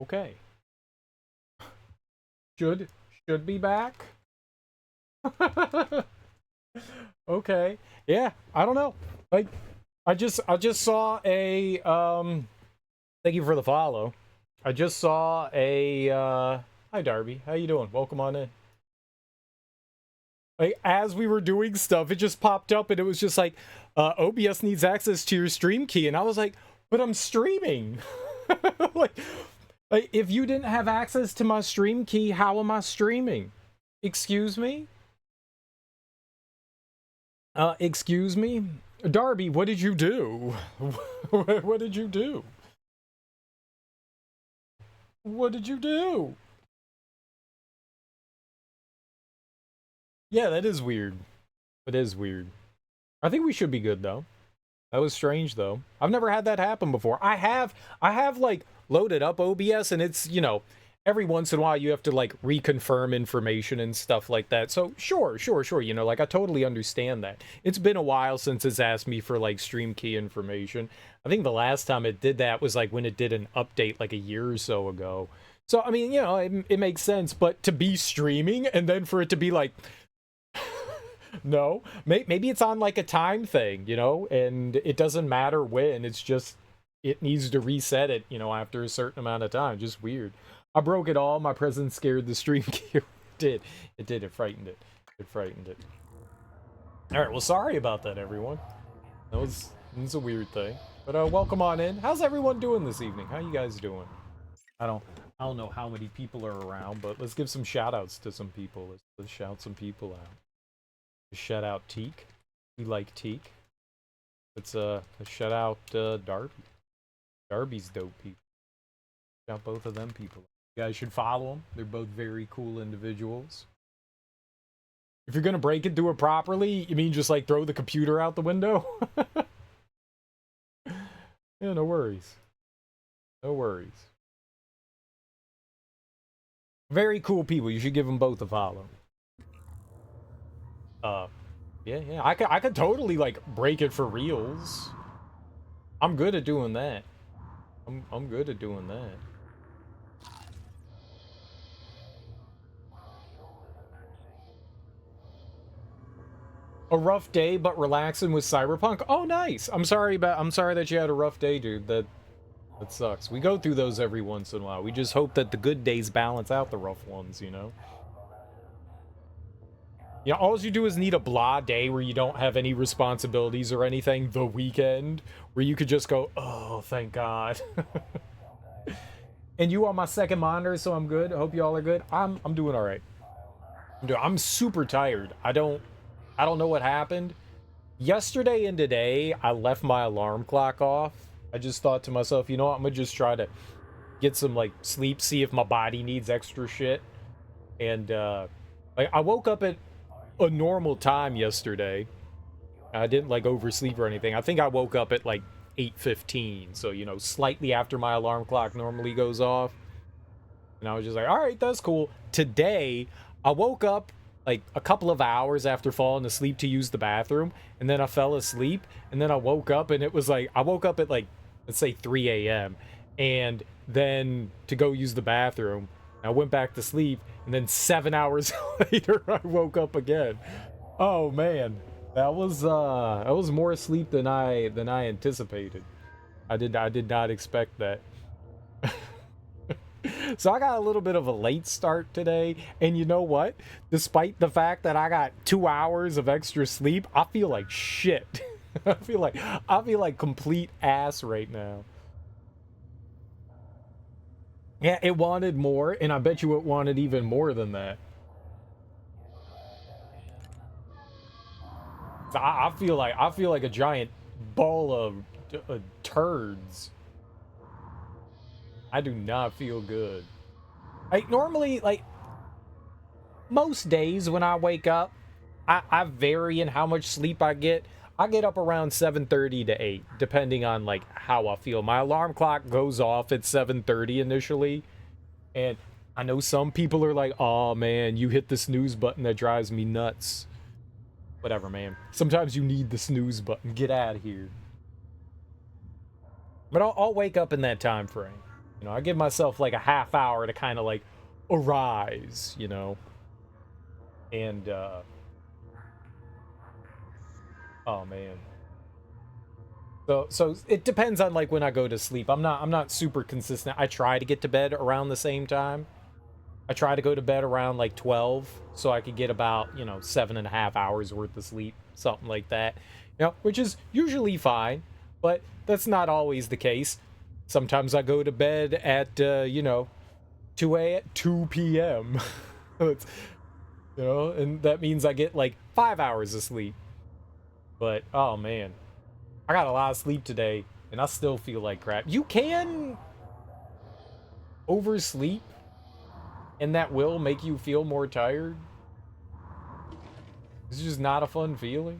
Okay. Should be back. Okay. Yeah, I don't know. Like I just saw a thank you for the follow. I just saw a hi Darby. How you doing? Welcome on in. Like as we were doing stuff, it just popped up and it was just like OBS needs access to your stream key and I was like, "But I'm streaming." like like if you didn't have access to my stream key, how am I streaming? Excuse me? Excuse me? Darby, what did you do? What did you do? What did you do? Yeah, that is weird. It is weird. I think we should be good though. That was strange though. I've never had that happen before. I have like loaded up OBS and it's, every once in a while you have to like reconfirm information and stuff like that. So sure, like I totally understand that. It's been a while since it's asked me for like stream key information. I think the last time it did that was like when it did an update like a year or so ago. So I mean, it makes sense, but to be streaming and then for it to be like no, maybe it's on like a time thing, and it doesn't matter when. It's just it needs to reset it, after a certain amount of time. Just weird. I broke it all. My presence scared the stream gear. It frightened it. It frightened it. All right. Well, sorry about that, everyone. It's a weird thing. But welcome on in. How's everyone doing this evening? How you guys doing? I don't I don't know how many people are around, but let's give some shout outs to some people. Let's shout some people out. Shout out Teak. We like Teak. Let's shout out Darby. Darby's dope people. Shout both of them people. You guys should follow them. They're both very cool individuals. If you're gonna break into it properly, you mean just like throw the computer out the window? Yeah, no worries. No worries. Very cool people. You should give them both a follow. Uh, yeah. I could totally like break it for reals. I'm good at doing that. I'm good at doing that. A rough day, but relaxing with Cyberpunk. Oh, nice. I'm sorry that you had a rough day, dude. That sucks. We go through those every once in a while. We just hope that the good days balance out the rough ones. Yeah, all you do is need a blah day where you don't have any responsibilities or anything. The weekend where you could just go, oh, thank God. And you are my second monitor, so I'm good. I hope you all are good. I'm doing all right. I'm super tired. I don't know what happened. Yesterday and today, I left my alarm clock off. I just thought to myself, you know what? I'm gonna just try to get some like sleep, see if my body needs extra shit. And like I woke up at a normal time yesterday. I didn't like oversleep or anything. I think I woke up at like 8:15, so slightly after my alarm clock normally goes off. And I was just like, all right, that's cool. Today, I woke up like a couple of hours after falling asleep to use the bathroom, and then I fell asleep, and then I woke up, and it was like, I woke up at like, let's say 3 a.m., and then to go use the bathroom, I went back to sleep, and then 7 hours later, I woke up again. Oh man, that was more sleep than I anticipated. I did not expect that. So I got a little bit of a late start today, and you know what? Despite the fact that I got 2 hours of extra sleep, I feel like shit. I feel like complete ass right now. Yeah, it wanted more, and I bet you it wanted even more than that. So I feel like a giant ball of turds. I do not feel good. Like normally, like most days when I wake up, I vary in how much sleep I get. I get up around 7:30 to 8, depending on like how I feel. My alarm clock goes off at 7:30 initially, and I know some people are like, "Oh man, you hit the snooze button. That drives me nuts." Whatever, man. Sometimes you need the snooze button. Get out of here. But I'll wake up in that time frame. You know, I give myself like a half hour to kind of like arise, you know. And oh man. So it depends on like when I go to sleep. I'm not super consistent. I try to get to bed around the same time. I try to go to bed around like 12 so I could get about, 7.5 hours worth of sleep, something like that. Which is usually fine, but that's not always the case. Sometimes I go to bed at 2 p.m. It's, and that means I get like 5 hours of sleep. But oh man, I got a lot of sleep today and I still feel like crap. You can oversleep and that will make you feel more tired. It's just not a fun feeling.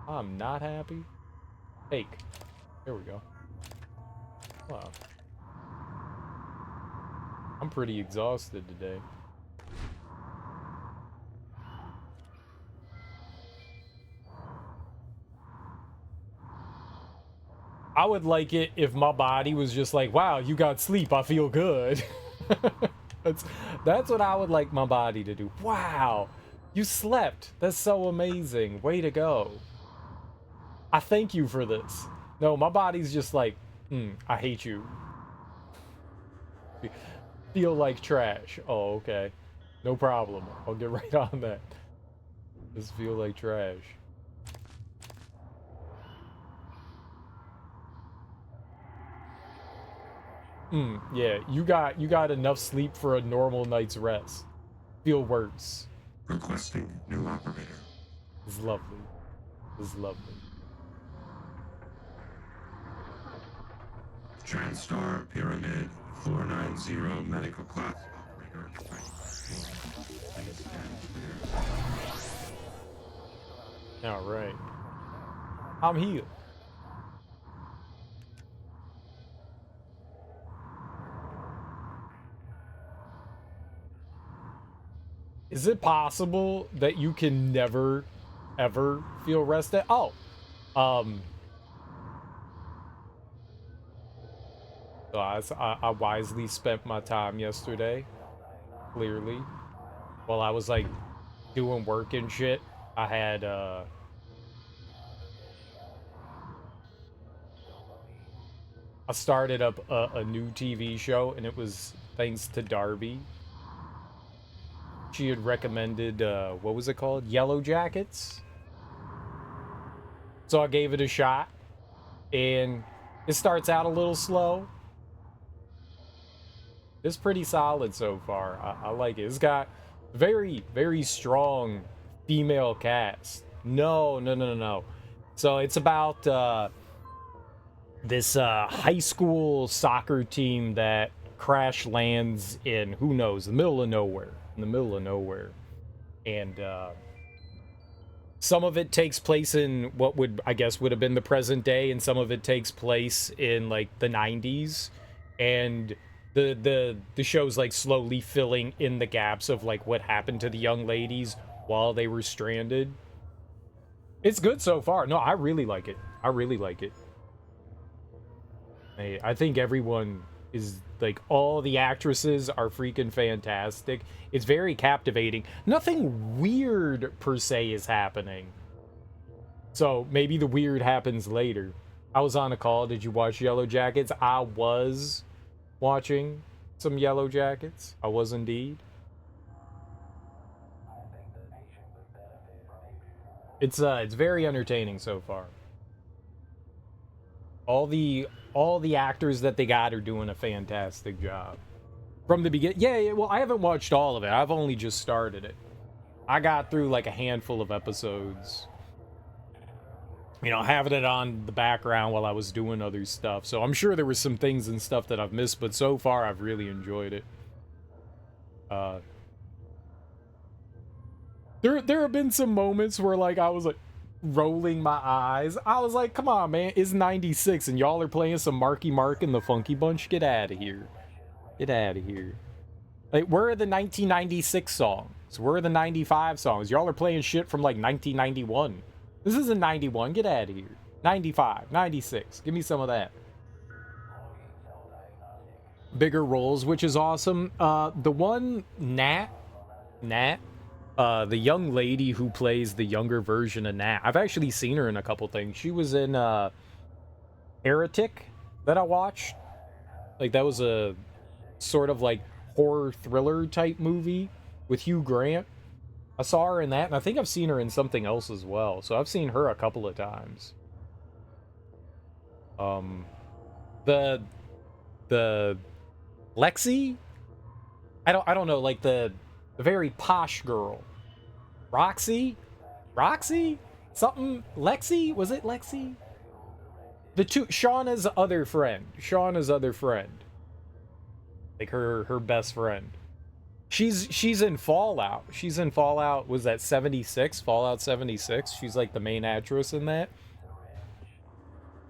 I'm not happy. Take. There we go. Wow. I'm pretty exhausted today. I would like it if my body was just like, wow, you got sleep, I feel good. That's what I would like my body to do. Wow, you slept. That's so amazing. Way to go. I thank you for this. No, my body's just like, I hate you. Feel like trash. Oh, okay. No problem. I'll get right on that. Just feel like trash. Yeah, you got enough sleep for a normal night's rest. Feel worse. Requesting new operator. It's lovely. It's lovely. TranStar Pyramid 490 medical class operator. All right. I'm healed. Is it possible that you can never, ever feel rested? Oh, so I wisely spent my time yesterday, clearly, while I was like doing work and shit. I had I started up a new TV show, and it was thanks to Darby. She had recommended what was it called? Yellow Jackets. So I gave it a shot, and it starts out a little slow. It's pretty solid so far. I like it. It's got very, very strong female cast. No. So it's about this high school soccer team that crash lands in, who knows, the middle of nowhere. In the middle of nowhere. And some of it takes place in what would, I guess, would have been the present day, and some of it takes place in like the 90s. And the show's like slowly filling in the gaps of like what happened to the young ladies while they were stranded. It's good so far. No, I really like it. I really like it. I think everyone is like, all the actresses are freaking fantastic. It's very captivating. Nothing weird per se is happening. So maybe the weird happens later. I was on a call. Did you watch Yellow Jackets? I was watching some Yellow Jackets. I was indeed. It's very entertaining so far. All the actors that they got are doing a fantastic job from the beginning. Yeah, well, I haven't watched all of it. I've only just started it. I got through like a handful of episodes, having it on the background while I was doing other stuff. So I'm sure there were some things and stuff that I've missed, but so far I've really enjoyed it. There have been some moments where like I was like rolling my eyes. I was like, come on, man, it's 96 and y'all are playing some Marky Mark and the Funky Bunch. Get out of here. Get out of here. Like, where are the 1996 songs? Where are the 95 songs? Y'all are playing shit from like 1991. This isn't 91. Get out of here. 95, 96. Give me some of that. bigger roles, which is awesome. The one Nat, the young lady who plays the younger version of Nat, I've actually seen her in a couple things. She was in Heretic that I watched. Like that was a sort of like horror thriller type movie with Hugh Grant. I saw her in that, and I think I've seen her in something else as well. So I've seen her a couple of times. The Lexi, I don't know, like the very posh girl, Roxy, something, Lexi, was it Lexi? The two, Shauna's other friend, like her best friend. She's in Fallout. She's in Fallout. Was that 76? Fallout 76. She's like the main actress in that.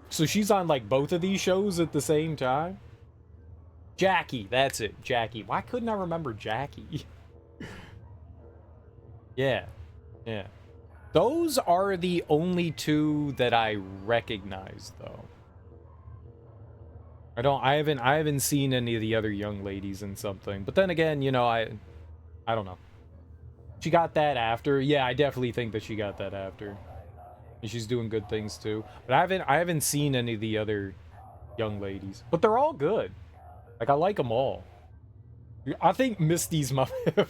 So she's on like both of these shows at the same time. Jackie, that's it. Jackie. Why couldn't I remember Jackie? Yeah. Yeah. Those are the only two that I recognize though. I haven't seen any of the other young ladies in something. But then again, you know, I don't know. She got that after. Yeah, I definitely think that she got that after. And she's doing good things too. But I haven't seen any of the other young ladies. But they're all good. Like I like them all. I think Misty's my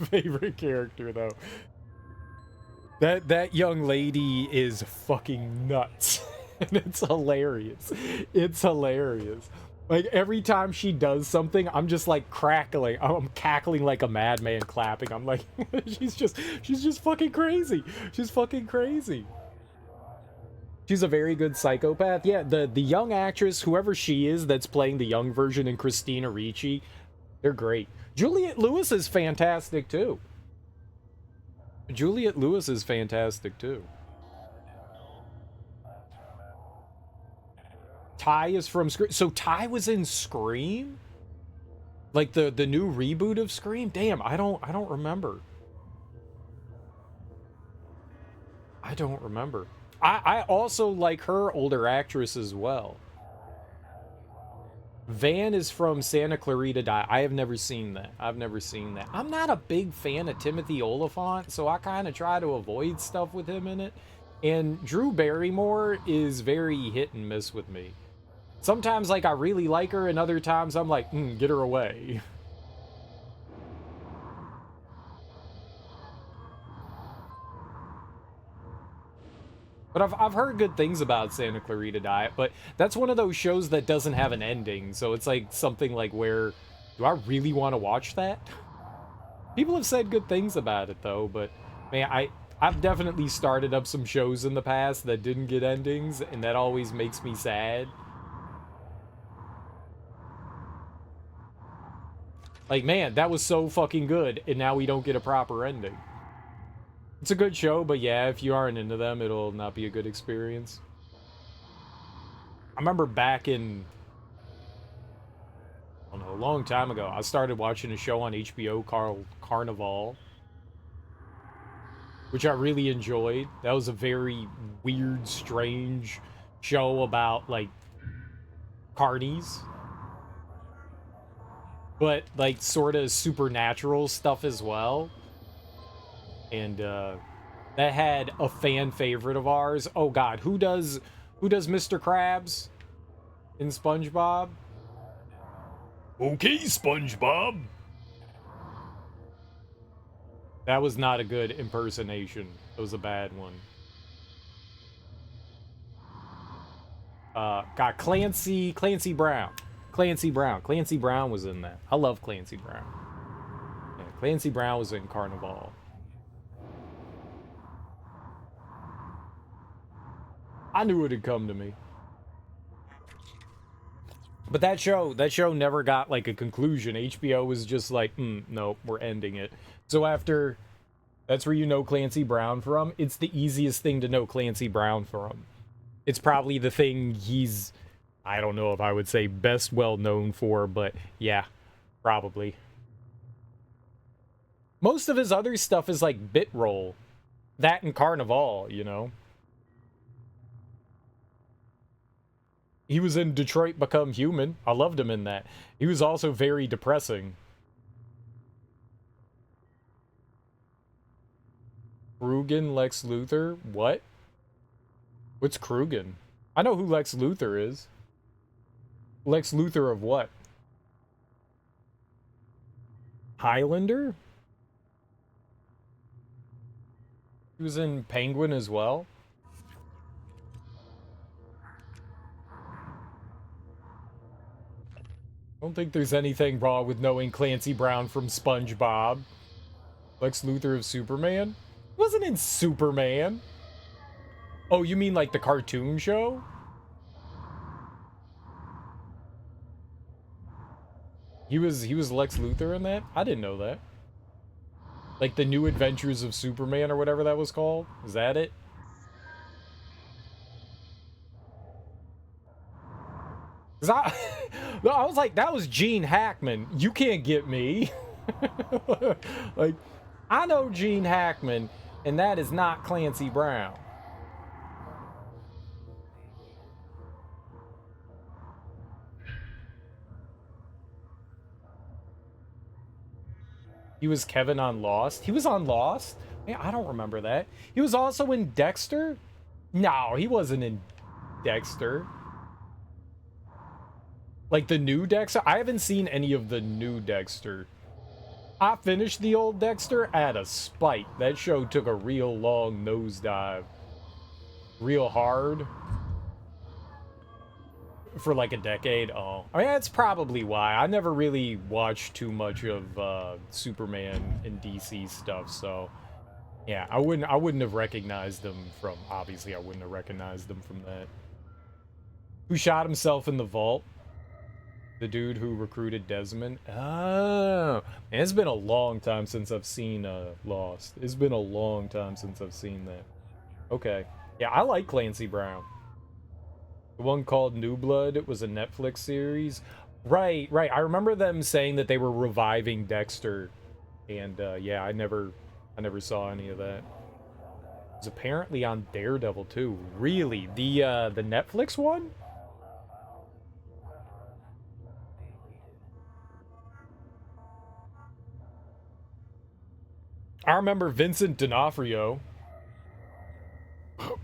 favorite character though. That young lady is fucking nuts. And it's hilarious. It's hilarious. Like every time she does something, I'm just like crackling. I'm cackling like a madman, clapping. I'm like, she's just fucking crazy. She's fucking crazy. She's a very good psychopath. Yeah, the young actress, whoever she is, that's playing the young version, and Christina Ricci, they're great. Juliette Lewis is fantastic too. Juliette Lewis is fantastic too. Ty is from Scream. So Ty was in Scream? Like the new reboot of Scream? Damn, I don't remember. I don't remember. I also like her older actress as well. Van is from Santa Clarita Diet. I have never seen that. I've never seen that. I'm not a big fan of Timothy Olyphant, so I kind of try to avoid stuff with him in it. And Drew Barrymore is very hit and miss with me. Sometimes, like, I really like her, and other times I'm like, get her away. But I've heard good things about Santa Clarita Diet, but that's one of those shows that doesn't have an ending, so it's like something like where, do I really want to watch that? People have said good things about it, though, but, man, I've definitely started up some shows in the past that didn't get endings, and that always makes me sad. Like, man, that was so fucking good, and now we don't get a proper ending. It's a good show, but yeah, if you aren't into them, it'll not be a good experience. I remember back in, I don't know, a long time ago, I started watching a show on HBO called Carnival, which I really enjoyed. That was a very weird, strange show about, like, carnies. But, like, sort of supernatural stuff as well. And, that had a fan favorite of ours. Oh, God, who does Mr. Krabs in SpongeBob? Okay, SpongeBob. That was not a good impersonation. It was a bad one. Got Clancy Brown. Clancy Brown was in that. I love Clancy Brown. Yeah, Clancy Brown was in Carnival. I knew it'd come to me. But that show never got like a conclusion. HBO was just like, no, we're ending it. So after, that's where you know Clancy Brown from. It's the easiest thing to know Clancy Brown from. It's probably the thing he's, I don't know if I would say best well known for, but yeah, probably. Most of his other stuff is like bit roll. That and Carnival, you know? He was in Detroit Become Human. I loved him in that. He was also very depressing. Krugen, Lex Luthor? What? What's Krugen? I know who Lex Luthor is. Lex Luthor of what? Highlander? He was in Penguin as well. I don't think there's anything wrong with knowing Clancy Brown from SpongeBob. Lex Luthor of Superman? He wasn't in Superman. Oh, you mean like the cartoon show? He was Lex Luthor in that? I didn't know that. Like the New Adventures of Superman or whatever that was called? Is that it? 'Cause I was like, that was Gene Hackman. You can't get me. Like, I know Gene Hackman, and that is not Clancy Brown. He was Kevin on Lost. He was on Lost? Man, I don't remember that. He was also in Dexter? No, he wasn't in Dexter. Like the new Dexter? I haven't seen any of the new Dexter. I finished the old Dexter out of spite. That show took a real long nosedive. Real hard. For like a decade. Oh, I mean, that's probably why. I never really watched too much of Superman and DC stuff, so yeah, I wouldn't have recognized them from, obviously I wouldn't have recognized them from that. Who shot himself in the vault? The dude who recruited Desmond? Oh, man, it's been a long time since I've seen Lost. It's been a long time since I've seen that. Okay. Yeah, I like Clancy Brown. The one called New Blood, it was a Netflix series. Right. I remember them saying that they were reviving Dexter. And yeah, I never saw any of that. It was apparently on Daredevil too. Really? The Netflix one? I remember Vincent D'Onofrio.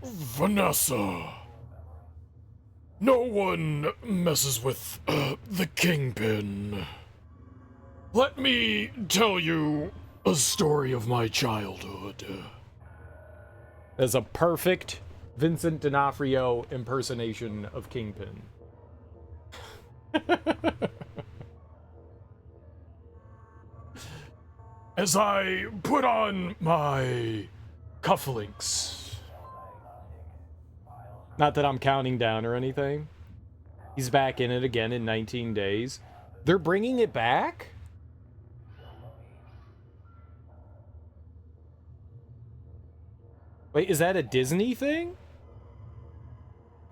Vanessa. No one messes with the Kingpin. Let me tell you a story of my childhood. That's a perfect Vincent D'Onofrio impersonation of Kingpin. As I put on my cufflinks. Not that I'm counting down or anything. He's back in it again in 19 days. They're bringing it back? Wait, is that a Disney thing?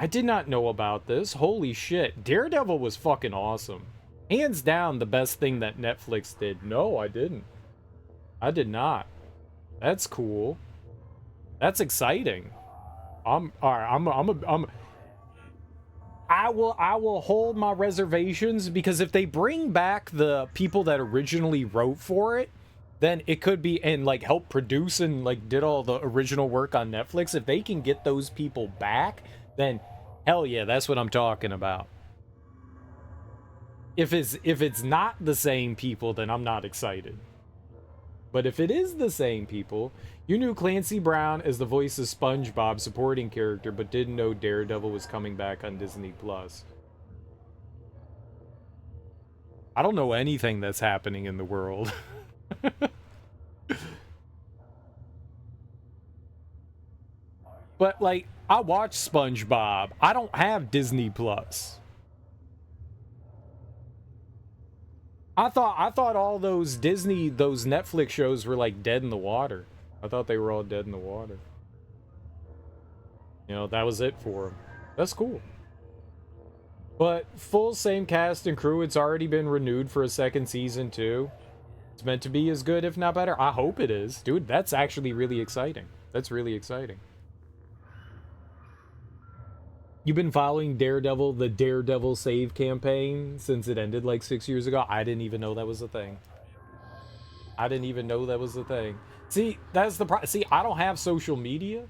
I did not know about this. Holy shit. Daredevil was fucking awesome. Hands down the best thing that Netflix did. No, I didn't. I did not. That's cool. That's exciting. I will hold my reservations, because if they bring back the people that originally wrote for it, then it could be, and like help produce and like did all the original work on Netflix. If they can get those people back, then hell yeah, that's what I'm talking about. If it's not the same people, then I'm not excited. But if it is the same people, you knew Clancy Brown as the voice of SpongeBob supporting character, but didn't know Daredevil was coming back on Disney Plus. I don't know anything that's happening in the world. But like, I watch SpongeBob. I don't have Disney Plus. I thought all those Netflix shows were like dead in the water. I thought they were all dead in the water. You know, that was it for them. That's cool. But full same cast and crew. It's already been renewed for a second season too. It's meant to be as good, if not better. I hope it is. Dude, that's actually really exciting. That's really exciting. You've been following Daredevil, the Daredevil Save campaign since it ended like 6 years ago? I didn't even know that was a thing. I didn't even know that was a thing. See, that's the problem. See, I don't have social media.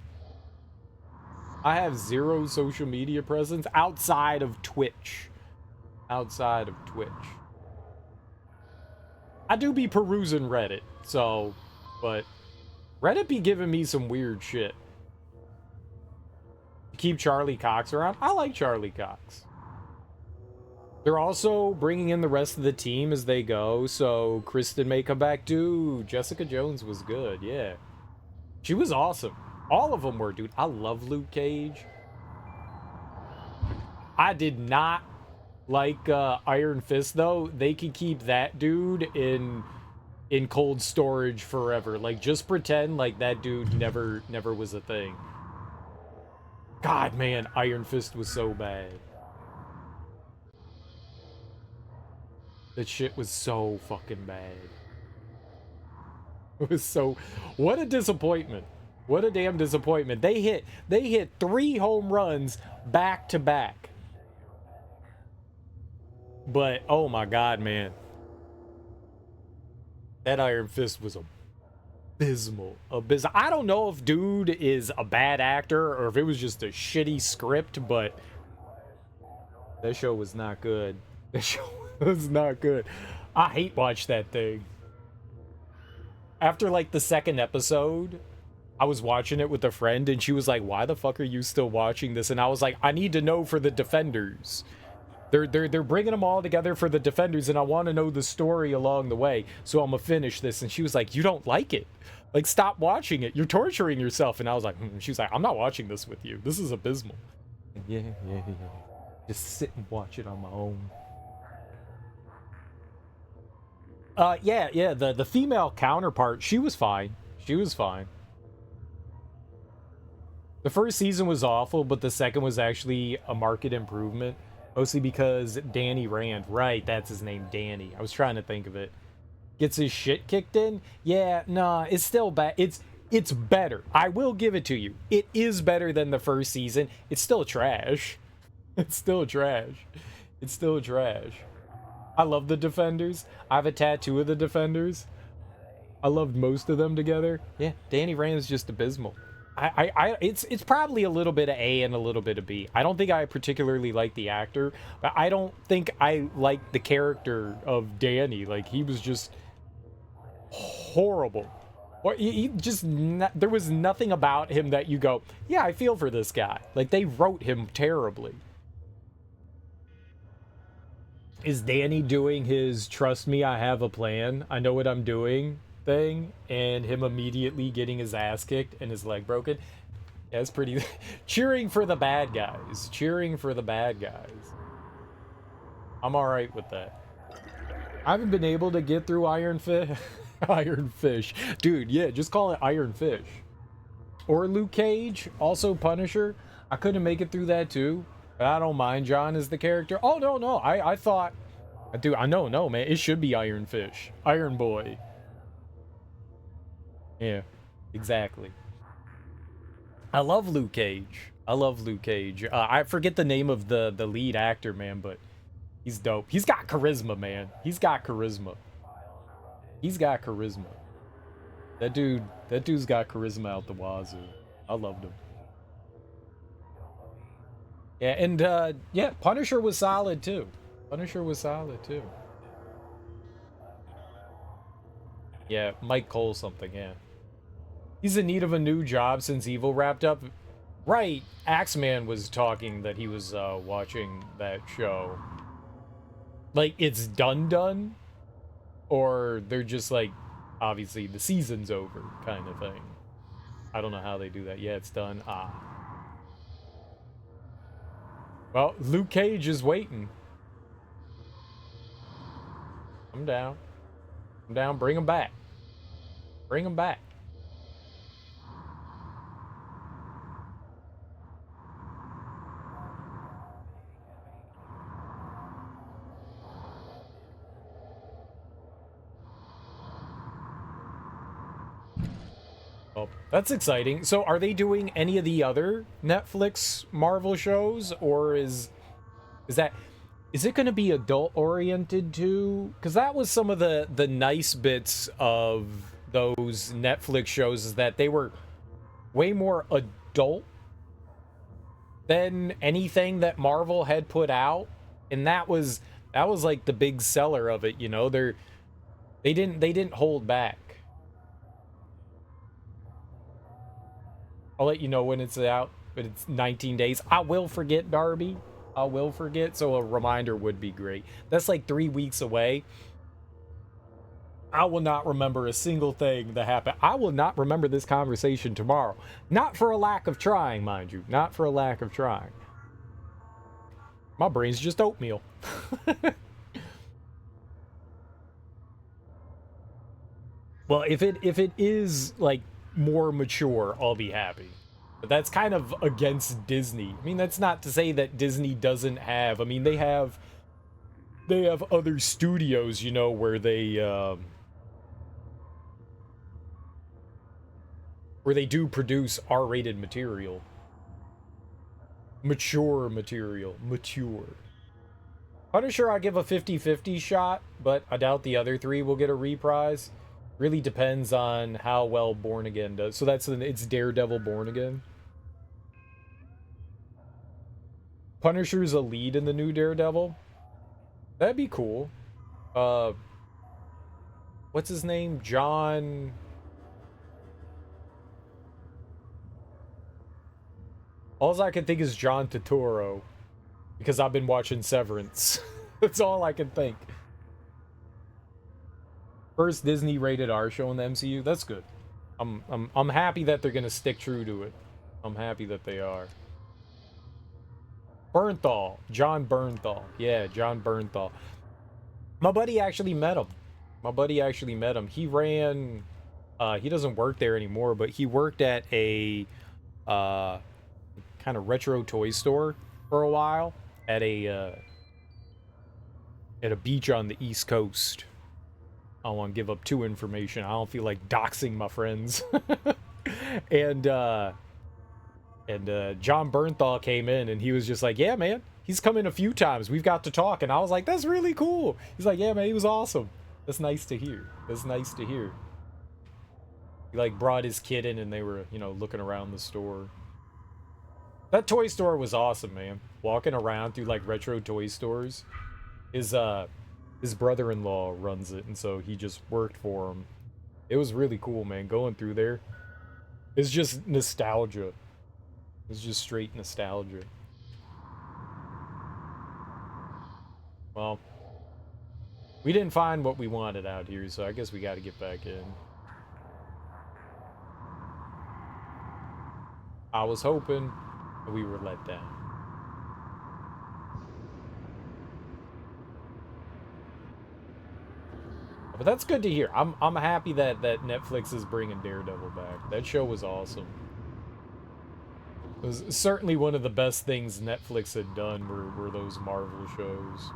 I have zero social media presence outside of Twitch. Outside of Twitch. I do be perusing Reddit, so, but Reddit be giving me some weird shit. Keep Charlie Cox around. I like Charlie Cox. They're also bringing in the rest of the team as they go, so Kristen may come back. Dude, Jessica Jones was good, yeah. She was awesome. All of them were, dude. I love Luke Cage. I did not like Iron Fist, though. They could keep that dude in cold storage forever. Like, just pretend like that dude never was a thing. God, man, Iron Fist was so bad. That shit was so fucking bad. It was so... What a disappointment. What a damn disappointment. They hit 3 home runs back to back. But, oh my god, man. That Iron Fist was abysmal. Abysmal. I don't know if dude is a bad actor or if it was just a shitty script, but that show was not good. That show was not good. I hate watch that thing. After like the second episode, I was watching it with a friend and she was like, "Why the fuck are you still watching this?" And I was like, "I need to know for the Defenders. They're bringing them all together for the Defenders, and I want to know the story along the way. So I'm gonna finish this." And she was like, "You don't like it? Like, stop watching it. You're torturing yourself." And I was like, She was like, "I'm not watching this with you. This is abysmal." Yeah. Just sit and watch it on my own. Yeah. The female counterpart, she was fine. She was fine. The first season was awful, but the second was actually a marked improvement. Mostly because Danny Rand, right, that's his name, Danny. I was trying to think of it. Gets his shit kicked in? Yeah, nah, it's still bad. It's better. I will give it to you. It is better than the first season. It's still trash. It's still trash. It's still trash. I love the Defenders. I have a tattoo of the Defenders. I loved most of them together. Yeah, Danny Rand is just abysmal. It's probably a little bit of A and a little bit of B. I don't think I particularly like the actor, but I don't think I like the character of Danny. Like, he was just horrible. Or he just there was nothing about him that you go, "Yeah, I feel for this guy." Like, they wrote him terribly. Is Danny doing his "trust me, I have a plan, I know what I'm doing" thing, and him immediately getting his ass kicked and his leg broken? Yeah, it's pretty... Cheering for the bad guys. Cheering for the bad guys. I'm alright with that. I haven't been able to get through Iron Fish. Iron Fish. Dude, yeah, just call it Iron Fish. Or Luke Cage, also Punisher. I couldn't make it through that too. But I don't mind John as the character. Oh, no. I thought... Dude, no, man. It should be Iron Fish. Iron Boy. Yeah, exactly. I love Luke Cage. I forget the name of the lead actor, man, but he's dope. He's got charisma, man. He's got charisma. That dude's got charisma out the wazoo. I loved him. Yeah, and yeah, Punisher was solid too. Yeah, Mike Cole something, yeah. He's in need of a new job since Evil wrapped up. Right, Axeman was talking that he was watching that show. Like, it's done? Or they're just like, obviously the season's over kind of thing. I don't know how they do that. Yeah, it's done. Well, Luke Cage is waiting. I'm down. Bring him back. Oh, that's exciting. So are they doing any of the other Netflix Marvel shows, or is that is it going to be adult oriented too? Because that was some of the nice bits of those Netflix shows, is that they were way more adult than anything that Marvel had put out, and that was like the big seller of it. You know, they didn't hold back. I'll let you know when it's out, but it's 19 days. I will forget, Darby. I will forget, so a reminder would be great. That's like 3 weeks away. I will not remember a single thing that happened. I will not remember this conversation tomorrow. Not for a lack of trying, mind you. Not for a lack of trying. My brain's just oatmeal. Well, if it is like more mature, I'll be happy. But that's kind of against Disney. I mean, that's not to say that Disney doesn't have. I mean, they have other studios, you know, where they do produce R-rated material, mature material, mature. Punisher, I give a 50-50 shot, but I doubt the other three will get a reprise. Really depends on how well Born Again does. So it's Daredevil Born Again. Punisher's a lead in the new Daredevil. That'd be cool. Uh, what's his name? John. All I can think is John Turturro, because I've been watching Severance. That's all I can think. First Disney rated R show in the MCU. That's good. I'm happy that they're gonna stick true to it. I'm happy that they are. Bernthal, John Bernthal. Yeah, John Bernthal. My buddy actually met him. He ran. He doesn't work there anymore, but he worked at a kind of retro toy store for a while at a beach on the East Coast. I don't want to give up too information. I don't feel like doxing my friends. and John Bernthal came in, and he was just like, "Yeah, man, he's come in a few times. We've got to talk." And I was like, "That's really cool." He's like, "Yeah, man, he was awesome." That's nice to hear. He like brought his kid in, and they were, you know, looking around the store. That toy store was awesome, man. Walking around through like retro toy stores. His brother-in-law runs it, and so he just worked for him. It was really cool, man. Going through there, it's just nostalgia. It's just straight nostalgia. Well, we didn't find what we wanted out here, so I guess we got to get back in. I was hoping, but we were let down. But that's good to hear. I'm happy that Netflix is bringing Daredevil back. That show was awesome. It was certainly one of the best things Netflix had done were those Marvel shows.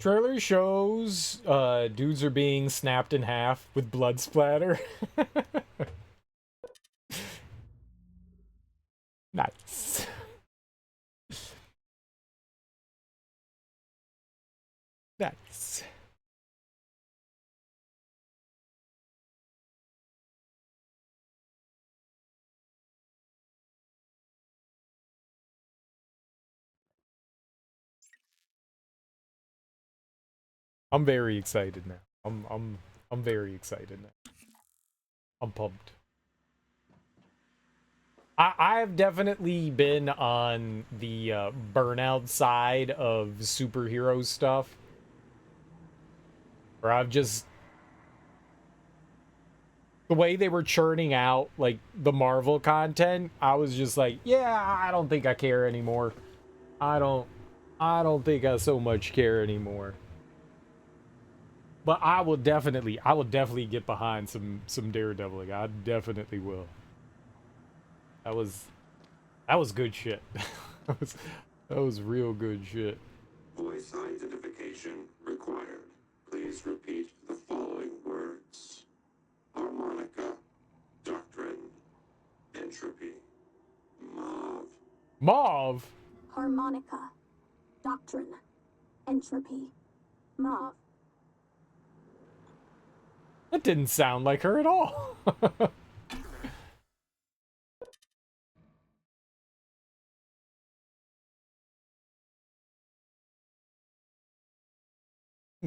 Trailer shows dudes are being snapped in half with blood splatter. Nice. Nice. I'm very excited now. I'm very excited now. I'm pumped. I've definitely been on the burnout side of superhero stuff, where I've just the way they were churning out like the Marvel content, I was just like, yeah, I don't think I care anymore. I don't think I so much care anymore. But I will definitely get behind some Daredeviling. I definitely will. That was that was good shit. that was that was real good shit. Voice identification required. Please repeat the following words: harmonica, doctrine, entropy, mauve. Mauve. Harmonica, doctrine, entropy, mauve. That didn't sound like her at all.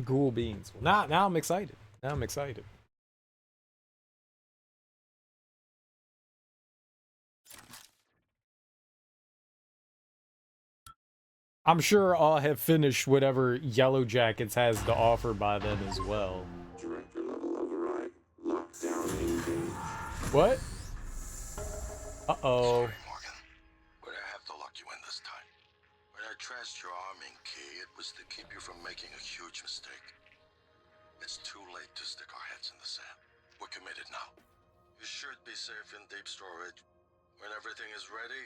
Ghoul beans. Now I'm excited. Now I'm excited. I'm sure I'll have finished whatever Yellow Jackets has to offer by then as well. Director level override. Lockdown engaged. What? Uh-oh. Sorry, Morgan, but I have to lock you in this time. When I trashed your arming key, it was to keep you from making a huge mistake. It's too late to stick our heads in the sand. We're committed now. You should be safe in deep storage. When everything is ready,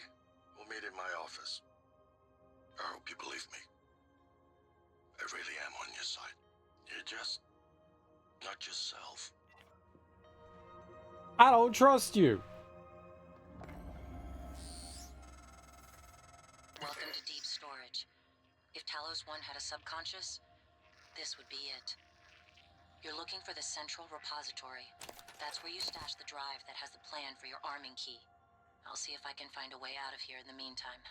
we'll meet in my office. I hope you believe me. I really am on your side. You're just not yourself. I don't trust you. Welcome to deep storage. If Talos 1 had a subconscious, this would be it. You're looking for the central repository. That's where you stash the drive that has the plan for your arming key. I'll see if I can find a way out of here in the meantime.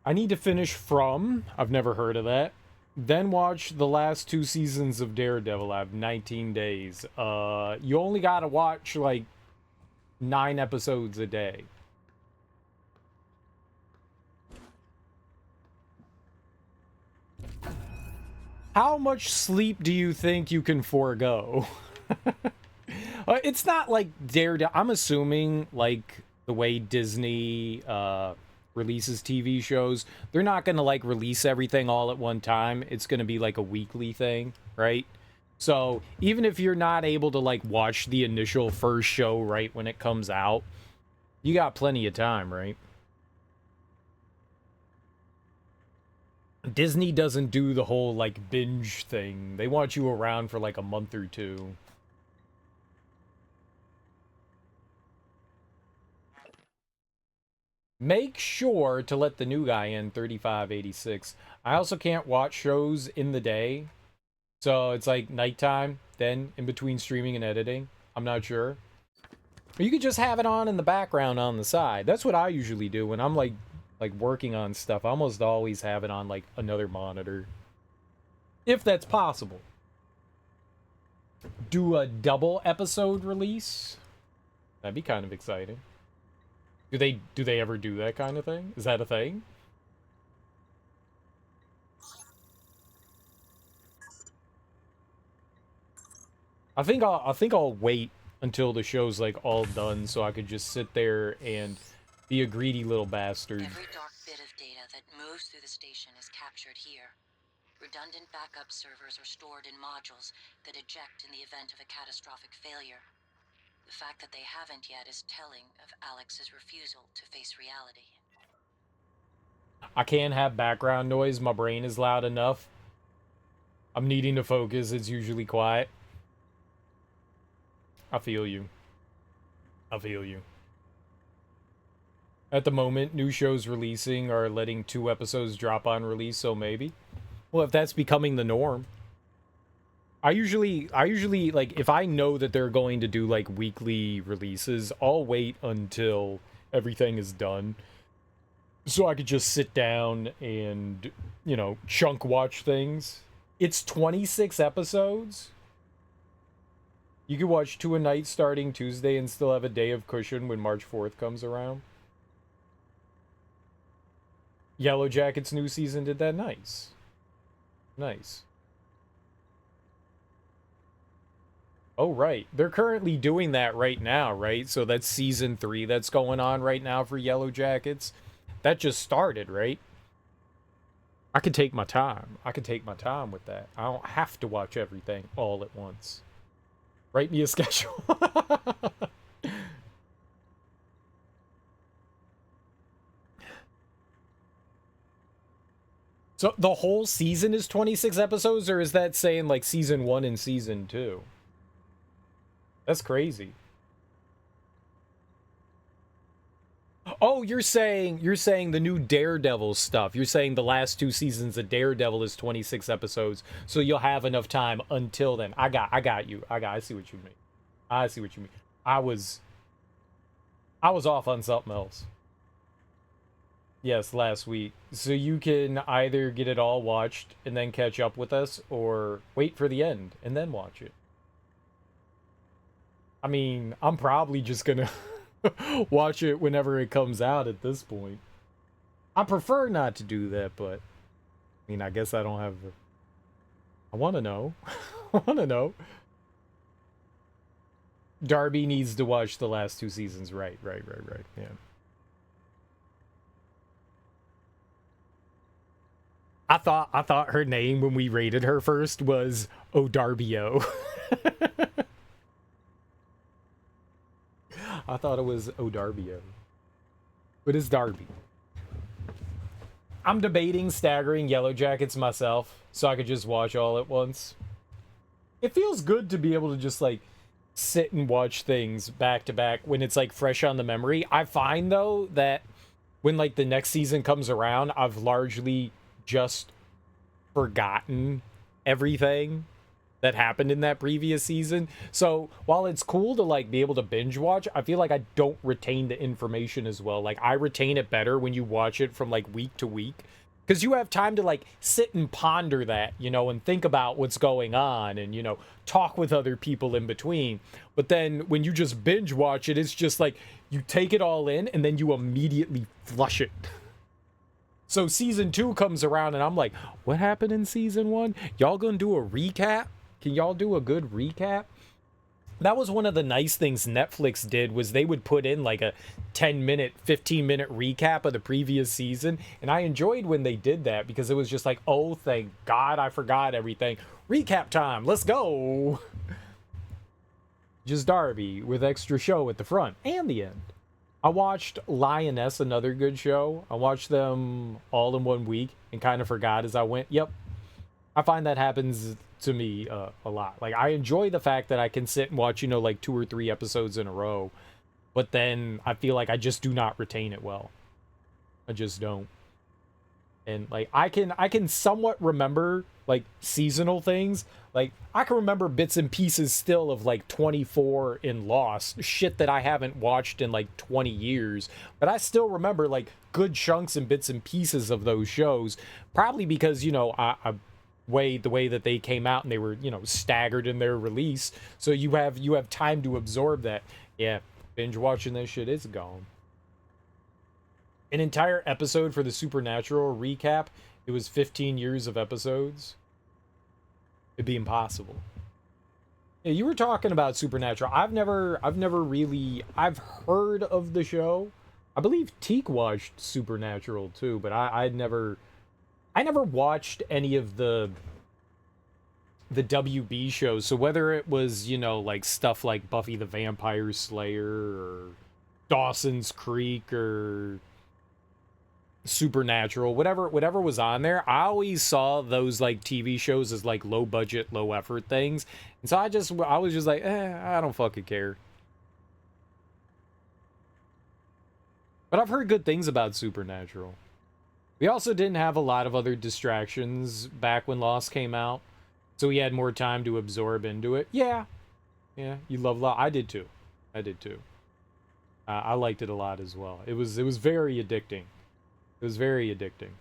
I need to finish From. I've never heard of that. Then watch the last 2 seasons of Daredevil. I have 19 days. You only gotta watch like 9 episodes a day. How much sleep do you think you can forego? It's not like Daredevil. I'm assuming like the way Disney releases TV shows, they're not gonna like release everything all at one time. It's gonna be like a weekly thing, right? So even if you're not able to like watch the initial first show right when it comes out, you got plenty of time, right? Disney doesn't do the whole like binge thing. They want you around for like a month or two. Make sure to let the new guy in 3586. I also can't watch shows in the day. So it's like nighttime, then in between streaming and editing. I'm not sure. Or you could just have it on in the background on the side. That's what I usually do when I'm like working on stuff. I almost always have it on like another monitor. If that's possible. Do a double episode release? That'd be kind of exciting. Do they ever do that kind of thing? Is that a thing? I think I'll wait until the show's like all done so I could just sit there and be a greedy little bastard. Every dark bit of data that moves through the station is captured here. Redundant backup servers are stored in modules that eject in the event of a catastrophic failure. The fact that they haven't yet is telling of Alex's refusal to face reality. I can't have background noise. My brain is loud enough. I'm needing to focus. It's usually quiet. I feel you. I feel you. At the moment, new shows releasing are letting 2 episodes drop on release, so maybe. Well, if that's becoming the norm. I usually like if I know that they're going to do like weekly releases, I'll wait until everything is done so I could just sit down and, you know, chunk watch things. It's 26 episodes. You could watch 2 a night starting Tuesday and still have a day of cushion when March 4th comes around. Yellow Jackets new season did that. Nice. Nice. Oh, right. They're currently doing that right now, right? So that's season 3 that's going on right now for Yellow Jackets. That just started, right? I could take my time. I could take my time with that. I don't have to watch everything all at once. Write me a schedule. So the whole season is 26 episodes, or is that saying like season 1 and season 2? That's crazy. Oh, you're saying the new Daredevil stuff. You're saying the last 2 seasons of Daredevil is 26 episodes, so you'll have enough time until then. I got you. I see what you mean. I see what you mean. I was off on something else. Yes, last week. So you can either get it all watched and then catch up with us, or wait for the end and then watch it. I mean, I'm probably just gonna watch it whenever it comes out at this point. I prefer not to do that, but I mean, I guess I don't have. I want to know. I want to know. Darby needs to watch the last 2 seasons. Right. Yeah. I thought her name when we rated her first was O'Darbio. I thought it was O'Darbio. But it's Darby. I'm debating staggering Yellow Jackets myself so I could just watch all at once. It feels good to be able to just like sit and watch things back to back when it's like fresh on the memory. I find though that when like the next season comes around, I've largely just forgotten everything that happened in that previous season. So while it's cool to like be able to binge watch, I feel like I don't retain the information as well. Like I retain it better when you watch it from like week to week, because you have time to like sit and ponder that, you know, and think about what's going on and, you know, talk with other people in between. But then when you just binge watch it, it's just like you take it all in and then you immediately flush it. So season 2 comes around and I'm like, what happened in season 1? Y'all gonna do a recap? Can y'all do a good recap? That was one of the nice things Netflix did, was they would put in like a 10-minute, 15-minute recap of the previous season. And I enjoyed when they did that, because it was just like, oh, thank God I forgot everything. Recap time, let's go. Just Darby with extra show at the front and the end. I watched Lioness, another good show. I watched them all in one week and kind of forgot as I went. Yep. I find that happens to me a lot. Like, I enjoy the fact that I can sit and watch, you know, like 2 or 3 episodes in a row, but then I feel like I just do not retain it well. I just don't. And like I can somewhat remember like seasonal things. Like I can remember bits and pieces still of like 24 in Lost, shit that I haven't watched in like 20 years, but I still remember like good chunks and bits and pieces of those shows, probably because, you know, I way the way that they came out and they were, you know, staggered in their release, so you have time to absorb that. Yeah, binge watching this shit is gone. An entire episode for the Supernatural recap, it was 15 years of episodes. It'd be impossible. Yeah, you were talking about Supernatural. I've never really, I've heard of the show. I believe Teak watched Supernatural too, but I never watched any of the WB shows. So whether it was, you know, like stuff like Buffy the Vampire Slayer or Dawson's Creek or Supernatural, whatever was on there, I always saw those like TV shows as like low budget, low effort things. And so I was just like, I don't fucking care. But I've heard good things about Supernatural. We also didn't have a lot of other distractions back when Lost came out, so we had more time to absorb into it. Yeah, you love Lost. I did too. I liked it a lot as well. It was very addicting. It was very addicting.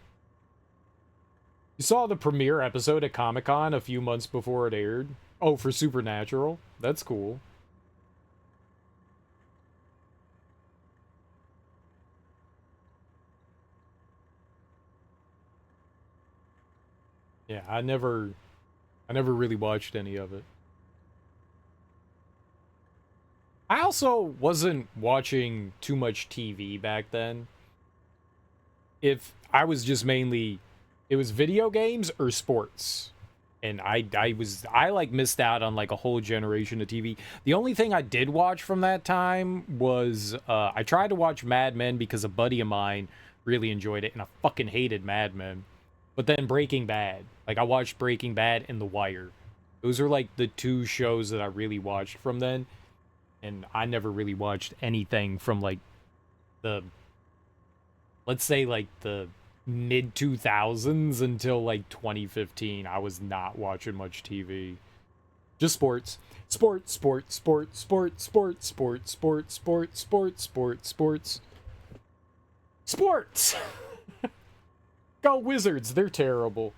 You saw the premiere episode at Comic-Con a few months before it aired. Oh, for Supernatural? That's cool. Yeah, I never really watched any of it. I also wasn't watching too much TV back then. If I was just mainly It was video games or sports. And I like missed out on like a whole generation of TV. The only thing I did watch from that time was I tried to watch Mad Men because a buddy of mine really enjoyed it, and I fucking hated Mad Men. But then Breaking Bad. Like I watched Breaking Bad and The Wire. Those are like the two shows that I really watched from then. And I never really watched anything from like the, let's say like the mid 2000s until like 2015. I was not watching much TV. Just sports. Sports, sports, sports, sports, sports, sports, sports, sports, sports, sports, sports. Sports! Go Wizards, they're terrible.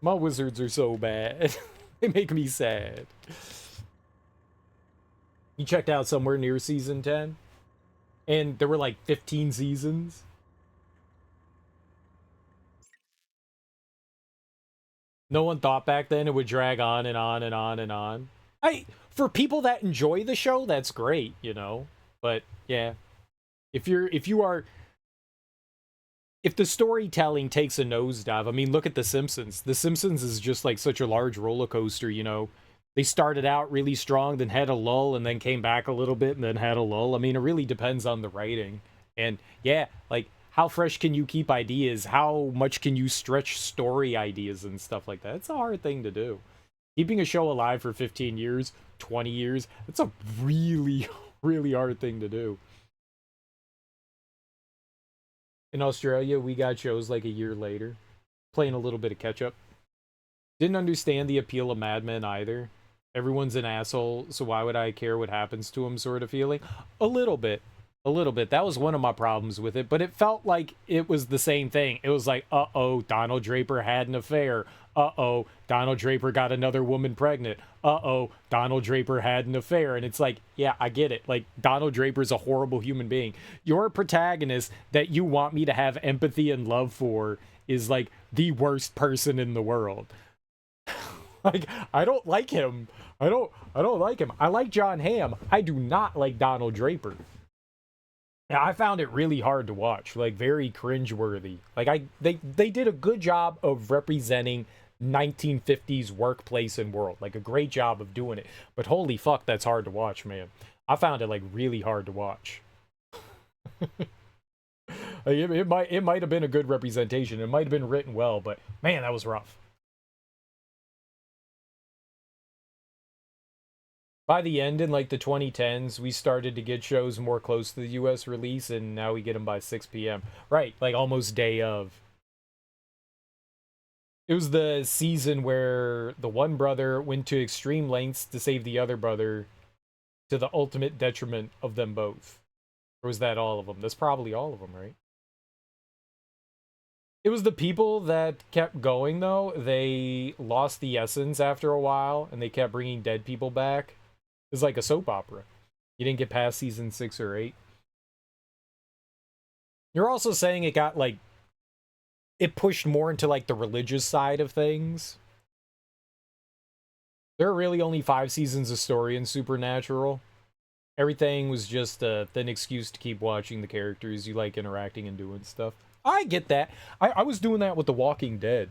My Wizards are so bad. They make me sad. You checked out somewhere near season 10? And there were like 15 seasons? No one thought back then it would drag on and on and on and on. For people that enjoy the show, that's great, you know. But yeah, if the storytelling takes a nosedive, I mean, look at The Simpsons. The Simpsons is just like such a large roller coaster, you know. They started out really strong, then had a lull, and then came back a little bit, and then had a lull. I mean, it really depends on the writing. And yeah, like, how fresh can you keep ideas? How much can you stretch story ideas and stuff like that? It's a hard thing to do. Keeping a show alive for 15 years, 20 years, it's a really, really hard thing to do. In Australia, we got shows like a year later, playing a little bit of catch up. Didn't understand the appeal of Mad Men either. Everyone's an asshole, so why would I care what happens to him sort of feeling? A little bit. A little bit. That was one of my problems with it, but it felt like it was the same thing. It was like, uh-oh, Donald Draper had an affair. Uh-oh, Donald Draper got another woman pregnant. Uh-oh, Donald Draper had an affair. And it's like, yeah, I get it. Like, Donald Draper's a horrible human being. Your protagonist that you want me to have empathy and love for is like the worst person in the world. Like, I don't like him. I don't like him. I like John Hamm. I do not like Donald Draper. I found it really hard to watch, like very cringeworthy. Like they did a good job of representing 1950s workplace and world, like a great job of doing it. But holy fuck, that's hard to watch, man. I found it like really hard to watch. Like, it might have been a good representation. It might have been written well, but man, that was rough. By the end, in like the 2010s, we started to get shows more close to the US release, and now we get them by 6 p.m. Right, like almost day of. It was the season where the one brother went to extreme lengths to save the other brother to the ultimate detriment of them both. Or was that all of them? That's probably all of them, right? It was the people that kept going, though. They lost the essence after a while, and they kept bringing dead people back. It's like a soap opera. You didn't get past season 6 or 8. You're also saying it got, like, it pushed more into, like, the religious side of things. There are really only 5 seasons of story in Supernatural. Everything was just a thin excuse to keep watching the characters. You like interacting and doing stuff. I get that. I was doing that with The Walking Dead.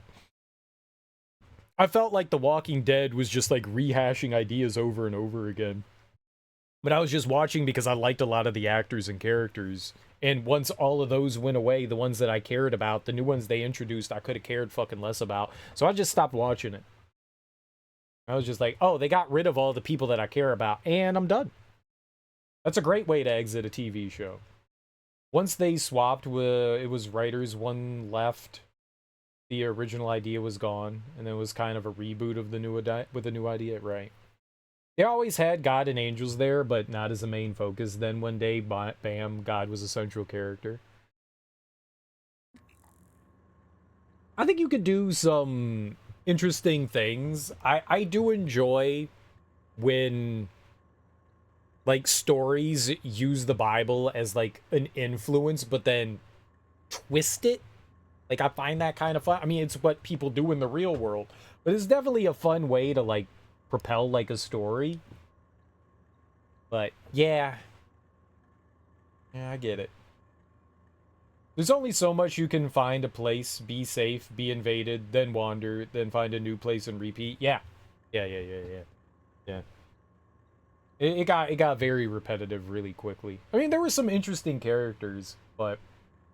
I felt like The Walking Dead was just like rehashing ideas over and over again. But I was just watching because I liked a lot of the actors and characters. And once all of those went away, the ones that I cared about, the new ones they introduced, I could have cared fucking less about. So I just stopped watching it. I was just like, oh, they got rid of all the people that I care about, and I'm done. That's a great way to exit a TV show. Once they swapped, it was writers, one left. The original idea was gone, and it was kind of a reboot of the new with a new idea, right? They always had God and angels there, but not as a main focus. Then one day, bam, God was a central character. I think you could do some interesting things. I do enjoy when, like, stories use the Bible as, like, an influence, but then twist it. Like, I find that kind of fun. I mean, it's what people do in the real world. But it's definitely a fun way to, like, propel, like, a story. But, yeah. Yeah, I get it. There's only so much you can find a place, be safe, be invaded, then wander, then find a new place and repeat. Yeah. Yeah. Yeah. It got very repetitive really quickly. I mean, there were some interesting characters, but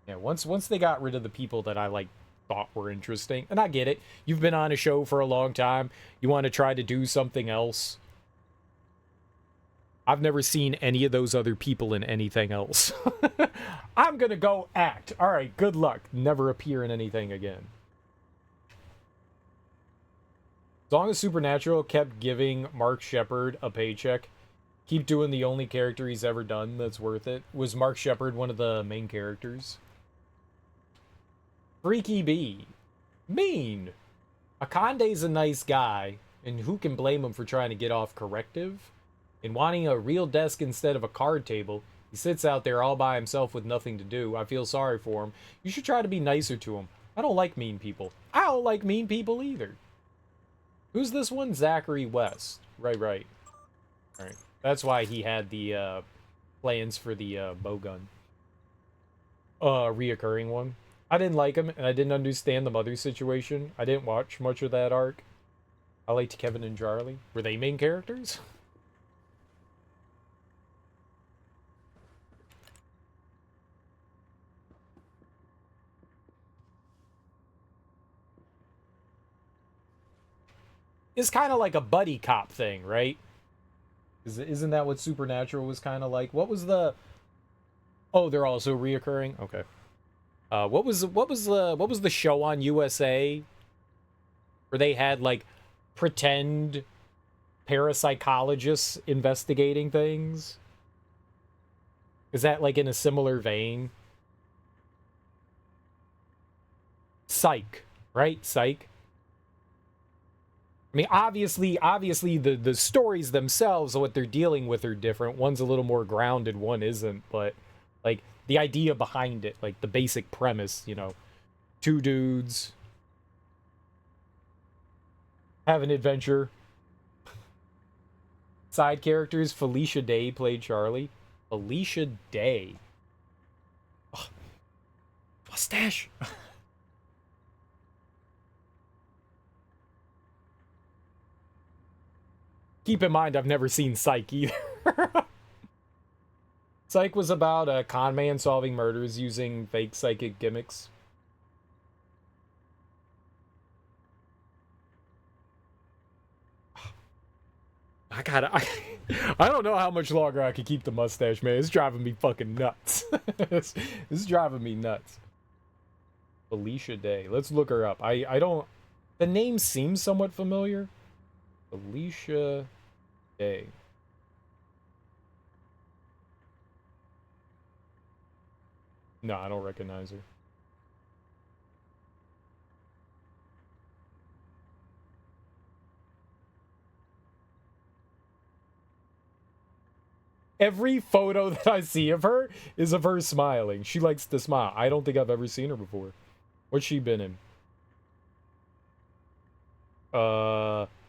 yeah, once they got rid of the people that I like thought were interesting, and I get it. You've been on a show for a long time. You want to try to do something else. I've never seen any of those other people in anything else. I'm gonna go act. All right, good luck. Never appear in anything again. As long as Supernatural kept giving Mark Shepard a paycheck, keep doing the only character he's ever done that's worth it. Was Mark Shepard one of the main characters? Freaky B. Mean. Akande's a nice guy, and who can blame him for trying to get off corrective? And wanting a real desk instead of a card table, he sits out there all by himself with nothing to do. I feel sorry for him. You should try to be nicer to him. I don't like mean people. I don't like mean people either. Who's this one? Zachary West. Right. Alright. That's why he had the plans for the bowgun. Reoccurring one. I didn't like him, and I didn't understand the mother situation. I didn't watch much of that arc. I liked Kevin and Charlie. Were they main characters? It's kind of like a buddy cop thing, right? Isn't that what Supernatural was kind of like? What was the... Oh, they're also reoccurring? Okay. What was the show on USA where they had like pretend parapsychologists investigating things? Is that like in a similar vein? Psych, right? Psych. I mean, obviously the stories themselves, what they're dealing with are different. One's a little more grounded, one isn't, but like the idea behind it, like the basic premise, you know, two dudes have an adventure. Side characters, Felicia Day played Charlie. Felicia Day. Oh, mustache. Keep in mind, I've never seen Psych either. Psych was about a con man solving murders using fake psychic gimmicks. I don't know how much longer I can keep the mustache, man. It's driving me fucking nuts. This is driving me nuts. Felicia Day. Let's look her up. I don't... The name seems somewhat familiar. Felicia Day. No, I don't recognize her. Every photo that I see of her is of her smiling. She likes to smile. I don't think I've ever seen her before. What's she been in?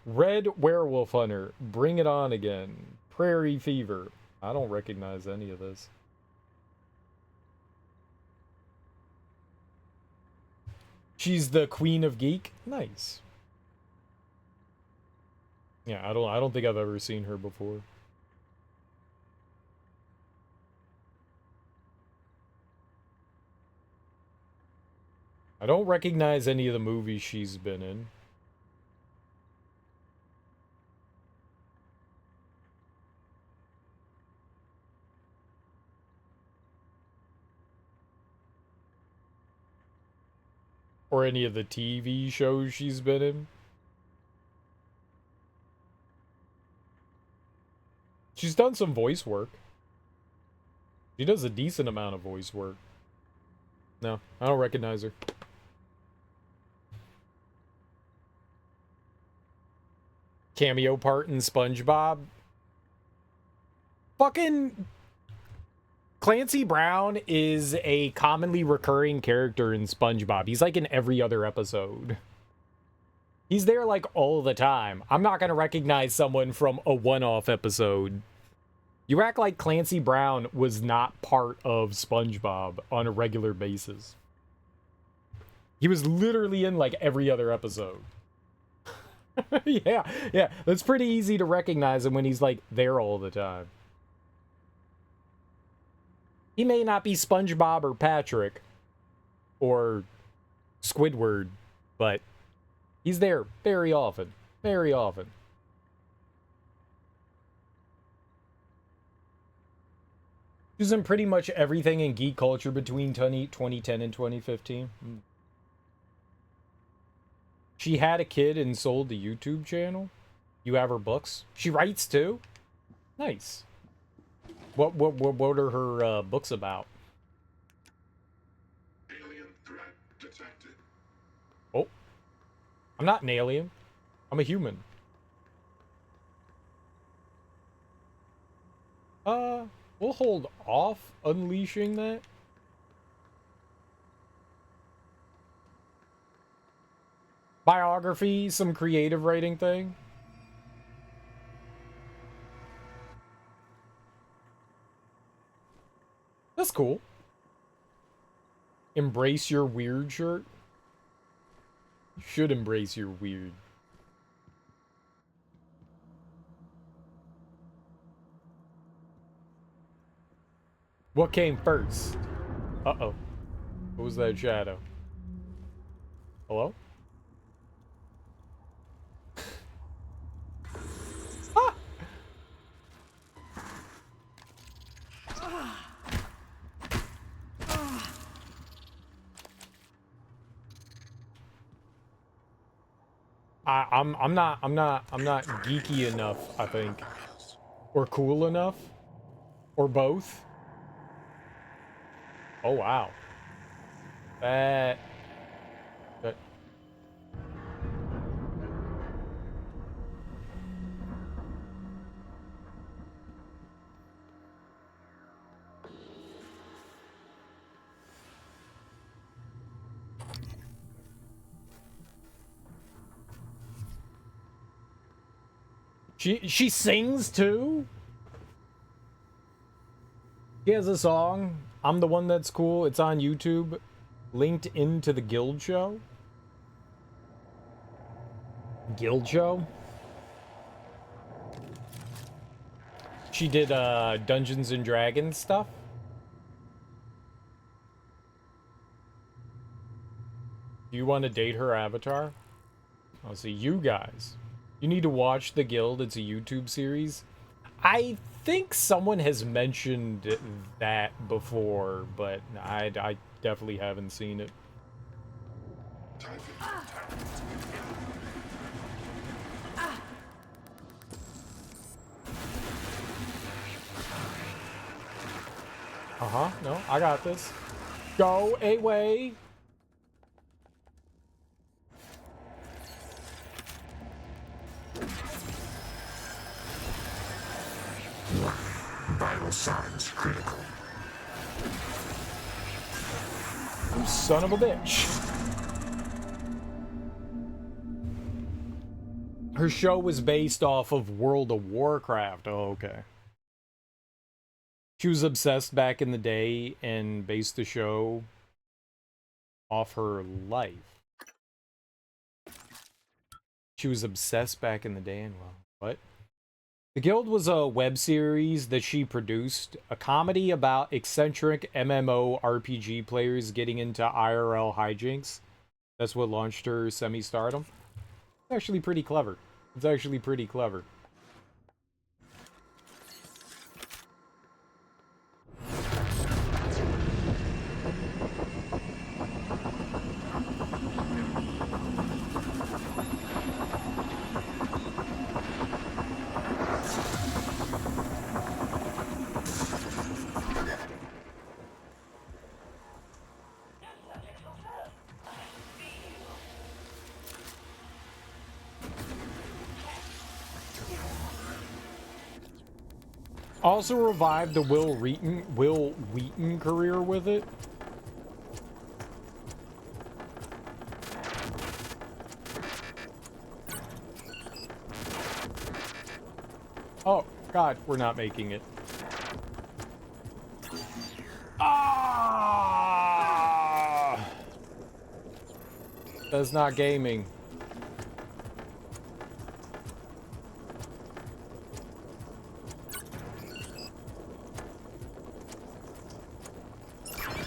Red Werewolf Hunter. Bring It On Again. Prairie Fever. I don't recognize any of this. She's the Queen of Geek. Nice. Yeah, I don't think I've ever seen her before. I don't recognize any of the movies she's been in. Or any of the TV shows she's been in. She's done some voice work. She does a decent amount of voice work. No, I don't recognize her. Cameo part in SpongeBob. Fucking Clancy Brown is a commonly recurring character in SpongeBob. He's like in every other episode. He's there like all the time. I'm not gonna recognize someone from a one-off episode. You act like Clancy Brown was not part of SpongeBob on a regular basis. He was literally in like every other episode. Yeah. That's pretty easy to recognize him when he's like there all the time. He may not be SpongeBob or Patrick or Squidward, but he's there very often. Very often. He was in pretty much everything in geek culture between 2010 and 2015. She had a kid and sold the YouTube channel. You have her books. She writes too. Nice. What are her books about? Alien threat detected. Oh, I'm not an alien. I'm a human. We'll hold off unleashing that. Biography, some creative writing thing. That's cool. Embrace your weird shirt. You should embrace your weird. What came first? Uh-oh. What was that shadow? Hello? I'm not geeky enough, I think. Or cool enough. Or both. Oh wow. That She sings too? She has a song. I'm the One That's Cool. It's on YouTube. Linked into the Guild Show. Guild Show? She did Dungeons and Dragons stuff. Do you want to date her avatar? I'll see you guys. You need to watch The Guild. It's a YouTube series. I think someone has mentioned that before, but I definitely haven't seen it. Uh-huh. No, I got this. Go away. Vital signs critical. You son of a bitch. Her show was based off of World of Warcraft. Oh, okay. She was obsessed back in the day and based the show off her life. She was obsessed back in the day and, well, what? The Guild was a web series that she produced, a comedy about eccentric MMORPG players getting into IRL hijinks. That's what launched her semi-stardom. It's actually pretty clever. It's actually pretty clever. Also revived the Will Wheaton career with it. Oh, God, we're not making it. That's not gaming.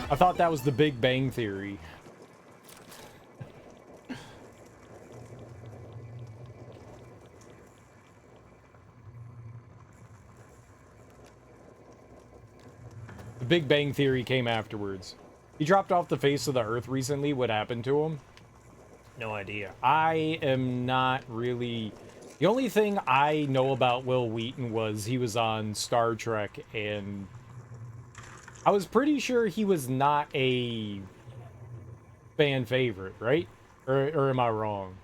I thought that was the Big Bang Theory. The Big Bang Theory came afterwards. He dropped off the face of the earth recently. What happened to him? No idea. I am not really... The only thing I know about Wil Wheaton was he was on Star Trek, and I was pretty sure he was not a fan favorite, right? Or am I wrong?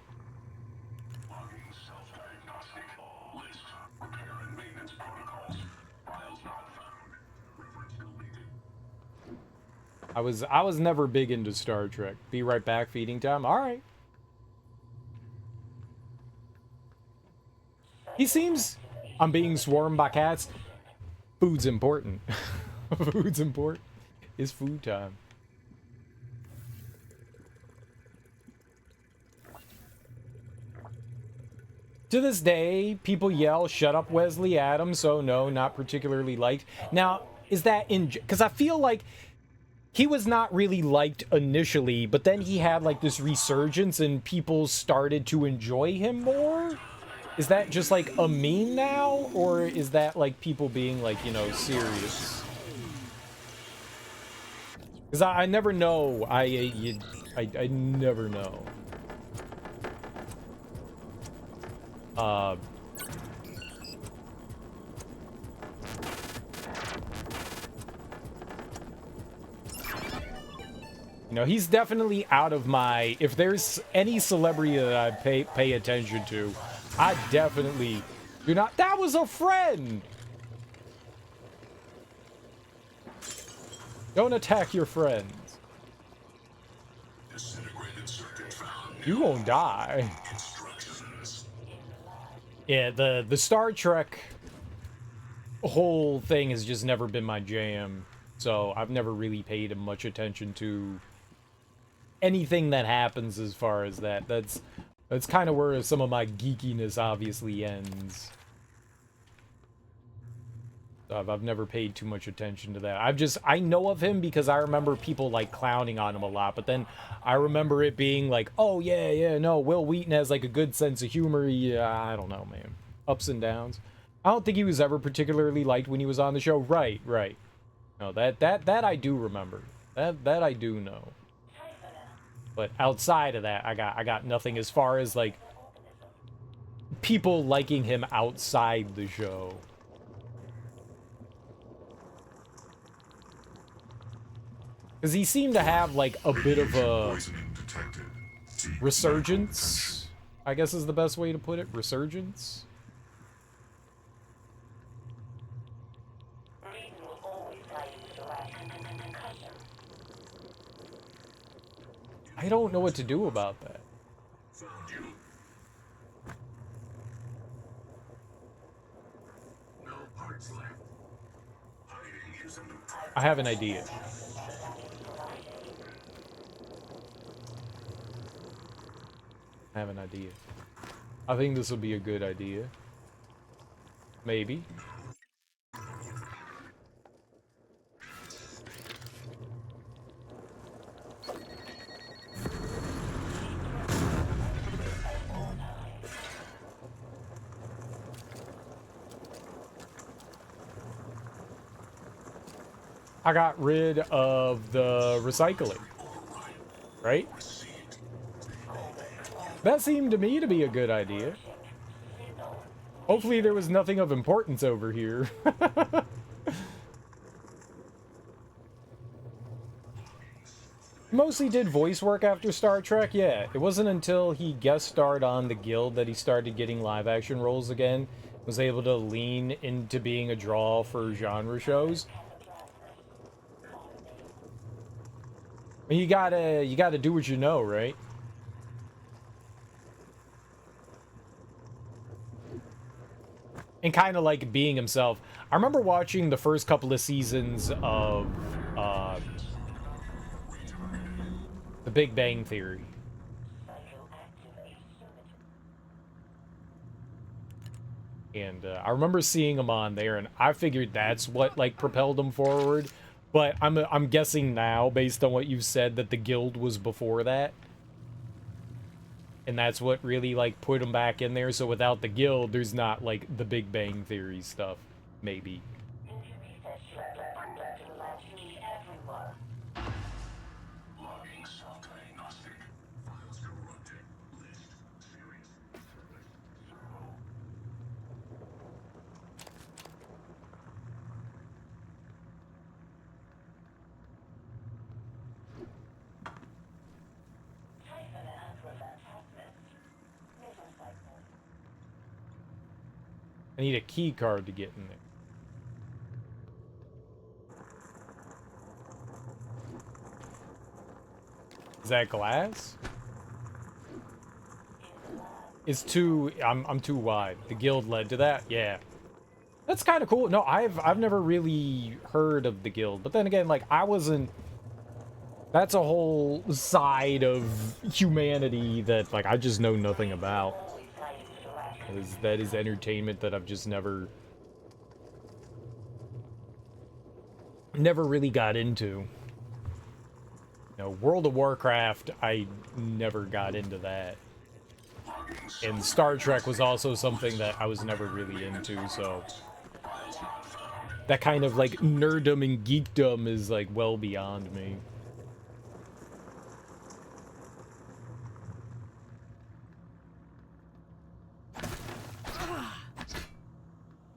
I was never big into Star Trek. Be right back, feeding time. All right. He seems... I'm being swarmed by cats. Food's important. Food's important. It's food time. To this day, people yell, "Shut up, Wesley Adams," so no, not particularly liked. Now, is that in... Because I feel like he was not really liked initially, but then he had like this resurgence and people started to enjoy him more? Is that just like a meme now? Or is that like people being like, you know, serious? Because I never know. I never know. You know, he's definitely out of my... If there's any celebrity that I pay attention to, I definitely do not... That was a friend! Don't attack your friends. You won't die. Yeah, the Star Trek whole thing has just never been my jam. So I've never really paid much attention to anything that happens as far as that. That's kind of where some of my geekiness obviously ends. I've never paid too much attention to that. I know of him because I remember people like clowning on him a lot, but then I remember it being like, oh yeah, no, Wil Wheaton has like a good sense of humor. Yeah, I don't know, man. Ups and downs. I don't think he was ever particularly liked when he was on the show. Right. No, that I do remember. That I do know. But outside of that, I got nothing as far as like people liking him outside the show. Because he seemed to have like a bit of a resurgence, I guess is the best way to put it. Resurgence. I don't know what to do about that. I have an idea. I think this will be a good idea. Maybe. I got rid of the recycling, right? That seemed to me to be a good idea. Hopefully there was nothing of importance over here. Mostly did voice work after Star Trek, yeah. It wasn't until he guest starred on The Guild that he started getting live action roles again. Was able to lean into being a draw for genre shows. You gotta do what you know, right? And kind of like being himself. I remember watching the first couple of seasons of The Big Bang Theory. And I remember seeing him on there, and I figured that's what like propelled him forward. But I'm guessing now, based on what you said, that the guild was before that, and that's what really like put him back in there. So without the guild, there's not like the Big Bang Theory stuff, maybe. Logging self diagnostic. Files corrupted. List. Serious. Servo. I need a key card to get in there. Is that glass? It's too... I'm too wide. The guild led to that? Yeah. That's kind of cool. No, I've never really heard of the guild. But then again, like, I wasn't... That's a whole side of humanity that, like, I just know nothing about. That is entertainment that I've just never really got into. You know, World of Warcraft, I never got into that. And Star Trek was also something that I was never really into, so that kind of like nerddom and geekdom is like well beyond me.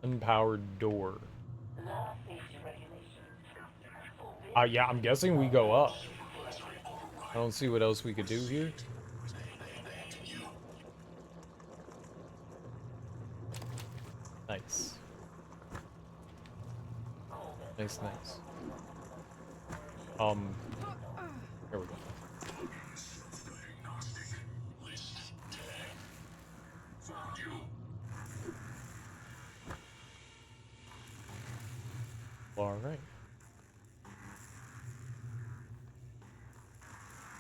Unpowered door. Yeah, I'm guessing we go up. I don't see what else we could do here. Nice. Nice. Here we go. All right.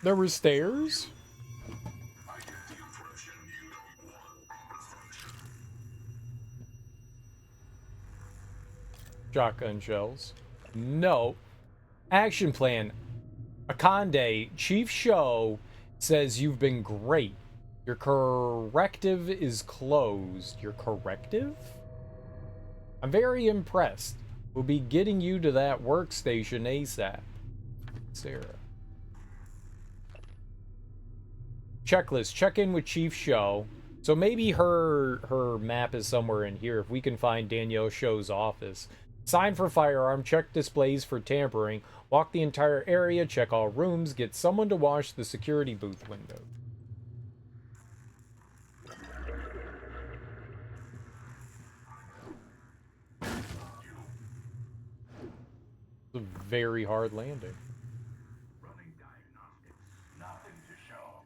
There were stairs? Shotgun shells. No. Action plan. Akande, Chief Show says you've been great. Your corrective is closed. Your corrective? I'm very impressed. We'll be getting you to that workstation ASAP. Sarah. Checklist. Check in with Chief Show. So maybe her map is somewhere in here. If we can find Danielle Show's office. Sign for firearm. Check displays for tampering. Walk the entire area. Check all rooms. Get someone to wash the security booth window. It's a very hard landing. Running diagnostics. Nothing to show.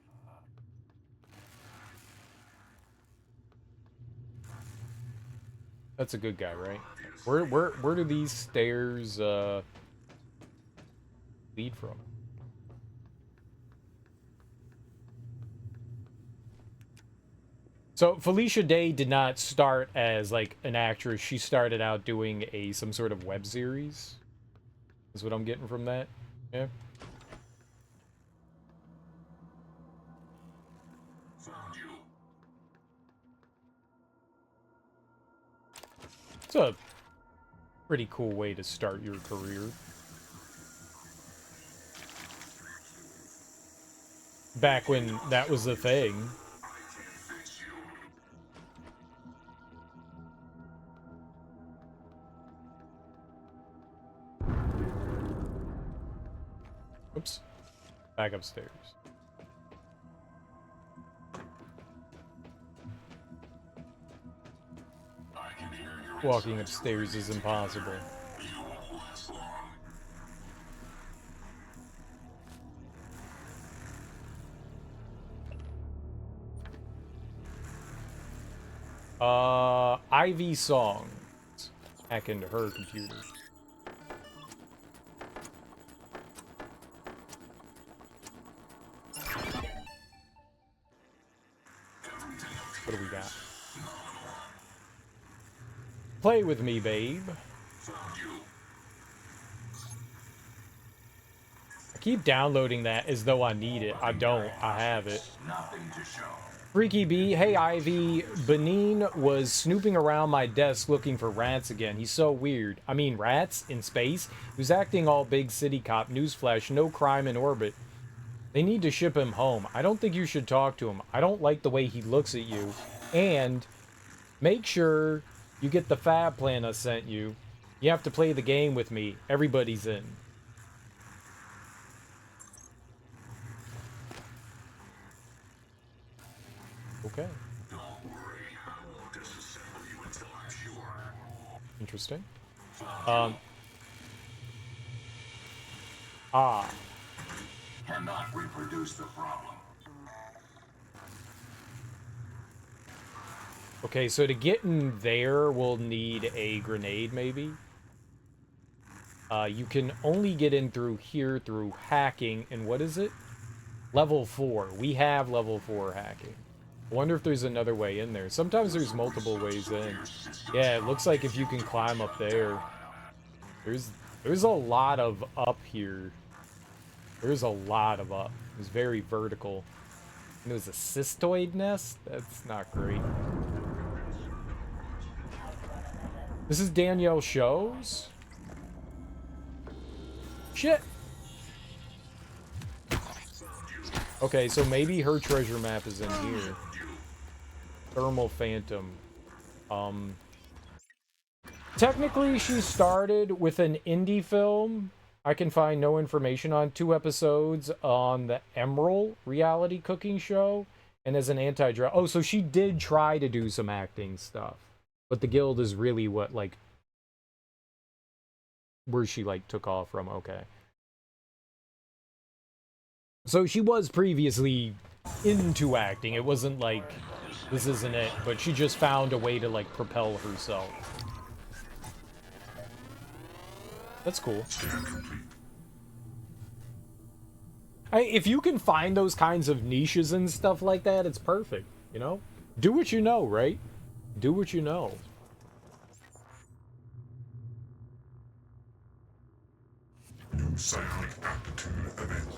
That's a good guy, right? Where do these stairs lead from? So Felicia Day did not start as like an actress. She started out doing some sort of web series. Is what I'm getting from that. Yeah. Found you. It's a pretty cool way to start your career. Back when that was the thing. Oops. Back upstairs. Walking upstairs is impossible. Ivy Song. Hack into her computer. What do we got? Play with me, babe. I keep downloading that as though I need it. I don't. I have it. Freaky B, hey Ivy, Benin was snooping around my desk looking for rats again. He's so weird. I mean, rats in space? He was acting all big city cop. Newsflash, no crime in orbit. They need to ship him home. I don't think you should talk to him. I don't like the way he looks at you. And make sure you get the fab plan I sent you. You have to play the game with me. Everybody's in. Okay. Don't worry, I won't disassemble you until I'm sure. Interesting. Cannot reproduce the problem. Okay, so to get in there, we'll need a grenade, maybe. You can only get in through here through hacking, and what is it? Level 4. We have level 4 hacking. I wonder if there's another way in there. Sometimes there's multiple ways in. Yeah, it looks like if you can climb up there. There's a lot of up here. There's a lot of up. It's very vertical. And it was a cystoid nest? That's not great. This is Danielle Shows? Shit! Okay, so maybe her treasure map is in here. Thermal Phantom. Technically, she started with an indie film. I can find no information on 2 episodes on the Emerald reality cooking show. And as an anti-drug... Oh, so she did try to do some acting stuff. But the guild is really what, like... where she, like, took off from. Okay. So she was previously into acting. It wasn't like, this isn't it. But she just found a way to, like, propel herself. That's cool. If you can find those kinds of niches and stuff like that, it's perfect, you know? Do what you know, right? Do what you know. New psionic aptitude event.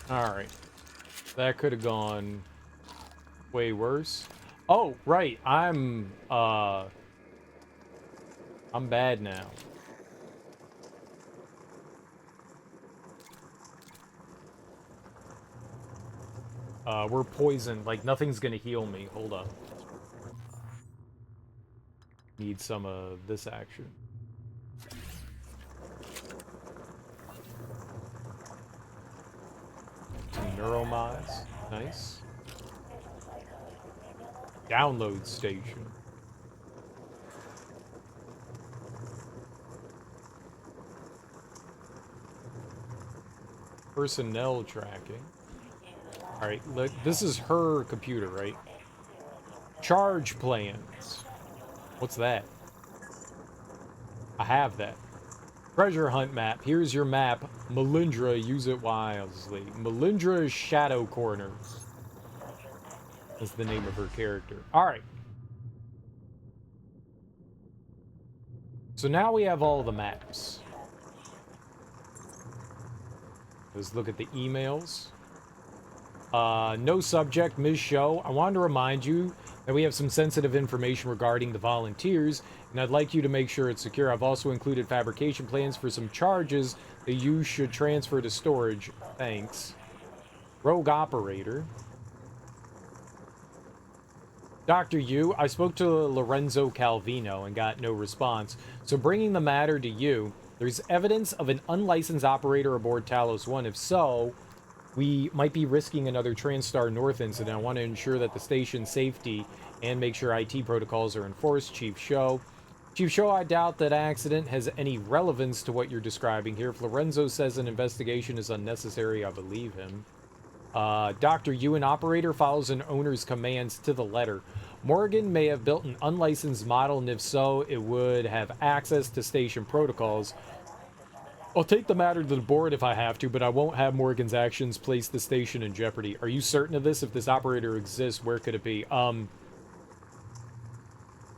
Alright. That could have gone way worse. Oh, right. I'm bad now. We're poisoned. Like, nothing's gonna heal me. Hold up. Need some of this action. Neuromods. Nice. Download station. Personnel tracking. Alright, look, this is her computer, right? Charge plans. What's that? I have that. Treasure hunt map. Here's your map. Melindra, use it wisely. Melindra's Shadow Corners. That's the name of her character. Alright. So now we have all the maps. Let's look at the emails. No subject, Ms. Show. I wanted to remind you that we have some sensitive information regarding the volunteers, and I'd like you to make sure it's secure. I've also included fabrication plans for some charges that you should transfer to storage. Thanks. Rogue Operator. Dr. Yu, I spoke to Lorenzo Calvino and got no response, so bringing the matter to you, there's evidence of an unlicensed operator aboard Talos 1. If so, we might be risking another TranStar North incident. I want to ensure that the station's safety and make sure IT protocols are enforced. Chief Show. Chief Shaw, I doubt that accident has any relevance to what you're describing here. If Lorenzo says an investigation is unnecessary, I believe him. Dr. Ewan, operator follows an owner's commands to the letter. Morgan may have built an unlicensed model, and if so, it would have access to station protocols. I'll take the matter to the board if I have to, but I won't have Morgan's actions place the station in jeopardy. Are you certain of this? If this operator exists, where could it be?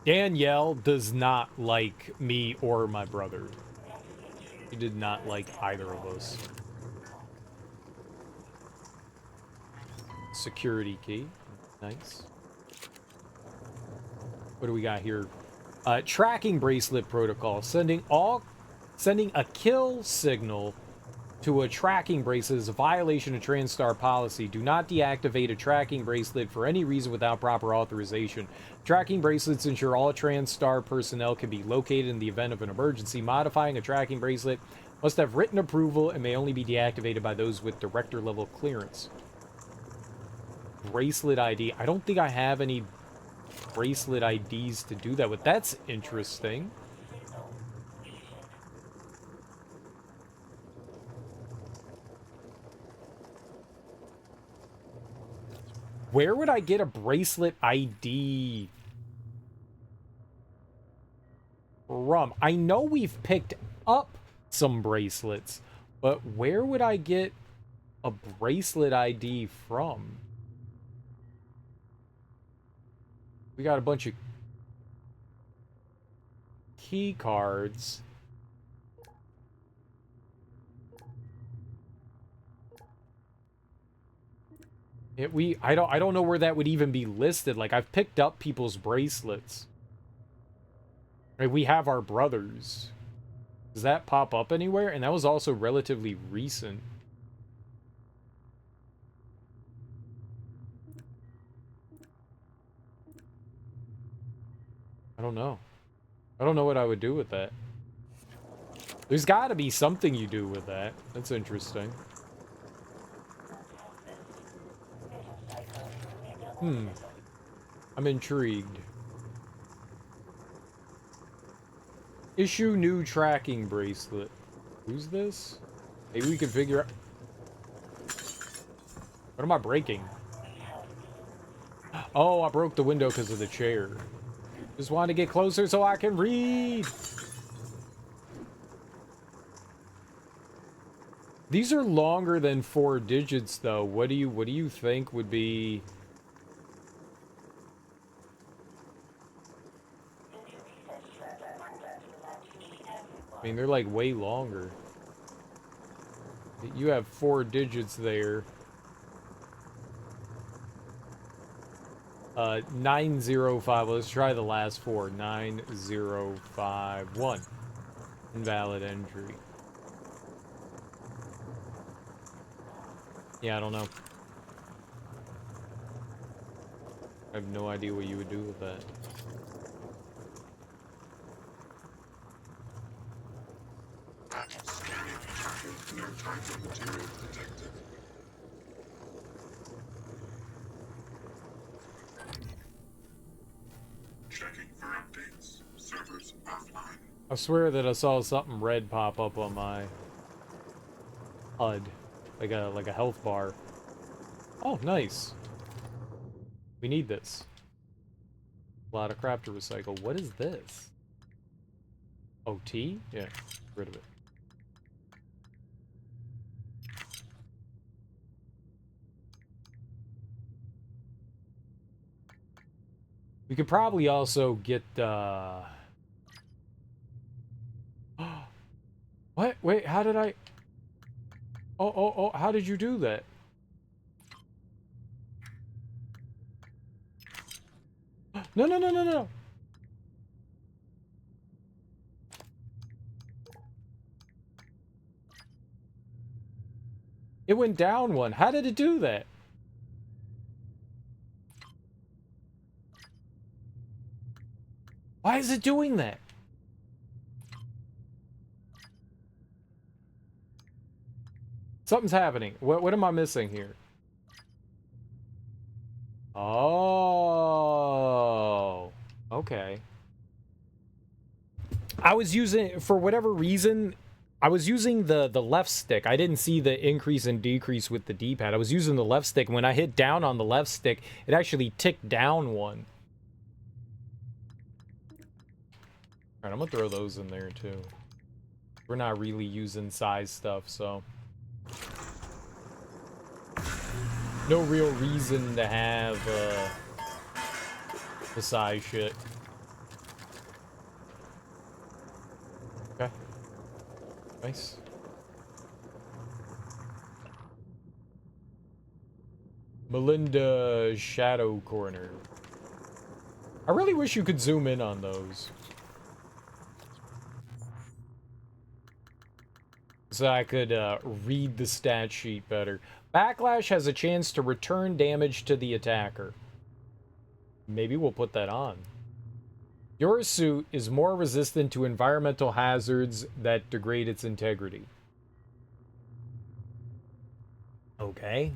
Danielle does not like me or my brother. She did not like either of us. Security key. Nice. What do we got here? Tracking bracelet protocol. Sending a kill signal to a tracking bracelet is a violation of TranStar policy. Do not deactivate a tracking bracelet for any reason without proper authorization. Tracking bracelets ensure all TranStar personnel can be located in the event of an emergency. Modifying a tracking bracelet must have written approval and may only be deactivated by those with director level clearance. Bracelet ID. I don't think I have any bracelet IDs to do that with. That's interesting. Where would I get a bracelet ID from? I know we've picked up some bracelets, but where would I get a bracelet ID from? We got a bunch of key cards. I don't know where that would even be listed. Like, I've picked up people's bracelets. Right, we have our brothers. Does that pop up anywhere? And that was also relatively recent. I don't know. I don't know what I would do with that. There's got to be something you do with that. That's interesting. I'm intrigued. Issue new tracking bracelet. Who's this? Maybe we can figure out... What am I breaking? Oh, I broke the window because of the chair. Just wanted to get closer so I can read. These are longer than 4 digits, though. What do you think would be... I mean, they're like way longer. You have 4 digits there. 905. Let's try the last 4. 9051. Invalid entry. Yeah, I don't know. I have no idea what you would do with that. No title material detected. Checking for updates. Servers offline. I swear that I saw something red pop up on my HUD. Like a health bar. Oh, nice. We need this. A lot of crap to recycle. What is this? Oh, tea? Yeah, get rid of it. We could probably also get, What? Wait, how did I... Oh, how did you do that? No. It went down one. How did it do that? Why is it doing that? Something's happening. What am I missing here? Oh. Okay. I was using, for whatever reason, I was using the left stick. I didn't see the increase and decrease with the D-pad. I was using the left stick. When I hit down on the left stick, it actually ticked down one. Alright, I'm gonna throw those in there too. We're not really using size stuff, so no real reason to have the size shit. Okay. Nice. Melinda Shadow Corner. I really wish you could zoom in on those, so I could read the stat sheet better. Backlash has a chance to return damage to the attacker. Maybe we'll put that on. Your suit is more resistant to environmental hazards that degrade its integrity. Okay.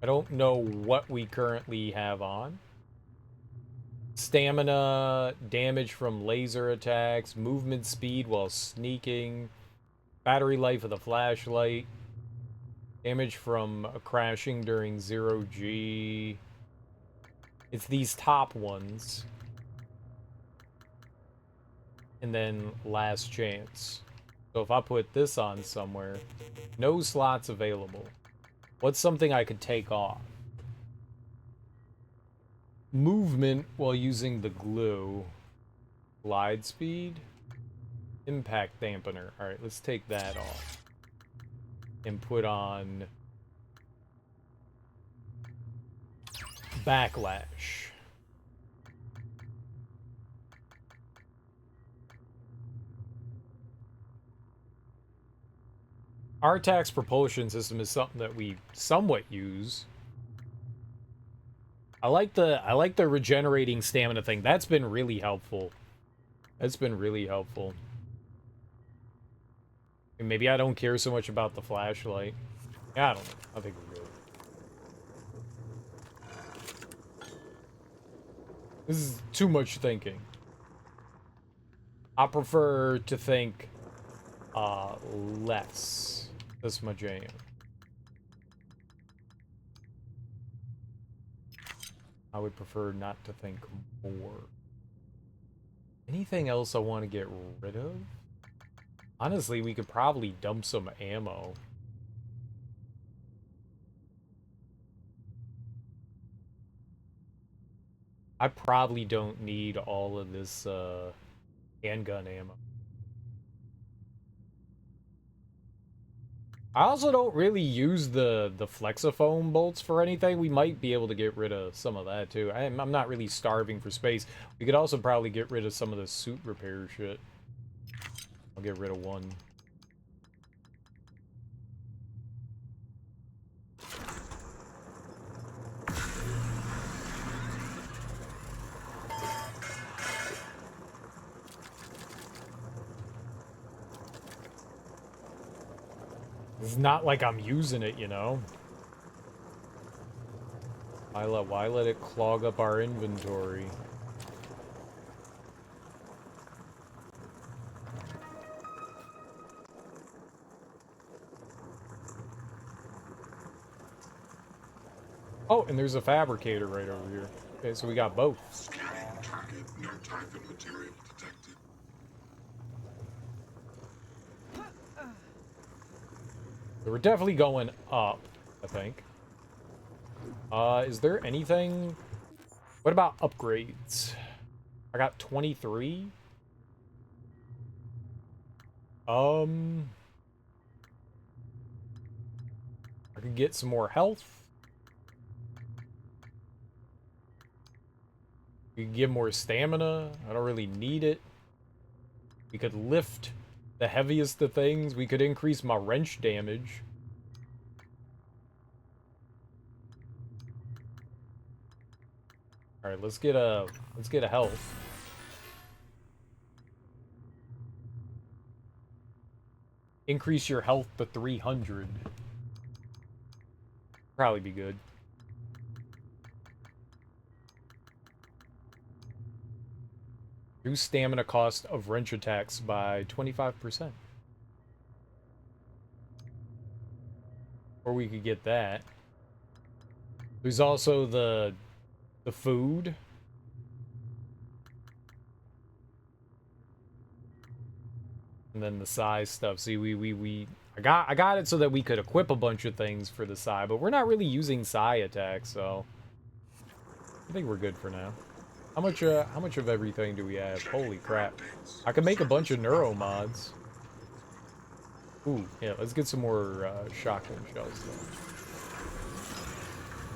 I don't know what we currently have on. Stamina, damage from laser attacks, movement speed while sneaking, battery life of the flashlight, damage from crashing during 0G. It's these top ones. And then last chance. So if I put this on somewhere, no slots available. What's something I could take off? Movement while using the glue. Glide speed. Impact dampener. Alright, let's take that off. And put on Backlash. Artax's propulsion system is something that we somewhat use. I like the regenerating stamina thing. That's been really helpful. That's been really helpful. And maybe I don't care so much about the flashlight. Yeah, I don't know. I think we're good. This is too much thinking. I prefer to think less. That's my jam. I would prefer not to think more. Anything else I want to get rid of? Honestly, we could probably dump some ammo. I probably don't need all of this handgun ammo. I also don't really use the flexifoam bolts for anything. We might be able to get rid of some of that too. I'm not really starving for space. We could also probably get rid of some of the suit repair shit. I'll get rid of one. It's not like I'm using it, you know? Why let it clog up our inventory? Oh, and there's a fabricator right over here. Okay, so we got both. Scanning target. No target material detected. So we're definitely going up, I think. Is there anything? What about upgrades? I got 23. I could get some more health. We could get more stamina. I don't really need it. We could lift the heaviest of things. We could increase my wrench damage. All right, let's get a health. Increase your health to 300. Probably be good. Reduce stamina cost of wrench attacks by 25%. Or we could get that. There's also the food. And then the size stuff. See, I got it so that we could equip a bunch of things for the Psy, but we're not really using Psy attacks, so I think we're good for now. How much of everything do we have? Holy crap. I could make a bunch of neuro mods. Ooh, yeah, let's get some more shotgun shells though.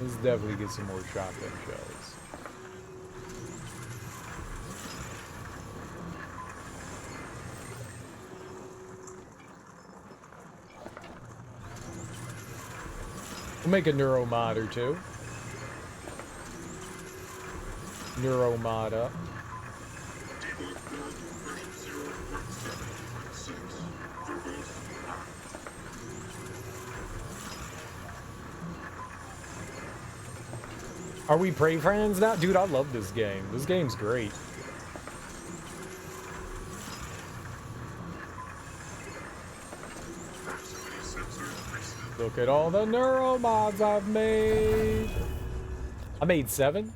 Let's definitely get some more shotgun shells. We'll make a neuro mod or two. Neuro mod up. Are we Prey friends now? Dude, I love this game. This game's great. Look at all the neuro mods I've made. I made 7.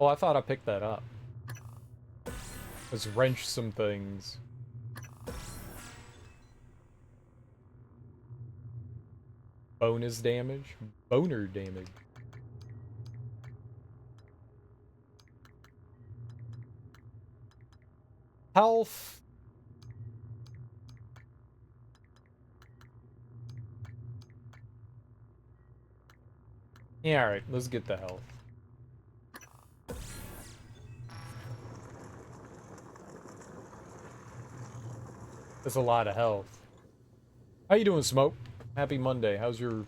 Oh, I thought I picked that up. Let's wrench some things. Bonus damage? Boner damage. Health. Yeah, alright, let's get the health. That's a lot of health. How you doing, Smoke? Happy Monday. How's your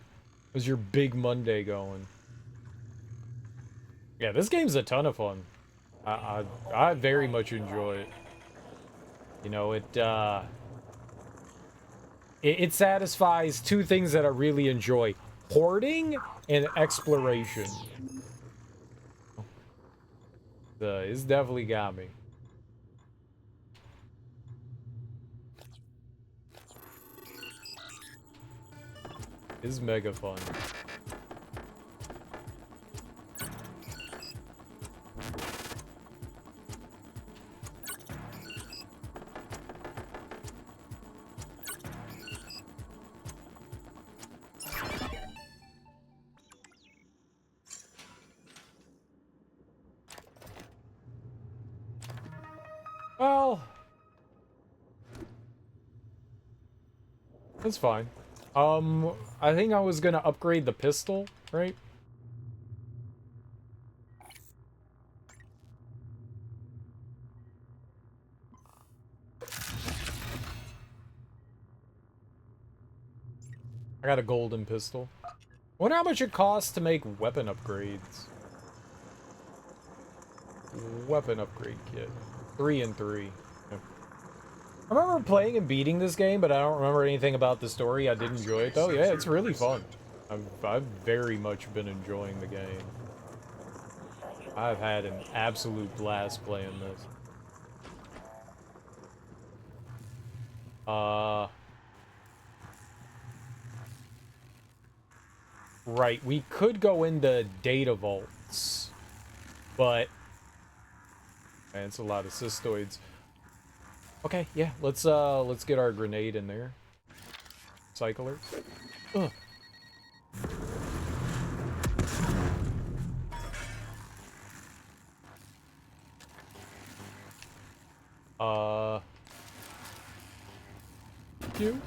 big Monday going? Yeah, this game's a ton of fun. I very much enjoy it. You know, it satisfies two things that I really enjoy: hoarding and exploration. It's definitely got me. It's mega fun. Well, that's fine. I think I was gonna upgrade the pistol, right? I got a golden pistol. Wonder how much it costs to make weapon upgrades. Weapon upgrade kit. 3 and 3. I remember playing and beating this game, but I don't remember anything about the story. I did enjoy it, though. Yeah, it's really fun. I've very much been enjoying the game. I've had an absolute blast playing this. Right, we could go into data vaults, but man, it's a lot of cystoids. Okay, yeah, let's get our grenade in there. Cycler. Ugh. You?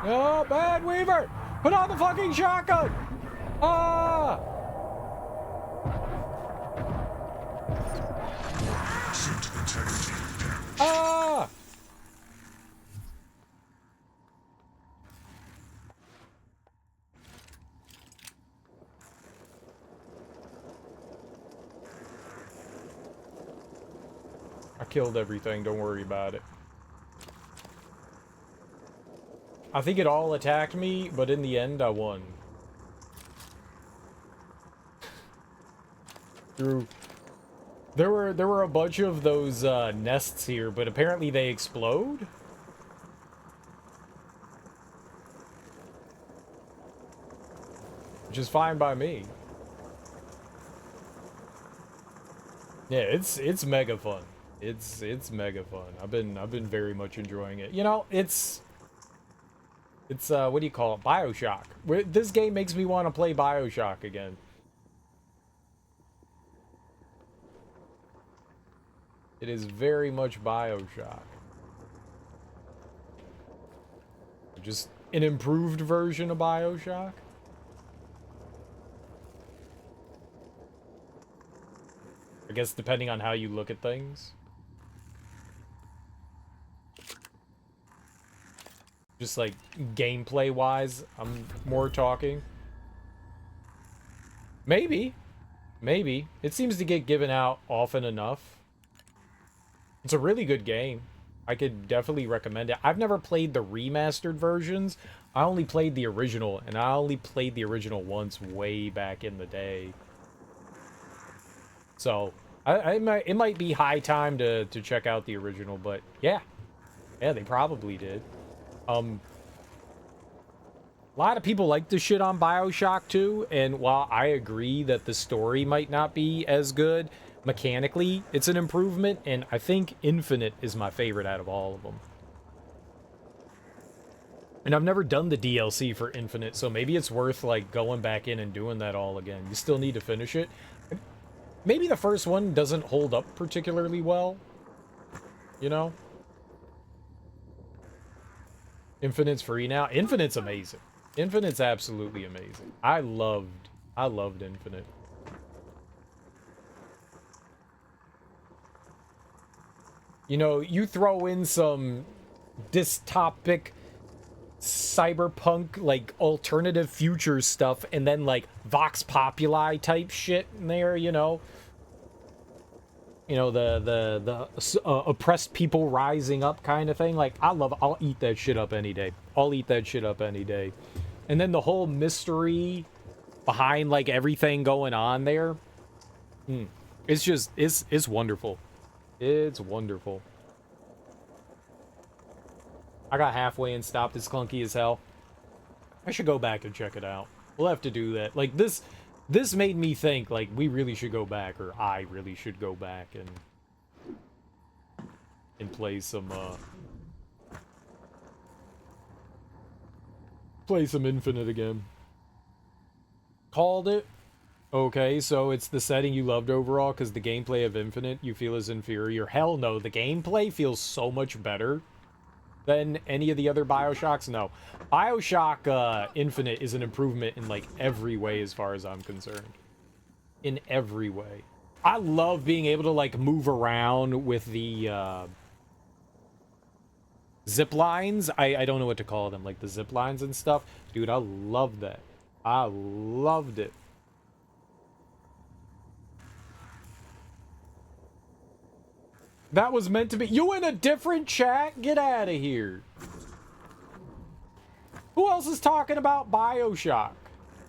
Oh, Bad Weaver! Put on the fucking shotgun! Ah! Ah! I killed everything, don't worry about it. I think it all attacked me, but in the end, I won. Through... There were a bunch of those nests here, but apparently they explode? Which is fine by me. Yeah, it's mega fun. It's mega fun. I've been very much enjoying it. You know, it's what do you call it? BioShock. This game makes me want to play BioShock again. It is very much BioShock. Just an improved version of BioShock. I guess depending on how you look at things. Just like gameplay wise, I'm more talking. Maybe. Maybe. It seems to get given out often enough. It's a really good game. I could definitely recommend it. I've never played the remastered versions. I only played the original, and I only played the original once way back in the day. So, it might be high time to check out the original, but yeah. Yeah, they probably did. A lot of people like to shit on BioShock 2, and while I agree that the story might not be as good, mechanically, it's an improvement, and I think Infinite is my favorite out of all of them. And I've never done the DLC for Infinite, so maybe it's worth, like, going back in and doing that all again. You still need to finish it. Maybe the first one doesn't hold up particularly well, you know? Infinite's free now. Infinite's amazing. Infinite's absolutely amazing. I loved Infinite. You know, you throw in some dystopic cyberpunk, like, alternative future stuff, and then, like, Vox Populi type shit in there, you know? You know, the oppressed people rising up kind of thing. Like, I'll eat that shit up any day. I'll eat that shit up any day. And then the whole mystery behind, like, everything going on there. It's just, it's wonderful. It's wonderful. I got halfway and stopped. It's clunky as hell. I should go back and check it out. We'll have to do that. Like, this made me think, like, we really should go back, or I really should go back and play some Infinite again. Called it. Okay, so it's the setting you loved overall, because the gameplay of Infinite you feel is inferior. Hell no, the gameplay feels so much better than any of the other BioShocks. No. BioShock Infinite is an improvement in, like, every way as far as I'm concerned. In every way. I love being able to, like, move around with the zip lines. I don't know what to call them, like the zip lines and stuff. Dude, I love that. I loved it. That was meant to be. You in a different chat? Get out of here. Who else is talking about BioShock?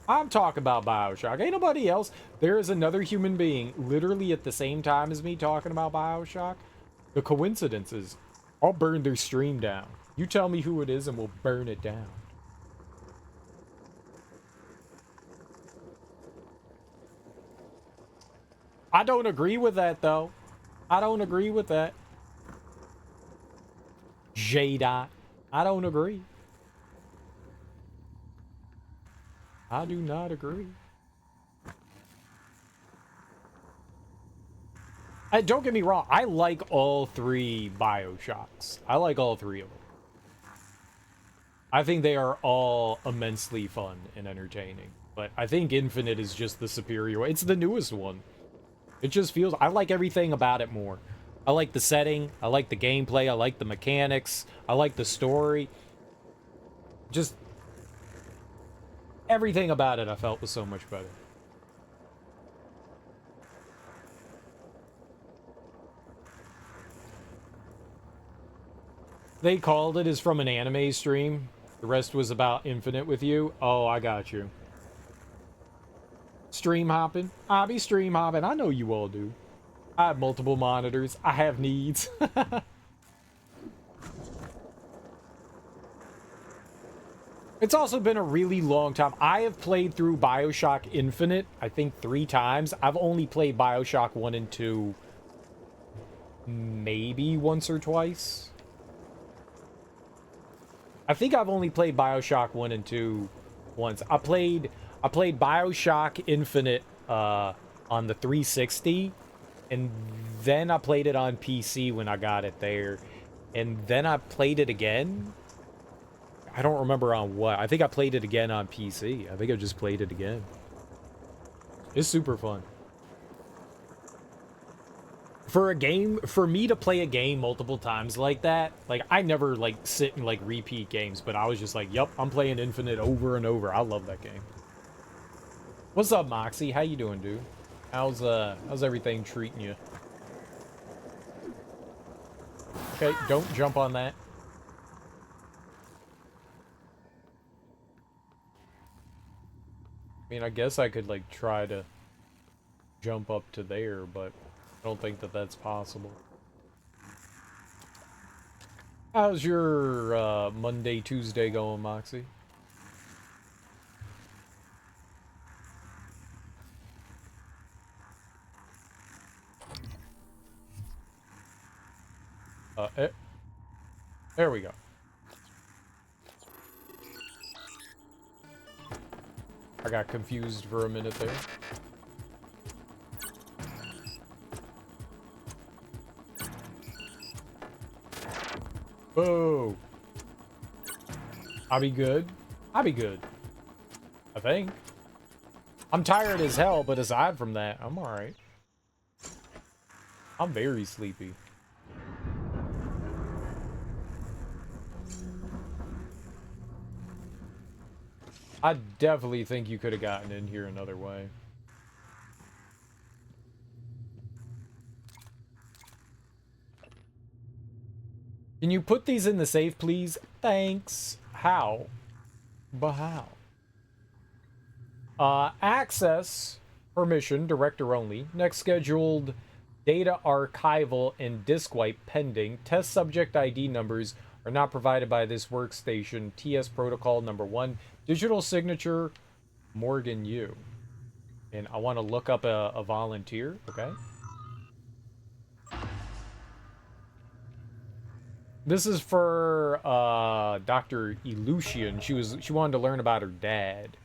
I'm talking about BioShock. Ain't nobody else. There is another human being literally at the same time as me talking about BioShock. The coincidences. I'll burn their stream down. You tell me who it is and we'll burn it down. I don't agree with that, though. I don't agree with that. J-Dot. I don't agree. I do not agree. Don't get me wrong. I like all three BioShocks. I like all three of them. I think they are all immensely fun and entertaining. But I think Infinite is just the superior one. It's the newest one. It just feels... I like everything about it more. I like the setting. I like the gameplay. I like the mechanics. I like the story. Just everything about it I felt was so much better. They called it is from an anime stream. The rest was about Infinite with you. Oh, I got you. Stream hopping. I be stream hopping. I know you all do. I have multiple monitors. I have needs. It's also been a really long time. I have played through BioShock Infinite, I think 3 times. I've only played BioShock 1 and 2 maybe once or twice. I think I've only played BioShock 1 and 2 once. I played BioShock Infinite on the 360, and then I played it on PC when I got it there. And then I played it again. I don't remember on what. I think I played it again on PC. I think I just played it again. It's super fun. For a game, for me to play a game multiple times like that, like, I never, like, sit and, like, repeat games, but I was just like, yep, I'm playing Infinite over and over. I love that game. What's up, Moxie? How you doing, dude? How's everything treating you? Okay, don't jump on that. I mean, I guess I could, like, try to jump up to there, but I don't think that that's possible. How's your Monday, Tuesday going, Moxie? There we go. I got confused for a minute there. Whoa. I'll be good. I'll be good. I think. I'm tired as hell, but aside from that, I'm alright. I'm very sleepy. I definitely think you could have gotten in here another way. Can you put these in the safe, please? Thanks. How? But how? Access permission, director only. Next scheduled data archival and disk wipe pending. Test subject ID numbers are not provided by this workstation. TS protocol number 1. Digital signature, Morgan Yu. And I want to look up a volunteer, okay? This is for Dr. Elucian. She wanted to learn about her dad.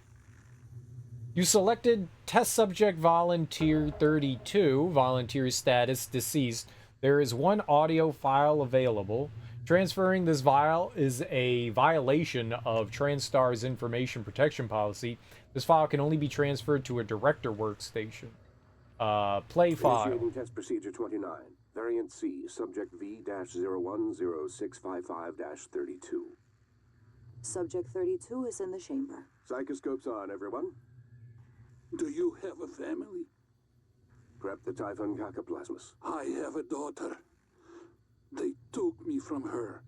You selected test subject volunteer 32, volunteer status deceased. There is one audio file available. Transferring this file is a violation of TranStar's information protection policy. This file can only be transferred to a director workstation. Play file. Initiating test procedure 29. Variant C, subject V-010655-32. Subject 32 is in the chamber. Psychoscopes on, everyone. Do you have a family? Prep the Typhon Cacoplasmus. I have a daughter. They took me from her.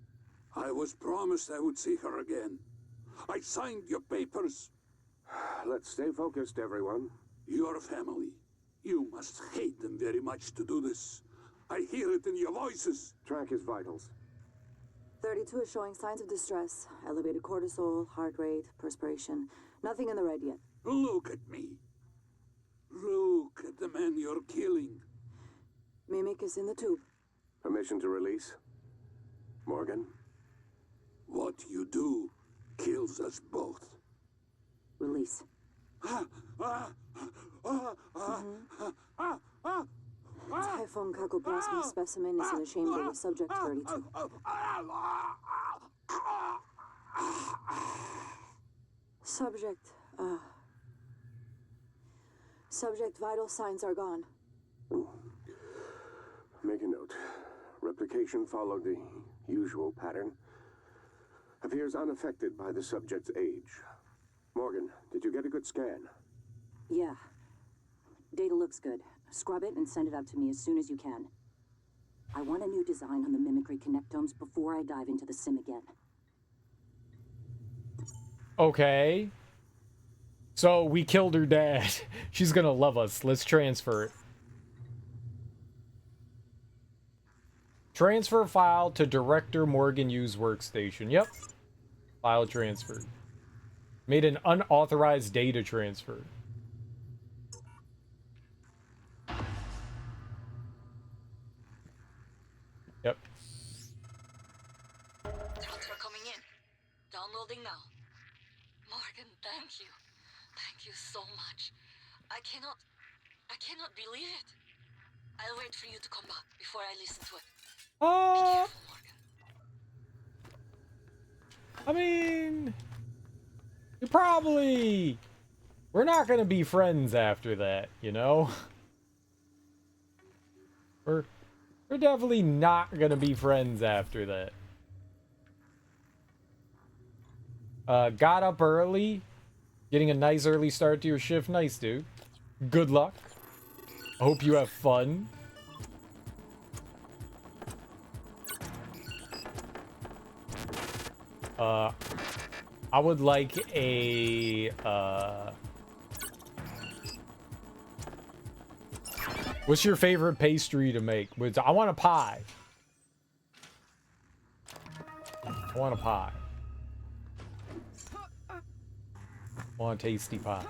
I was promised I would see her again. I signed your papers. Let's stay focused, everyone. Your family. You must hate them very much to do this. I hear it in your voices. Track his vitals. 32 is showing signs of distress. Elevated cortisol, heart rate, perspiration. Nothing in the red yet. Look at me. Look at the man you're killing. Mimic is in the tube. Permission to release. Morgan? What you do kills us both. Release. Typhon Cacoplasma specimen is in the chamber with subject 32. Subject vital signs are gone. Make a note. replication followed the usual pattern. Appears unaffected by the subject's age. Morgan, did you get a good scan? Yeah. Data looks good. Scrub it and send it out to me as soon as you can. I want a new design on the mimicry connectomes before I dive into the sim again. Okay. So we killed her dad. She's gonna love us. Let's transfer it. Transfer file to Director Morgan Hughes workstation. Yep. File transferred. Made an unauthorized data transfer. Yep. Transfer coming in. Downloading now. Morgan, thank you. Thank you so much. I cannot believe it. I'll wait for you to come back before I listen to it. Be careful, Morgan. I mean, you probably... We're not gonna be friends after that, you know? We're definitely not gonna be friends after that. Got up early. Getting a nice early start to your shift. Nice, dude. Good luck. I hope you have fun. I would like a, what's your favorite pastry to make? I want a pie. I want a pie. I want a tasty pie.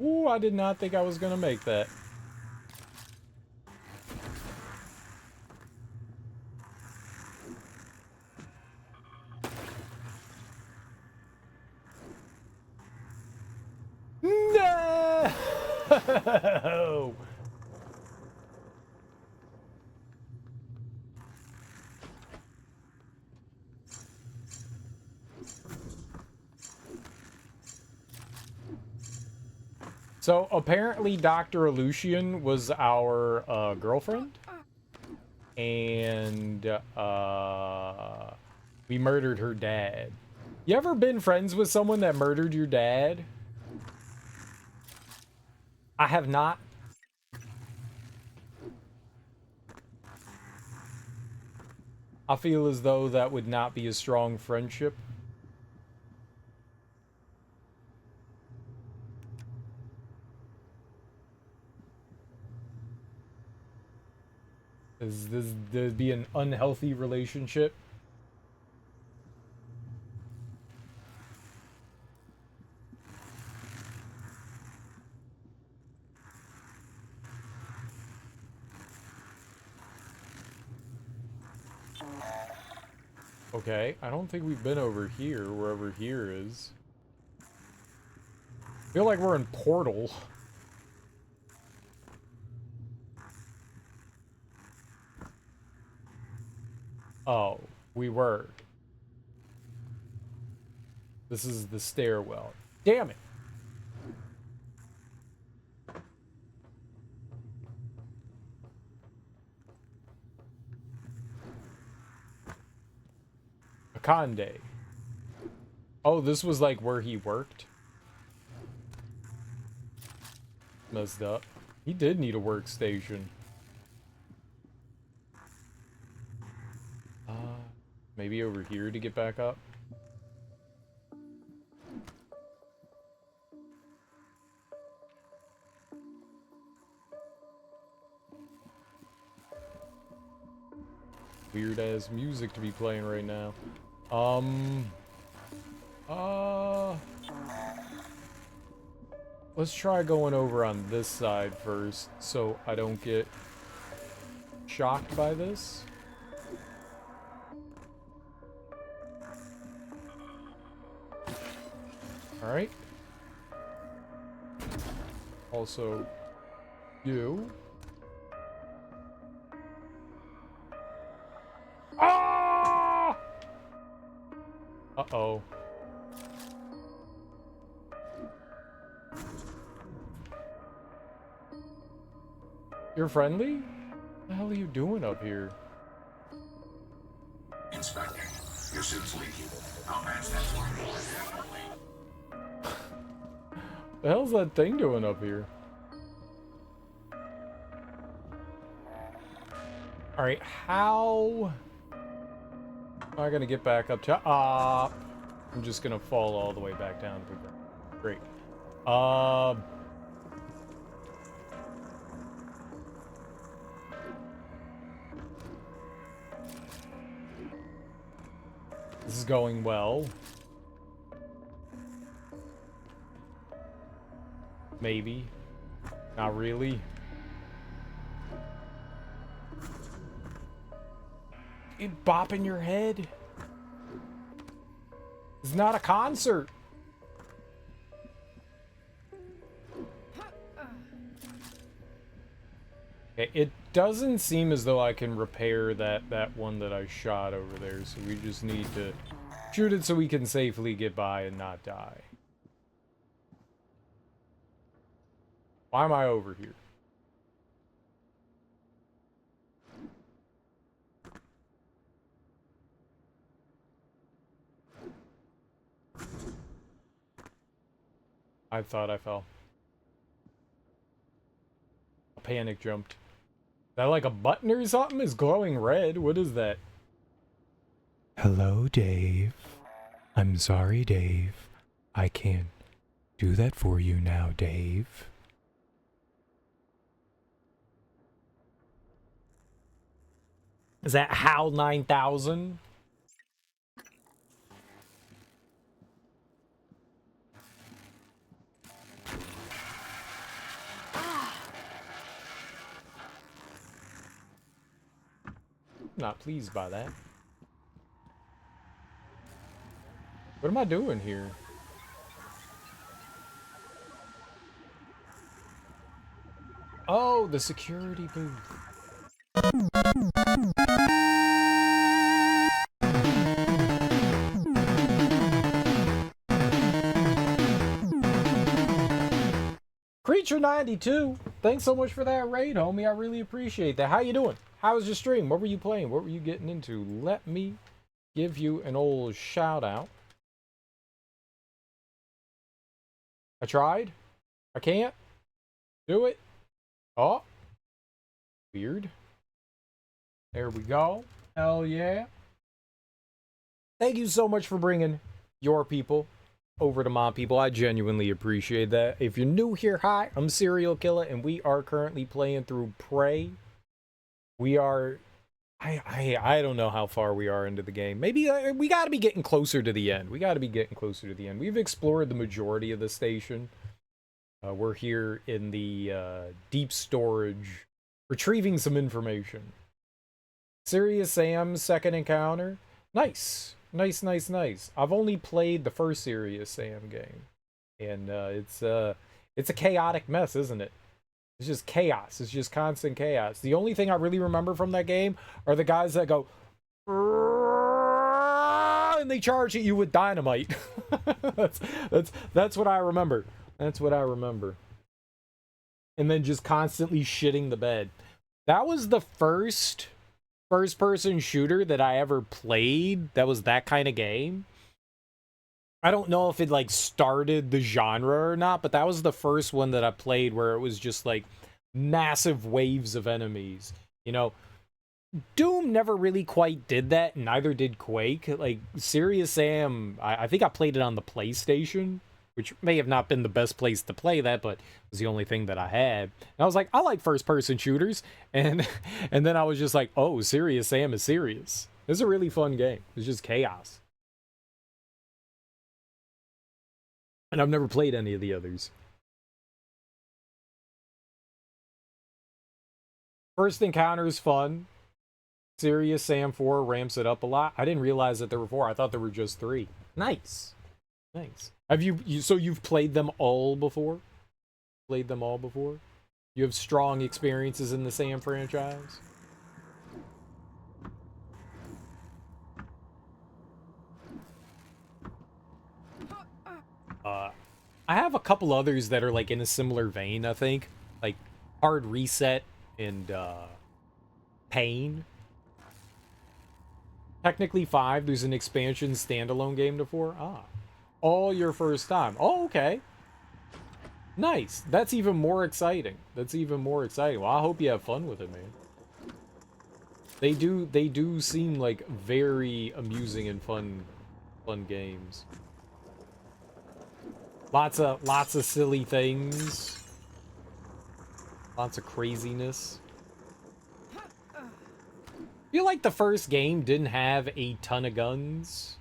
Ooh, I did not think I was gonna make that. No! So apparently Dr. Aleutian was our girlfriend, and we murdered her dad. You ever been friends with someone that murdered your dad? I have not. I feel as though that would not be a strong friendship. There'd be an unhealthy relationship. Okay, I don't think we've been over here, wherever here is. I feel like we're in Portal. Oh, we were. This is the stairwell. Damn it! Akande. Oh, this was like where he worked? Messed up. He did need a workstation. Maybe over here to get back up? Weird ass music to be playing right now. Let's try going over on this side first so I don't get shocked by this. Alright. Also, you. Ah! Uh-oh. You're friendly? What the hell are you doing up here? Inspector, your suit's leaking. I'll match that for you indefinitely. The hell's that thing doing up here? Alright, how am I gonna get back up to I'm just gonna fall all the way back down to the ground. Great. This is going well. Maybe. Not really. You bopping your head? It's not a concert. Okay, it doesn't seem as though I can repair that one that I shot over there, so we just need to shoot it so we can safely get by and not die. Why am I over here? I thought I fell. A panic jumped. Is that like a button or something? It's glowing red. What is that? Hello, Dave. I'm sorry, Dave. I can't do that for you now, Dave. Is that HAL 9000? Not pleased by that. What am I doing here? Oh, the security booth. Creature 92, thanks so much for that raid, homie. I really appreciate that. How you doing? How was your stream? What were you playing? What were you getting into? Let me give you an old shout out. I tried. I can't do it. Oh, weird. There we go. Hell yeah. Thank you so much for bringing your people over to my people. I genuinely appreciate that. If you're new here, hi, I'm Serial Killer, and we are currently playing through Prey. We are, I don't know how far we are into the game. Maybe we got to be getting closer to the end. We got to be getting closer to the end. We've explored the majority of the station. We're here in the deep storage, retrieving some information. Serious Sam's second encounter. Nice. Nice, nice, nice. I've only played the first Serious Sam game. And it's a chaotic mess, isn't it? It's just chaos. It's just constant chaos. The only thing I really remember from that game are the guys that go and they charge at you with dynamite. that's what I remember. That's what I remember. And then just constantly shitting the bed. That was the first-person shooter that I ever played that was that kind of game. I don't know if it like started the genre or not, but that was the first one that I played where it was just like massive waves of enemies. You know, Doom never really quite did that, and neither did Quake. Like Serious Sam, I think I played it on the PlayStation, which may have not been the best place to play that, but it was the only thing that I had. And I was like, I like first-person shooters, and then I was just like, oh, Serious Sam is serious. It's a really fun game. It's just chaos. And I've never played any of the others. First encounter is fun. Serious Sam 4 ramps it up a lot. I didn't realize that there were 4. I thought there were just 3. Nice. Nice. Have so you've played them all before? Played them all before? You have strong experiences in the SAM franchise? I have a couple others that are like in a similar vein, I think. Like Hard Reset and Pain. Technically 5, there's an expansion standalone game to 4. Ah. All your first time. Oh, okay. Nice. That's even more exciting. That's even more exciting. Well, I hope you have fun with it, man. They do seem like very amusing and fun games. Lots of silly things. Lots of craziness. I feel like the first game didn't have a ton of guns.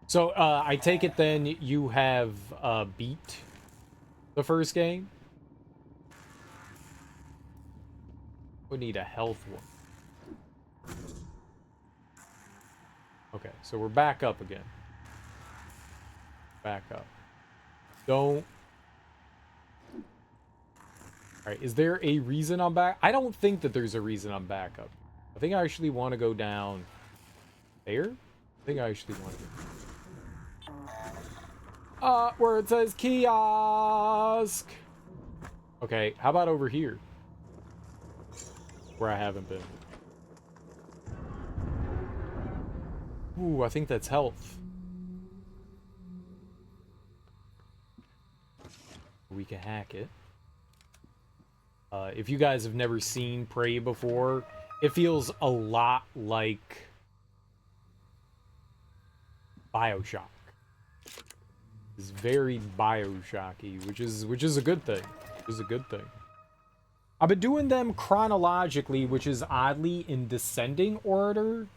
So, I take it then you have beat the first game? We need a health one. Okay, so we're back up again. Back up. Don't... Alright, is there a reason I'm back? I don't think that there's a reason I'm back up. I think I actually want to go down there? I think I actually want to... where it says kiosk! Okay, how about over here? Where I haven't been. Ooh, I think that's health. We can hack it. If you guys have never seen Prey before, it feels a lot like BioShock. It's very BioShocky, which is a good thing. Which is a good thing. I've been doing them chronologically, which is oddly in descending order.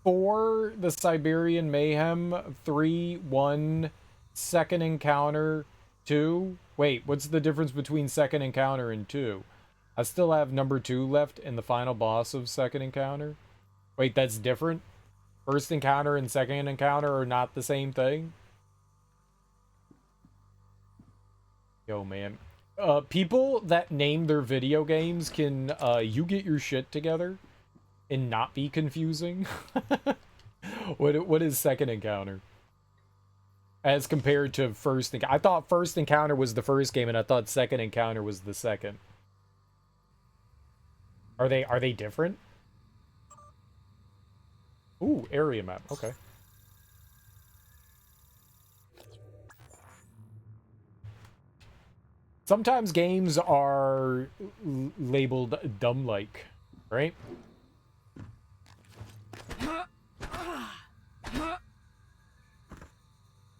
4, the Siberian Mayhem. 3, 1, Second Encounter. 2. Wait, what's the difference between Second Encounter and 2? I still have number 2 left and the final boss of Second Encounter. Wait, that's different? First Encounter and Second Encounter are not the same thing? Yo, man. People that name their video games, can you get your shit together and not be confusing? What is Second Encounter as compared to First Encounter? I thought First Encounter was the first game, and I thought Second Encounter was the second. Are they different? Ooh, area map. Okay. Sometimes games are labeled dumb-like, right?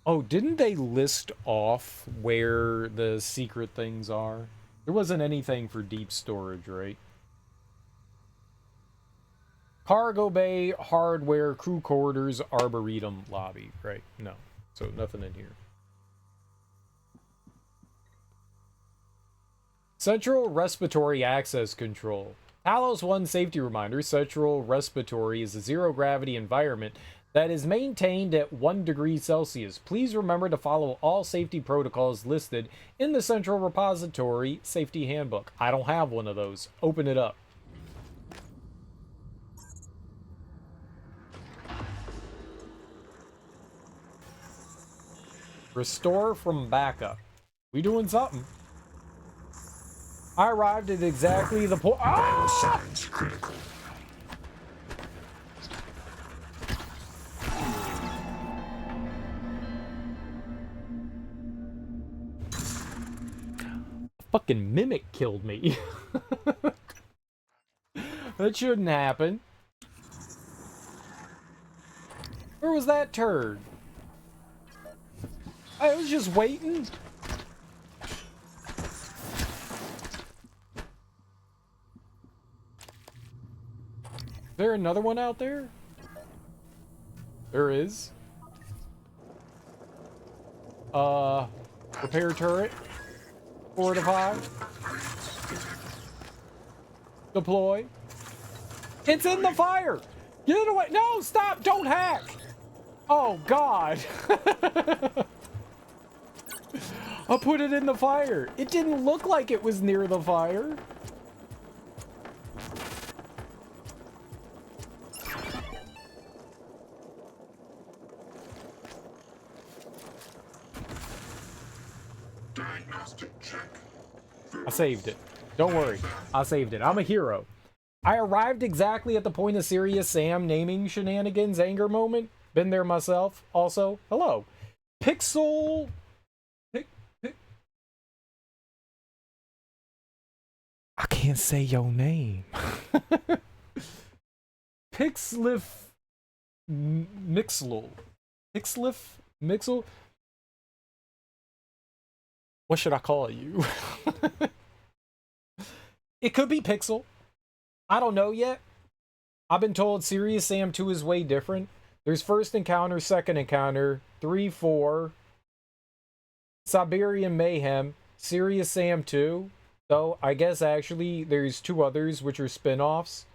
Oh, didn't they list off where the secret things are? There wasn't anything for deep storage, right? Cargo bay, hardware, crew quarters, arboretum, lobby, right? No. So nothing in here. Central Respiratory Access Control. Talos 1 safety reminder. Central Respiratory is a zero-gravity environment that is maintained at 1 degree Celsius. Please remember to follow all safety protocols listed in the Central Repository Safety Handbook. I don't have one of those. Open it up. Restore from backup. We doing something. I arrived at exactly the point. Ah! Fucking mimic killed me. That shouldn't happen. Where was that turd? I was just waiting. Is there another one out there? There is. Repair turret. Fortify. Deploy. It's in the fire! Get it away! No, stop! Don't hack! Oh, God. I put it in the fire. It didn't look like it was near the fire. Diagnostic check. I saved it. Don't worry. I saved it. I'm a hero. I arrived exactly at the point of Serious Sam naming shenanigans anger moment. Been there myself. Also, hello. Pixel... I can't say your name. Pixlif... Mixel. Pixlif? Mixel? What should I call you? It could be Pixel. I don't know yet. I've been told Serious Sam 2 is way different. There's first encounter, second encounter, 3, 4, Siberian Mayhem, Serious Sam 2. Though, I guess actually there's 2 others which are spin-offs.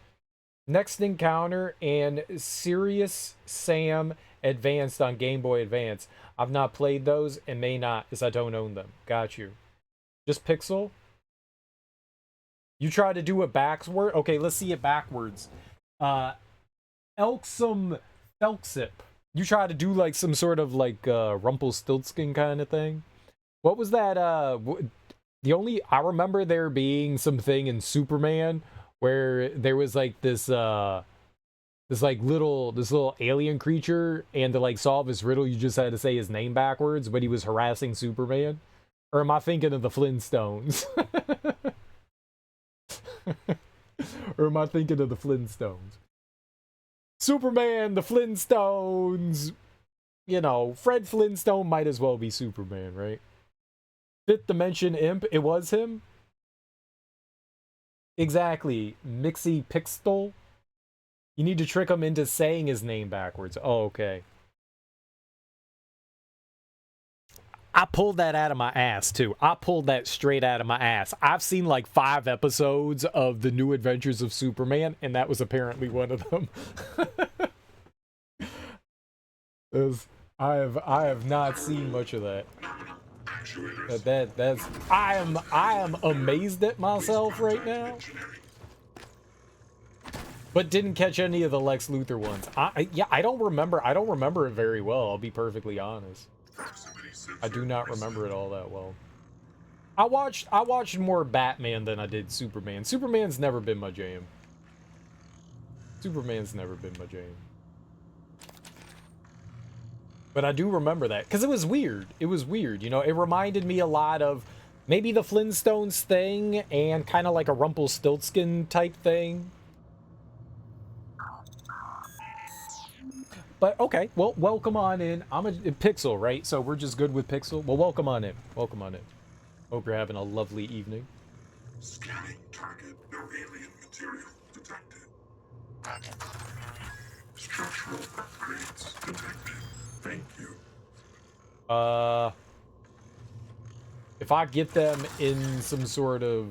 Next Encounter and Serious Sam Advanced on Game Boy Advance. I've not played those and may not as I don't own them. Got you. Just Pixel? You try to do it backward? Okay, let's see it backwards. Elksum Felksip. You try to do like some sort of like Rumpelstiltskin kind of thing. What was that? I remember there being something in Superman where there was like this little alien creature, and to like solve his riddle you just had to say his name backwards, but he was harassing Superman. Or am I thinking of the Flintstones? Or am I thinking of the Flintstones? Superman, the Flintstones. You know, Fred Flintstone might as well be Superman, right? Fifth Dimension Imp, it was him? Exactly. Mixie Pixel. You need to trick him into saying his name backwards. Oh, okay. I pulled that out of my ass, too. I pulled that straight out of my ass. I've seen like 5 episodes of The New Adventures of Superman, and that was apparently one of them. I have not seen much of that. I am amazed at myself right now. But didn't catch any of the Lex Luthor ones. I don't remember it very well, I'll be perfectly honest. I do not remember it all that well. I watched more Batman than I did Superman. Superman's never been my jam. But I do remember that, because it was weird. It was weird, you know? It reminded me a lot of maybe the Flintstones thing and kind of like a Rumpelstiltskin type thing. But, okay, well, welcome on in. I'm a Pixel, right? So we're just good with Pixel? Well, welcome on in. Welcome on in. Hope you're having a lovely evening. Scanning target. No alien material detected. Structural upgrades detected. Thank you. If I get them in some sort of...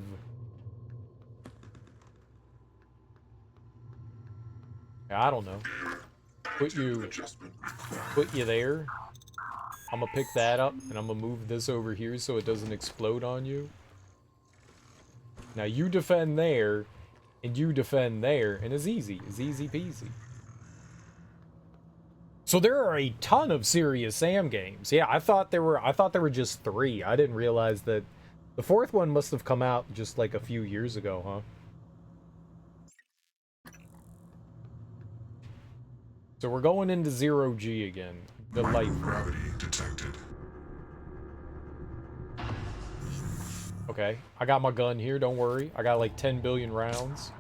I don't know. Put you there. I'm gonna pick that up, and I'm gonna move this over here so it doesn't explode on you. Now you defend there, and you defend there, and it's easy. It's easy peasy. So there are a ton of Serious Sam games. Yeah, I thought there were just 3. I didn't realize that the 4th one must have come out just like a few years ago, huh? So we're going into 0G again. The light. Gravity detected. Okay, I got my gun here, don't worry. I got like 10 billion rounds.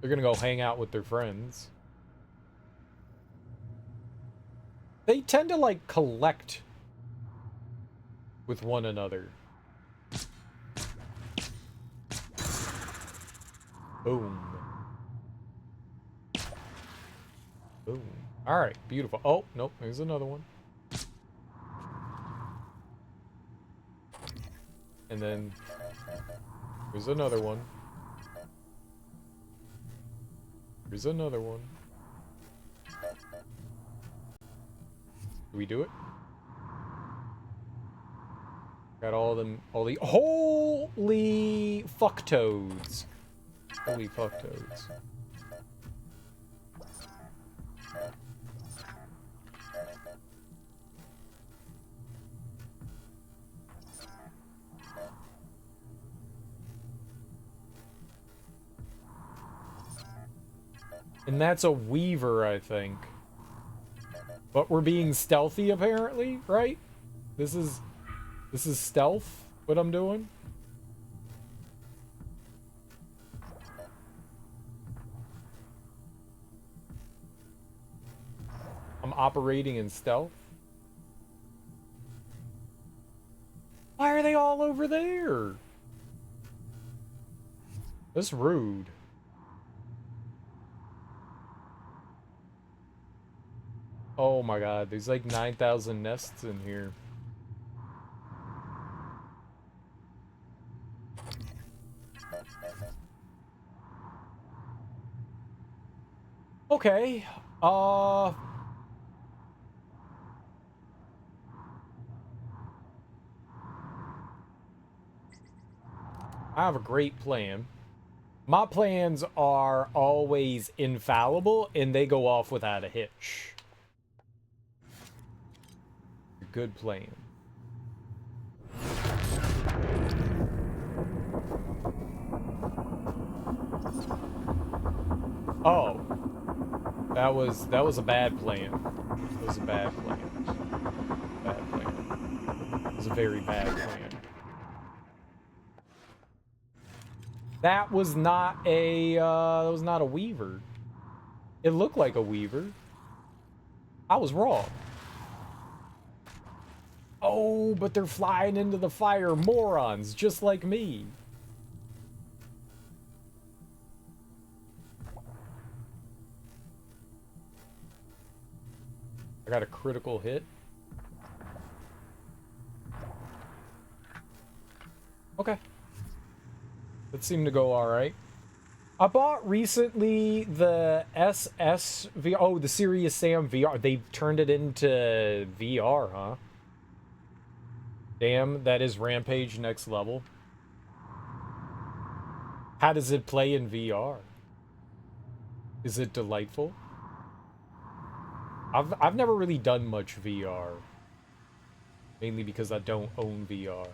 They're gonna go hang out with their friends. They tend to like collect with one another. Boom. Boom. Alright, beautiful. Oh, nope, there's another one. And then there's another one. There's another one. Do we do it? Got all them, all the holy fucktoads. Holy fucktoads. And that's a weaver, I think. But we're being stealthy, apparently, right? This is stealth, what I'm doing? I'm operating in stealth? Why are they all over there? That's rude. Oh my god, there's like 9,000 nests in here. Okay, I have a great plan. My plans are always infallible, and they go off without a hitch. Good plan. Oh. That was a bad plan. It was a bad plan. Bad plan. It was a very bad plan. That was not a weaver. It looked like a weaver. I was wrong. Oh, but they're flying into the fire, morons, just like me. I got a critical hit. Okay. That seemed to go alright. I bought recently the SSVR. Oh, the Serious Sam VR. They turned it into VR, huh? Damn, that is Rampage next level. How does it play in VR? Is it delightful? I've never really done much VR. Mainly because I don't own VR.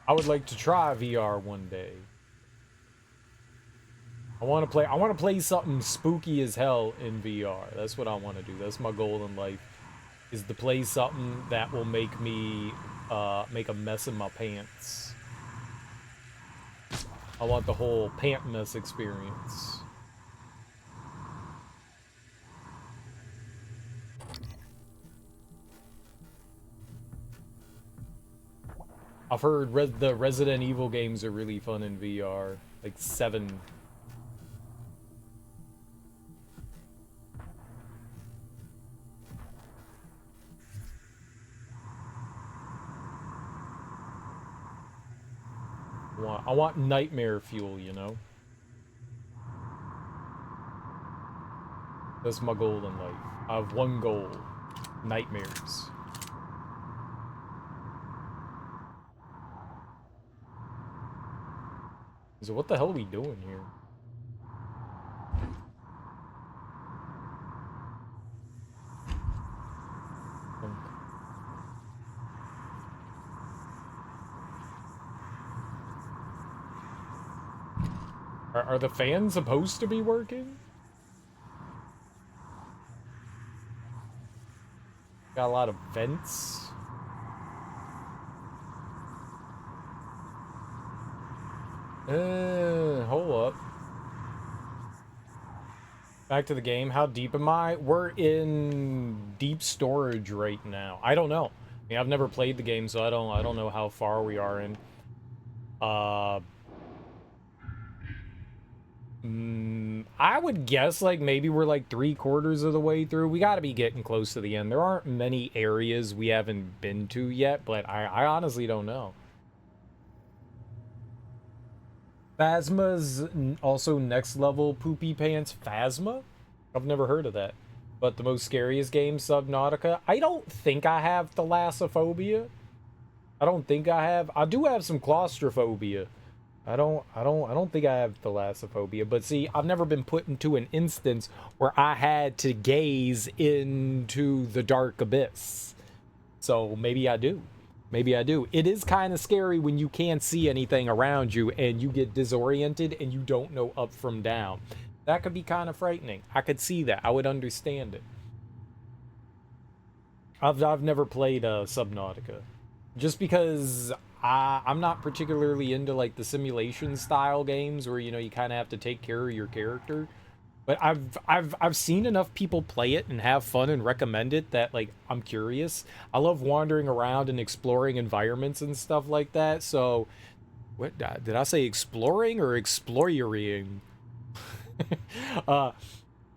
I would like to try VR one day. I want to play something spooky as hell in VR. That's what I want to do. That's my goal in life, is to play something that will make me make a mess in my pants. I want the whole pant mess experience. I've heard the Resident Evil games are really fun in VR. Like 7. I want nightmare fuel, you know? That's my goal in life. I have one goal. Nightmares. So what the hell are we doing here? Are the fans supposed to be working? Got a lot of vents. Hold up. Back to the game. How deep am I? We're in deep storage right now. I don't know. I mean, I've never played the game, so I don't know how far we are in. I would guess like maybe we're like 3/4 of the way through. We got to be getting close to the end. There aren't many areas we haven't been to yet, but I honestly don't know. Phasma's also next level poopy pants. Phasma? I've never heard of that. But the most scariest game, Subnautica. I don't think I have thalassophobia. I don't think I have. I do have some claustrophobia. I don't think I have thalassophobia. But see, I've never been put into an instance where I had to gaze into the dark abyss. So maybe I do. Maybe I do. It is kind of scary when you can't see anything around you and you get disoriented and you don't know up from down. That could be kind of frightening. I could see that. I would understand it. I've never played Subnautica. Just because I'm not particularly into like the simulation style games where, you know, you kind of have to take care of your character. But I've seen enough people play it and have fun and recommend it that like I'm curious. I love wandering around and exploring environments and stuff like that. So what did I say, exploring or exploring? I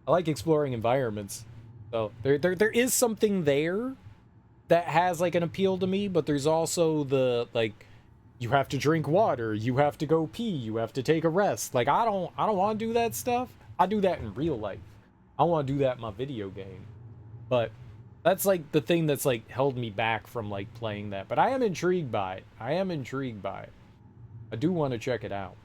like exploring environments. So there is something there that has like an appeal to me, but there's also the like you have to drink water, you have to go pee, you have to take a rest. Like I don't want to do that stuff. I do that in real life. I want to do that in my video game. But that's like the thing that's like held me back from like playing that. But I am intrigued by it. I do want to check it out.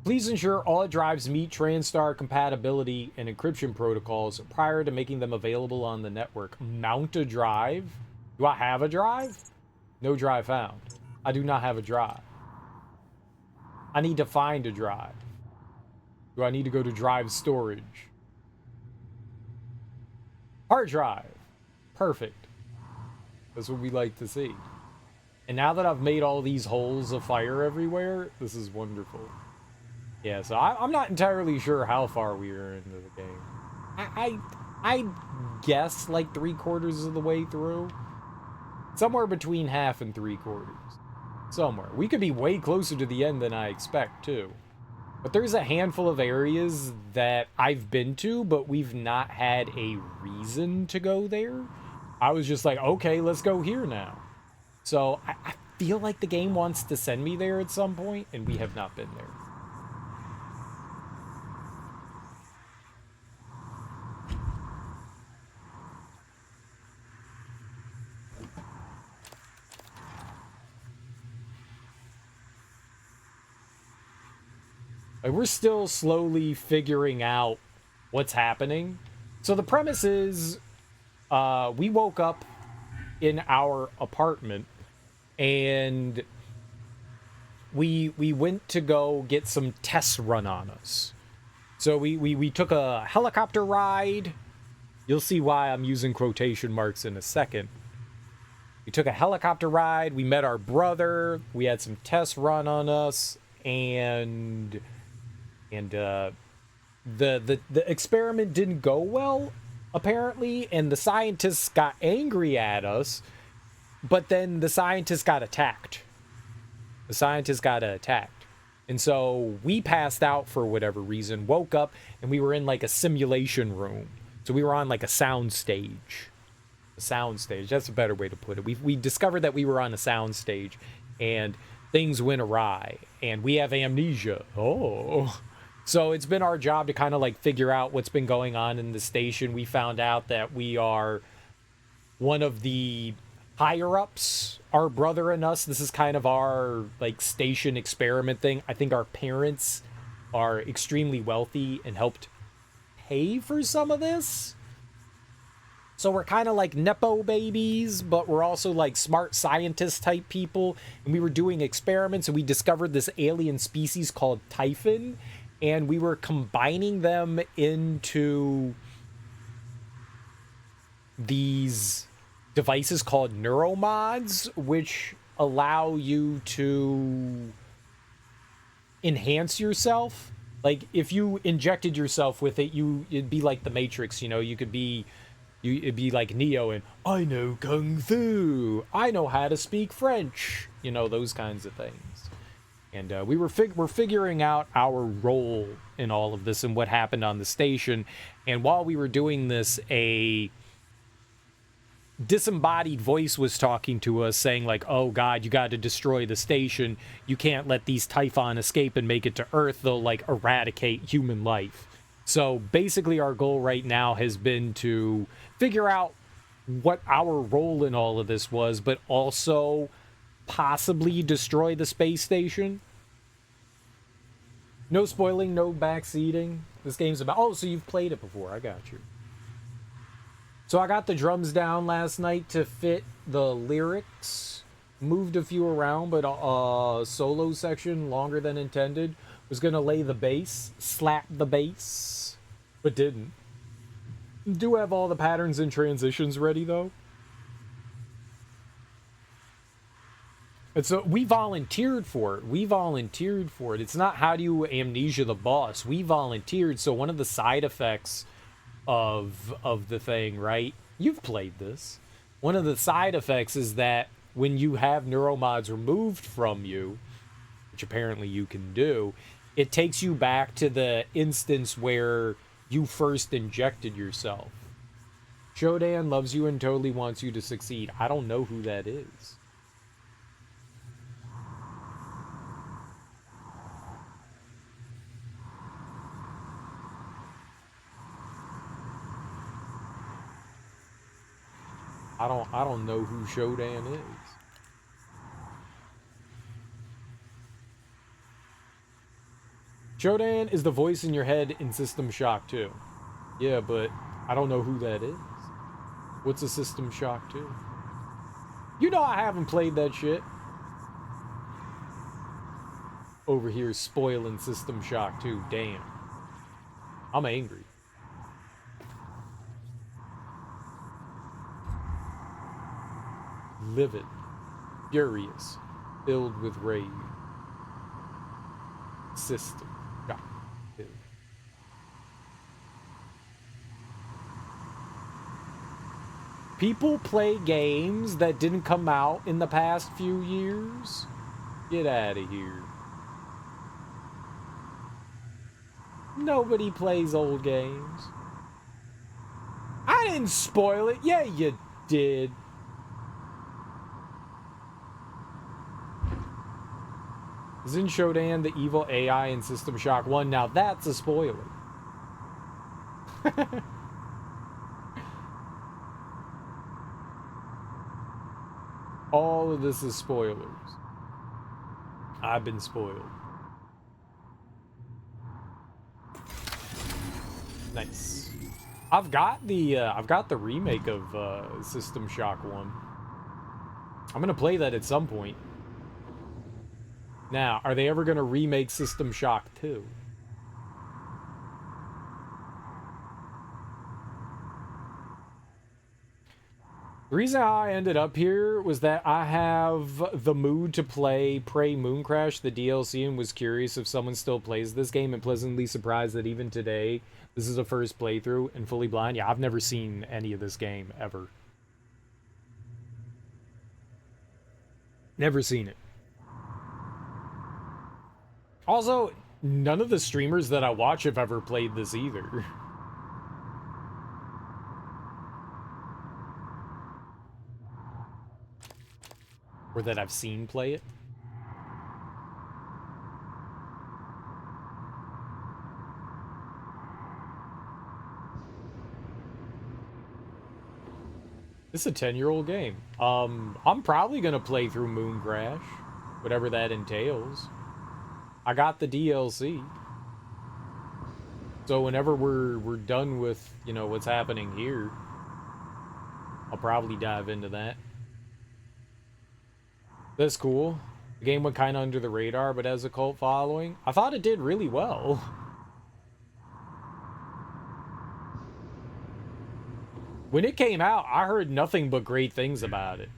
Please ensure all drives meet TranStar compatibility and encryption protocols prior to making them available on the network. Mount a drive? Do I have a drive? No drive found. I do not have a drive. I need to find a drive. Do I need to go to drive storage? Hard drive. Perfect. That's what we like to see. And now that I've made all these holes of fire everywhere, this is wonderful. Yeah, so I'm not entirely sure how far we are into the game. I guess like 3/4 of the way through. Somewhere between half and 3/4. Somewhere. We could be way closer to the end than I expect, too. But there's a handful of areas that I've been to, but we've not had a reason to go there. I was just like, okay, let's go here now. So I feel like the game wants to send me there at some point, and we have not been there. Like, we're still slowly figuring out what's happening. So the premise is, we woke up in our apartment and we went to go get some tests run on us. So we took a helicopter ride. You'll see why I'm using quotation marks in a second. We took a helicopter ride. We met our brother. We had some tests run on us, and the experiment didn't go well, apparently, and the scientists got angry at us, but then the scientists got attacked. And so we passed out for whatever reason, woke up, and we were in like a simulation room. So we were on like a sound stage. That's a better way to put it. We discovered that we were on a sound stage, and things went awry, and we have amnesia. Oh. So it's been our job to kind of like figure out what's been going on in the station. We found out that we are one of the higher ups, our brother and us. This is kind of our like station experiment thing. I think our parents are extremely wealthy and helped pay for some of this. So we're kind of like Nepo babies, but we're also like smart scientist type people. And we were doing experiments, and we discovered this alien species called Typhon. And we were combining them into these devices called neuromods, which allow you to enhance yourself. Like if you injected yourself with it, it'd be like the Matrix, you know, it'd be like Neo and I know Kung Fu, I know how to speak French, you know, those kinds of things. And we're figuring out our role in all of this and what happened on the station. And while we were doing this, a disembodied voice was talking to us saying like, oh God, you got to destroy the station. You can't let these Typhon escape and make it to Earth. They'll like eradicate human life. So basically our goal right now has been to figure out what our role in all of this was, but also possibly destroy the space station. No spoiling, no backseating. This game's about... Oh, so you've played it before. I got you. So I got the drums down last night to fit the lyrics. Moved a few around, but solo section, longer than intended. Was going to lay the bass, slap the bass, but didn't. Do have all the patterns and transitions ready, though. And so we volunteered for it. It's not how do you amnesia the boss. We volunteered. So one of the side effects of the thing, right? You've played this. One of the side effects is that when you have neuromods removed from you, which apparently you can do, it takes you back to the instance where you first injected yourself. Shodan loves you and totally wants you to succeed. I don't know who that is. I don't know who Shodan is. Shodan is the voice in your head in System Shock 2. Yeah, but I don't know who that is. What's a System Shock 2? You know I haven't played that shit. Over here spoiling System Shock 2. Damn. I'm angry. Livid, furious, filled with rage. System Shock 2. People play games that didn't come out in the past few years? Get out of here. Nobody plays old games. I didn't spoil it. Yeah, you did. Isn't Shodan the evil AI in System Shock 1? Now that's a spoiler. All of this is spoilers. I've been spoiled. Nice. I've got the remake of System Shock 1. I'm gonna play that at some point. Now, are they ever going to remake System Shock 2? The reason I ended up here was that I have the mood to play Prey Mooncrash, the DLC, and was curious if someone still plays this game, and pleasantly surprised that even today, this is a first playthrough and fully blind. Yeah, I've never seen any of this game, ever. Never seen it. Also, none of the streamers that I watch have ever played this either. Or that I've seen play it. This is a 10-year-old game. I'm probably gonna play through Mooncrash, whatever that entails. I got the DLC. So whenever we're done with, you know, what's happening here, I'll probably dive into that. That's cool. The game went kind of under the radar, but has a cult following. I thought it did really well. When it came out, I heard nothing but great things about it.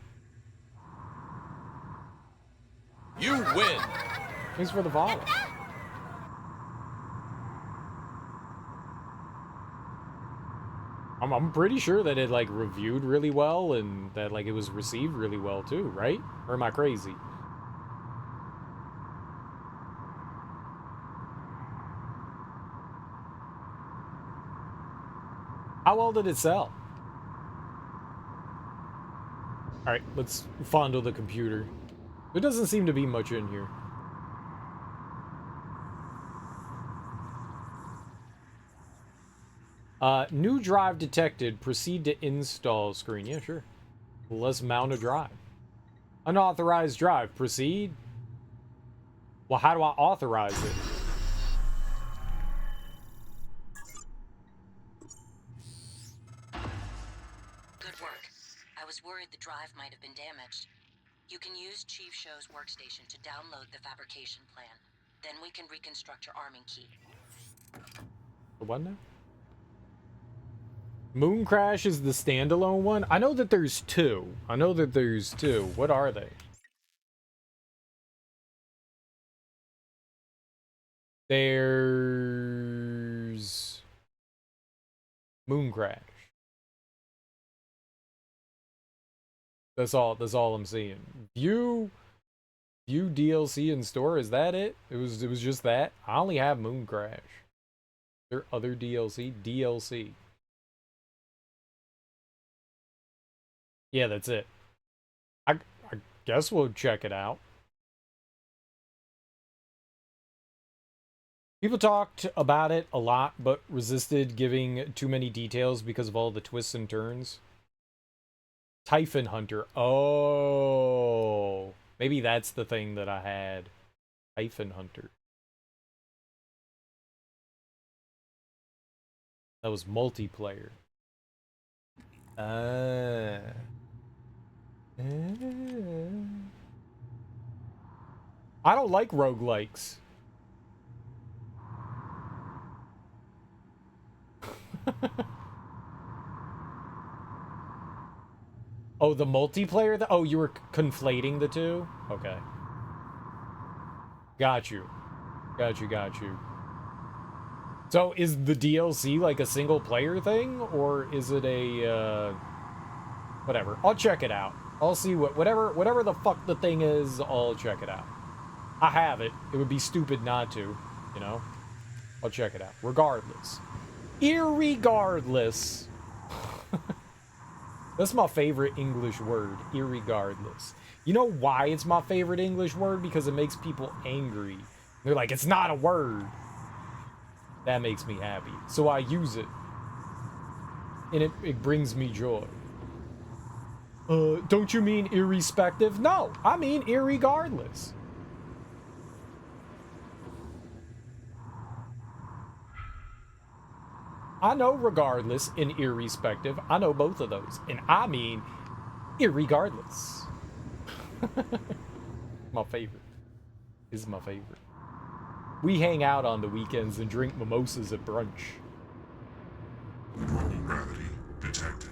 You win! Thanks for the follow. I'm pretty sure that it like reviewed really well and that like it was received really well too, right? Or am I crazy? hell did it sell? Alright, let's fondle the computer. There doesn't seem to be much in here. New drive detected. Proceed to install screen. Yeah, sure. Let's mount a drive. Unauthorized drive. Proceed. Well, how do I authorize it? Good work. I was worried the drive might have been damaged. You can use Chief Show's workstation to download the fabrication plan. Then we can reconstruct your arming key. What now? Moon Crash is the standalone one? I know that there's two. What are they? There's Moon Crash. That's all I'm seeing. View DLC in store, is that it? It was just that? I only have Moon Crash. Is there other DLC? Yeah, that's it. I guess we'll check it out. People talked about it a lot, but resisted giving too many details because of all the twists and turns. Typhon Hunter. Oh, maybe that's the thing that I had. Typhon Hunter. That was multiplayer. I don't like roguelikes. Oh, the multiplayer? Oh, you were conflating the two? Okay. Got you. So, is the DLC like a single player thing? Or is it a, whatever. I'll check it out. I'll see whatever the fuck the thing is, I'll check it out. I have it. It would be stupid not to, you know? I'll check it out. Regardless. Irregardless. That's my favorite English word. Irregardless. You know why it's my favorite English word? Because it makes people angry. They're like, it's not a word. That makes me happy. So I use it. And it brings me joy. Don't you mean irrespective? No, I mean irregardless. I know regardless and irrespective. I know both of those. And I mean irregardless. My favorite. Is my favorite. We hang out on the weekends and drink mimosas at brunch. Normal gravity detected.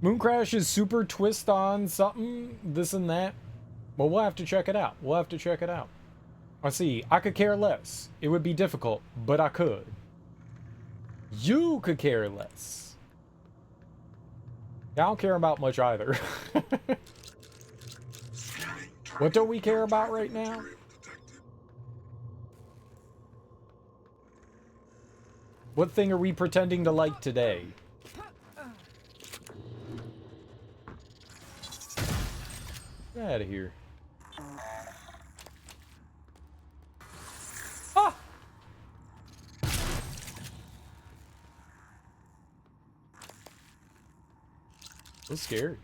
Moon Crash is super twist on something, this and that. Well, we'll have to check it out. I see. I could care less. It would be difficult, but I could. You could care less. I don't care about much either. What don't we care about right now? What thing are we pretending to like today? Get out of here. Ah! So scary.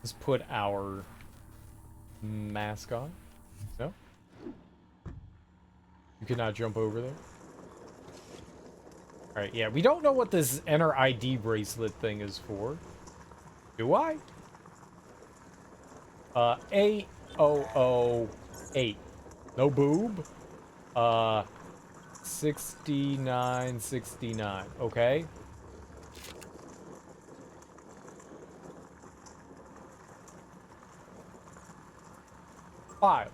Let's put our mask on. No? You cannot jump over there. Alright, yeah, we don't know what this Enter ID bracelet thing is for. Do I? 8008. No boob? 6969. Okay. Files.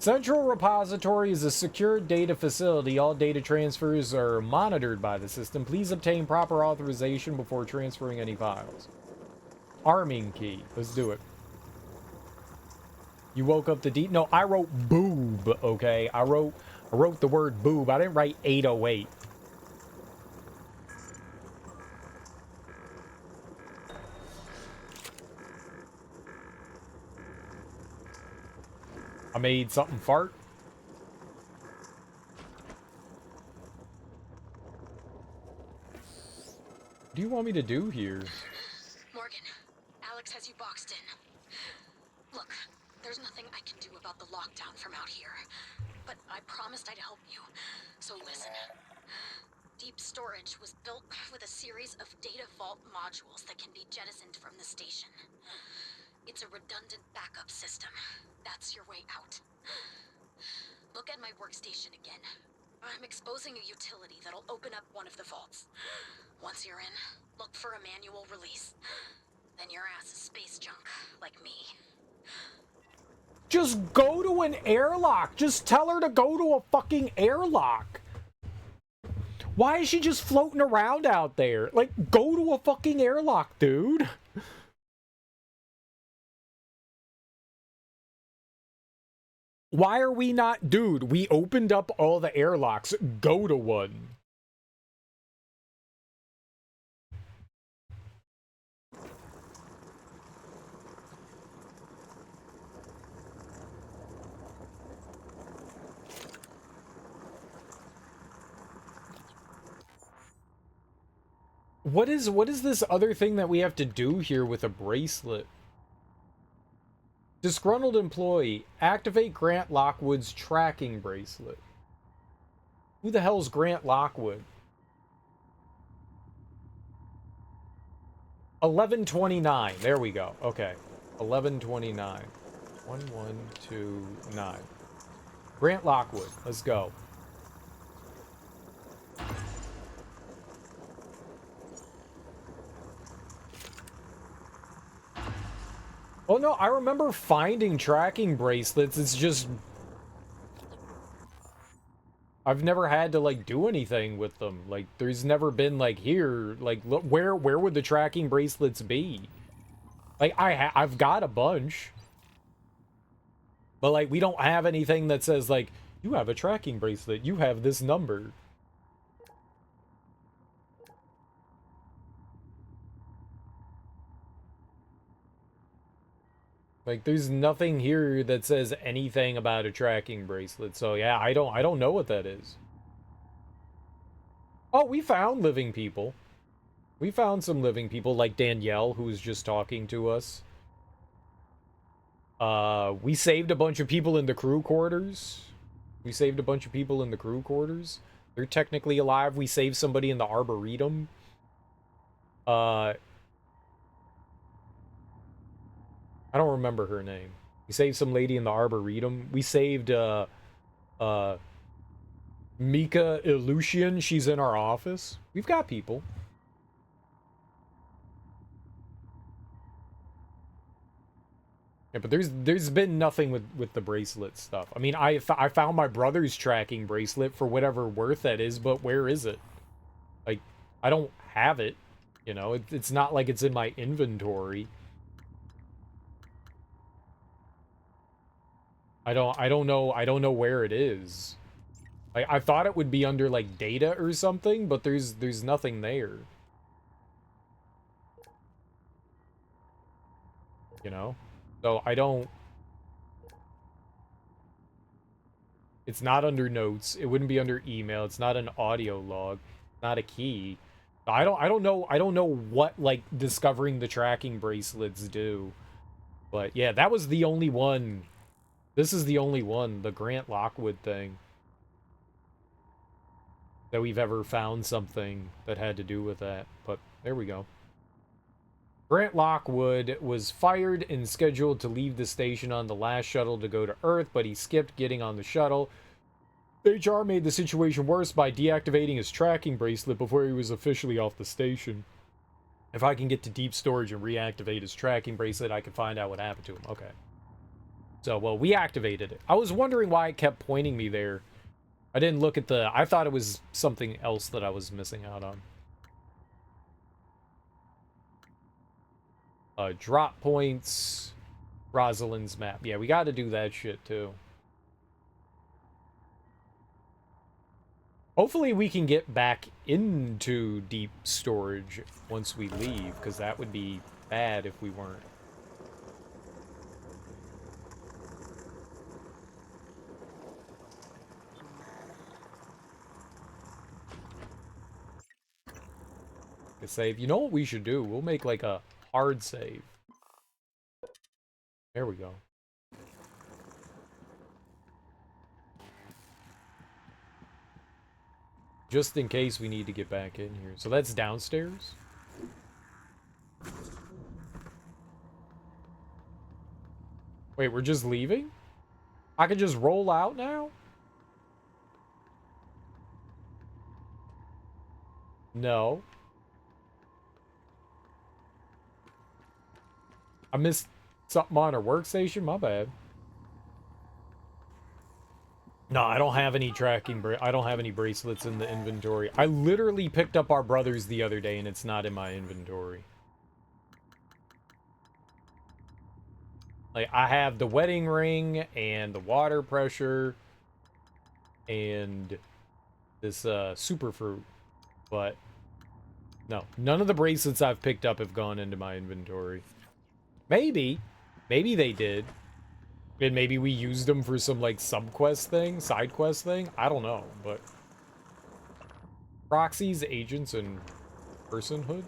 Central Repository is a secure data facility. All data transfers are monitored by the system. Please obtain proper authorization before transferring any files. Arming key. Let's do it. You woke up to No, I wrote boob, okay? I wrote the word boob. I didn't write 808. I made something fart. What do you want me to do here? Morgan, Alex has you boxed in. Look, there's nothing I can do about the lockdown from out here, but I promised I'd help you. So listen. Deep storage was built with a series of data vault modules that can be jettisoned from the station. It's a redundant backup system. That's your way out. Look at my workstation again. I'm exposing a utility that'll open up one of the vaults. Once you're in, look for a manual release. Then your ass is space junk, like me. Just go to an airlock. Just tell her to go to a fucking airlock. Why is she just floating around out there? Like, go to a fucking airlock, dude. Why are we not... Dude, we opened up all the airlocks. Go to one. What is this other thing that we have to do here with a bracelet? Disgruntled employee. Activate Grant Lockwood's tracking bracelet. Who the hell's Grant Lockwood? 1129. There we go. Okay. 1129. 1129. Grant Lockwood. Let's go. Oh no, I remember finding tracking bracelets. It's just... I've never had to, like, do anything with them. Like, there's never been, like, here, like, look, where would the tracking bracelets be? Like, I've got a bunch. But, like, we don't have anything that says, like, you have a tracking bracelet. You have this number. Like, there's nothing here that says anything about a tracking bracelet. So yeah, I don't know what that is. Oh, we found living people. We found some living people, like Danielle, who was just talking to us. We saved a bunch of people in the crew quarters. We saved a bunch of people in the crew quarters. They're technically alive. We saved somebody in the Arboretum. I don't remember her name. We saved some lady in the Arboretum. We saved, Mika Illusion. She's in our office. We've got people. Yeah, but there's been nothing with the bracelet stuff. I mean, I found my brother's tracking bracelet for whatever worth that is, but where is it? Like, I don't have it. You know, it's not like it's in my inventory. I don't know where it is. Like, I thought it would be under, like, data or something, but there's nothing there. You know? So I don't... It's not under notes. It wouldn't be under email. It's not an audio log. Not a key. I don't know what, like, discovering the tracking bracelets do. But yeah, that was the only one. This is the only one, the Grant Lockwood thing, that we've ever found something that had to do with that. But there we go. Grant Lockwood was fired and scheduled to leave the station on the last shuttle to go to Earth, but he skipped getting on the shuttle. HR made the situation worse by deactivating his tracking bracelet before he was officially off the station. If I can get to deep storage and reactivate his tracking bracelet, I can find out what happened to him. Okay. So, well, we activated it. I was wondering why it kept pointing me there. I didn't look at the... I thought it was something else that I was missing out on. Drop points. Rosalind's map. Yeah, we got to do that shit, too. Hopefully we can get back into deep storage once we leave, because that would be bad if we weren't. A save. You know what we should do? We'll make like a hard save. There we go. Just in case we need to get back in here. So that's downstairs. Wait, we're just leaving? I could just roll out now? No. I missed something on our workstation? My bad. No, I don't have any I don't have any bracelets in the inventory. I literally picked up our brother's the other day and it's not in my inventory. Like, I have the wedding ring and the water pressure and this super fruit, but no, none of the bracelets I've picked up have gone into my inventory. Maybe they did. And maybe we used them for some, like, sub-quest thing, side quest thing. I don't know, but... Proxies, agents, and personhood?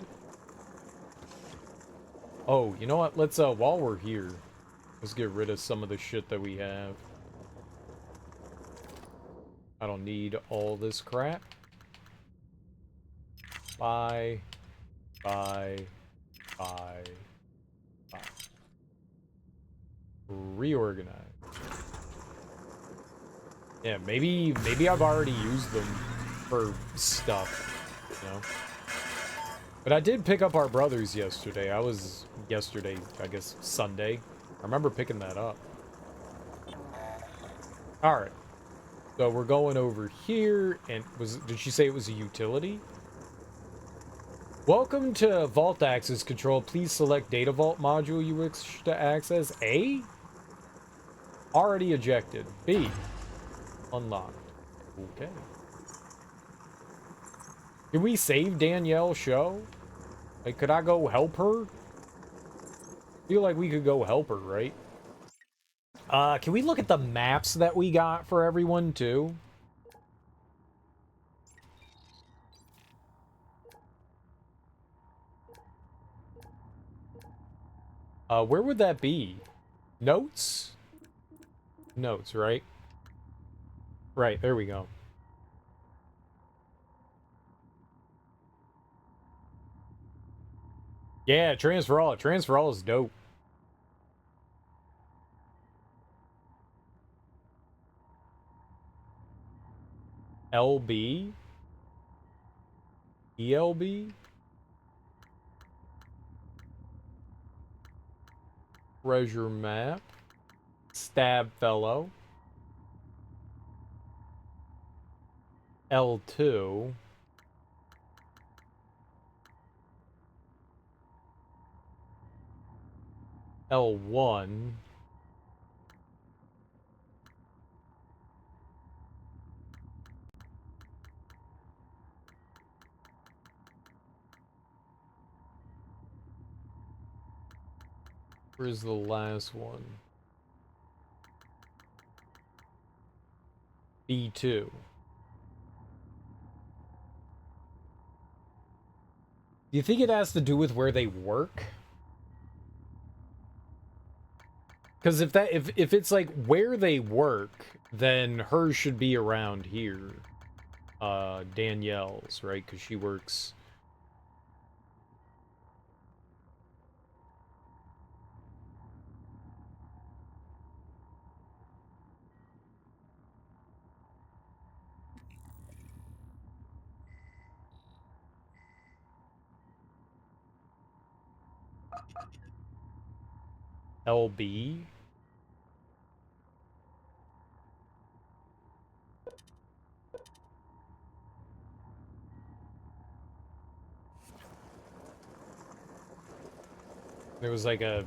Oh, you know what? Let's, while we're here, let's get rid of some of the shit that we have. I don't need all this crap. Buy. Reorganize. Yeah, maybe I've already used them for stuff, you know? But I did pick up our brothers yesterday. I guess Sunday. I remember picking that up. Alright. So we're going over here, and did she say it was a utility? Welcome to Vault Access Control. Please select Data Vault module you wish to access. A? Already ejected. B? Unlocked. Okay. Can we save Danielle show? Like, could I go help her? Feel like we could go help her, right? Can we look at the maps that we got for everyone, too? Where would that be? Notes? Notes, right? Right, there we go. Yeah, Transfer All. Transfer All is dope. LB? ELB? Treasure Map. Stab Fellow. L2. L1. Where's the last one? B2. Do you think it has to do with where they work? Because if it's like where they work, then hers should be around here. Danielle's, right? Because she works. LB. There was like a...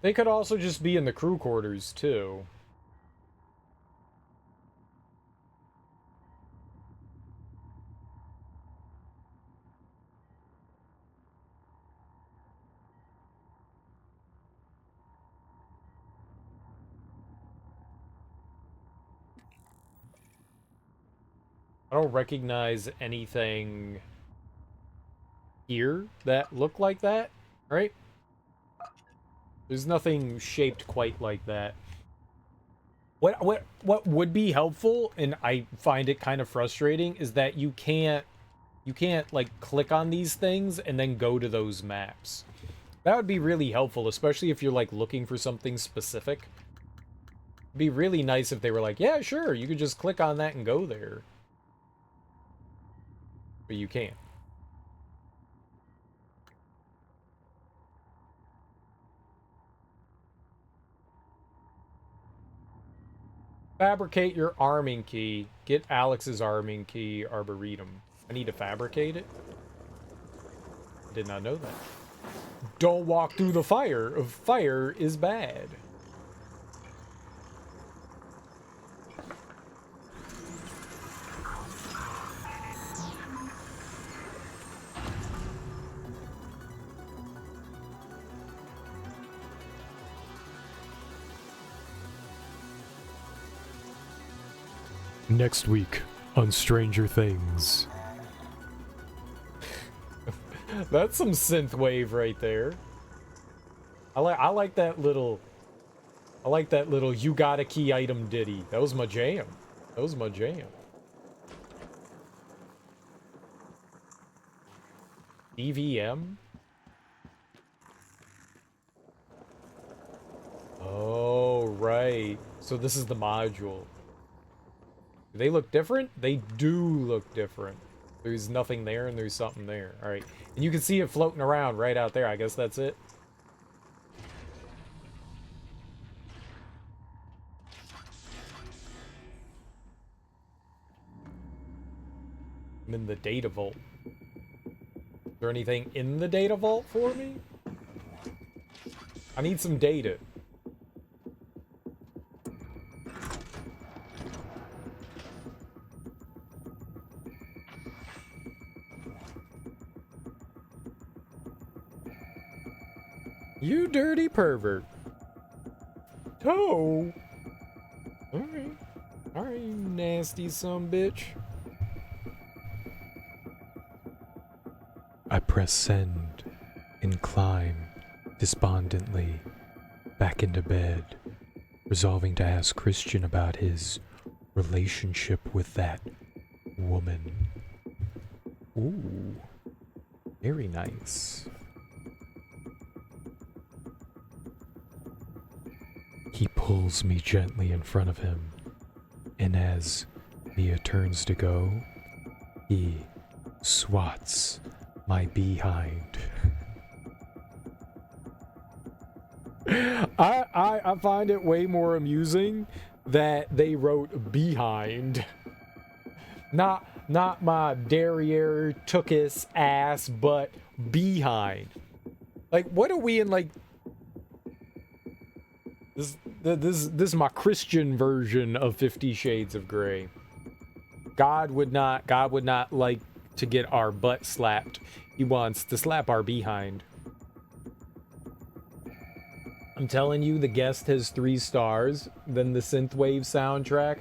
They could also just be in the crew quarters, too. I don't recognize anything here that look like that, right? There's nothing shaped quite like that. What would be helpful, and I find it kind of frustrating, is that you can't like click on these things and then go to those maps. That would be really helpful, especially if you're like looking for something specific. It'd be really nice if they were like, yeah, sure, you could just click on that and go there. But you can't. Fabricate your arming key. Get Alex's arming key, Arboretum. I need to fabricate it? Did not know that. Don't walk through the fire. Fire is bad. Next week on Stranger Things. That's some synthwave right there. I like that little you got a key item ditty. That was my jam. That was my jam. EVM? Oh, right. So this is the module. Do they look different? They do look different. There's nothing there and there's something there. All right. And you can see it floating around right out there. I guess that's it. I'm in the data vault. Is there anything in the data vault for me? I need some data. You dirty pervert. Toe. Alright. Alright, you nasty sumbitch. I press send and climb despondently back into bed, resolving to ask Christian about his relationship with that woman. Ooh. Very nice. He pulls me gently in front of him, and as Mia turns to go, he swats my behind. I find it way more amusing that they wrote behind. Not my derriere took his ass, but behind. Like, what are we in, like... This is my Christian version of 50 Shades of Grey. God would not like to get our butt slapped. He wants to slap our behind. I'm telling you, the guest has 3 stars, then the synthwave soundtrack,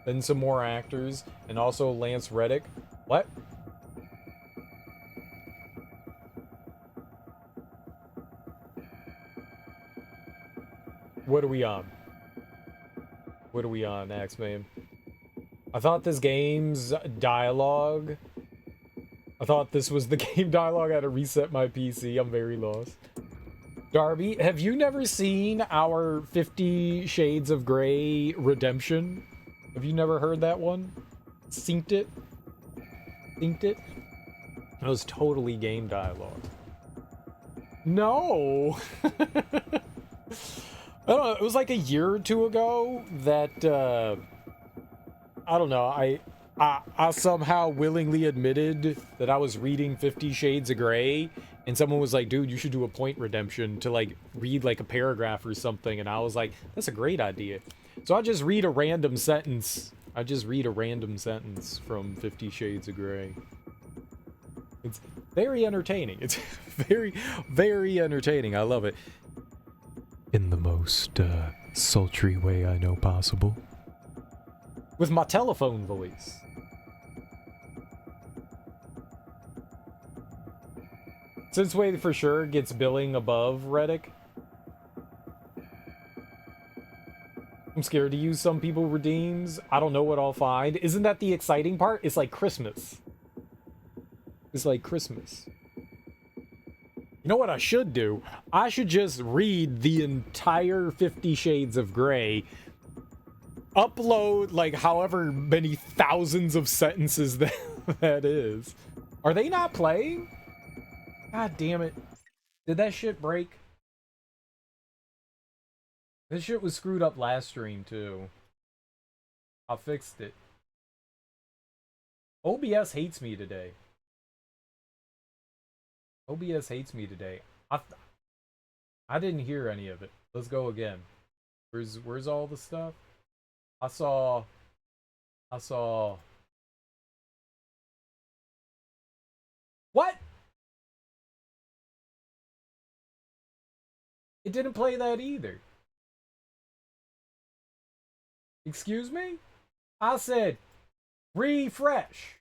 then some more actors, and also Lance Reddick. What? What are we on? What are we on, Axeman? I thought this game's dialogue... I thought this was the game dialogue. I had to reset my PC. I'm very lost. Darby, have you never seen our 50 Shades of Grey Redemption? Have you never heard that one? Synced it. Synced it. That was totally game dialogue. No! I don't know, it was like a year or two ago that, I don't know, I somehow willingly admitted that I was reading 50 Shades of Grey, and someone was like, dude, you should do a point redemption to, like, read, like, a paragraph or something, and I was like, that's a great idea. So I just read a random sentence. I just read a random sentence from 50 Shades of Grey. It's very entertaining. It's very, very entertaining. I love it. In the most, sultry way I know possible. With my telephone voice. Since Wade for sure gets billing above Reddick. I'm scared to use some people redeems. I don't know what I'll find. Isn't that the exciting part? It's like Christmas. It's like Christmas. You know what I should do? I should just read the entire 50 Shades of Grey. Upload, like, however many thousands of sentences that is. Are they not playing? God damn it. Did that shit break? This shit was screwed up last stream, too. I fixed it. OBS hates me today. OBS hates me today. I didn't hear any of it. Let's go again. Where's all the stuff? I saw what? It didn't play that either. Excuse me? I said refresh.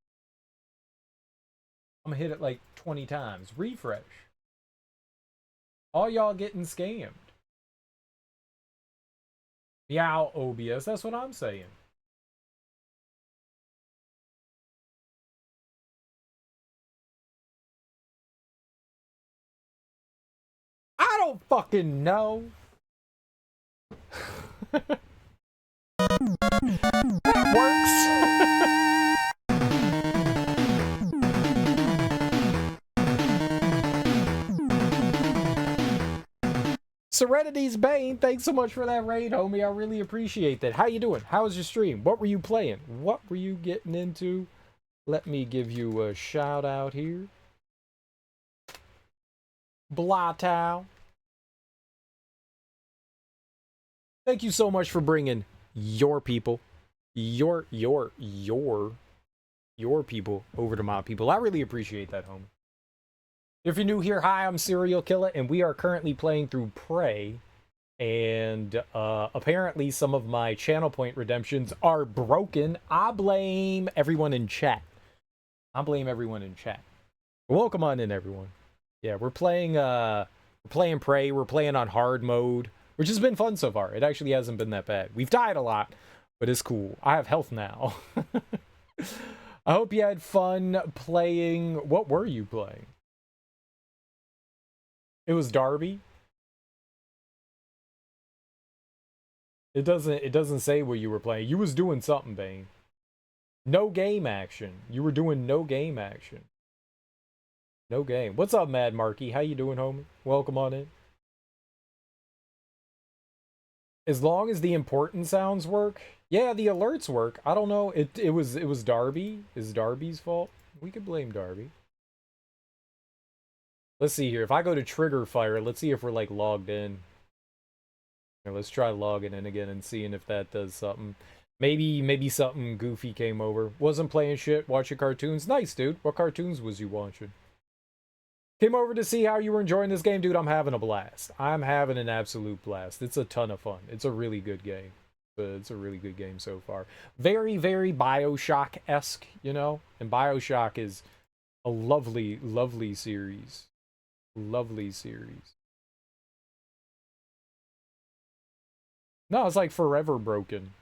I'm gonna hit it like 20 times. Refresh. All y'all getting scammed. Meow, OBS. That's what I'm saying. I don't fucking know. That works. Serenity's Bane, thanks so much for that raid, homie. I really appreciate that. How you doing? How was your stream? What were you playing? What were you getting into? Let me give you a shout out here. Blatow. Thank you so much for bringing your people, your people over to my people. I really appreciate that, homie. If you're new here, hi, I'm Serial Killer, and we are currently playing through Prey, and apparently some of my channel point redemptions are broken. I blame everyone in chat. Welcome on in, everyone. Yeah, we're playing Prey. We're playing on hard mode, which has been fun so far. It actually hasn't been that bad. We've died a lot, but it's cool. I have health now. I hope you had fun playing. What were you playing? It was Darby. It doesn't say what you were playing. You was doing something, Bane. No game action. You were doing no game action. No game. What's up, Mad Marky? How you doing, homie? Welcome on in. As long as the important sounds work. Yeah, the alerts work. I don't know. It was Darby. It's Darby's fault. We could blame Darby. Let's see here. If I go to Trigger Fire, let's see if we're like logged in. Here, let's try logging in again and seeing if that does something. Maybe something goofy came over. Wasn't playing shit, watching cartoons. Nice, dude. What cartoons was you watching? Came over to see how you were enjoying this game, dude. I'm having a blast. I'm having an absolute blast. It's a ton of fun. It's a really good game. It's a really good game so far. Very, very BioShock-esque, you know? And BioShock is a lovely, lovely series. Lovely series. No, it's like forever broken.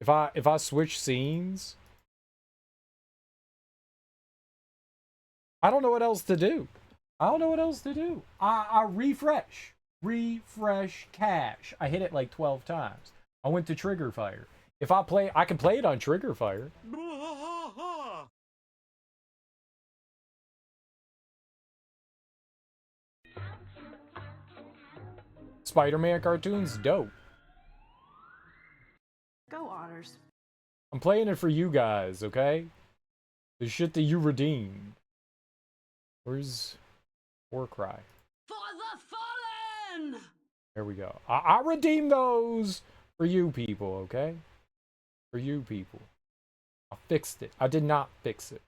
If I switch scenes, I don't know what else to do. I refresh cache. I hit it like 12 times. I went to Trigger Fire. If I play, I can play it on Trigger Fire. Spider-Man cartoons, dope. Go Otters. I'm playing it for you guys, okay? The shit that you redeemed. Where's Warcry? For the fallen! There we go. I redeem those for you people, okay? For you people. I fixed it. I did not fix it.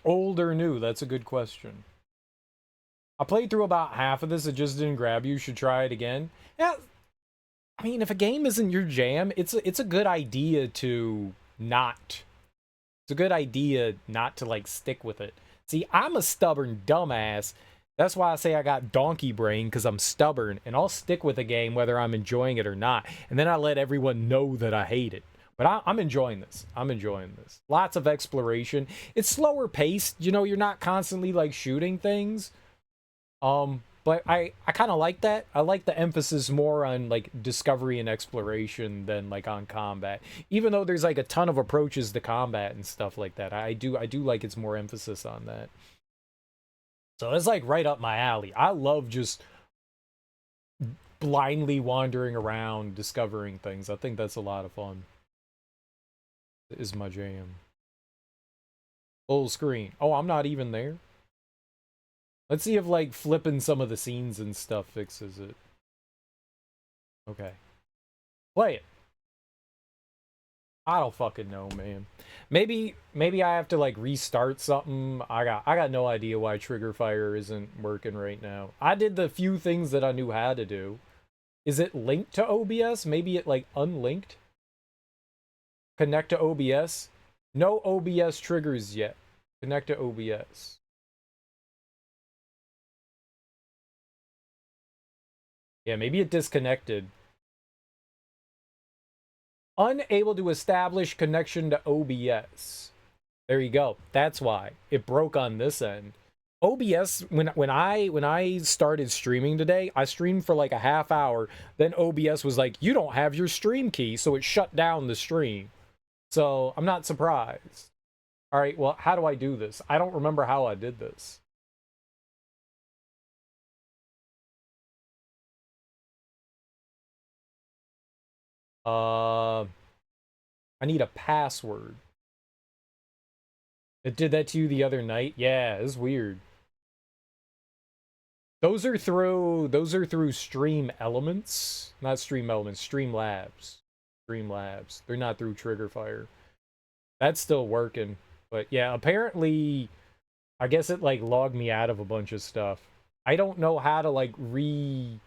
Old or new? That's a good question. I played through about half of this. It just didn't grab you. Should try it again. Yeah. I mean, if a game isn't your jam, it's a good idea to not. It's a good idea not to like stick with it. See, I'm a stubborn dumbass. That's why I say I got donkey brain, because I'm stubborn, and I'll stick with a game whether I'm enjoying it or not. And then I let everyone know that I hate it. But I'm enjoying this. I'm enjoying this. Lots of exploration. It's slower paced. You know, you're not constantly like shooting things. But I kind of like that. I like the emphasis more on like discovery and exploration than like on combat. Even though there's like a ton of approaches to combat and stuff like that. I do like it's more emphasis on that. So it's like right up my alley. I love just blindly wandering around, discovering things. I think that's a lot of fun. It is my jam. Full screen. Oh, I'm not even there. Let's see if like flipping some of the scenes and stuff fixes it. Okay. Play it. I don't fucking know, man. Maybe I have to like restart something. I got no idea why Trigger Fire isn't working right now. I did the few things that I knew how to do. Is it linked to OBS? Maybe it like unlinked? Connect to OBS? No OBS triggers yet. Connect to OBS. Yeah, maybe it disconnected. Unable to establish connection to OBS. There you go. That's why it broke on this end. OBS, when I started streaming today, I streamed for like a half hour. Then OBS was like, you don't have your stream key, so it shut down the stream. So I'm not surprised. All right, well, how do I do this? I don't remember how I did this. I need a password. It did that to you the other night? Yeah, it's weird. Those are through Stream Elements. Not Stream Elements, Streamlabs. Streamlabs. They're not through Trigger Fire. That's still working. But yeah, apparently I guess it like logged me out of a bunch of stuff. I don't know how to like reconnect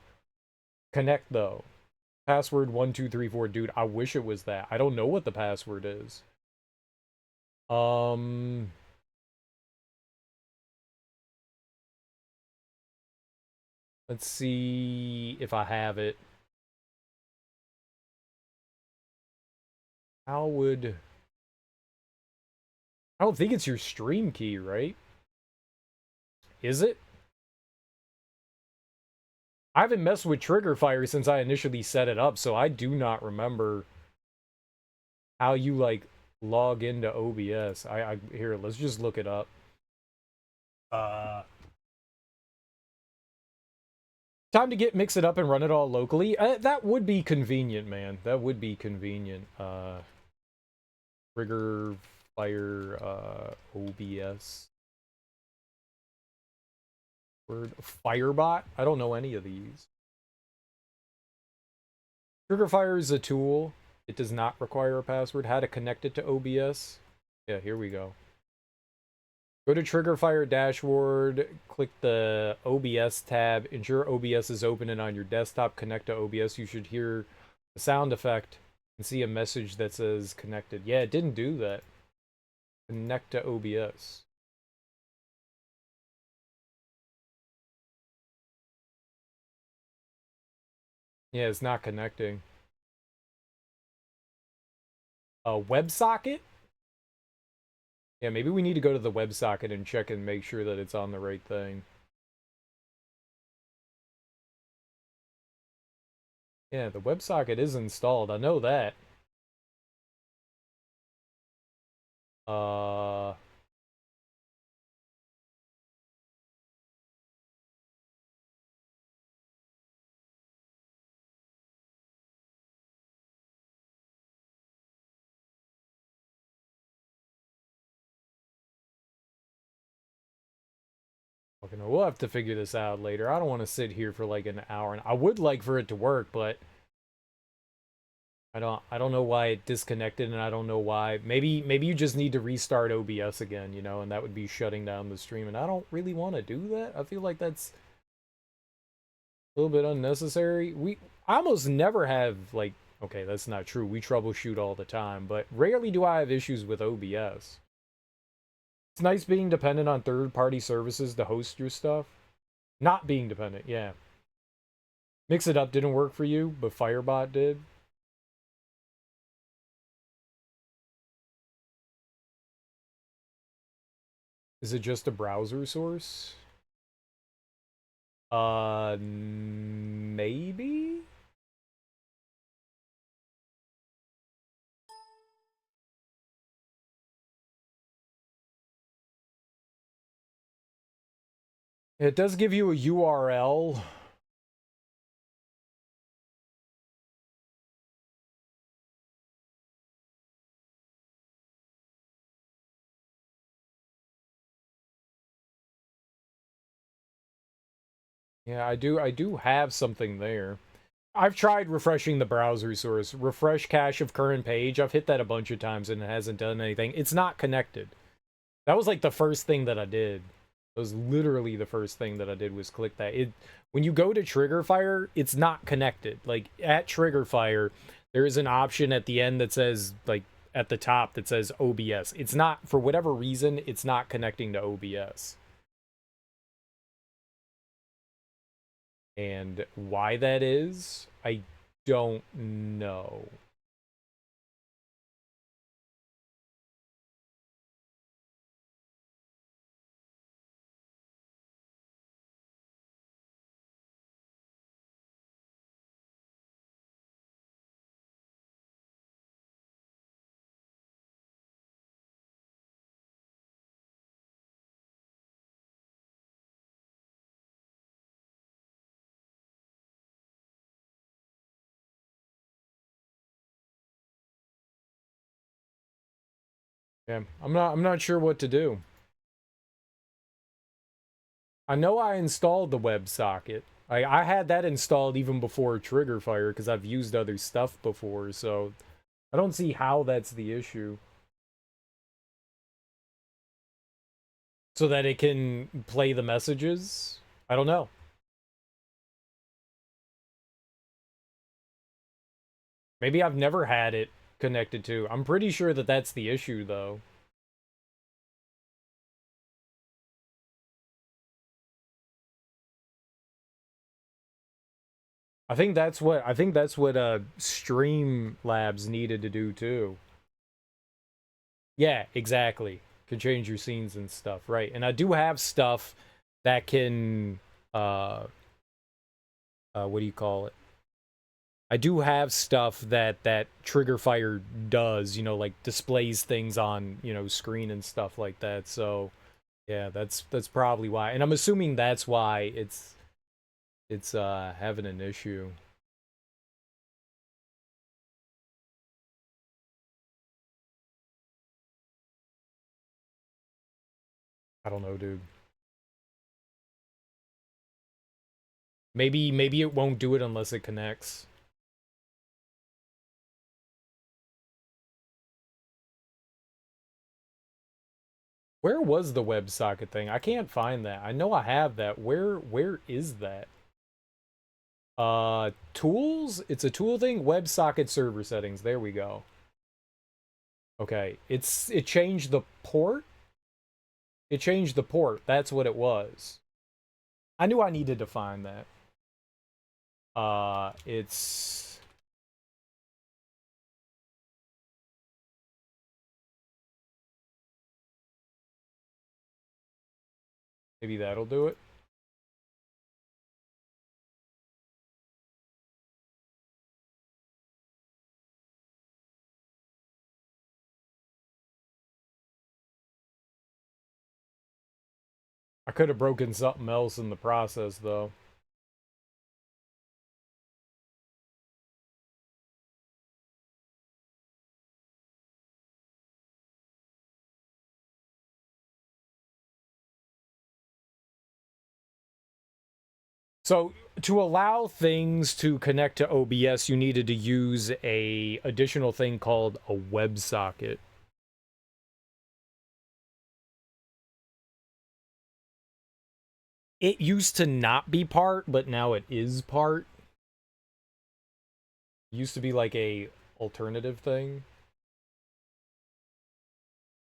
though. Password 1234, dude. I wish it was that. I don't know what the password is. Let's see if I have it. How would... I don't think it's your stream key, right? Is it? I haven't messed with Trigger Fire since I initially set it up, so I do not remember how you, like, log into OBS. Here, let's just look it up. Time to mix it up and run it all locally. That would be convenient, man. That would be convenient. Trigger Fire, OBS. Word Firebot? I don't know any of these. Trigger Fire is a tool. It does not require a password. How to connect it to OBS? Yeah, here we go. Go to Trigger Fire dashboard, click the OBS tab, ensure OBS is open and on your desktop, connect to OBS. You should hear the sound effect and see a message that says connected. Yeah, it didn't do that. Connect to OBS. Yeah, it's not connecting. WebSocket? Yeah, maybe we need to go to the WebSocket and check and make sure that it's on the right thing. Yeah, the WebSocket is installed. I know that. Uh, okay, no, we'll have to figure this out later. I don't want to sit here for like an hour, and I would like for it to work, but I don't know why it disconnected, and I don't know why. Maybe you just need to restart OBS again, you know, and that would be shutting down the stream, and I don't really want to do that. I feel like that's a little bit unnecessary. I almost never have, like, okay, that's not true. We troubleshoot all the time, but rarely do I have issues with OBS. It's nice being dependent on third-party services to host your stuff. Not being dependent, yeah. Mix It Up didn't work for you, but Firebot did. Is it just a browser source? Maybe? It does give you a URL. Yeah, I do have something there. I've tried refreshing the browser source. Refresh cache of current page. I've hit that a bunch of times and it hasn't done anything. It's not connected. That was like the first thing that I did. It was literally the first thing that I did was click that. When you go to Triggerfire, it's not connected. Like at Triggerfire, there is an option at the end that says, like at the top that says OBS. It's not, for whatever reason, it's not connecting to OBS. And why that is, I don't know. Yeah, I'm not sure what to do. I know I installed the WebSocket. I had that installed even before Triggerfire because I've used other stuff before, so I don't see how that's the issue. So that it can play the messages? I don't know. Maybe I've never had it connected to. I'm pretty sure that that's the issue, though. I think that's what Streamlabs needed to do too. Yeah, exactly. Can change your scenes and stuff, right? And I do have stuff that can what do you call it? I do have stuff that Triggerfire does, you know, like displays things on, you know, screen and stuff like that. So, yeah, that's probably why. And I'm assuming that's why it's having an issue. I don't know, dude. Maybe it won't do it unless it connects. Where was the WebSocket thing? I can't find that. I know I have that. Where is that? Tools? It's a tool thing. WebSocket server settings. There we go. Okay, it changed the port. It changed the port. That's what it was. I knew I needed to find that. It's maybe that'll do it. I could have broken something else in the process, though. So to allow things to connect to OBS, you needed to use a additional thing called a WebSocket. It used to not be part, but now it is part. It used to be like a alternative thing.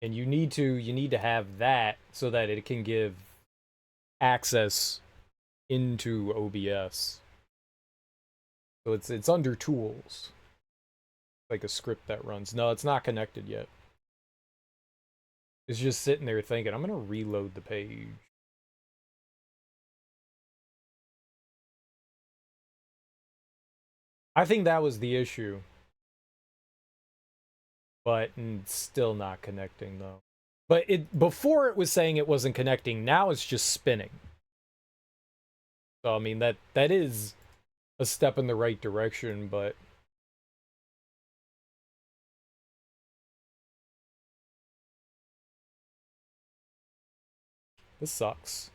And you need to have that so that it can give access into OBS. So it's under tools. Like a script that runs. No, it's not connected yet. It's just sitting there thinking, I'm gonna reload the page. I think that was the issue. But it's still not connecting though. But it before it was saying it wasn't connecting, now it's just spinning. So I mean that is a step in the right direction, but this sucks.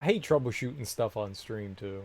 I hate troubleshooting stuff on stream too.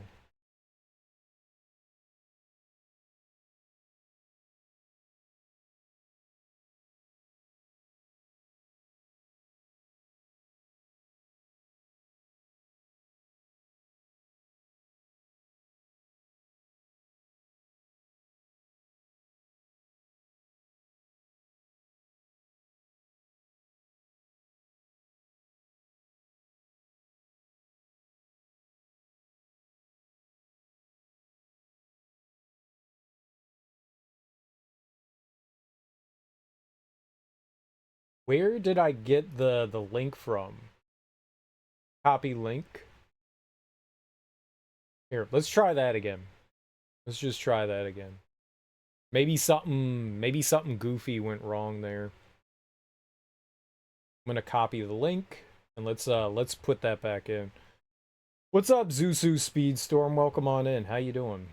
Where did I get the link from? Copy link. Here, let's try that again. Let's just try that again. Maybe something goofy went wrong there. I'm gonna copy the link and let's put that back in. What's up, Zusu Speedstorm? Welcome on in. How you doing?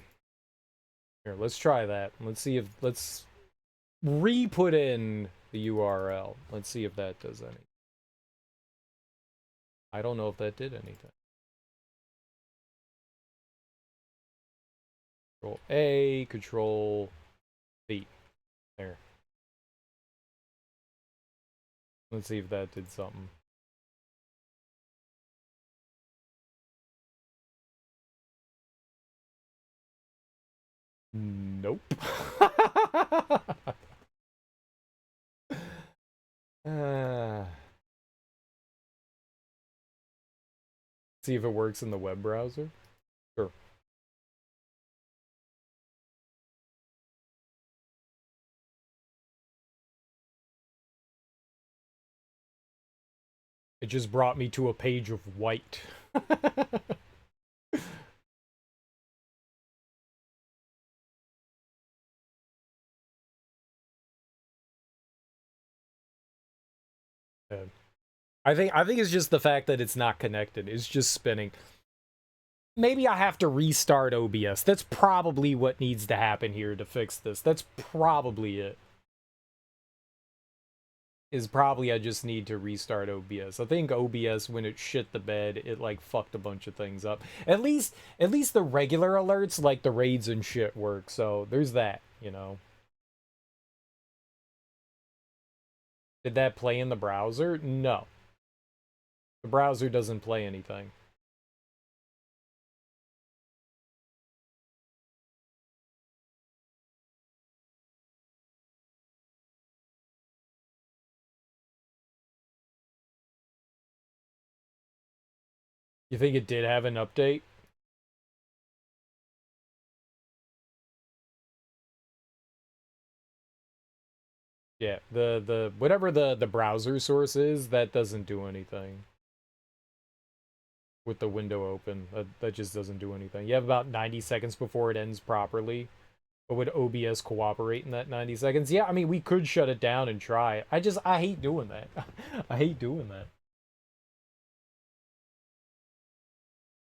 Here, let's try that. Let's re-put in the URL. Let's see if that does anything. I don't know if that did anything. Control A, Control V. There. Let's see if that did something. Nope. See if it works in the web browser. Sure. It just brought me to a page of white. Yeah. I think it's just the fact that it's not connected. It's just spinning. Maybe I have to restart OBS. That's probably what needs to happen here to fix this. That's probably it. Is probably I just need to restart OBS. I think OBS, when it shit the bed, it like fucked a bunch of things up. At least the regular alerts, like the raids and shit, work. So there's that, you know. Did that play in the browser? No. The browser doesn't play anything. You think it did have an update? Yeah, the whatever the browser source is, that doesn't do anything. with the window open. That just doesn't do anything. You have about 90 seconds before it ends properly. But would OBS cooperate in that 90 seconds? Yeah, I mean, we could shut it down and try. I hate doing that. I hate doing that.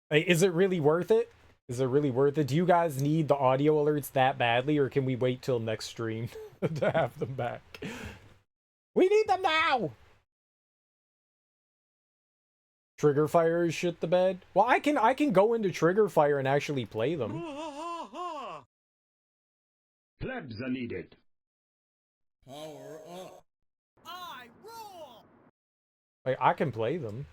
Like, is it really worth it? Is it really worth it? Do you guys need the audio alerts that badly, or can we wait till next stream to have them back? We need them now! Trigger Fire is shit the bed? Well, I can go into Trigger Fire and actually play them. Plebs are needed. Power up. I rule. Like, I can play them.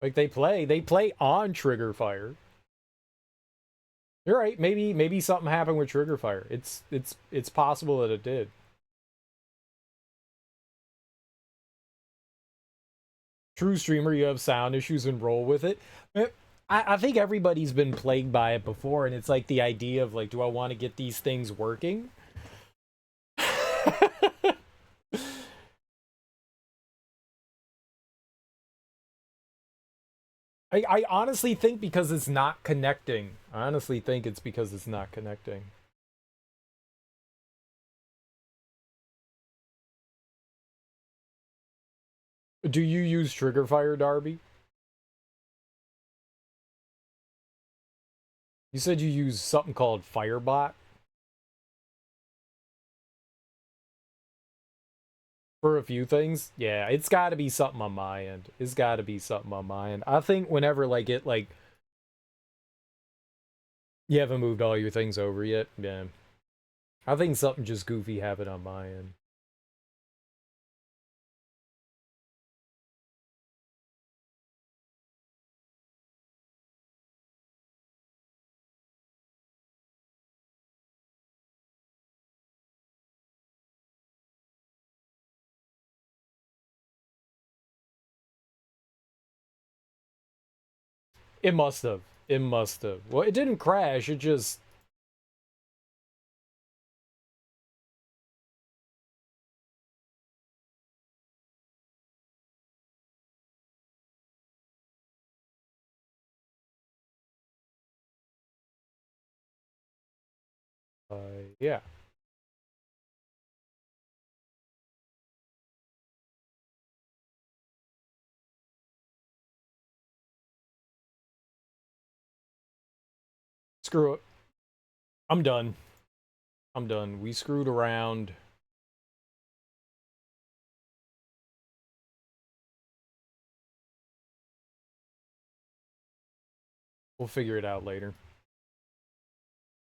Like, they play on Trigger Fire. You're right, maybe something happened with Trigger Fire. It's possible that it did. True streamer, you have sound issues and roll with it. I think everybody's been plagued by it before, and it's like the idea of like, do I want to get these things working? I honestly think because it's not connecting. I honestly think it's because it's not connecting. Do you use Trigger Fire, Darby? You said you use something called Firebot? For a few things? Yeah, it's gotta be something on my end. It's gotta be something on my end. I think whenever, like, you haven't moved all your things over yet? Yeah. I think something just goofy happened on my end. It must have. It must have. Well, it didn't crash. It just... yeah. Screw it. I'm done. I'm done. We screwed around. We'll figure it out later.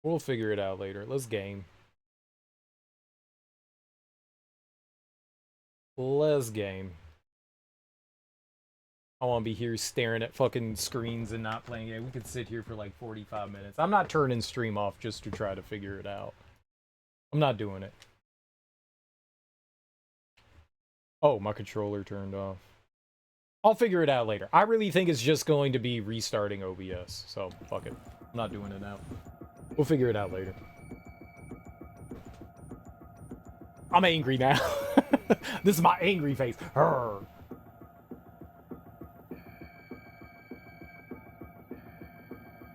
We'll figure it out later. Let's game. Let's game. I want to be here staring at fucking screens and not playing it. We could sit here for like 45 minutes. I'm not turning stream off just to try to figure it out. I'm not doing it. Oh, my controller turned off. I'll figure it out later. I really think it's just going to be restarting OBS. So, fuck it. I'm not doing it now. We'll figure it out later. I'm angry now. This is my angry face. Arrgh.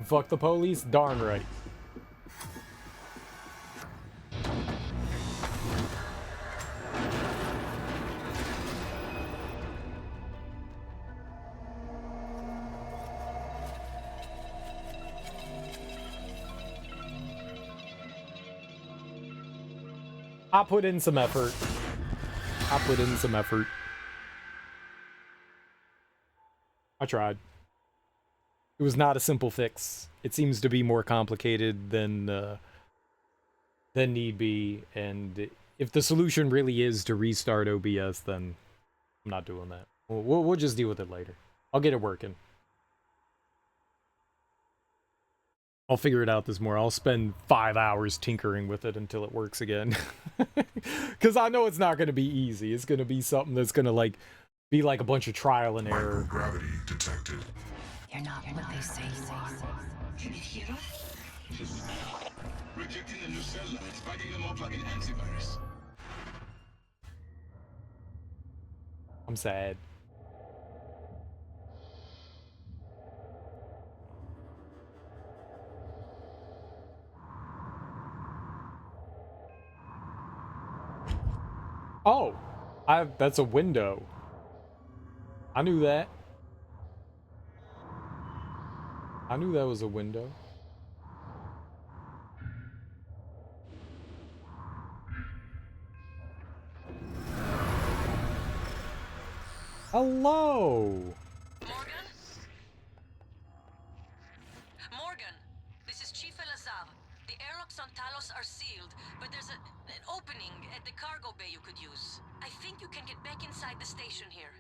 Fuck the police? Darn right. I put in some effort. I tried. It was not a simple fix. It seems to be more complicated than need be, and if the solution really is to restart OBS, then I'm not doing that. We'll just deal with it later. I'll get it working. I'll figure it out this morning. I'll spend 5 hours tinkering with it until it works again. Because I know it's not going to be easy. It's going to be something that's going to like be like a bunch of trial and error. Microgravity detected. You're not what they say you are. Rejecting the new cell lines, backing them up like an antivirus. I'm sad. Oh, that's a window. I knew that. I knew that was a window. Hello. Morgan? Morgan, this is Chief Elazar. The airlocks on Talos are sealed, but there's an opening at the cargo bay you could use. I think you can get back inside the station here.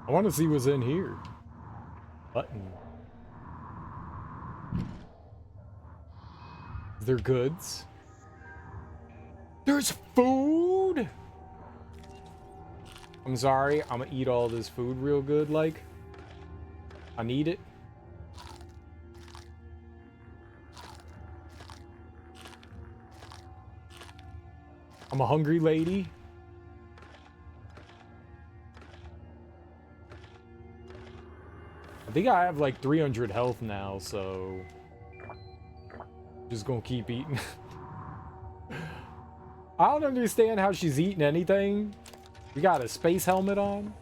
I want to see what's in here. Button. Is there goods? There's food? I'm sorry, I'm gonna eat all this food real good, like. I need it. I'm a hungry lady. I think I have like 300 health now, so just gonna keep eating. I don't understand how she's eating anything. You got a space helmet on?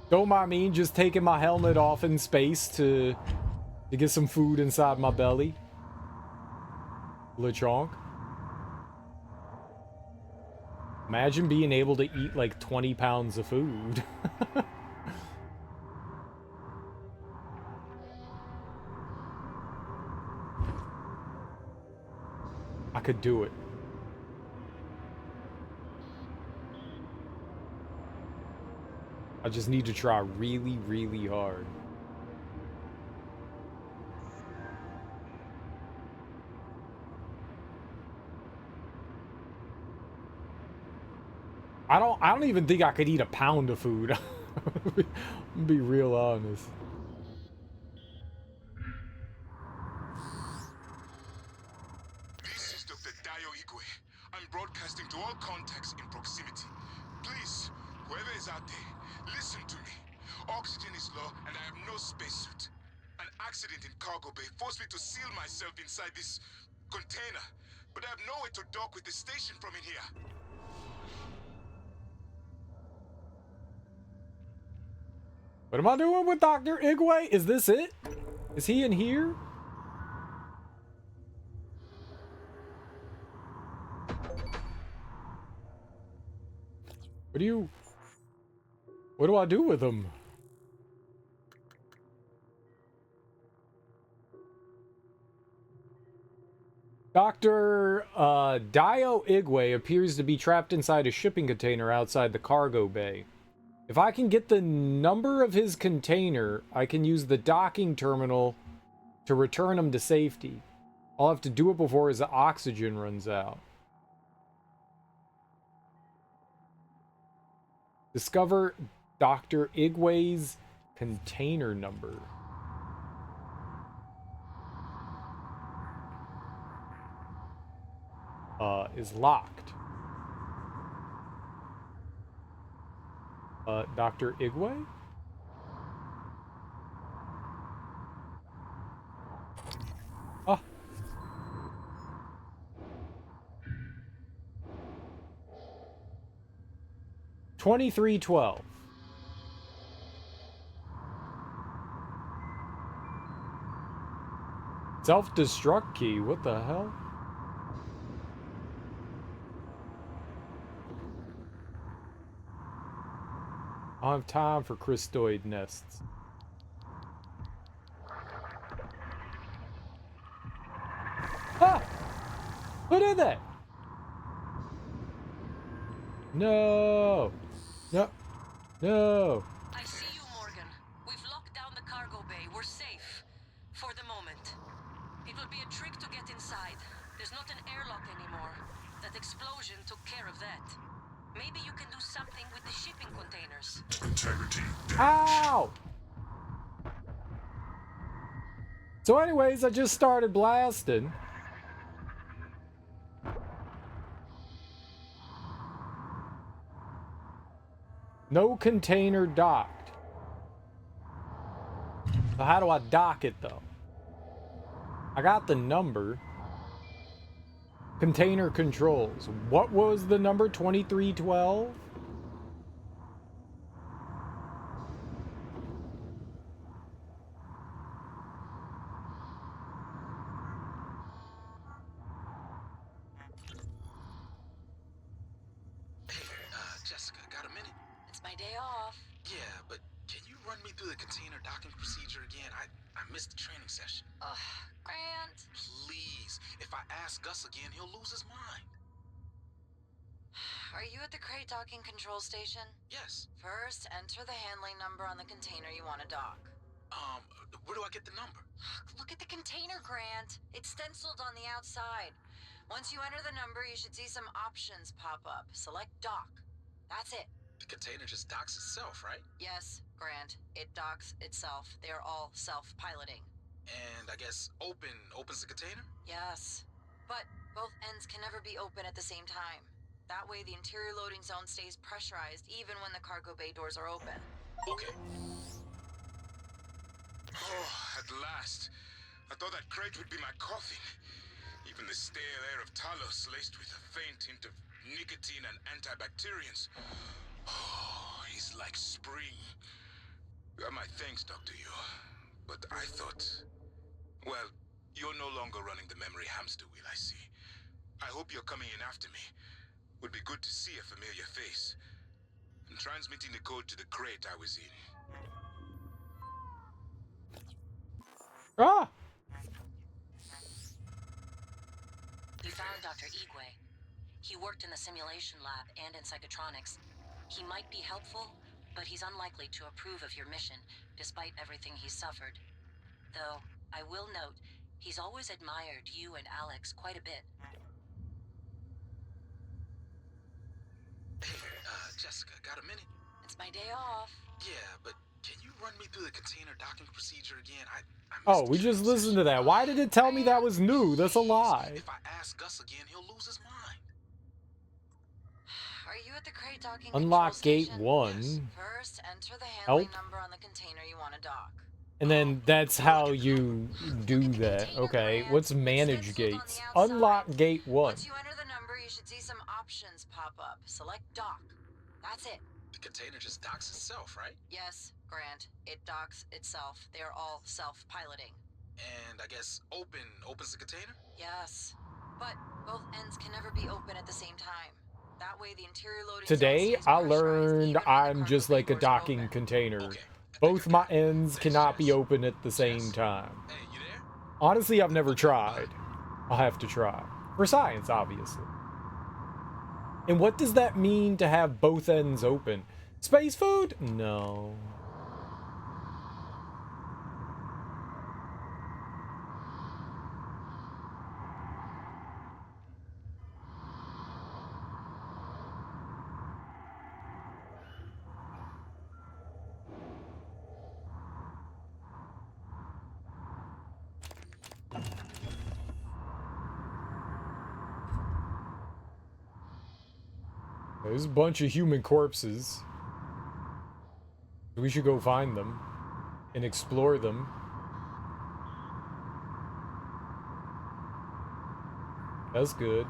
Don't mind me just taking my helmet off in space to get some food inside my belly. LeChonk. Imagine being able to eat like 20 pounds of food. I could do it. I just need to try really, really hard. I don't even think I could eat a pound of food. I'm be real honest. This is Dr. Dio Igwe. I'm broadcasting to all contacts in proximity. Please, whoever is out there, listen to me. Oxygen is low and I have no spacesuit. An accident in cargo bay forced me to seal myself inside this container, but I have nowhere to dock with the station from in here. What am I doing with Dr. Igwe? Is this it? Is he in here? What do I do with him? Dr. Dio Igwe appears to be trapped inside a shipping container outside the cargo bay. If I can get the number of his container, I can use the docking terminal to return him to safety. I'll have to do it before his oxygen runs out. Discover Dr. Igwe's container number. Is locked. Dr. Igwe? Ah. $23.12. Self-destruct key, what the hell? I don't have time for Christoid nests. Ah! Who did that? No. No. No. I see you, Morgan. We've locked down the cargo bay. We're safe. For the moment. It will be a trick to get inside. There's not an airlock anymore. That explosion took care of that. Maybe you can do something with the shipping containers. Integrity. Ow! So anyways, I just started blasting. No container docked. So how do I dock it though? I got the number. Container controls. What was the number? 2312? Jessica, got a minute? It's my day off. Yeah, but can you run me through the container docking procedure again? I missed the training session. Ugh, Grant. Please, if I ask Gus again, he'll lose his mind. Are you at the crate docking control station? Yes. First, enter the handling number on the container you want to dock. Where do I get the number? Look at the container, Grant. It's stenciled on the outside. Once you enter the number, you should see some options pop up. Select dock. That's it. The container just docks itself, right? Yes, Grant. It docks itself. They are all self-piloting. And I guess opens the container? Yes. But both ends can never be open at the same time. That way the interior loading zone stays pressurized even when the cargo bay doors are open. Okay. Oh, at last. I thought that crate would be my coffin. Even the stale air of Talos laced with a faint hint of nicotine and antibacterians. Oh, he's like spring. My thanks, Dr. Yu. But I thought... Well, you're no longer running the memory hamster wheel, I see. I hope you're coming in after me. Would be good to see a familiar face. And transmitting the code to the crate I was in. Ah! You found Dr. Igwe. He worked in the simulation lab and in psychotronics. He might be helpful, but he's unlikely to approve of your mission, despite everything he's suffered. Though, I will note, he's always admired you and Alex quite a bit. Hey, Jessica, got a minute? It's my day off. Yeah, but can you run me through the container docking procedure again? I Oh, we just listened to that. Why did it tell me that was new? That's a lie. If I ask Gus again, he'll lose his mind. Are you at the crate docking Unlock control gate station? 1. Yes. First, enter the handling Help. number on the container you want to dock. And then that's how you do that. Okay, what's manage gates? Unlock gate 1. Once you enter the number, you should see some options pop up. Select dock. That's it. The container just docks itself, right? Yes, Grant. It docks itself. They are all self-piloting. And I guess opens the container? Yes. But both ends can never be open at the same time. That way the interior loading Today, zone stays I pressurized learned even when the I'm cargo just bay like a doors are docking open. container. Okay. Both my ends cannot be open at the same time. Hey, you there? Honestly, I've never tried. I'll have to try. For science, obviously. And what does that mean to have both ends open? Space food? No. There's a bunch of human corpses. We should go find them and explore them. That's good.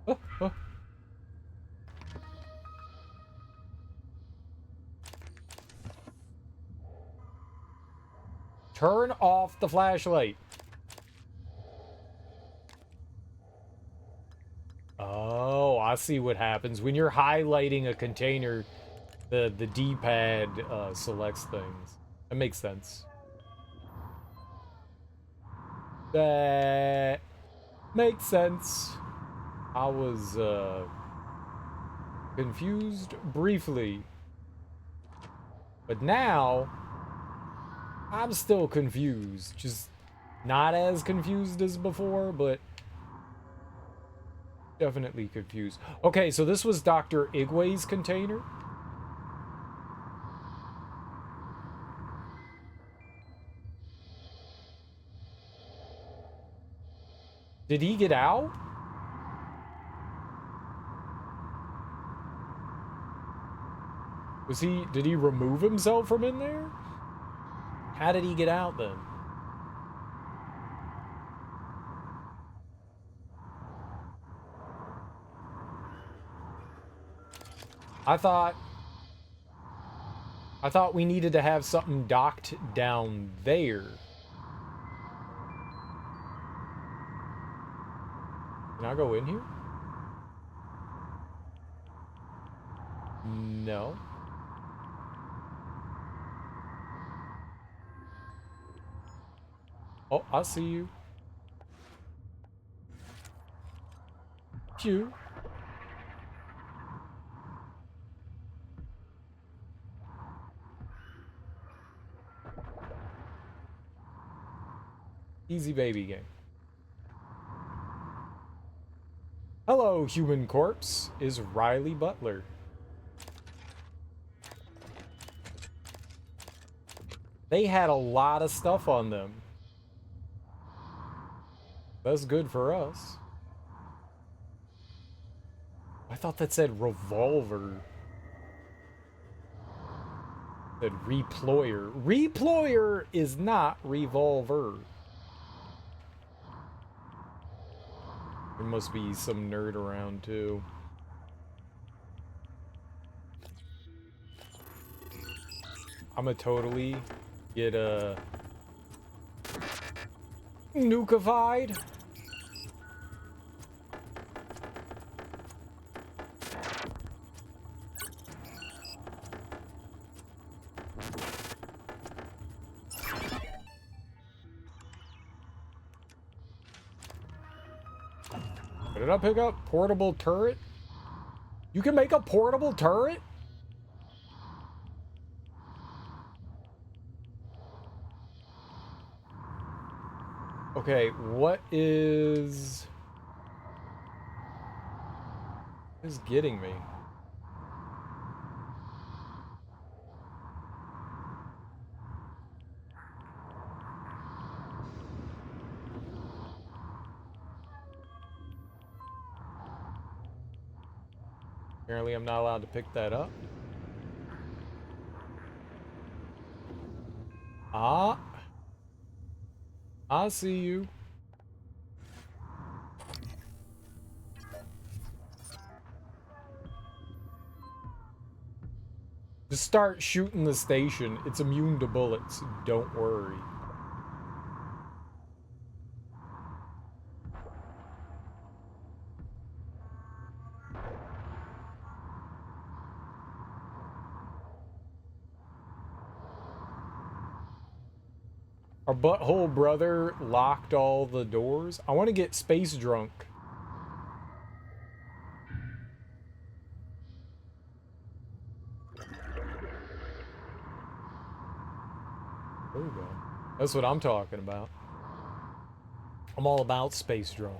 Oh, oh. Turn off the flashlight. Oh, I see what happens. When you're highlighting a container, the D-pad selects things. That makes sense. That... Makes sense. I was, confused briefly. But now, I'm still confused. Just not as confused as before, but definitely confused. Okay, so this was Dr. Igwe's container. Did he get out? Did he remove himself from in there? How did he get out then? I thought we needed to have something docked down there. Can I go in here? No. Oh, I see you. Phew. Easy baby game. Hello, human corpse, is Riley Butler. They had a lot of stuff on them. That's good for us. I thought that said revolver. It said reployer. Reployer is not revolver. There must be some nerd around too. I'ma totally get nukified. What did I pick up? Portable turret? You can make a portable turret? Okay, what is getting me? Apparently I'm not allowed to pick that up. Ah. I see you. Just start shooting the station. It's immune to bullets. Don't worry. Our butthole brother locked all the doors. I want to get space drunk. There we go. That's what I'm talking about. I'm all about space drunk.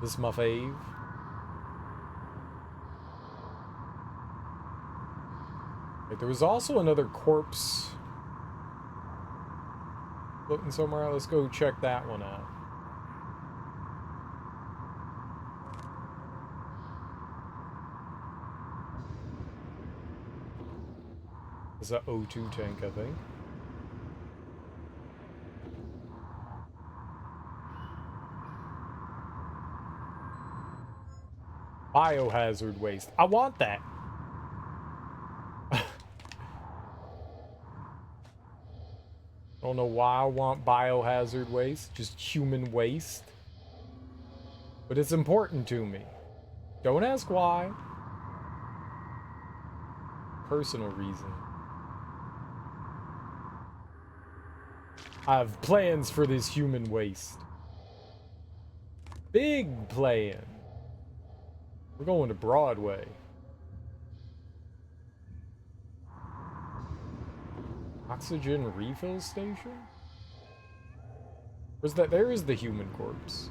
This is my fave. Wait, there was also another corpse looking somewhere. Let's go check that one out. It's an O2 tank, I think. Biohazard waste. I want that. I don't know why I want biohazard waste, just human waste. But it's important to me. Don't ask why. Personal reason. I have plans for this human waste. Big playing. We're going to Broadway. Oxygen refill station? Where's that? There is the human corpse.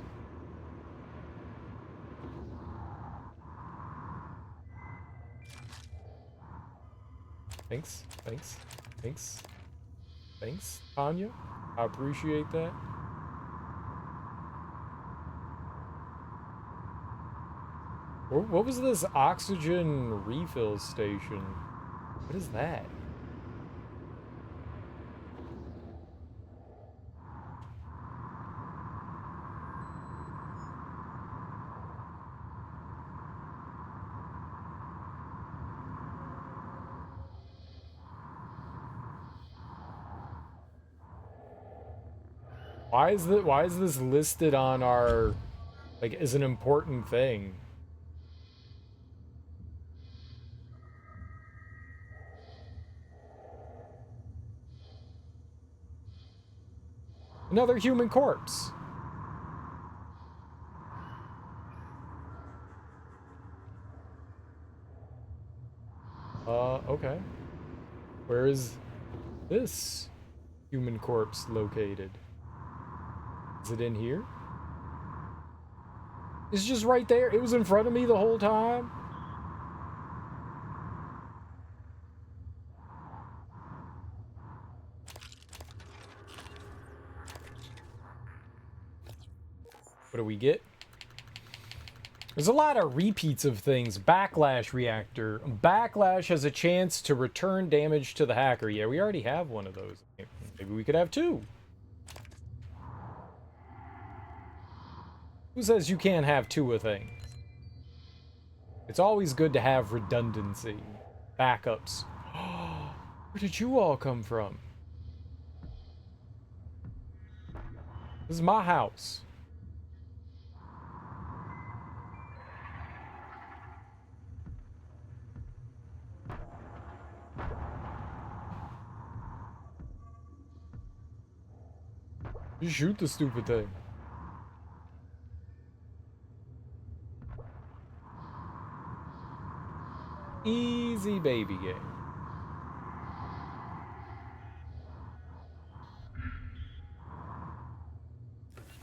Thanks, thanks, thanks, thanks, Tanya. I appreciate that. What was this oxygen refill station? What is that? Why is this listed on our, like, as an important thing? Another human corpse. Okay. Where is this human corpse located? Is it in here? It's just right there. It was in front of me the whole time. What do we get? There's a lot of repeats of things. Backlash reactor. Backlash has a chance to return damage to the hacker. Yeah, we already have one of those. Maybe we could have two. Who says you can't have two of things? It's always good to have redundancy. Backups. Where did you all come from? This is my house. Just shoot the stupid thing. Easy baby game.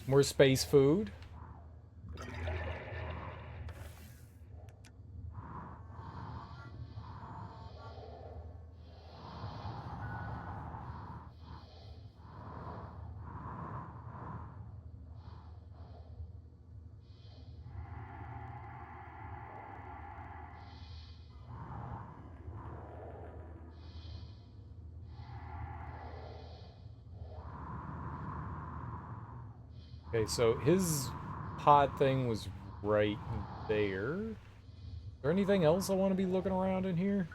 More space food. Okay, so his pod thing was right there. Is there anything else I want to be looking around in here?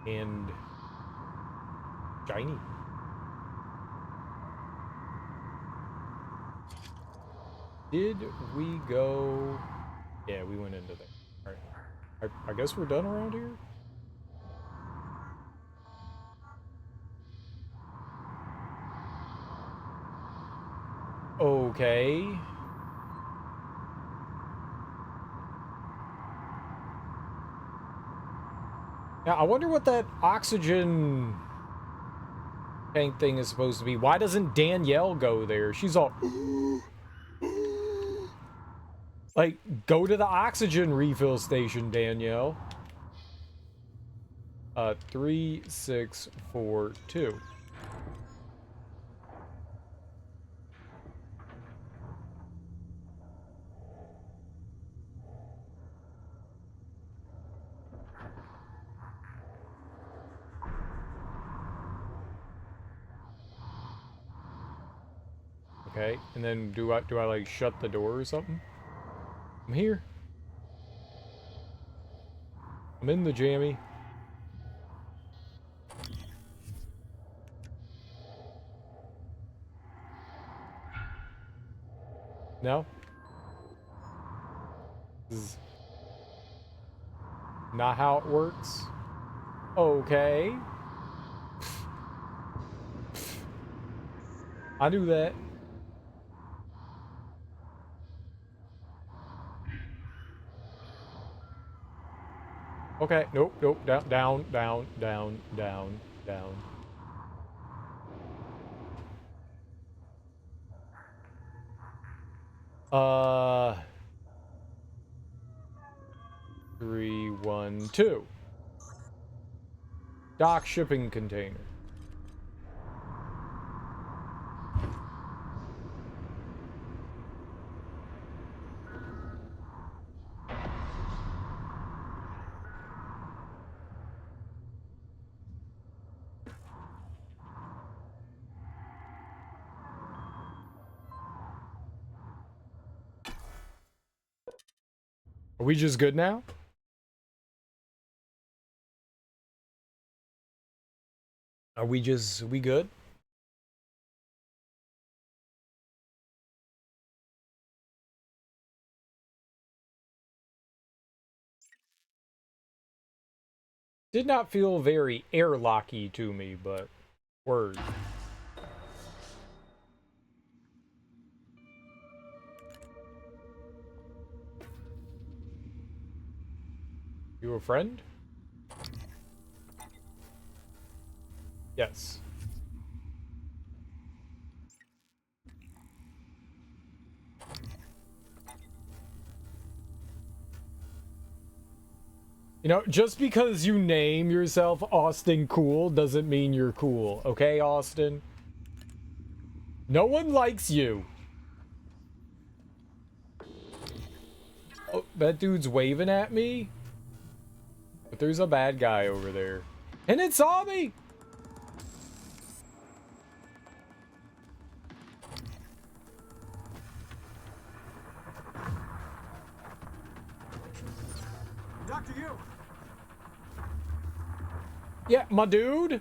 And shiny. Did we go? Yeah, we went into there. All right. I guess we're done around here. Okay. Now, I wonder what that oxygen tank thing is supposed to be. Why doesn't Danielle go there? She's all... Like, go to the oxygen refill station, Danielle. 3642. Okay, and then do I like shut the door or something? I'm here. I'm in the jammy. No? This is not how it works. Okay. I knew that. Okay, nope, nope, down, down, down, down, down, down. Uh, 3, 1, 2. Dock shipping container. Are we just good now? Are we good? Did not feel very airlocky to me, but word. You a friend? Yes. You know, just because you name yourself Austin Cool doesn't mean you're cool, okay, Austin? No one likes you. Oh, that dude's waving at me? But there's a bad guy over there. And it saw me! Dr. Yu! Yeah, my dude.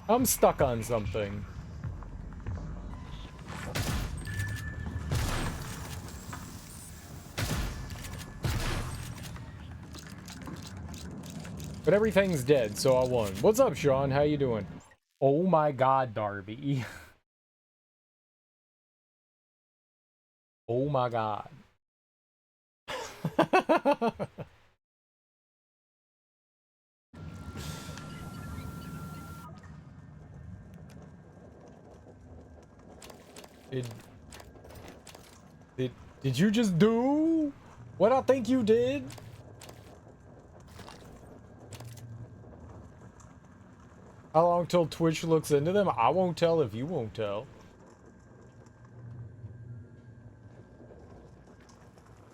I'm stuck on something. But everything's dead, so I won. What's up, Sean? How you doing? Oh my god, Darby. Oh my god. Did you just do what I think you did? How long till Twitch looks into them? I won't tell if you won't tell.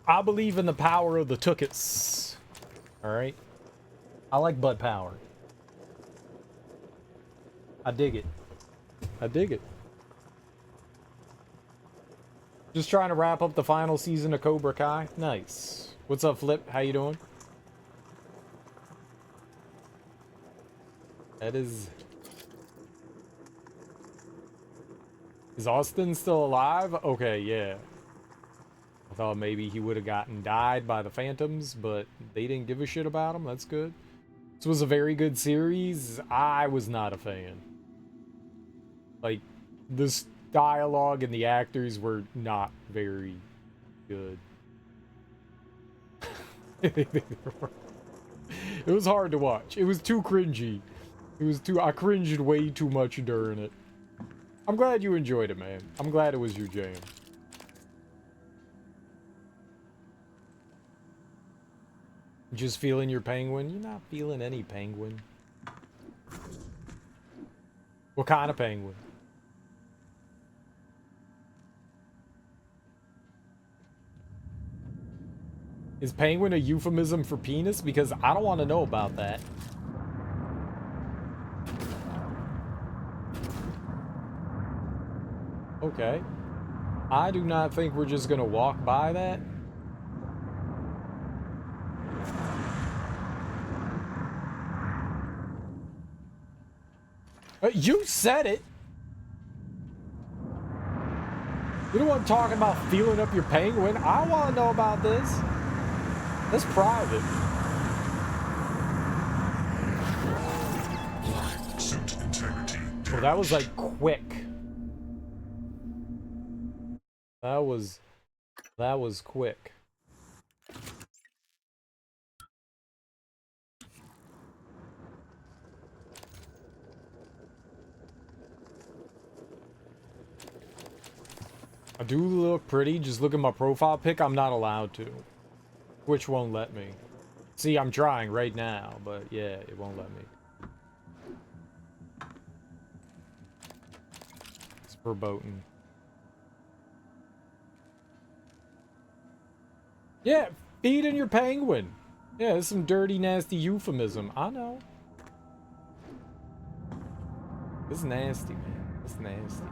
I believe in the power of the tookets. Alright? I like butt power. I dig it. I dig it. Just trying to wrap up the final season of Cobra Kai. Nice. What's up, Flip? How you doing? That is... Is Austin still alive? Okay, yeah. I thought maybe he would have died by the Phantoms, but they didn't give a shit about him. That's good. This was a very good series. I was not a fan. Like, this dialogue and the actors were not very good. It was hard to watch. It was too cringy. I cringed way too much during it. I'm glad you enjoyed it, man. I'm glad it was your jam. Just feeling your penguin? You're not feeling any penguin. What kind of penguin? Is penguin a euphemism for penis? Because I don't want to know about that. Okay. I do not think we're just gonna walk by that. You said it. You know what I'm talking about, feeling up your penguin? I want to know about this. That's private. Well, that was like quick. That was quick. I do look pretty. Just look at my profile pic. I'm not allowed to. Twitch won't let me. See, I'm trying right now, but yeah, it won't let me. It's verboten. Yeah, feeding your penguin. Yeah, that's some dirty, nasty euphemism. I know. This is nasty, man. This is nasty.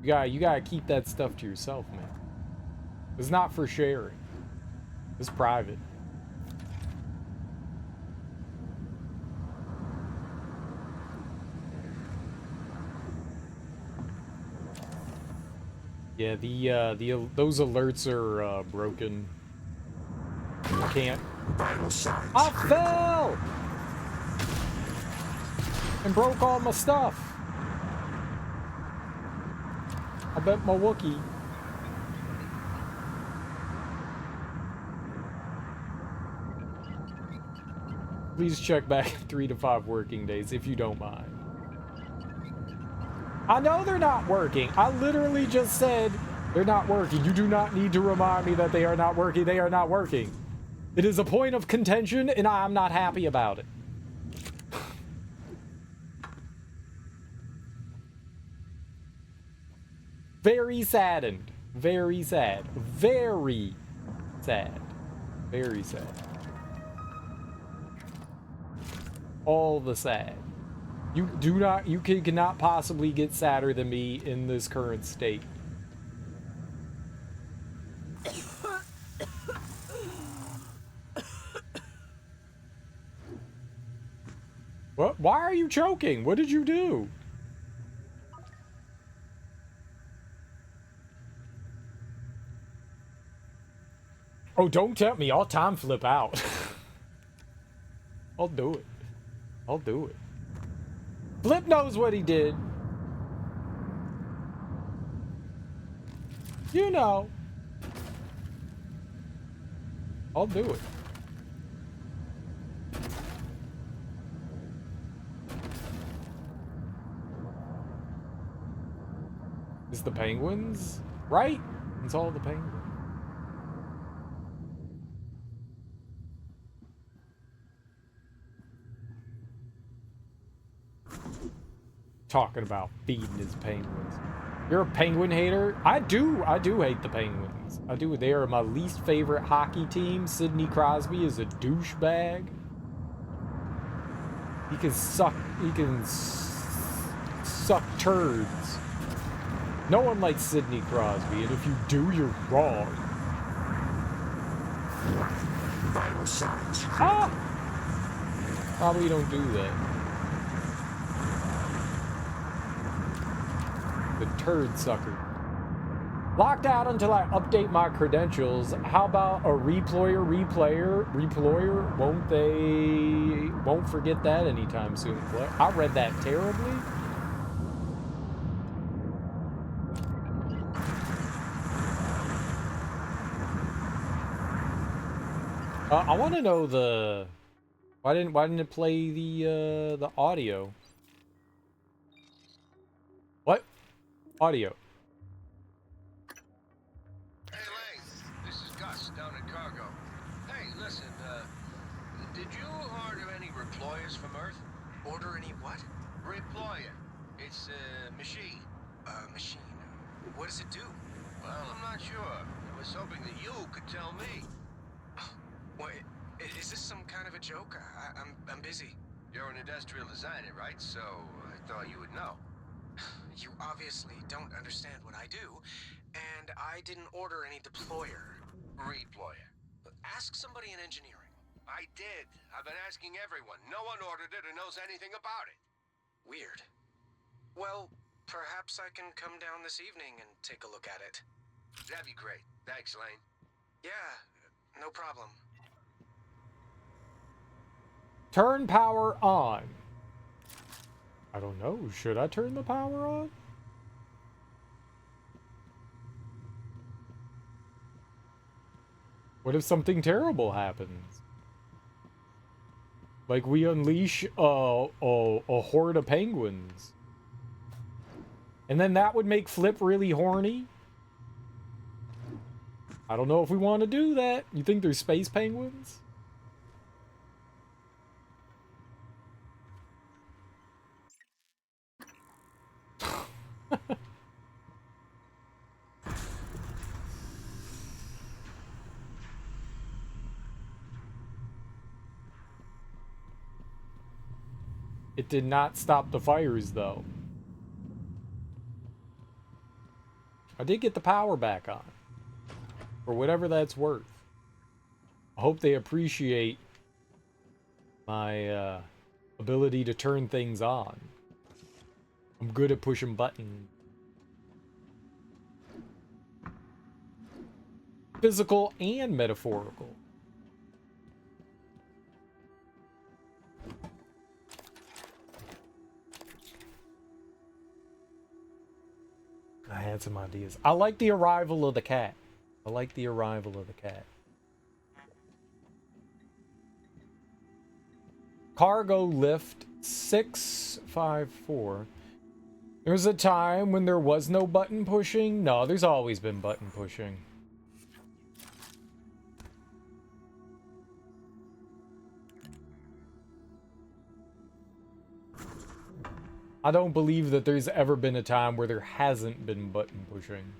You gotta keep that stuff to yourself, man. It's not for sharing. It's private. Yeah, those alerts are broken. I can't. I fell and broke all my stuff. I bet my Wookiee. Please check back 3 to 5 working days if you don't mind. I know they're not working. I literally just said they're not working. You do not need to remind me that they are not working. They are not working. It is a point of contention, and I'm not happy about it. Very saddened. Very sad. Very sad. Very sad. All the sad. You cannot possibly get sadder than me in this current state. What? Why are you choking? What did you do? Oh, don't tempt me. I'll time flip out. I'll do it. I'll do it. Flip knows what he did. You know. I'll do it. It's the penguins, right? It's all the penguins. Talking about feeding his penguins. You're a penguin hater? I do hate the Penguins. I do. They are my least favorite hockey team. Sidney Crosby is a douchebag. He can suck turds. No one likes Sidney Crosby, and if you do, you're wrong. Vital signs. Ah! Probably don't do that. The turd sucker. Locked out until I update my credentials. How about a reployer? Won't forget that anytime soon. What? I read that terribly. I want to know the why didn't it play the audio? What? Audio. Hey, Lane. This is Gus down at Cargo. Hey, listen, did you order any reployers from Earth? Order any what? Reployer. It's a machine. Machine. What does it do? Well, I'm not sure. I was hoping that you could tell me. What? Is this some kind of a joke? I'm busy. You're an industrial designer, right? So I thought you would know. You obviously don't understand what I do. and I didn't order any deployer. Redeployer. Ask somebody in engineering. I did. I've been asking everyone. No one ordered it or knows anything about it. Weird. Well, perhaps I can come down this evening and take a look at it. That'd be great. Thanks, Lane. Yeah, no problem. Turn power on. I don't know. Should I turn the power on? What if something terrible happens? Like we unleash a horde of penguins. And then that would make Flip really horny? I don't know if we want to do that. You think there's space penguins? It did not stop the fires, though. I did get the power back on. For whatever that's worth. I hope they appreciate my ability to turn things on. I'm good at pushing buttons. Physical and metaphorical. I had some ideas. I like the arrival of the cat. I like the arrival of the cat. Cargo lift 654. There was a time when there was no button pushing. No, there's always been button pushing. I don't believe that there's ever been a time where there hasn't been button pushing.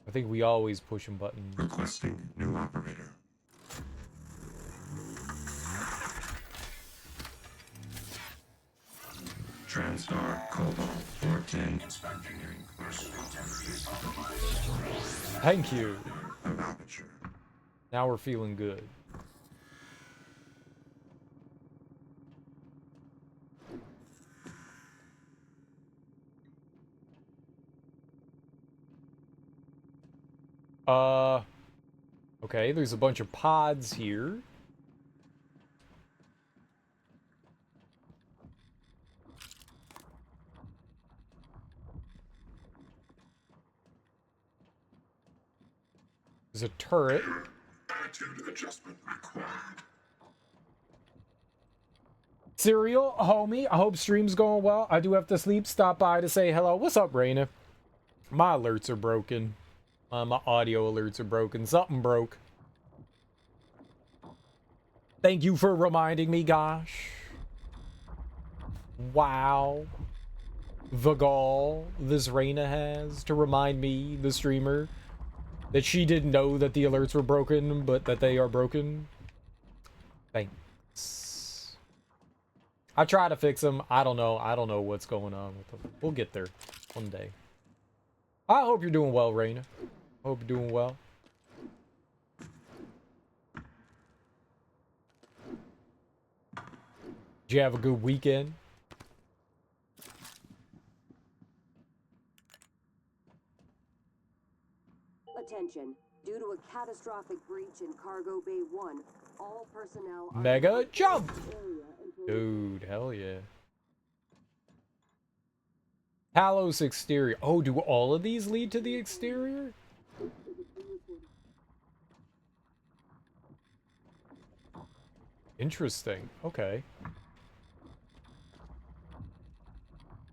I think we always pushing buttons. Requesting new operator. Transtar Cobalt 410. Thank you. Of aperture. Now we're feeling good. Okay, there's a bunch of pods here. There's a turret. Attitude adjustment required. Serial, homie, I hope stream's going well. I do have to sleep. Stop by to say hello. What's up, Raina? My alerts are broken. My audio alerts are broken. Something broke. Thank you for reminding me, gosh. Wow. The gall this Raina has to remind me, the streamer, that she didn't know that the alerts were broken, but that they are broken. Thanks. I try to fix them. I don't know. I don't know what's going on with them. We'll get there one day. I hope you're doing well, Raina. Hope you're doing well. Did you have a good weekend? Attention. Due to a catastrophic breach in Cargo Bay 1, all personnel are... Mega jump! Dude, hell yeah. Talos exterior. Oh, do all of these lead to the exterior? Interesting. Okay.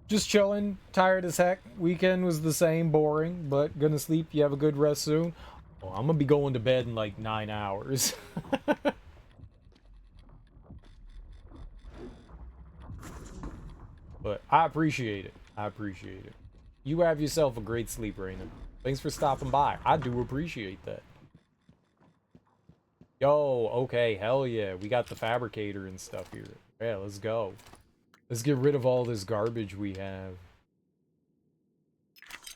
Just chilling. Tired as heck. Weekend was the same. Boring. But gonna sleep. You have a good rest soon. Oh, I'm gonna be going to bed in like 9 hours. But I appreciate it. I appreciate it. You have yourself a great sleep, Raina. Thanks for stopping by. I do appreciate that. Yo, okay, hell yeah. We got the fabricator and stuff here. Yeah, let's go. Let's get rid of all this garbage we have.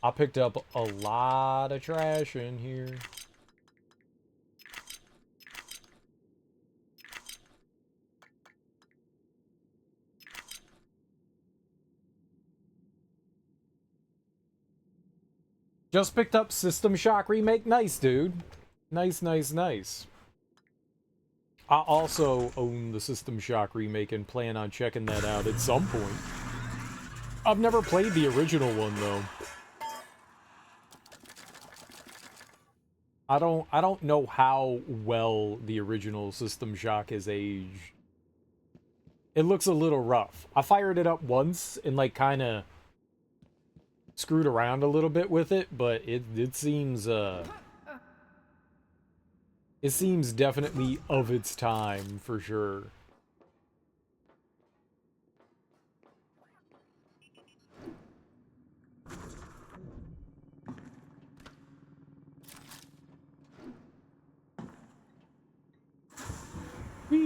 I picked up a lot of trash in here. Just picked up System Shock Remake. Nice, dude. Nice, nice, nice. I also own the System Shock Remake and plan on checking that out at some point. I've never played the original one, though. I don't know how well the original System Shock has aged. It looks a little rough. I fired it up once and, like, kind of screwed around a little bit with it, but it seems definitely of its time for sure. Whee!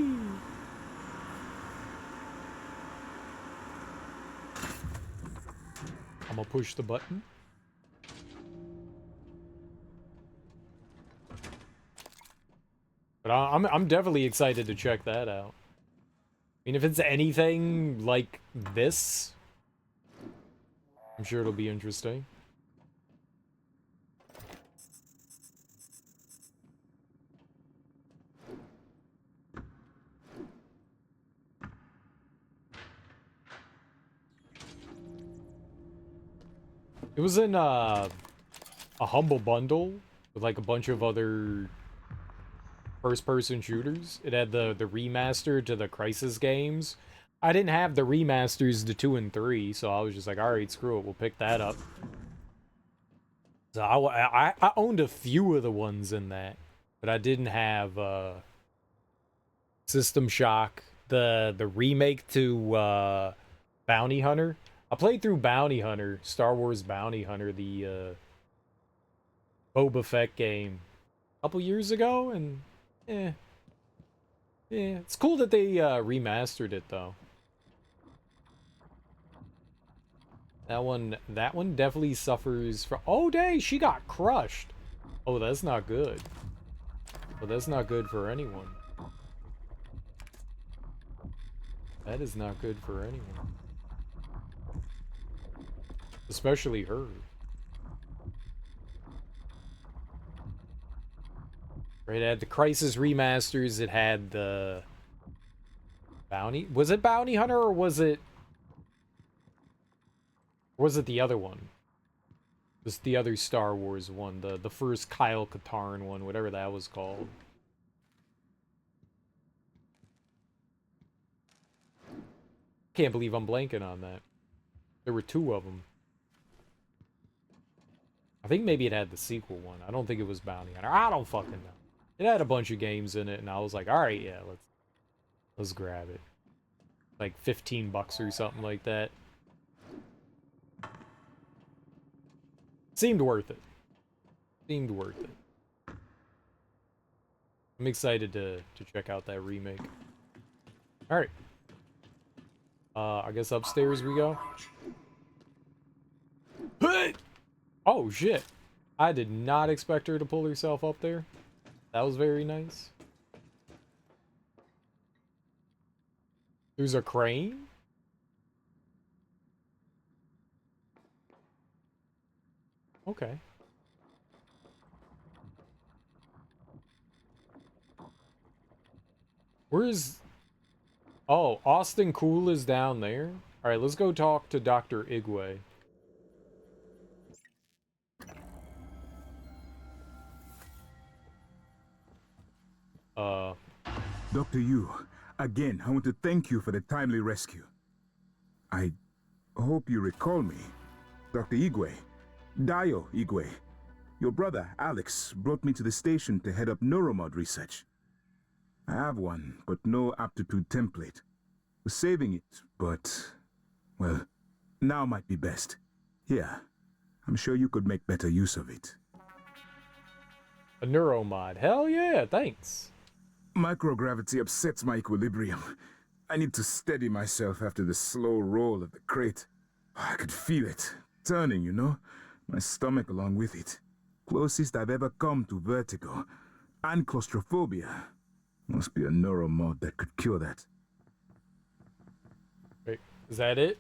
I'm gonna push the button. But I'm definitely excited to check that out. I mean, if it's anything like this, I'm sure it'll be interesting. It was in a Humble Bundle with like a bunch of other first-person shooters. It had the remaster to the Crysis games. I didn't have the remasters to 2 and 3, so I was just like, alright, screw it, we'll pick that up. So I owned a few of the ones in that, but I didn't have System Shock, the remake to Bounty Hunter. I played through Bounty Hunter, Star Wars Bounty Hunter, the Boba Fett game, a couple years ago, and yeah, it's cool that they remastered it though. That one definitely suffers from. Oh dang, she got crushed. Oh, that's not good. Well, that's not good for anyone. That is not good for anyone. Especially her. Right, it had the Crysis remasters, it had the Bounty... Was it Bounty Hunter, or was it... Or was it the other one? It was the other Star Wars one, the first Kyle Katarn one, whatever that was called. Can't believe I'm blanking on that. There were 2 of them. I think maybe it had the sequel one. I don't think it was Bounty Hunter. I don't fucking know. It had a bunch of games in it, and I was like, all right, yeah, let's grab it. Like $15 or something like that. Seemed worth it. Seemed worth it. I'm excited to check out that remake. All right. I guess upstairs we go. Hey! Oh, shit. I did not expect her to pull herself up there. That was very nice. There's a crane? Okay. Where's... Oh, Austin Cool is down there? Alright, let's go talk to Dr. Igwe. Dr. Yu, again, I want to thank you for the timely rescue. I hope you recall me. Dr. Igwe, Dio Igwe. Your brother, Alex, brought me to the station to head up neuromod research. I have one, but no aptitude template. Was saving it, but, well, now might be best. Here, I'm sure you could make better use of it. A neuromod. Hell yeah, thanks. Microgravity upsets my equilibrium. I need to steady myself after the slow roll of the crate. I could feel it, turning, you know? My stomach along with it. Closest I've ever come to vertigo. And claustrophobia. Must be a neuromod that could cure that. Wait, is that it?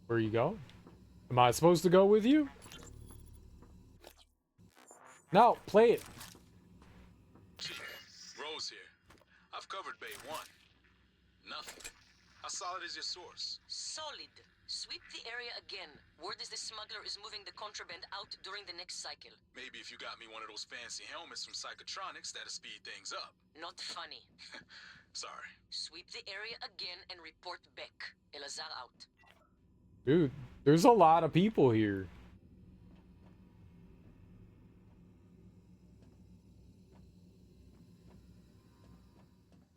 Where you go? Am I supposed to go with you? No, play it. Rose here. I've covered Bay 1. Nothing. How solid is your source? Solid. Sweep the area again. Word is the smuggler is moving the contraband out during the next cycle. Maybe if you got me one of those fancy helmets from Psychotronics, that'll speed things up. Not funny. Sorry. Sweep the area again and report back. Elazar out. Dude, there's a lot of people here.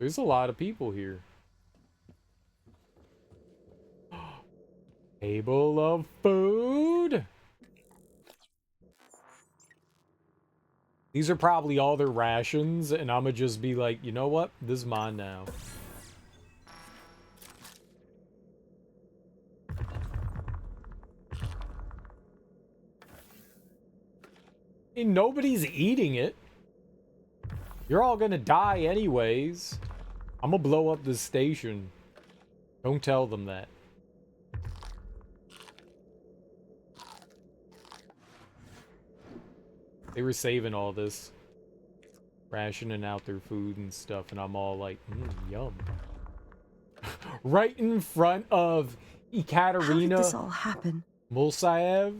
There's a lot of people here. Table of food. These are probably all their rations, and I'ma just be like, you know what? This is mine now. And nobody's eating it. You're all gonna die anyways. I'm gonna blow up this station. Don't tell them that. They were saving all this. Rationing out their food and stuff, and I'm all like, yum. Right in front of Ekaterina. How did this all happen? Mulsaev.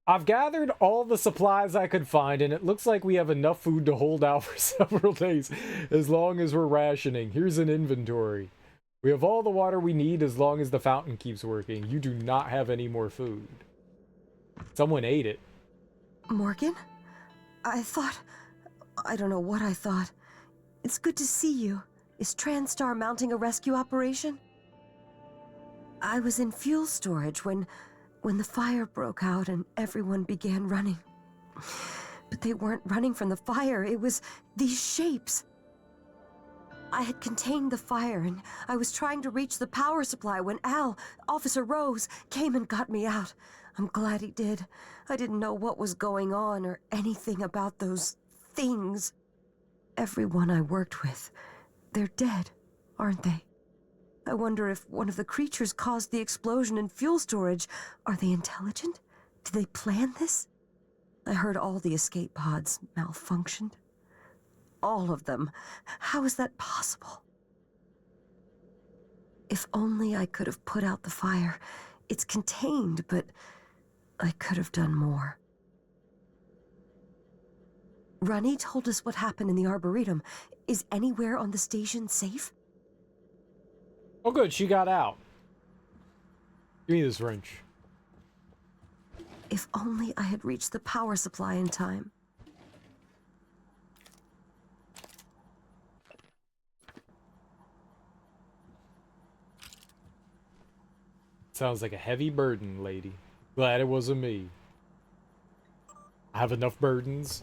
I've gathered all the supplies I could find, and it looks like we have enough food to hold out for several days, as long as we're rationing. Here's an inventory. We have all the water we need as long as the fountain keeps working. You do not have any more food. Someone ate it. Morgan? I don't know what I thought. It's good to see you. Is TranStar mounting a rescue operation? I was in fuel storage when the fire broke out and everyone began running. But they weren't running from the fire, it was these shapes. I had contained the fire and I was trying to reach the power supply when Officer Rose, came and got me out. I'm glad he did. I didn't know what was going on or anything about those things. Everyone I worked with, they're dead, aren't they? I wonder if one of the creatures caused the explosion in fuel storage. Are they intelligent? Did they plan this? I heard all the escape pods malfunctioned. All of them. How is that possible? If only I could have put out the fire. It's contained, but I could have done more. Rani told us what happened in the Arboretum. Is anywhere on the station safe? Oh good, she got out. Give me this wrench. If only I had reached the power supply in time. Sounds like a heavy burden, lady. Glad it wasn't me. I have enough burdens.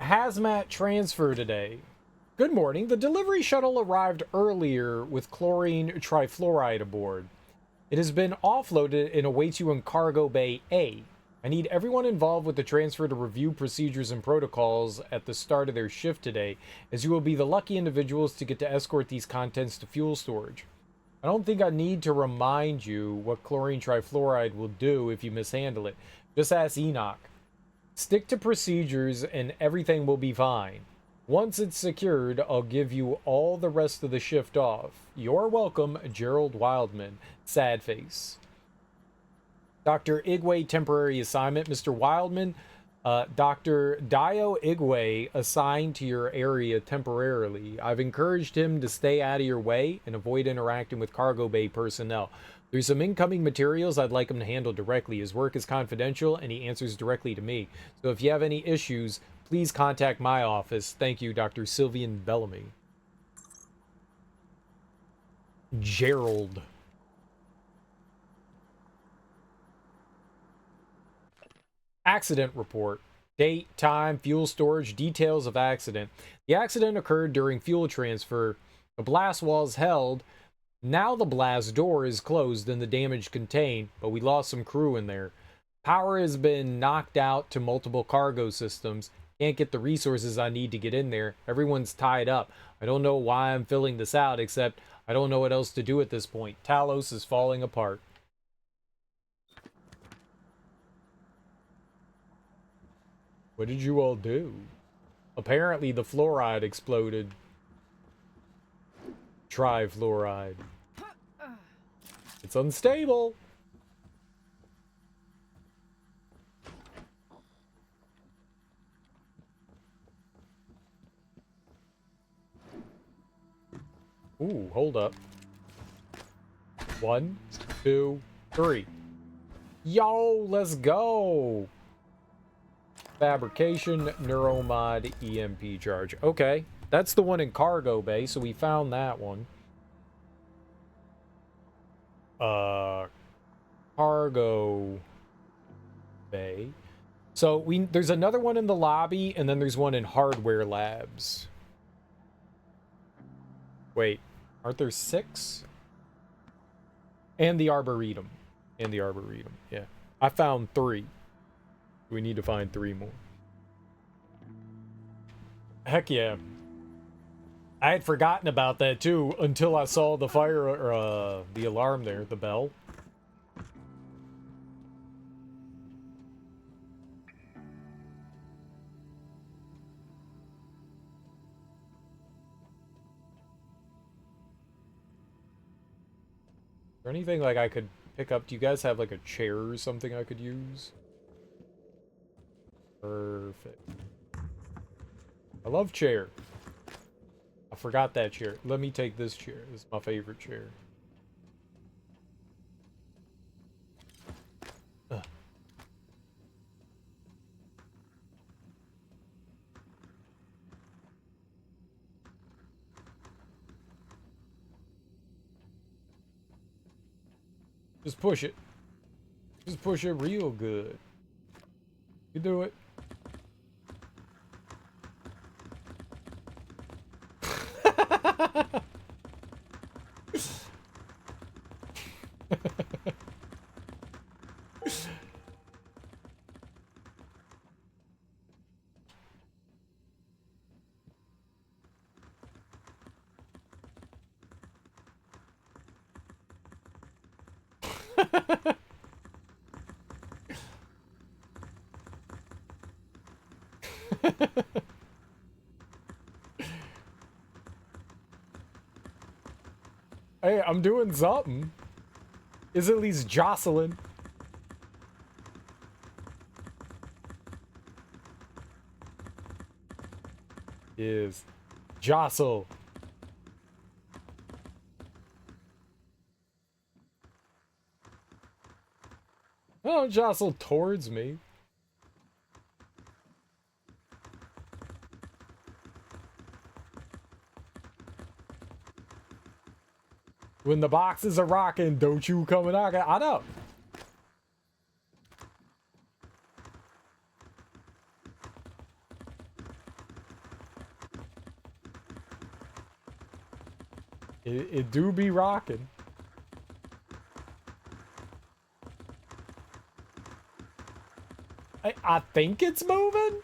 Hazmat transfer today. Good morning. The delivery shuttle arrived earlier with chlorine trifluoride aboard. It has been offloaded and awaits you in Cargo Bay A. I need everyone involved with the transfer to review procedures and protocols at the start of their shift today, as you will be the lucky individuals to get to escort these contents to fuel storage. I don't think I need to remind you what chlorine trifluoride will do if you mishandle it. Just ask Enoch. Stick to procedures and everything will be fine. Once it's secured, I'll give you all the rest of the shift off. You're welcome, Gerald Wildman. Sad face. Dr. Igwe, temporary assignment. Mr. Wildman, Dr. Dio Igwe assigned to your area temporarily. I've encouraged him to stay out of your way and avoid interacting with cargo bay personnel. There's some incoming materials I'd like him to handle directly. His work is confidential and he answers directly to me. So if you have any issues, please contact my office. Thank you, Dr. Sylvian Bellamy. Gerald. Accident report. Date, time, fuel storage, details of accident. The accident occurred during fuel transfer. The blast walls held. Now the blast door is closed and the damage contained, but we lost some crew in there. Power has been knocked out to multiple cargo systems. Can't get the resources I need to get in there. Everyone's tied up. I don't know why I'm filling this out, except I don't know what else to do at this point. Talos is falling apart. What did you all do? Apparently the fluoride exploded. Trifluoride. It's unstable. Ooh, hold up. 1, 2, 3. Yo, let's go. Fabrication, neuromod, EMP charge. Okay, that's the one in cargo bay, so we found that one. Cargo bay. So there's another one in the lobby, and then there's one in hardware labs. Wait, aren't there 6? And the Arboretum. And the Arboretum, yeah. I found 3. We need to find 3 more. Heck yeah. I had forgotten about that too until I saw the fire, or the alarm there, the bell. Is there anything like I could pick up? Do you guys have like a chair or something I could use? Perfect. I love chair. I forgot that chair. Let me take this chair. This is my favorite chair. Ugh. Just push it. Just push it real good. You do it. Hey, I'm doing something. Is at least Jocelyn. Is jostle. Oh, jostle towards me. When the boxes are rocking, don't you come and knock it. I know. It do be rocking. I think it's moving.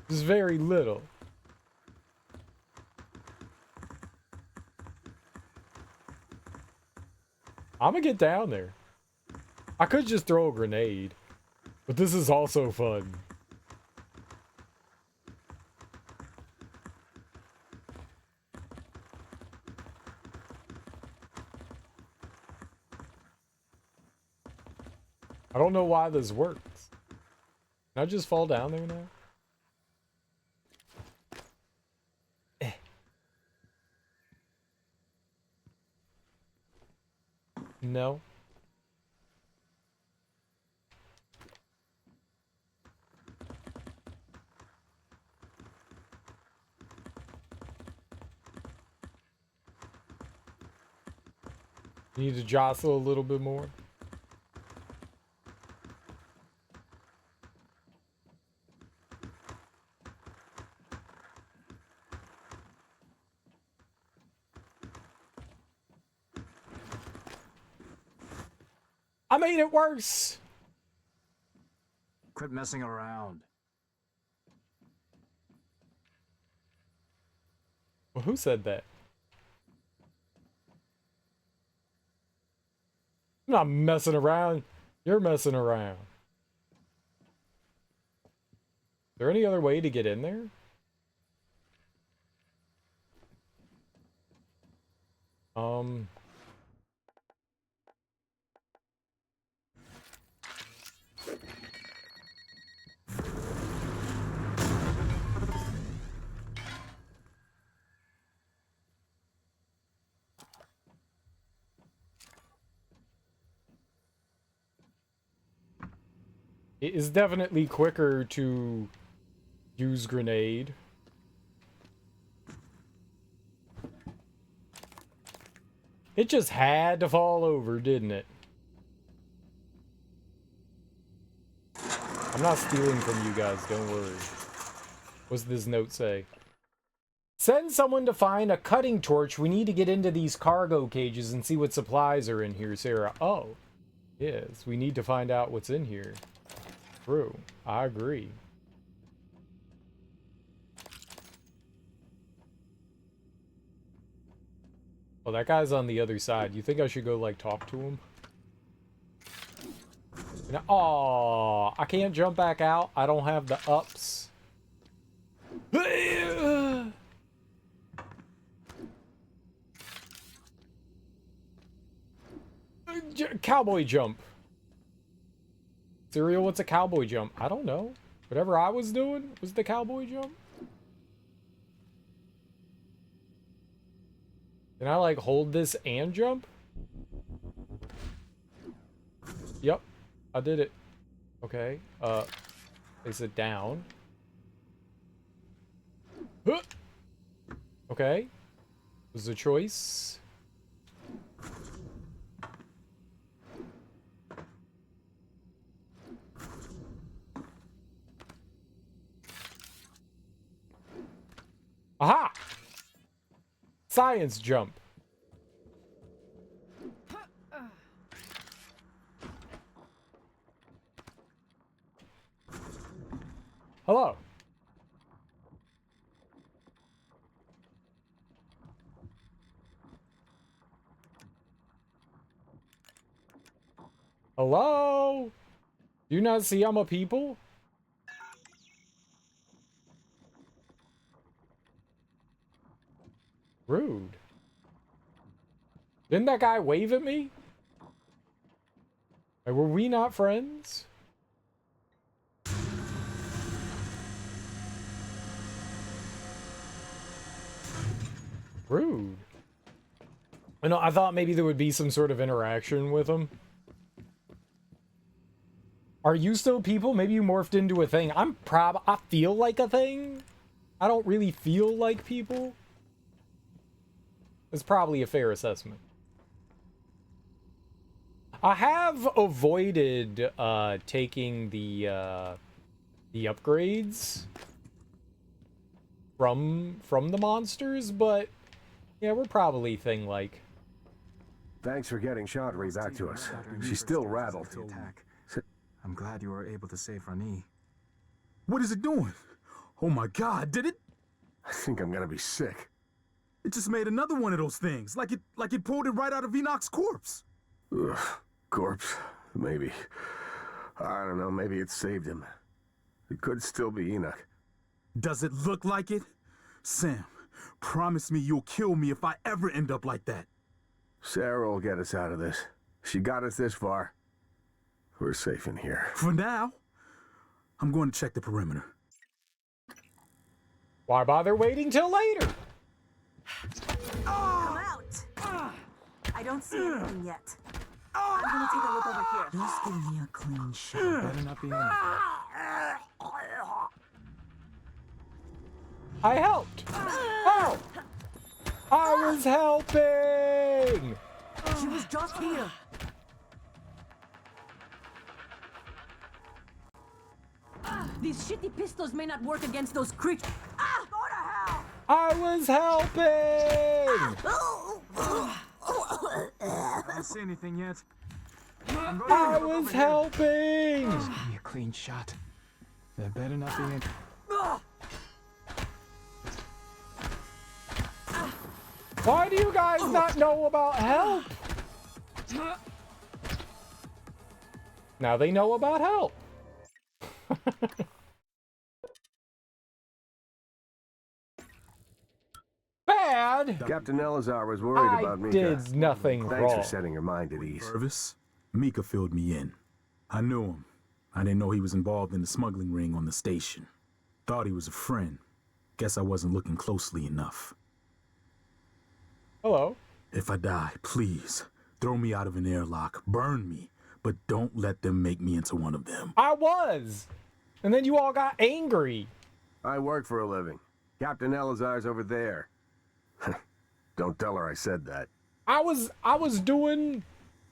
It's very little. I'm gonna get down there. I could just throw a grenade, but this is also fun. I don't know why this works. Can I just fall down there now? No. You need to jostle a little bit more. I made it worse. Quit messing around. Well, who said that? I'm not messing around. You're messing around. Is there any other way to get in there? It is definitely quicker to use grenade. It just had to fall over, didn't it? I'm not stealing from you guys, don't worry. What's this note say? Send someone to find a cutting torch. We need to get into these cargo cages and see what supplies are in here, Sarah. Oh, yes, we need to find out what's in here. True, I agree. Oh, that guy's on the other side. You think I should go, like, talk to him? Oh, I can't jump back out. I don't have the ups. Cowboy jump. Serial, what's a cowboy jump? I don't know. Whatever I was doing was the cowboy jump. Can I, like, hold this and jump? Yep, I did it. Okay, is it down? Huh. Okay, was a choice. Aha! Science jump. Hello. Hello? Do you not see I'm a people? Rude. Didn't that guy wave at me? Like, were we not friends? Rude. You know, I thought maybe there would be some sort of interaction with him. Are you still people? Maybe you morphed into a thing. I feel like a thing. I don't really feel like people. It's probably a fair assessment. I have avoided taking the upgrades from the monsters, but yeah, we're probably thing-like. Thanks for getting Chaudhry back to us. She's still rattled. I'm glad you were able to save Rani. What is it doing? Oh my God, did it? I think I'm gonna be sick. It just made another one of those things, like it pulled it right out of Enoch's corpse. Ugh, corpse, maybe. I don't know, maybe it saved him. It could still be Enoch. Does it look like it? Sam, promise me you'll kill me if I ever end up like that. Sarah will get us out of this. She got us this far. We're safe in here. For now, I'm going to check the perimeter. Why bother waiting till later? Come out! I don't see anything yet. I'm gonna take a look over here. Just give me a clean shot. Better not be anything. I helped! Oh! I was helping! She was just here. These shitty pistols may not work against those creatures. Ah! Go to hell! I was helping! I don't see anything yet. I was helping! Just give me a clean shot. There better not be any... Why do you guys not know about help? Now they know about help. Bad? Captain Elazar was worried about Mika. I did nothing Thanks wrong. for setting her mind at ease. Purvis, Mika filled me in. I knew him. I didn't know he was involved in the smuggling ring on the station. Thought he was a friend. Guess I wasn't looking closely enough. Hello. If I die, please, throw me out of an airlock, burn me, but don't let them make me into one of them. I was! And then you all got angry. I work for a living. Captain Elazar's over there. Don't tell her I said that. I was doing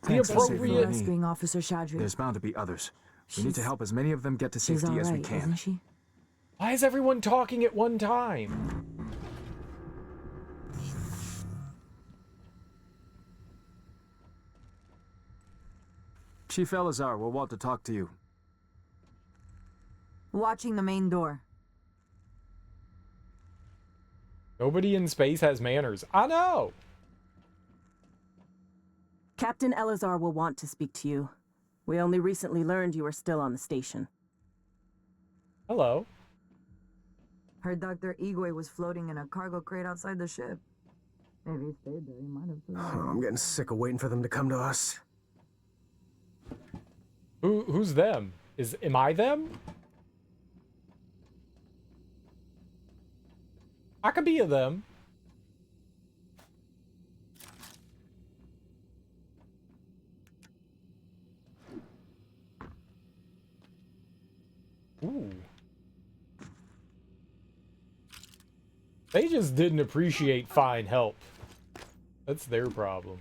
the Thanks for saving appropriate... me. Rescuing Officer Shadri. There's bound to be others. We need to help as many of them get to She's safety all as we right, can. isn't she? Why is everyone talking at one time? Chief Elazar will want to talk to you. Watching the main door. Nobody in space has manners. I know. Captain Elazar will want to speak to you. We only recently learned you were still on the station. Hello. Heard Dr. Igwe was floating in a cargo crate outside the ship. Maybe he stayed there. He might have. I'm getting sick of waiting for them to come to us. Who's them? Am I them? I could be a them. Ooh. They just didn't appreciate fine help. That's their problem.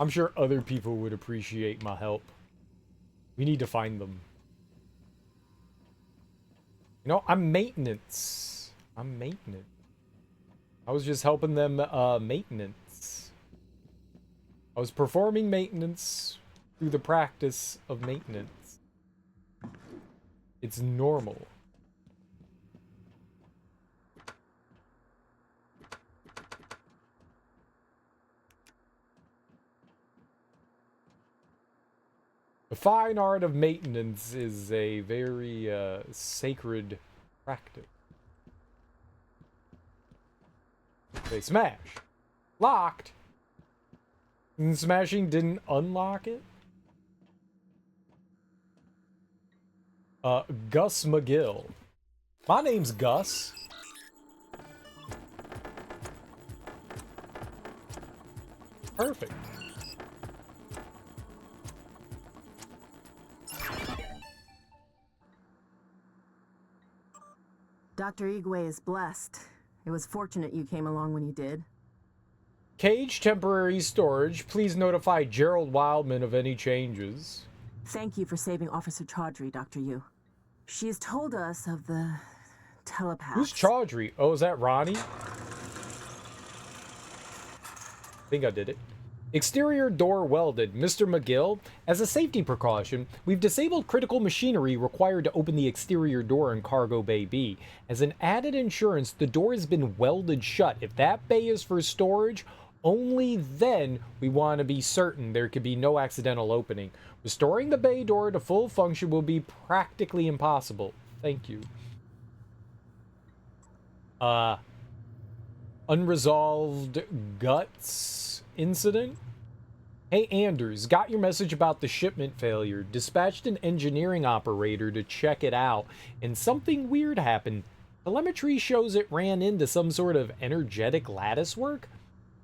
I'm sure other people would appreciate my help. We need to find them. You know, I'm maintenance. I'm maintenance. I was just helping them maintenance. I was performing maintenance through the practice of maintenance. It's normal. The fine art of maintenance is a very sacred practice. Okay, smash. Locked. And smashing didn't unlock it? Gus McGill. My name's Gus. Perfect. Dr. Igwe is blessed. It was fortunate you came along when you did. Cage temporary storage. Please notify Gerald Wildman of any changes. Thank you for saving Officer Chaudhry, Dr. Yu. She has told us of the telepath. Who's Chaudhry? Oh, is that Ronnie? I think I did it. Exterior door welded. Mr. McGill, as a safety precaution, we've disabled critical machinery required to open the exterior door in Cargo Bay B. As an added insurance, the door has been welded shut. If that bay is for storage, only then we want to be certain there could be no accidental opening. Restoring the bay door to full function will be practically impossible. Thank you. Unresolved guts incident. Hey Anders, got your message about the shipment failure. Dispatched an engineering operator to check it out, and something weird happened. Telemetry shows it ran into some sort of energetic lattice work.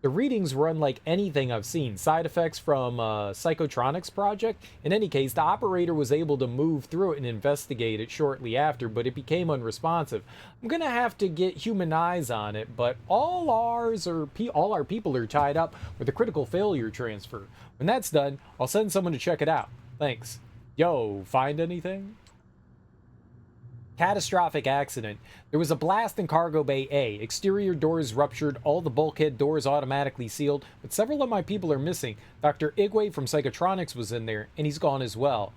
The readings were unlike anything I've seen. Side effects from Psychotronics project. In any case, the operator was able to move through it and investigate it shortly after, but it became unresponsive. I'm gonna have to get human eyes on it, but all our people are tied up with a critical failure transfer. When that's done, I'll send someone to check it out. Thanks. Yo, find anything? Catastrophic accident. There was a blast in Cargo Bay A. Exterior doors ruptured, all the bulkhead doors automatically sealed, but several of my people are missing. Dr. Igwe from Psychotronics was in there, and he's gone as well.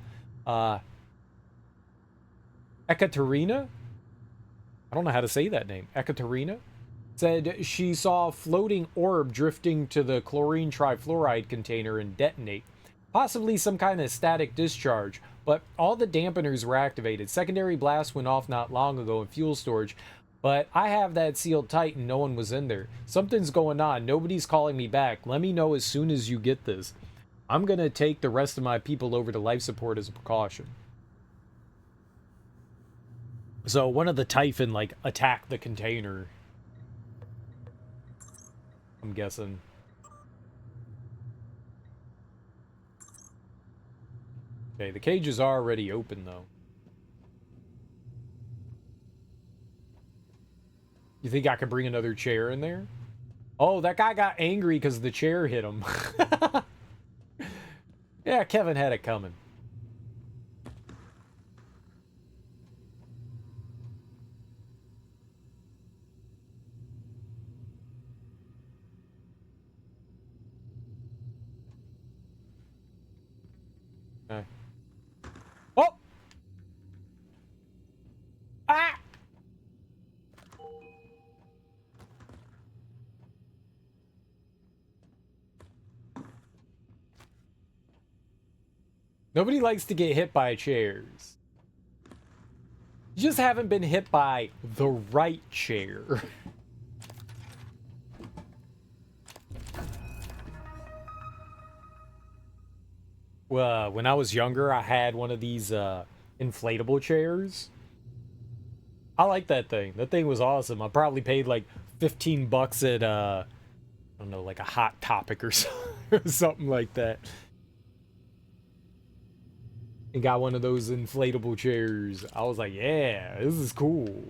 Ekaterina? I don't know how to say that name. Ekaterina? Said she saw a floating orb drifting to the chlorine trifluoride container and detonate. Possibly some kind of static discharge, but all the dampeners were activated. Secondary blast went off not long ago in fuel storage, but I have that sealed tight and no one was in there. Something's going on. Nobody's calling me back. Let me know as soon as you get this. I'm going to take the rest of my people over to life support as a precaution. So one of the Typhon, like, attacked the container. I'm guessing. Okay, the cages are already open, though. You think I could bring another chair in there? Oh, that guy got angry because the chair hit him. Yeah, Kevin had it coming. Okay. Oh! Ah! Nobody likes to get hit by chairs. You just haven't been hit by the right chair. Well, when I was younger, I had one of these inflatable chairs. I like that thing. That thing was awesome. I probably paid like $15 at I don't know, like a Hot Topic or something like that. And got one of those inflatable chairs. I was like, yeah, this is cool.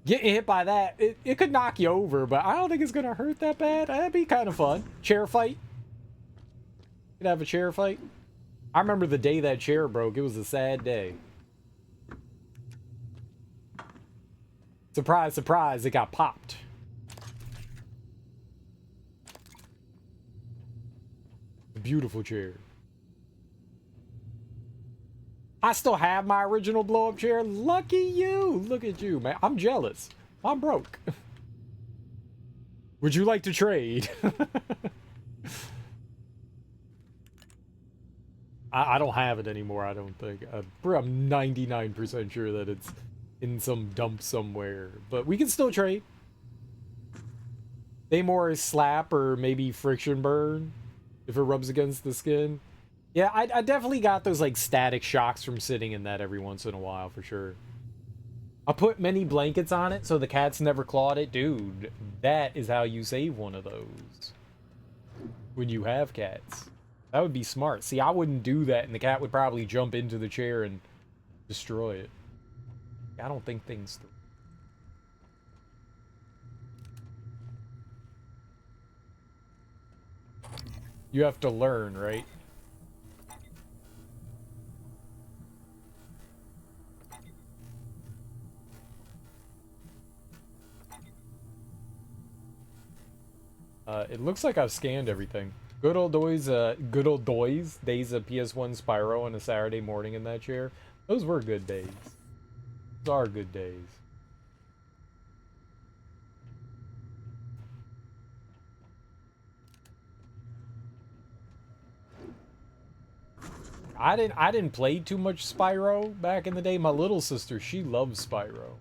Getting hit by that, it could knock you over, but I don't think it's gonna hurt that bad. That'd be kind of fun. Chair fight. Could have a chair fight. I remember the day that chair broke. It was a sad day. Surprise, surprise, it got popped. A beautiful chair. I still have my original blow-up chair. Lucky you. Look at you, man. I'm jealous. I'm broke. Would you like to trade? I don't have it anymore, I don't think. I'm 99% sure that it's in some dump somewhere. But we can still trade. They more slap or maybe friction burn if it rubs against the skin. Yeah, I definitely got those like static shocks from sitting in that every once in a while for sure. I put many blankets on it so the cats never clawed it. Dude, that is how you save one of those. When you have cats. That would be smart. See, I wouldn't do that and the cat would probably jump into the chair and destroy it. I don't think things through. You have to learn, right? It looks like I've scanned everything. Good old days of PS1 Spyro on a Saturday morning in that chair. Those were good days. Those are good days. I didn't play too much Spyro back in the day. My little sister, she loved Spyro.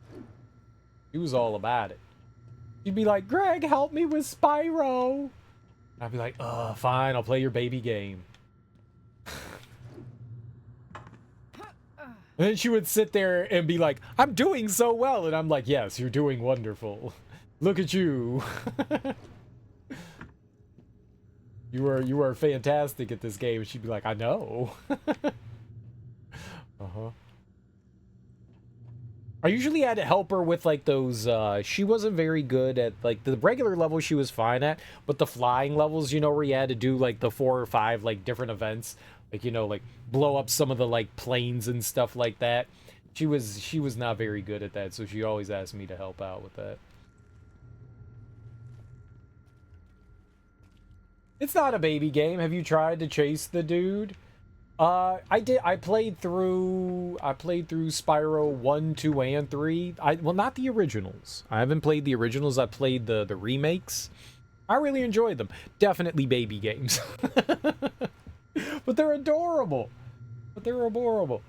She was all about it. She'd be like, Greg, help me with Spyro. I'd be like, fine, I'll play your baby game. And then she would sit there and be like, I'm doing so well. And I'm like, yes, you're doing wonderful. Look at you. You are fantastic at this game. And she'd be like, I know. Uh-huh. I usually had to help her with like those, she wasn't very good at like the regular level she was fine at, but the flying levels, you know, where you had to do like the 4 or 5 like different events, like, you know, like blow up some of the like planes and stuff like that. She was not very good at that, so she always asked me to help out with that. It's not a baby game. Have you tried to chase the dude? I did. I played through Spyro 1, 2, and 3. Well, not the originals. I haven't played the originals. I played the remakes. I really enjoyed them. Definitely baby games. But they're adorable. But they're adorable.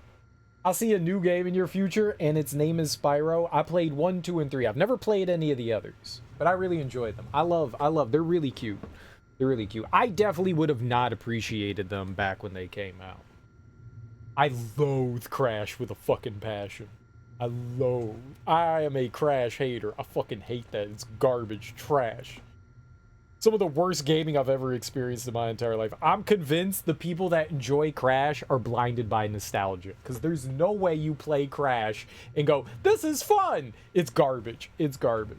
I'll see a new game in your future, and its name is Spyro. I played 1, 2, and 3. I've never played any of the others, but I really enjoyed them. I love. They're really cute. They're really cute. I definitely would have not appreciated them back when they came out. I loathe Crash with a fucking passion. I am a Crash hater. I fucking hate that. It's garbage, trash. Some of the worst gaming I've ever experienced in my entire life. I'm convinced the people that enjoy Crash are blinded by nostalgia. Because there's no way you play Crash and go, this is fun! It's garbage. It's garbage.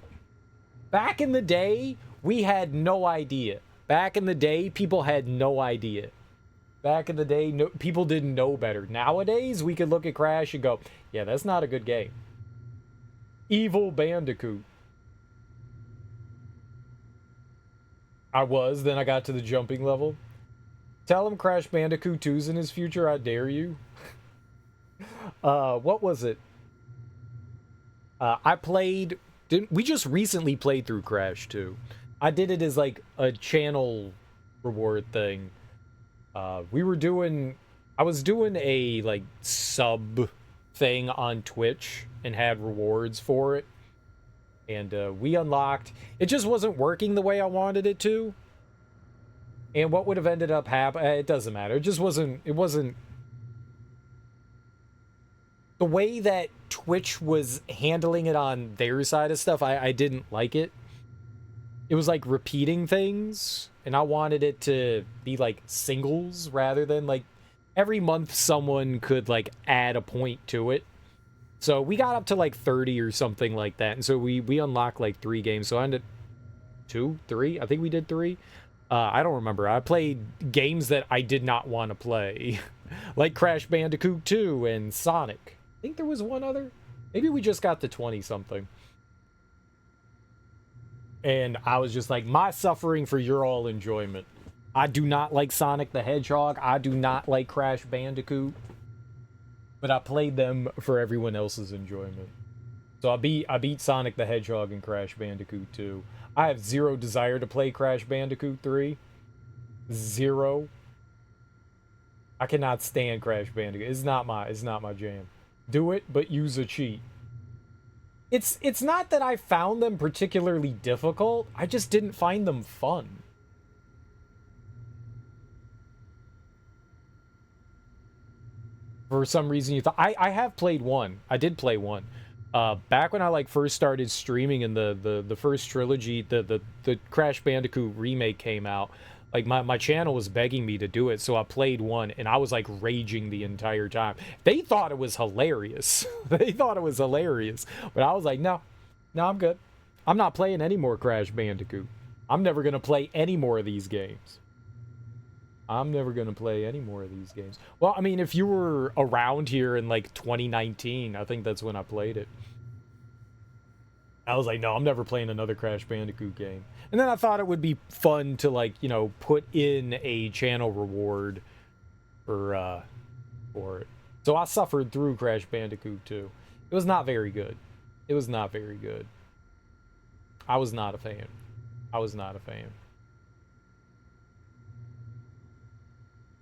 Back in the day, we had no idea. Back in the day, people had no idea. Back in the day, people didn't know better. Nowadays, we could look at Crash and go, yeah, that's not a good game. Evil Bandicoot. Then I got to the jumping level. Tell him Crash Bandicoot 2's in his future, I dare you. What was it? We just recently played through Crash 2. I did it as like a channel reward thing. I was doing a like sub thing on Twitch and had rewards for it. And we unlocked, it just wasn't working the way I wanted it to. And what would have ended up happening, it doesn't matter. It wasn't the way that Twitch was handling it on their side of stuff. I didn't like it. It was like repeating things, and I wanted it to be like singles rather than like every month someone could like add a point to it. So we got up to like 30 or something like that, and so we unlocked like 3 games. So I ended 2, 3. I think we did 3. I don't remember. I played games that I did not want to play, like Crash Bandicoot 2 and Sonic. I think there was one other. Maybe we just got to 20 something. And I was just like, my suffering for your all enjoyment. I do not like Sonic the Hedgehog. I do not like Crash Bandicoot. But I played them for everyone else's enjoyment. So I beat Sonic the Hedgehog and Crash Bandicoot 2. I have 0 desire to play Crash Bandicoot 3. 0. I cannot stand Crash Bandicoot. It's not my jam. Do it, but use a cheat. It's not that I found them particularly difficult. I just didn't find them fun. For some reason you thought I have played one. I did play one. Back when I like first started streaming and the first trilogy, the Crash Bandicoot remake came out. Like my channel was begging me to do it, so I played one and I was like raging the entire time. They thought it was hilarious. They thought it was hilarious. But I was like, no, I'm good. I'm not playing any more Crash Bandicoot. I'm never gonna play any more of these games. I'm never gonna play any more of these games. Well, I mean, if you were around here in like 2019, I think that's when I played it. I was like, no, I'm never playing another Crash Bandicoot game. And then I thought it would be fun to, like, you know, put in a channel reward for it. So I suffered through Crash Bandicoot 2. It was not very good. It was not very good. I was not a fan. I was not a fan.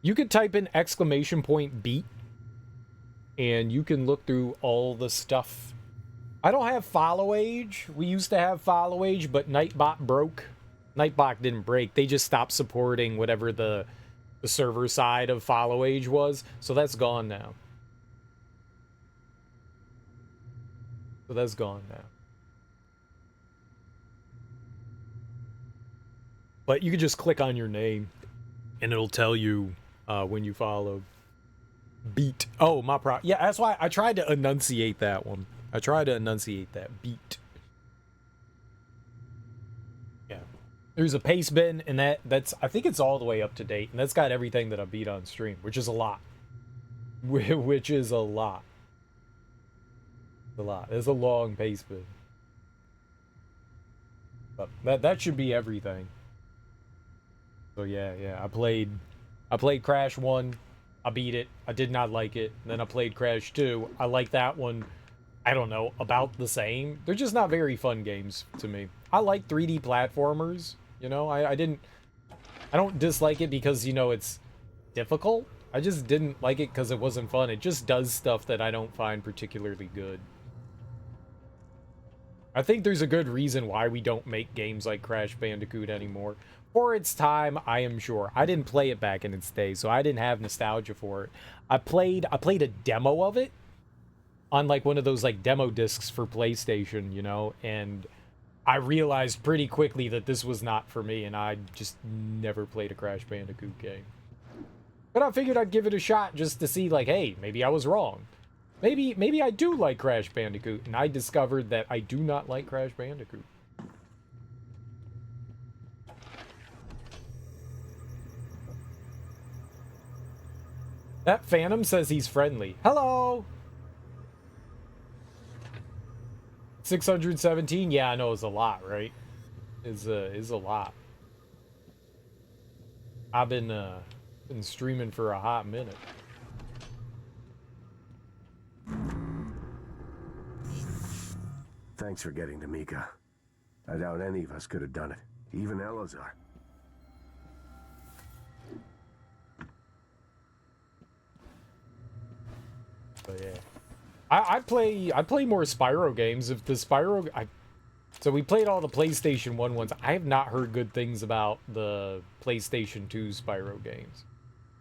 You could type in !beat and you can look through all the stuff. I don't have Follow Age. We used to have Follow Age, but Nightbot broke. Nightbot didn't break. They just stopped supporting whatever the server side of Follow Age was. So that's gone now. So that's gone now. But you could just click on your name and it'll tell you when you follow. Beat. Oh, my pro. Yeah, that's why I tried to enunciate that one. I tried to enunciate that. Beat. Yeah. There's a pace bin, and that's I think it's all the way up to date, and that's got everything that I beat on stream, which is a lot. Which is a lot. A lot. There's a long pace bin. But that should be everything. So yeah. I played Crash 1. I beat it. I did not like it. And then I played Crash 2. I like that one, I don't know, about the same. They're just not very fun games to me. I like 3D platformers, you know? I don't dislike it because, you know, it's difficult. I just didn't like it because it wasn't fun. It just does stuff that I don't find particularly good. I think there's a good reason why we don't make games like Crash Bandicoot anymore. For its time, I am sure. I didn't play it back in its day, so I didn't have nostalgia for it. I played a demo of it on like one of those like demo discs for PlayStation, you know, and I realized pretty quickly that this was not for me, and I just never played a Crash Bandicoot game. But I figured I'd give it a shot just to see, like, hey, maybe I was wrong. Maybe I do like Crash Bandicoot, and I discovered that I do not like Crash Bandicoot. That Phantom says he's friendly. Hello! 617? Yeah, I know it's a lot, right? Is a lot. I've been streaming for a hot minute. Thanks for getting to Mika. I doubt any of us could have done it. Even Elazar. But yeah. I play more Spyro games. If the Spyro... So we played all the PlayStation 1 ones. I have not heard good things about the PlayStation 2 Spyro games.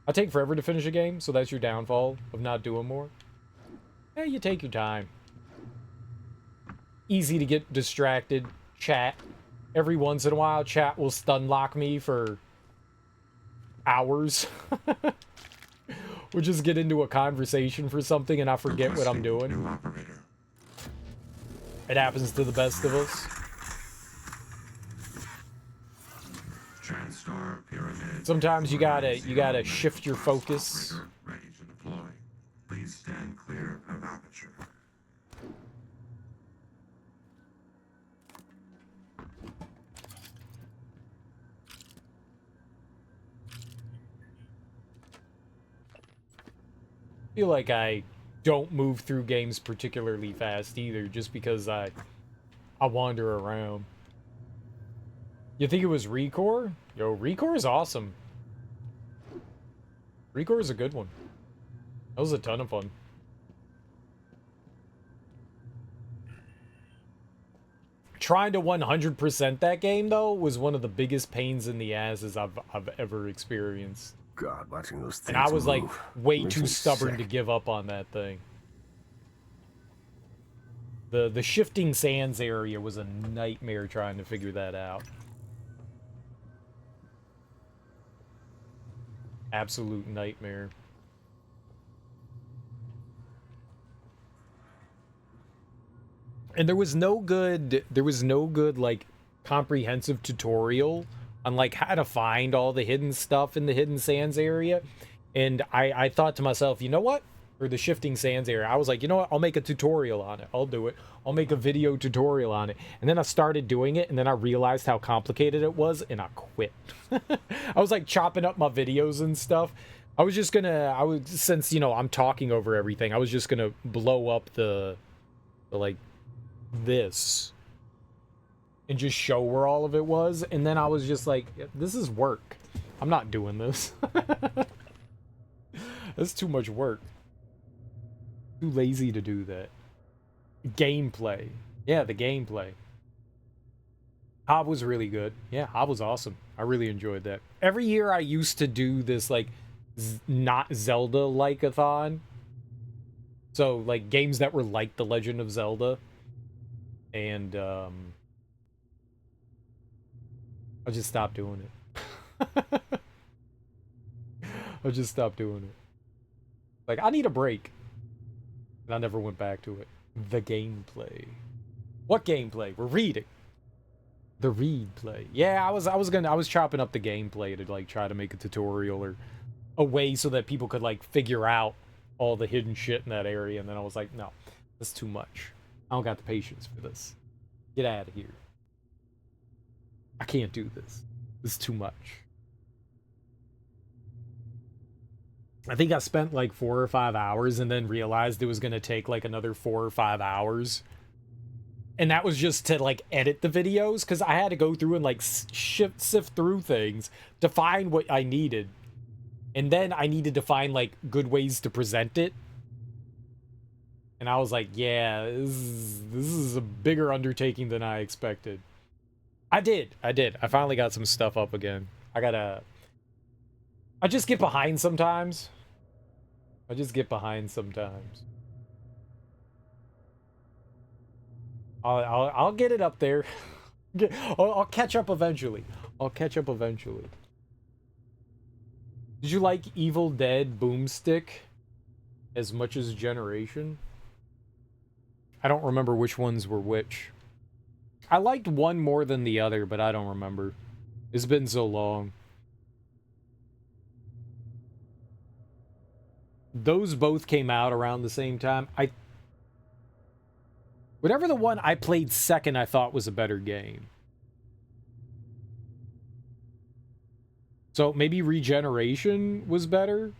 I take forever to finish a game, so that's your downfall of not doing more. Yeah, you take your time. Easy to get distracted. Chat. Every once in a while, chat will stun lock me for hours. We'll just get into a conversation for something and I forget what I'm doing. It happens to the best of us. Sometimes you gotta shift your focus. Ready to deploy. Please stand clear of aperture. I feel like I don't move through games particularly fast either, just because I wander around. You think it was Recore? Yo, Recore is awesome. Recore is a good one. That was a ton of fun. Trying to 100% that game, though, was one of the biggest pains in the asses I've ever experienced. God, watching those things and I was like move way makes too me stubborn sick. to give up on that thing. The shifting sands area was a nightmare trying to figure that out. Absolute nightmare. And there was no good like comprehensive tutorial on like how to find all the hidden stuff in the hidden sands area. And I thought to myself, you know what? For the shifting sands area, I was like, you know what? I'll make a tutorial on it. I'll do it. I'll make a video tutorial on it. And then I started doing it, and then I realized how complicated it was, and I quit. I was like chopping up my videos and stuff. Since, you know, I'm talking over everything, I was just gonna blow up the like this and just show where all of it was. And then I was just like, this is work. I'm not doing this. That's too much work. Too lazy to do that. Gameplay. Yeah, the gameplay. Hob was really good. Yeah, Hob was awesome. I really enjoyed that. Every year I used to do this, like, not Zelda-like-a-thon. So, like, games that were like The Legend of Zelda. And, I just stopped doing it. I just stopped doing it. Like, I need a break. And I never went back to it. The gameplay. What gameplay? We're reading. The read play. Yeah, I was chopping up the gameplay to like try to make a tutorial or a way so that people could like figure out all the hidden shit in that area, and then I was like, no, that's too much. I don't got the patience for this. Get out of here. I can't do this. This is too much. I think I spent like 4 or 5 hours and then realized it was going to take like another 4 or 5 hours. And that was just to like edit the videos, because I had to go through and like sift through things to find what I needed. And then I needed to find like good ways to present it. And I was like, yeah, this is a bigger undertaking than I expected. I did. I finally got some stuff up again. I just get behind sometimes. I'll get it up there. I'll catch up eventually. Did you like Evil Dead Boomstick as much as Generation? I don't remember which ones were which. I liked one more than the other, but I don't remember. It's been so long. Those both came out around the same time. Whatever the one I played second I thought was a better game. So maybe Regeneration was better?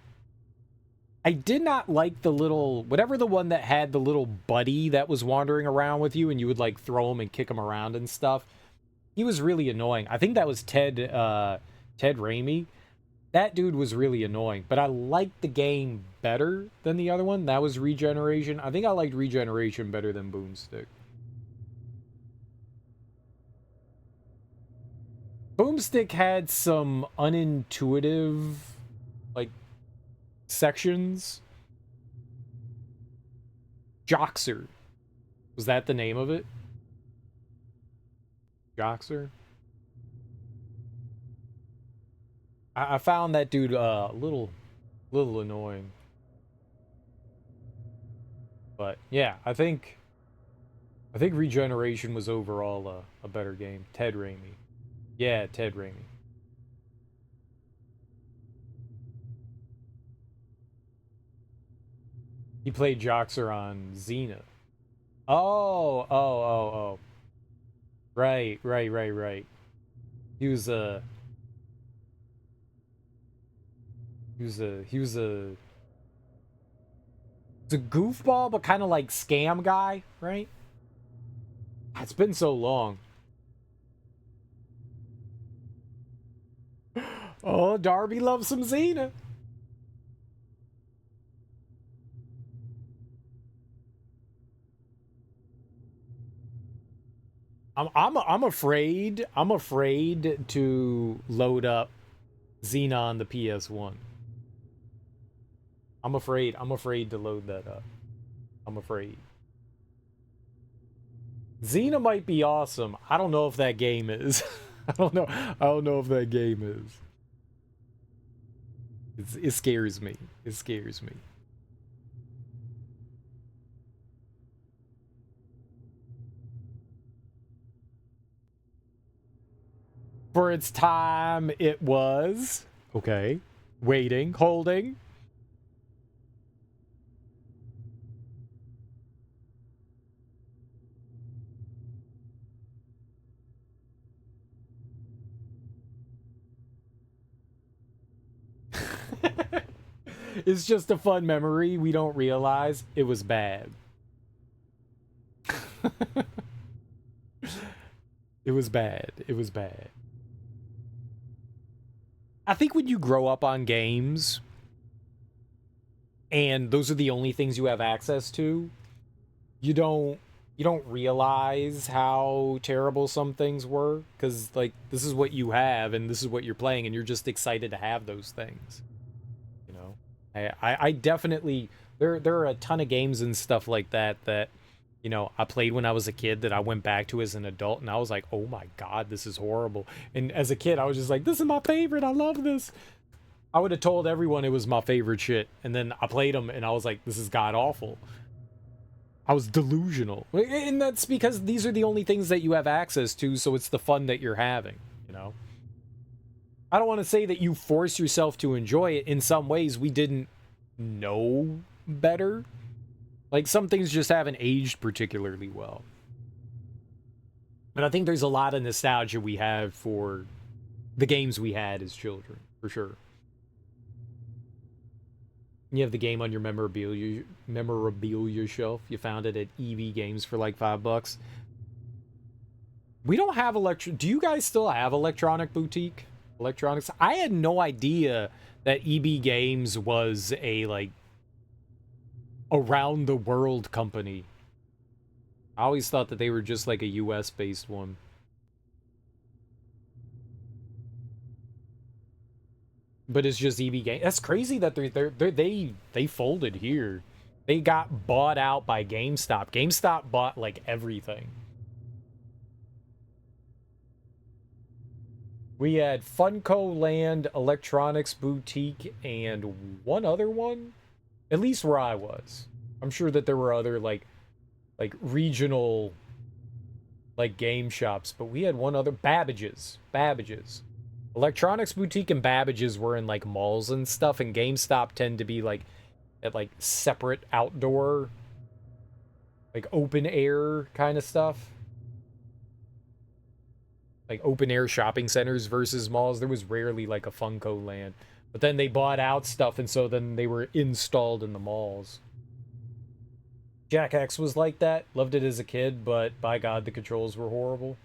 I did not like the little... Whatever the one that had the little buddy that was wandering around with you and you would like throw him and kick him around and stuff. He was really annoying. I think that was Ted Raimi. That dude was really annoying, but I liked the game better than the other one. That was Regeneration. I think I liked Regeneration better than Boomstick. Boomstick had some unintuitive, like, sections. Joxer. Was that the name of it? Joxer? I found that dude a little annoying. But yeah, I think Regeneration was overall a better game. Ted Raimi. Yeah, Ted Raimi. He played Joxer on Xena. Oh. Right. He was a goofball, but kind of like scam guy, right? It's been so long. Oh, Darby loves some Xena. I'm afraid to load up Xena on the PS1. I'm afraid to load that up. I'm afraid. Xena might be awesome. I don't know if that game is. I don't know if that game is. It scares me. It scares me. For its time, it was. Okay. Waiting. Holding. It's just a fun memory. We don't realize it was bad. It was bad. It was bad. I think when you grow up on games and those are the only things you have access to, you don't realize how terrible some things were, because like this is what you have and this is what you're playing and you're just excited to have those things. You know, I definitely there are a ton of games and stuff like that you know, I played when I was a kid that I went back to as an adult and I was like, oh my God, this is horrible. And as a kid, I was just like, this is my favorite. I love this. I would have told everyone it was my favorite shit, and then I played them, and I was like, this is god-awful. I was delusional. And that's because these are the only things that you have access to, so it's the fun that you're having, you know? I don't want to say that you force yourself to enjoy it. In some ways, we didn't know better. Like, some things just haven't aged particularly well. And I think there's a lot of nostalgia we have for the games we had as children, for sure. You have the game on your memorabilia shelf. You found it at EB Games for like $5. We don't have do you guys still have Electronic Boutique? Electronics? I had no idea that EB Games was a, like, around the world company. I always thought that they were just like a US based one. But it's just EB Games. That's crazy that they folded here. They got bought out by GameStop. GameStop bought like everything. We had Funko Land, Electronics Boutique, and one other one. At least where I was. I'm sure that there were other like regional like game shops, but we had one other. Babbage's. Electronics Boutique and Babbage's were in like malls and stuff, and GameStop tend to be like at like separate outdoor, like open air kind of stuff. Like open air shopping centers versus malls. There was rarely like a Funko Land. But then they bought out stuff, and so then they were installed in the malls. Jack X was like that. Loved it as a kid, but by God, the controls were horrible.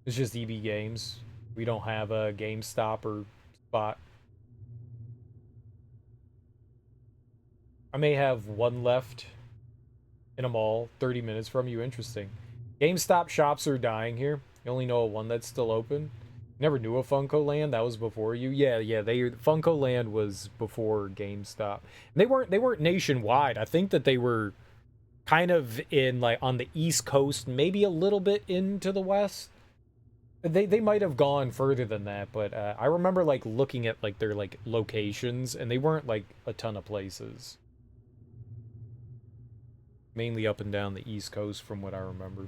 It's just EB Games. We don't have a GameStop or Spot. I may have one left in a mall 30 minutes from you. Interesting. GameStop shops are dying here. You only know of one that's still open. Never knew of Funko Land. That was before you. Yeah. Funko Land was before GameStop. And they weren't nationwide. I think that they were kind of in like on the East Coast, maybe a little bit into the West. They might have gone further than that, but I remember like looking at like their like locations, and they weren't like a ton of places. Mainly up and down the East Coast, from what I remember.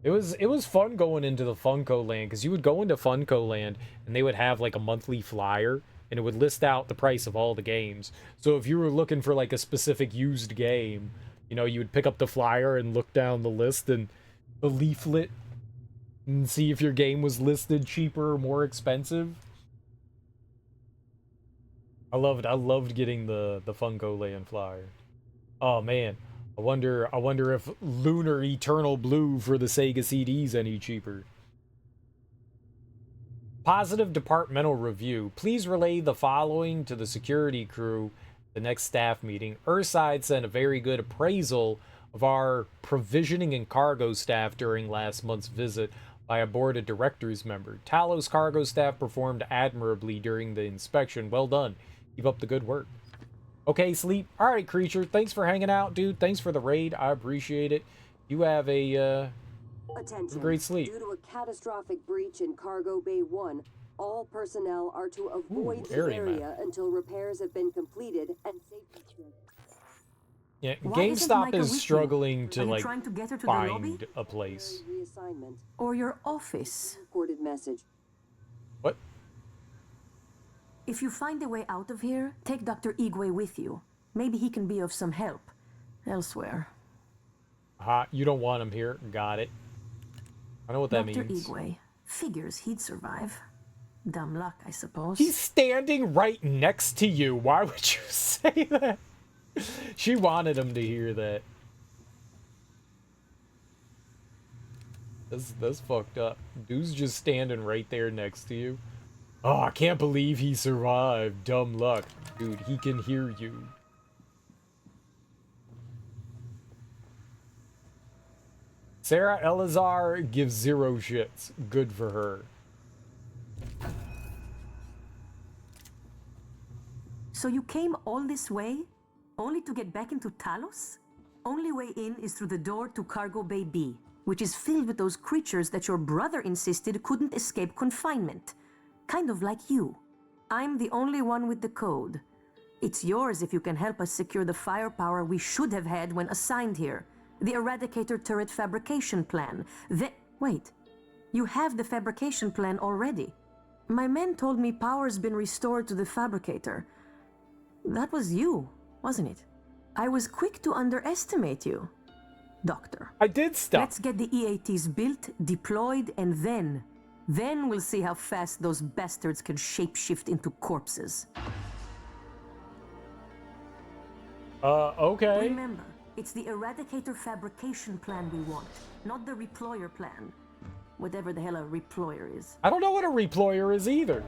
It was fun going into the Funko Land, because you would go into Funko Land and they would have like a monthly flyer, and it would list out the price of all the games. So if you were looking for like a specific used game, you know, you would pick up the flyer and look down the list and the leaflet and see if your game was listed cheaper or more expensive. I loved getting the Funko Land flyer. Oh man. I wonder if Lunar Eternal Blue for the Sega CD's any cheaper. Positive departmental review. Please relay the following to the security crew at the next staff meeting. Earthside sent a very good appraisal of our provisioning and cargo staff during last month's visit by a board of directors member. Talos cargo staff performed admirably during the inspection. Well done. Keep up the good work. Okay, Sleep. All right, Creature. Thanks for hanging out, dude. Thanks for the raid. I appreciate it. You have a great sleep. Due to a catastrophic breach in Cargo Bay 1, all personnel are to avoid the area until repairs have been completed and safety checks. Yeah, GameStop is struggling to like find a place. Or your office. Recorded message. What? If you find a way out of here, take Dr. Igwe with you. Maybe he can be of some help elsewhere. You don't want him here. Got it. I know what that means. Dr. Igwe. Figures he'd survive. Dumb luck, I suppose. He's standing right next to you. Why would you say that? She wanted him to hear that. That's fucked up. Dude's just standing right there next to you. Oh, I can't believe he survived. Dumb luck. Dude, he can hear you. Sarah Elazar gives 0 shits. Good for her. So you came all this way, only to get back into Talos? Only way in is through the door to Cargo Bay B. which is filled with those creatures that your brother insisted couldn't escape confinement. Kind of like you. I'm the only one with the code. It's yours if you can help us secure the firepower we should have had when assigned here. The Eradicator turret fabrication plan. Wait. You have the fabrication plan already. My men told me power's been restored to the fabricator. That was you, wasn't it? I was quick to underestimate you, Doctor. I did stop. Let's get the EATs built, deployed, and then we'll see how fast those bastards can shapeshift into corpses. Okay. Remember, it's the Eradicator fabrication plan we want, not the reployer plan. Whatever the hell a reployer is. I don't know what a reployer is either.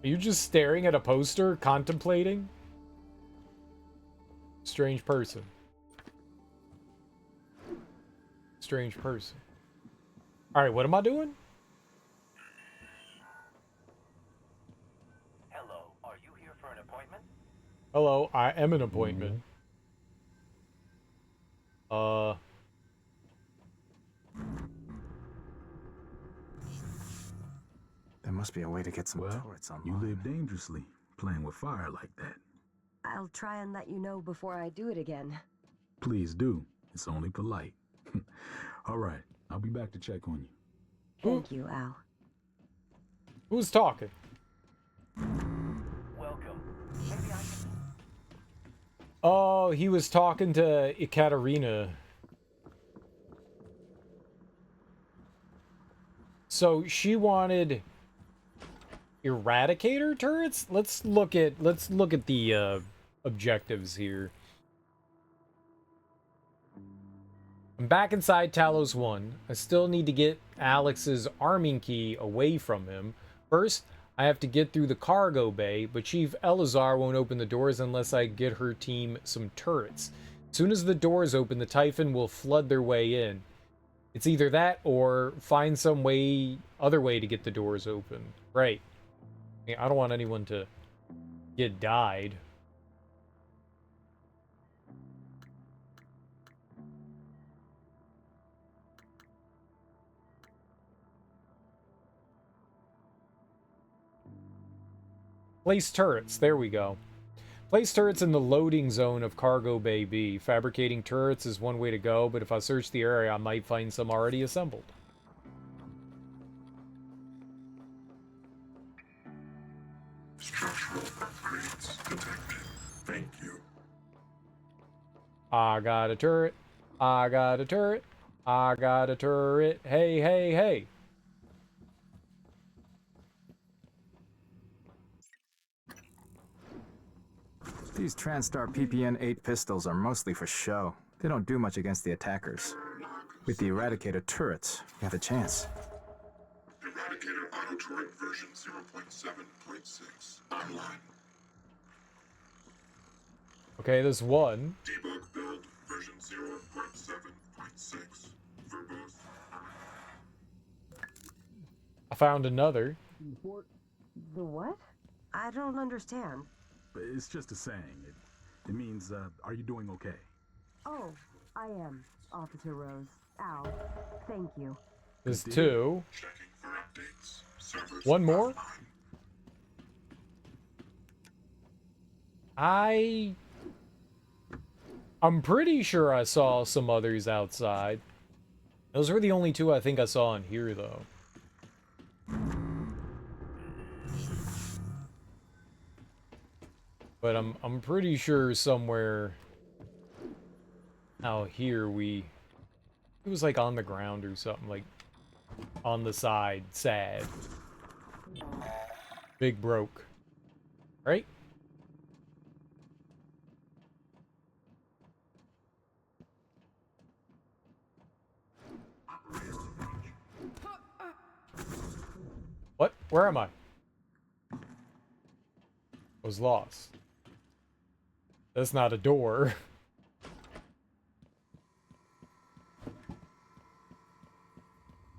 Are you just staring at a poster, contemplating? Strange person. Strange person. Alright, what am I doing? Hello, are you here for an appointment? Hello, I am an appointment. There must be a way to get some turrets on. You live dangerously, playing with fire like that. I'll try and let you know before I do it again. Please do. It's only polite. All right, I'll be back to check on you. Thank you, Al. Who's talking? Welcome. Maybe I can... Oh, he was talking to Ekaterina. So she wanted Eradicator turrets? Let's look at the objectives here. I'm back inside Talos 1. I still need to get Alex's arming key away from him. First, I have to get through the cargo bay, but Chief Elazar won't open the doors unless I get her team some turrets. As soon as the doors open, the Typhon will flood their way in. It's either that or find some other way to get the doors open. Right. I mean, I don't want anyone to get died. Place turrets. There we go. Place turrets in the loading zone of Cargo Bay B. Fabricating turrets is one way to go, but if I search the area, I might find some already assembled. Structural upgrades detected. Thank you. I got a turret. I got a turret. I got a turret. Hey, hey, hey. These TranStar PPN-8 pistols are mostly for show. They don't do much against the attackers. With the Eradicator turrets, you have a chance. Eradicator auto turret version 0.7.6 online. Okay, there's one. Debug build version 0.7.6. Verbose. I found another. The what? I don't understand. It's just a saying. It means, are you doing okay? Oh, I am, Officer Rose. Al, thank you. There's two. Checking for updates. Servers One more? offline. I'm pretty sure I saw some others outside. Those were the only two I think I saw in here, though. But I'm pretty sure somewhere out here it was like on the ground or something, like on the side, sad. Big broke. Right? What? Where am I? I was lost. That's not a door.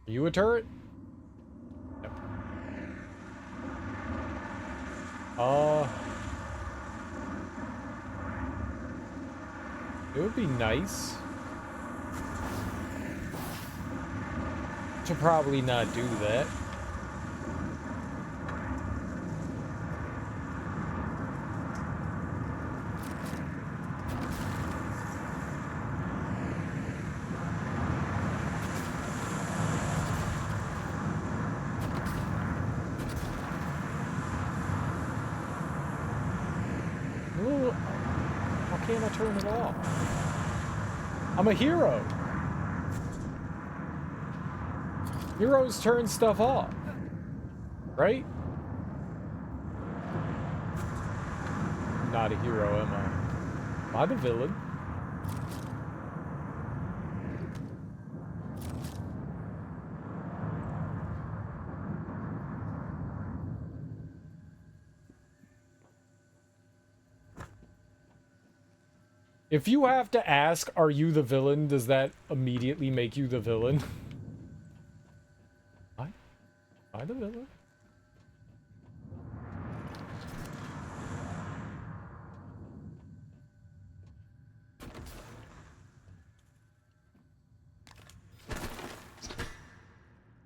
Are you a turret? Yep. It would be nice to probably not do that. Ooh, why can't I turn it off? I'm a hero. Heroes turn stuff off, right? I'm not a hero, am I? Am I the villain? If you have to ask, are you the villain, does that immediately make you the villain? Am I the villain?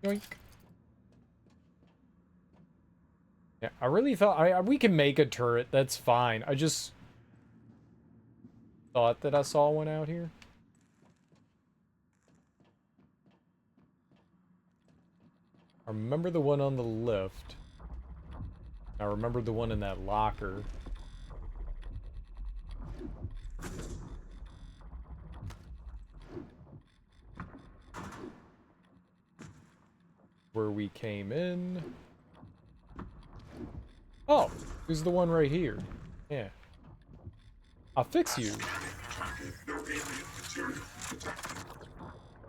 Yoink. Yeah, I really thought we can make a turret, that's fine. I just thought that I saw one out here. I remember the one on the left. I remember the one in that locker. Where we came in. Oh, this is the one right here. Yeah. I'll fix you.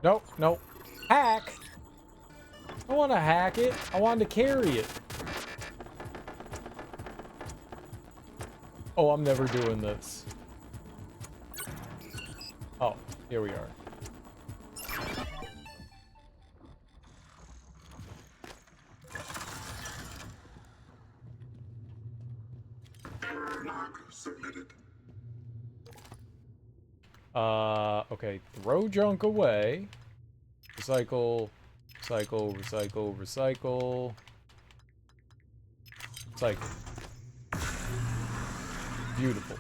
Nope, nope. Hack! I don't want to hack it. I wanted to carry it. Oh, I'm never doing this. Oh, here we are. Okay, throw junk away. Recycle, recycle, recycle, recycle. Recycle. Beautiful.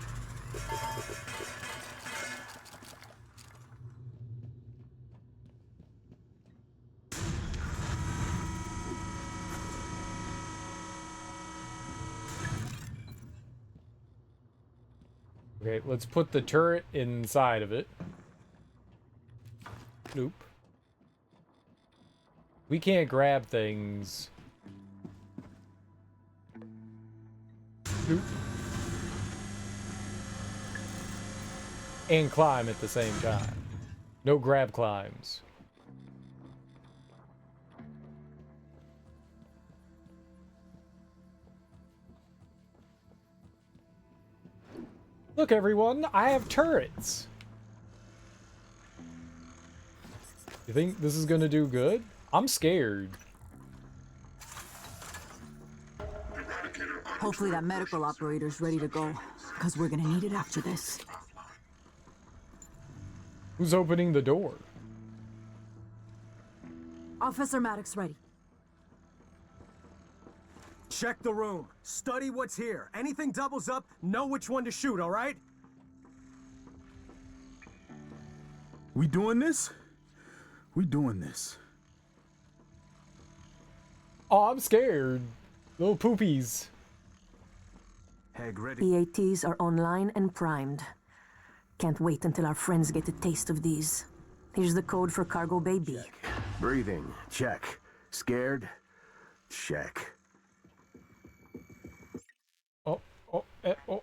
Okay, let's put the turret inside of it. Nope. We can't grab things. Nope. And climb at the same time. No grab climbs. Look, everyone, I have turrets. You think this is gonna do good? I'm scared. Hopefully that medical operator's ready to go, because we're gonna need it after this. Who's opening the door? Officer Maddox ready. Check the room. Study what's here. Anything doubles up, know which one to shoot, all right? We doing this? We doing this. Oh, I'm scared. Little poopies. Hag ready. PATs are online and primed. Can't wait until our friends get a taste of these. Here's the code for Cargo Bay B. Breathing. Check. Scared? Check. Oh, oh,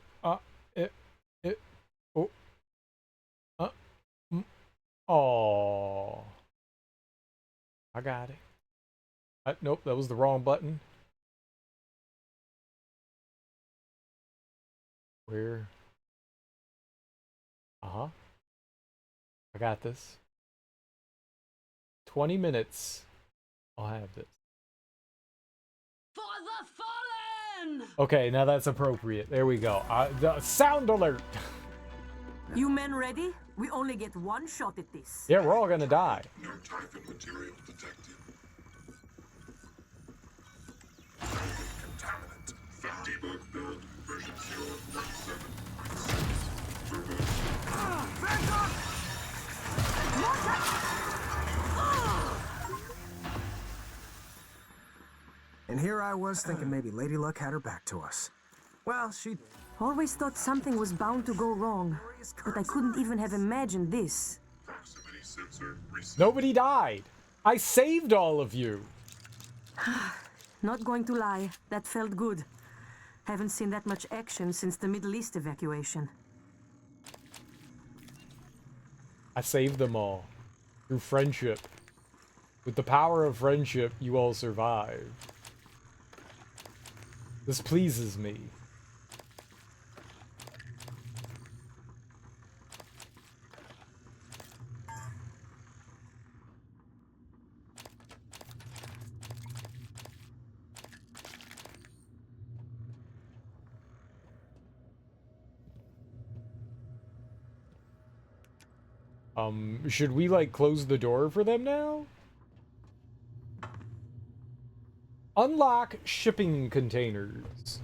oh. I got it. Nope, that was the wrong button. Where? Uh-huh. I got this. 20 minutes. I'll have this. For the Okay, now that's appropriate. There we go. The sound alert. You men ready? We only get one shot at this. Yeah, we're all gonna die. No Typhon material detected. Contaminant. From debug build version 0.7. And here I was thinking maybe Lady Luck had her back to us. Well, she did. Always thought something was bound to go wrong, but I couldn't even have imagined this. Nobody died. I saved all of you. Not going to lie, that felt good. Haven't seen that much action since the Middle East evacuation. I saved them all. Through friendship. With the power of friendship, you all survived. This pleases me. Should we, like, close the door for them now? Unlock shipping containers.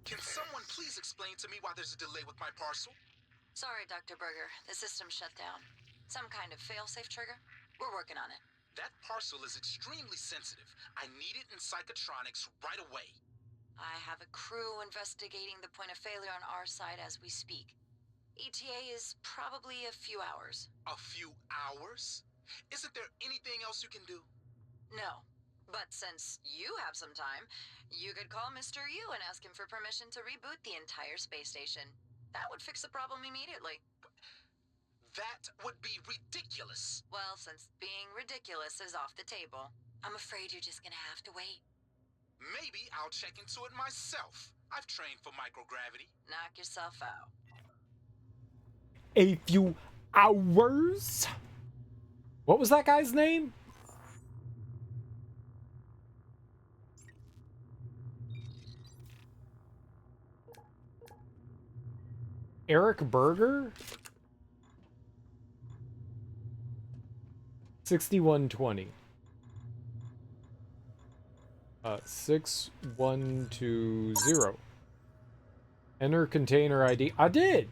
Can someone please explain to me why there's a delay with my parcel? Sorry, Dr. Berger. The system shut down. Some kind of failsafe trigger? We're working on it. That parcel is extremely sensitive. I need it in psychotronics right away. I have a crew investigating the point of failure on our side as we speak. ETA is probably a few hours. A few hours? Isn't there anything else you can do? No. But since you have some time, you could call Mr. Yu and ask him for permission to reboot the entire space station. That would fix the problem immediately. That would be ridiculous. Well, since being ridiculous is off the table, I'm afraid you're just gonna have to wait. Maybe I'll check into it myself. I've trained for microgravity. Knock yourself out. A few hours? What was that guy's name? Eric Berger? 6120. 6120. Enter container ID. I did!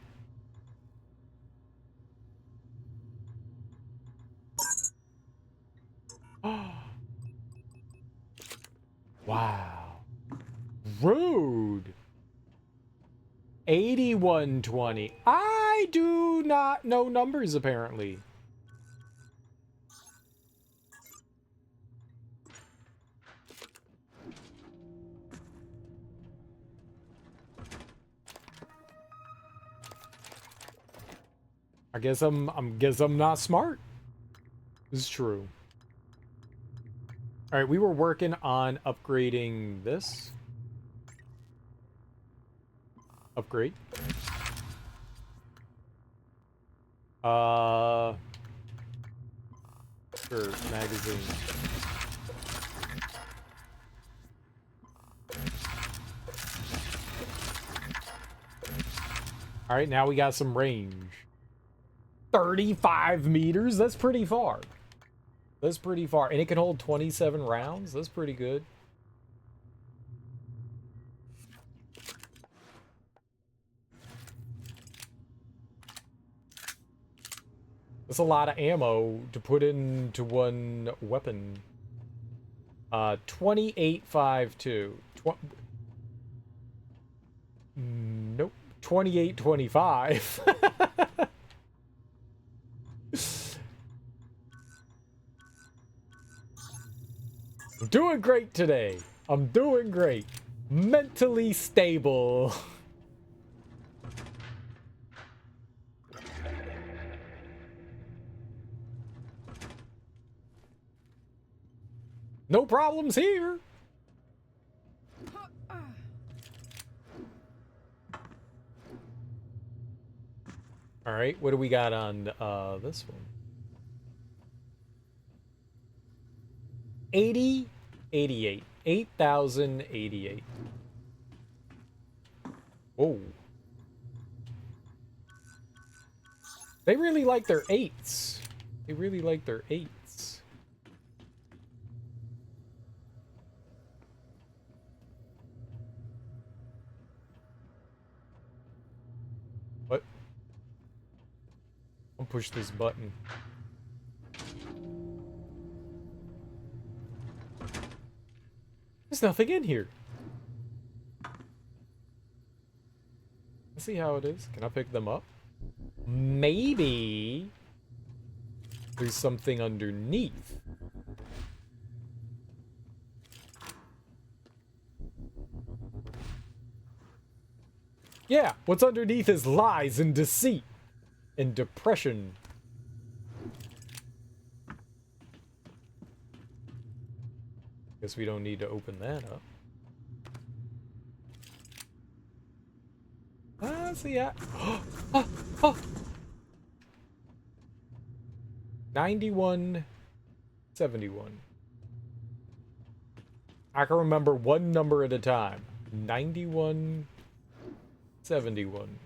Wow. Rude. 8120. I do not know numbers, apparently. I guess I'm not smart. This is true. All right, we were working on upgrading this. Upgrade. Sure, magazine. All right, now we got some range. 35 meters? That's pretty far. That's pretty far. And it can hold 27 rounds? That's pretty good. That's a lot of ammo to put into one weapon. 2852. Nope. 2825. I'm doing great today. I'm doing great. Mentally stable. No problems here. All right, what do we got on this one? 8088. 8088. Whoa. They really like their 8s. They really like their 8s. What? I'll push this button. There's nothing in here. Let's see how it is. Can I pick them up? Maybe there's something underneath. Yeah, what's underneath is lies and deceit and depression. Guess we don't need to open that up. See ya. 9171. I can remember one number at a time. 9171.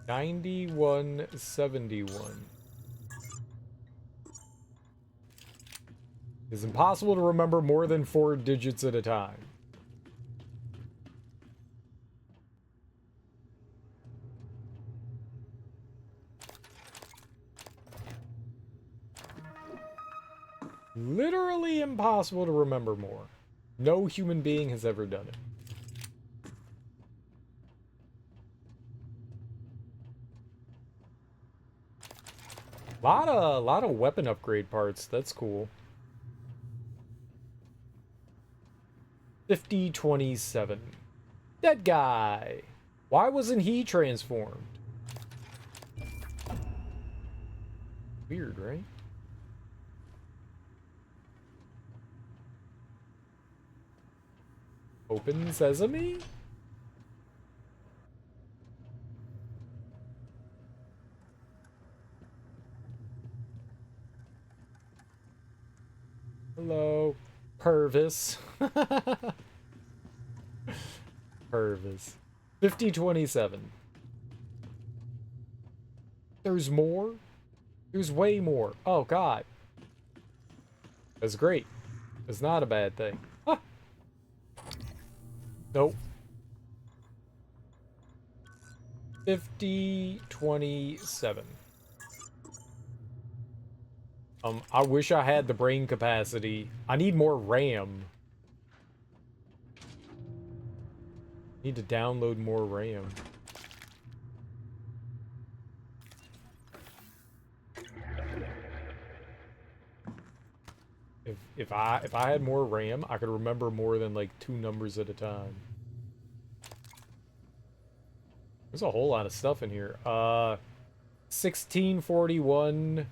9171. It's impossible to remember more than 4 digits at a time. Literally impossible to remember more. No human being has ever done it. Lot of weapon upgrade parts. That's cool. 5027. Dead guy. Why wasn't he transformed? Weird, right? Open sesame? Hello, Purvis. Purvis. 5027. There's more? There's way more. Oh, God. That's great. It's not a bad thing. Ah. Nope. 5027. I wish I had the brain capacity. I need more RAM. Need to download more RAM. If I had more RAM, I could remember more than like 2 numbers at a time. There's a whole lot of stuff in here. 1641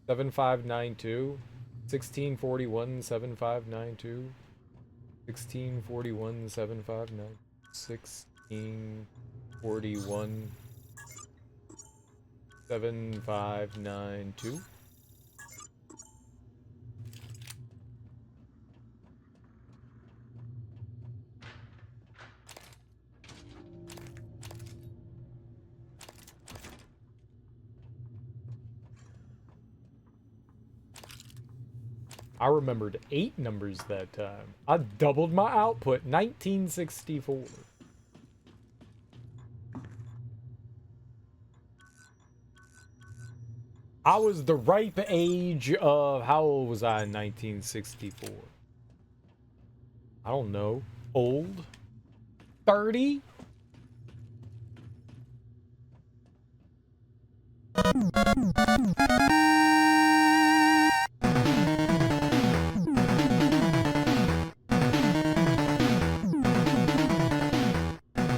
7592. 1641 7592. 1641 759. 1641 7592. I remembered 8 numbers that time. I doubled my output. 1964. I was the ripe age of... How old was I in 1964? I don't know. Old? 30?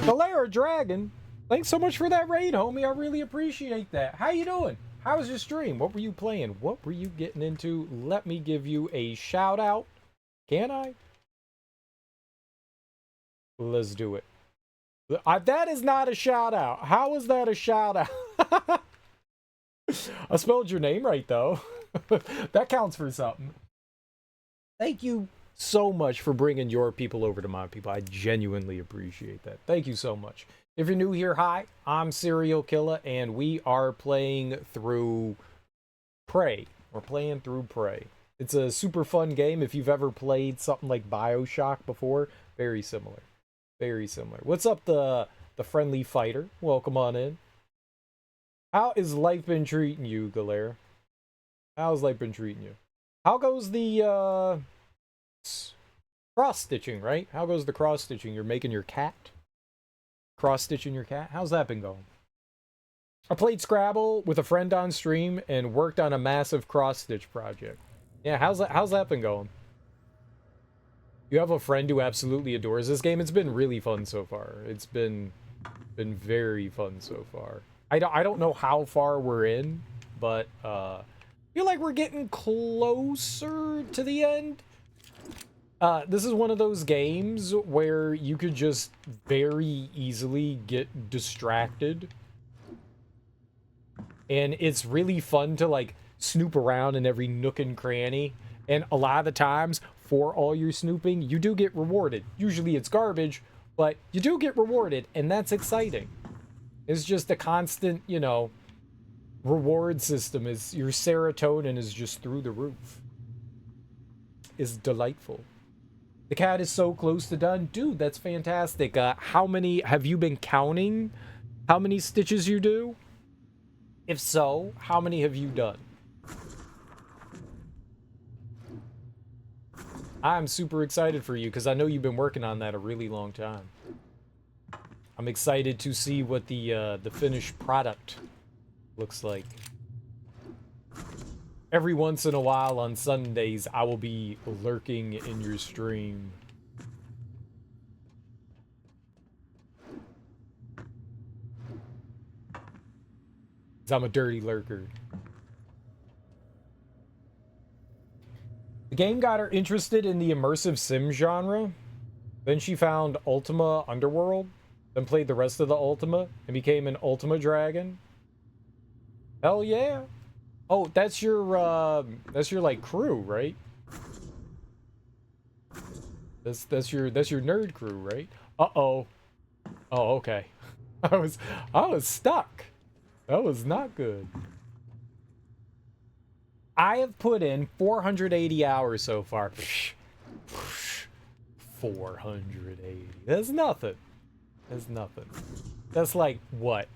Galera Dragon, thanks so much for that raid, homie. I really appreciate that. How you doing? How was your stream? What were you playing? What were you getting into? Let me give you a shout out. Can I? Let's do it. That is not a shout out. How is that a shout out? I spelled your name right, though. That counts for something. Thank you so much for bringing your people over to my people. I genuinely appreciate that. Thank you so much. If you're new here, hi, I'm Serial Killer, and we are playing through Prey. We're playing through Prey. It's a super fun game. If you've ever played something like BioShock before, very similar. Very similar. What's up, the friendly fighter? Welcome on in. How has life been treating you, Galera? How's life been treating you? How goes the, cross-stitching, right? How goes the cross-stitching? You're making your cat? Cross-stitching your cat? How's that been going? I played Scrabble with a friend on stream and worked on a massive cross-stitch project. Yeah, how's that been going? You have a friend who absolutely adores this game. It's been really fun so far. It's been very fun so far. I don't know how far we're in, but I feel like we're getting closer to the end. This is one of those games where you could just very easily get distracted. And it's really fun to, like, snoop around in every nook and cranny. And a lot of the times, for all your snooping, you do get rewarded. Usually it's garbage, but you do get rewarded, and that's exciting. It's just a constant, you know, reward system. Is your serotonin is just through the roof. It's delightful. The cat is so close to done. Dude, that's fantastic. How many, have you been counting how many stitches you do? If so, how many have you done? I'm super excited for you because I know you've been working on that a really long time. I'm excited to see what the finished product looks like. Every once in a while on Sundays, I will be lurking in your stream. I'm a dirty lurker. The game got her interested in the immersive sim genre. Then she found Ultima Underworld, then played the rest of the Ultima, and became an Ultima Dragon. Hell yeah. Oh, that's your like crew, right? That's your nerd crew, right? Uh-oh. Oh, okay. I was stuck. That was not good. I have put in 480 hours so far. 480. That's nothing. That's nothing. That's like, what?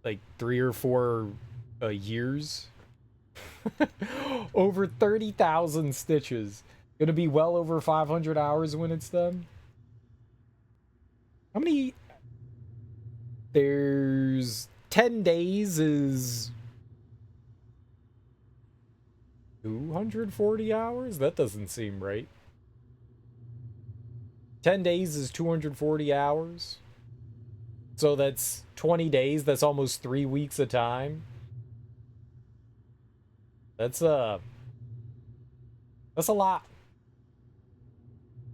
Like 3 or 4 years? Over 30,000 stitches. Gonna be well over 500 hours when it's done. How many? There's 10 days is 240 hours? That doesn't seem right. 10 days is 240 hours. So that's 20 days. That's almost 3 weeks of time. That's a lot.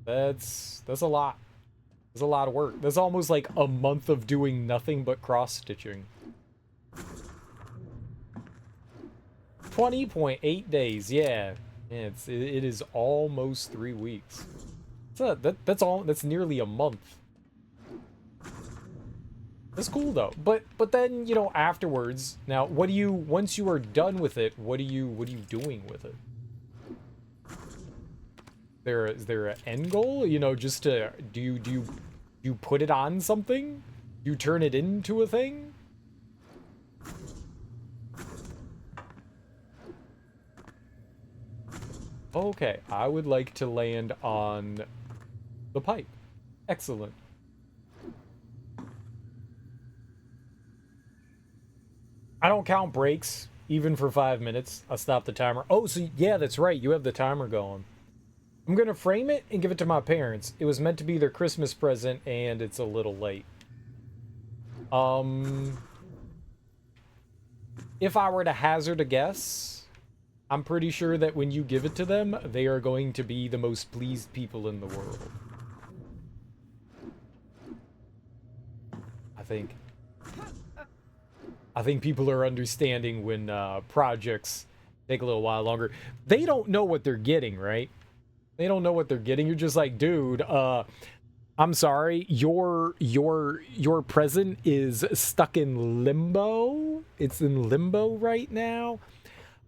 That's a lot. That's a lot of work. That's almost like a month of doing nothing but cross-stitching. 20.8 days, yeah. It is almost 3 weeks. That's nearly a month. That's cool though. But then, you know, afterwards, now once you are done with it, what are you doing with it? Is there an end goal? You know, just to do you put it on something? You turn it into a thing? Okay, I would like to land on the pipe. Excellent. I don't count breaks, even for 5 minutes. I'll stop the timer. Oh, so yeah, that's right. You have the timer going. I'm gonna frame it and give it to my parents. It was meant to be their Christmas present, and it's a little late. If I were to hazard a guess, I'm pretty sure that when you give it to them, they are going to be the most pleased people in the world. I think. I think people are understanding when projects take a little while longer. They don't know what they're getting, right? They don't know what they're getting. You're just like, dude, I'm sorry, your present is stuck in limbo. It's in limbo right now.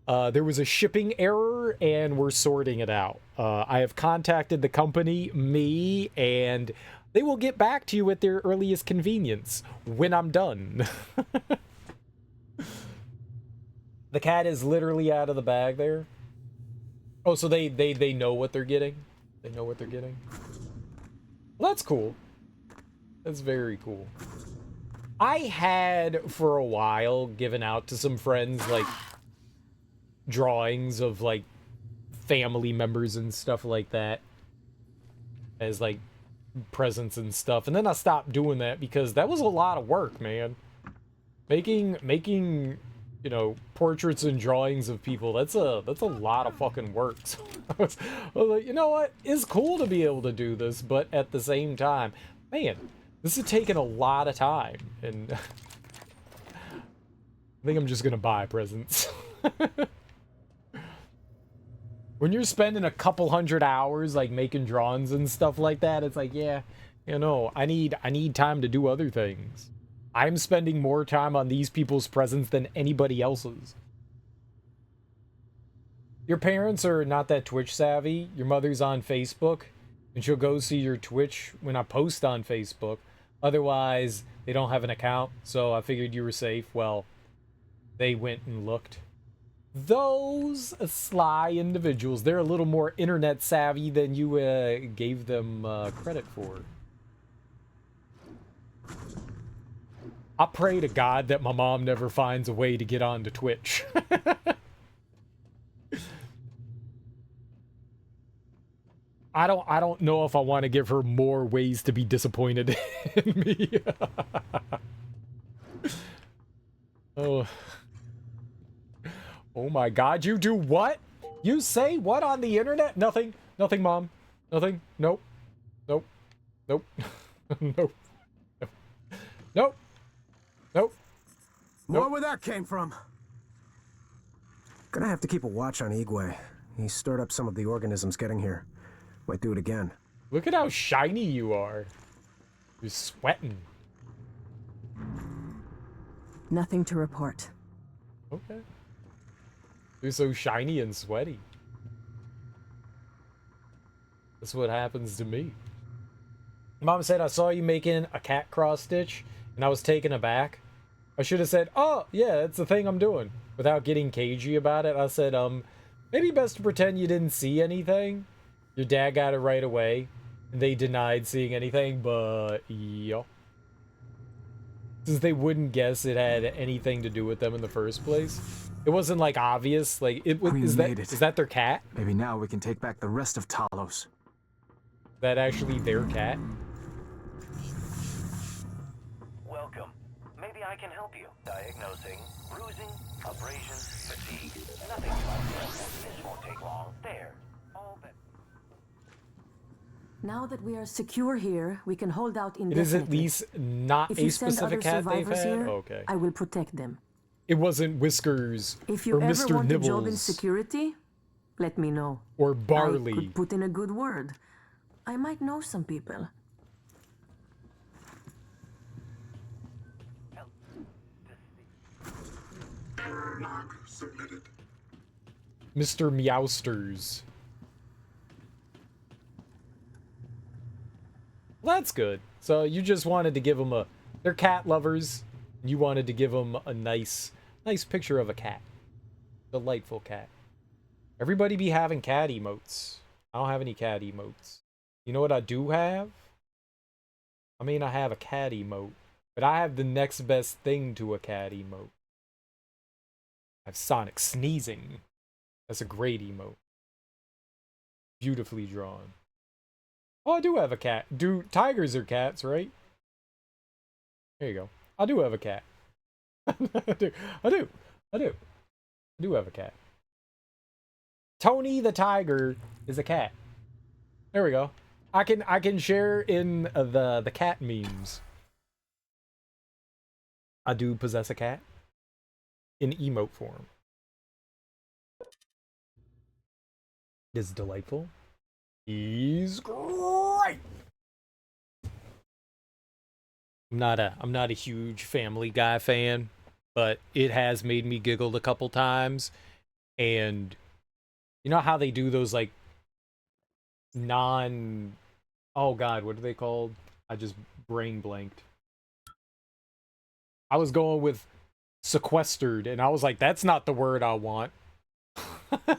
There was a shipping error and we're sorting it out. I have contacted the company, and they will get back to you at their earliest convenience when I'm done. The cat is literally out of the bag there. Oh, so they know what they're getting? They know what they're getting? Well, that's cool. That's very cool. I had, for a while, given out to some friends, like, drawings of, like, family members and stuff like that. As, like, presents and stuff. And then I stopped doing that because that was a lot of work, man. Making you know, portraits and drawings of people, that's a lot of fucking work. So I was like, you know what? It's cool to be able to do this, but at the same time, man, this is taking a lot of time. And I think I'm just gonna buy presents. When you're spending a couple hundred hours like making drawings and stuff like that, it's like, yeah, you know, I need time to do other things. I'm spending more time on these people's presents than anybody else's. Your parents are not that Twitch savvy. Your mother's on Facebook, and she'll go see your Twitch when I post on Facebook. Otherwise, they don't have an account, so I figured you were safe. Well, they went and looked. Those sly individuals, they're a little more internet savvy than you gave them credit for. I pray to God that my mom never finds a way to get onto Twitch. I don't know if I want to give her more ways to be disappointed in me. Oh. Oh my God, you do what? You say what on the internet? Nothing. Nothing, Mom. Nothing. Nope. Nope. Nope. Nope. Nope. Nope. More where that came from. Gonna have to keep a watch on Igwe. He stirred up some of the organisms getting here. Might do it again. Look at how shiny you are. You're sweating. Nothing to report. Okay. You're so shiny and sweaty. That's what happens to me. Mom said, I saw you making a cat cross stitch, and I was taken aback. I should have said, oh, yeah, that's the thing I'm doing. Without getting cagey about it, I said, maybe best to pretend you didn't see anything. Your dad got it right away, and they denied seeing anything, but, yeah. Since they wouldn't guess it had anything to do with them in the first place. It wasn't, like, obvious. Like, is that their cat? Maybe now we can take back the rest of Talos. Is that actually their cat? Welcome. Maybe I can help you. Diagnosing bruising, abrasion, fatigue. Nothing like this. This won't take long. There. All that. Now that we are secure here, we can hold out It indefinitely. is at least not If a you send specific other cat they've survivors had? here, Okay. I will protect them. It wasn't Whiskers If you or ever Mr. want a job in Nibbles security, let me know. or I Barley. could put in a good word. I might know some people. Log submitted. Mr. Meowsters. Well, that's good. So you just wanted to give them a... They're cat lovers. You wanted to give them a nice picture of a cat. Delightful cat. Everybody be having cat emotes. I don't have any cat emotes. You know what I do have? I mean, I have a cat emote. But I have the next best thing to a cat emote. I have Sonic sneezing. That's a great emote. Beautifully drawn. Oh, I do have a cat. Tigers are cats, right? There you go. I do have a cat. I do have a cat. Tony the tiger is a cat. There we go. I can share in the cat memes. I do possess a cat. in emote form. It is delightful. He's great. I'm not a huge Family Guy fan, but it has made me giggle a couple times. And you know how they do those like oh god, what are they called? I just brain blanked. I was going with sequestered, and I was like, that's not the word I want.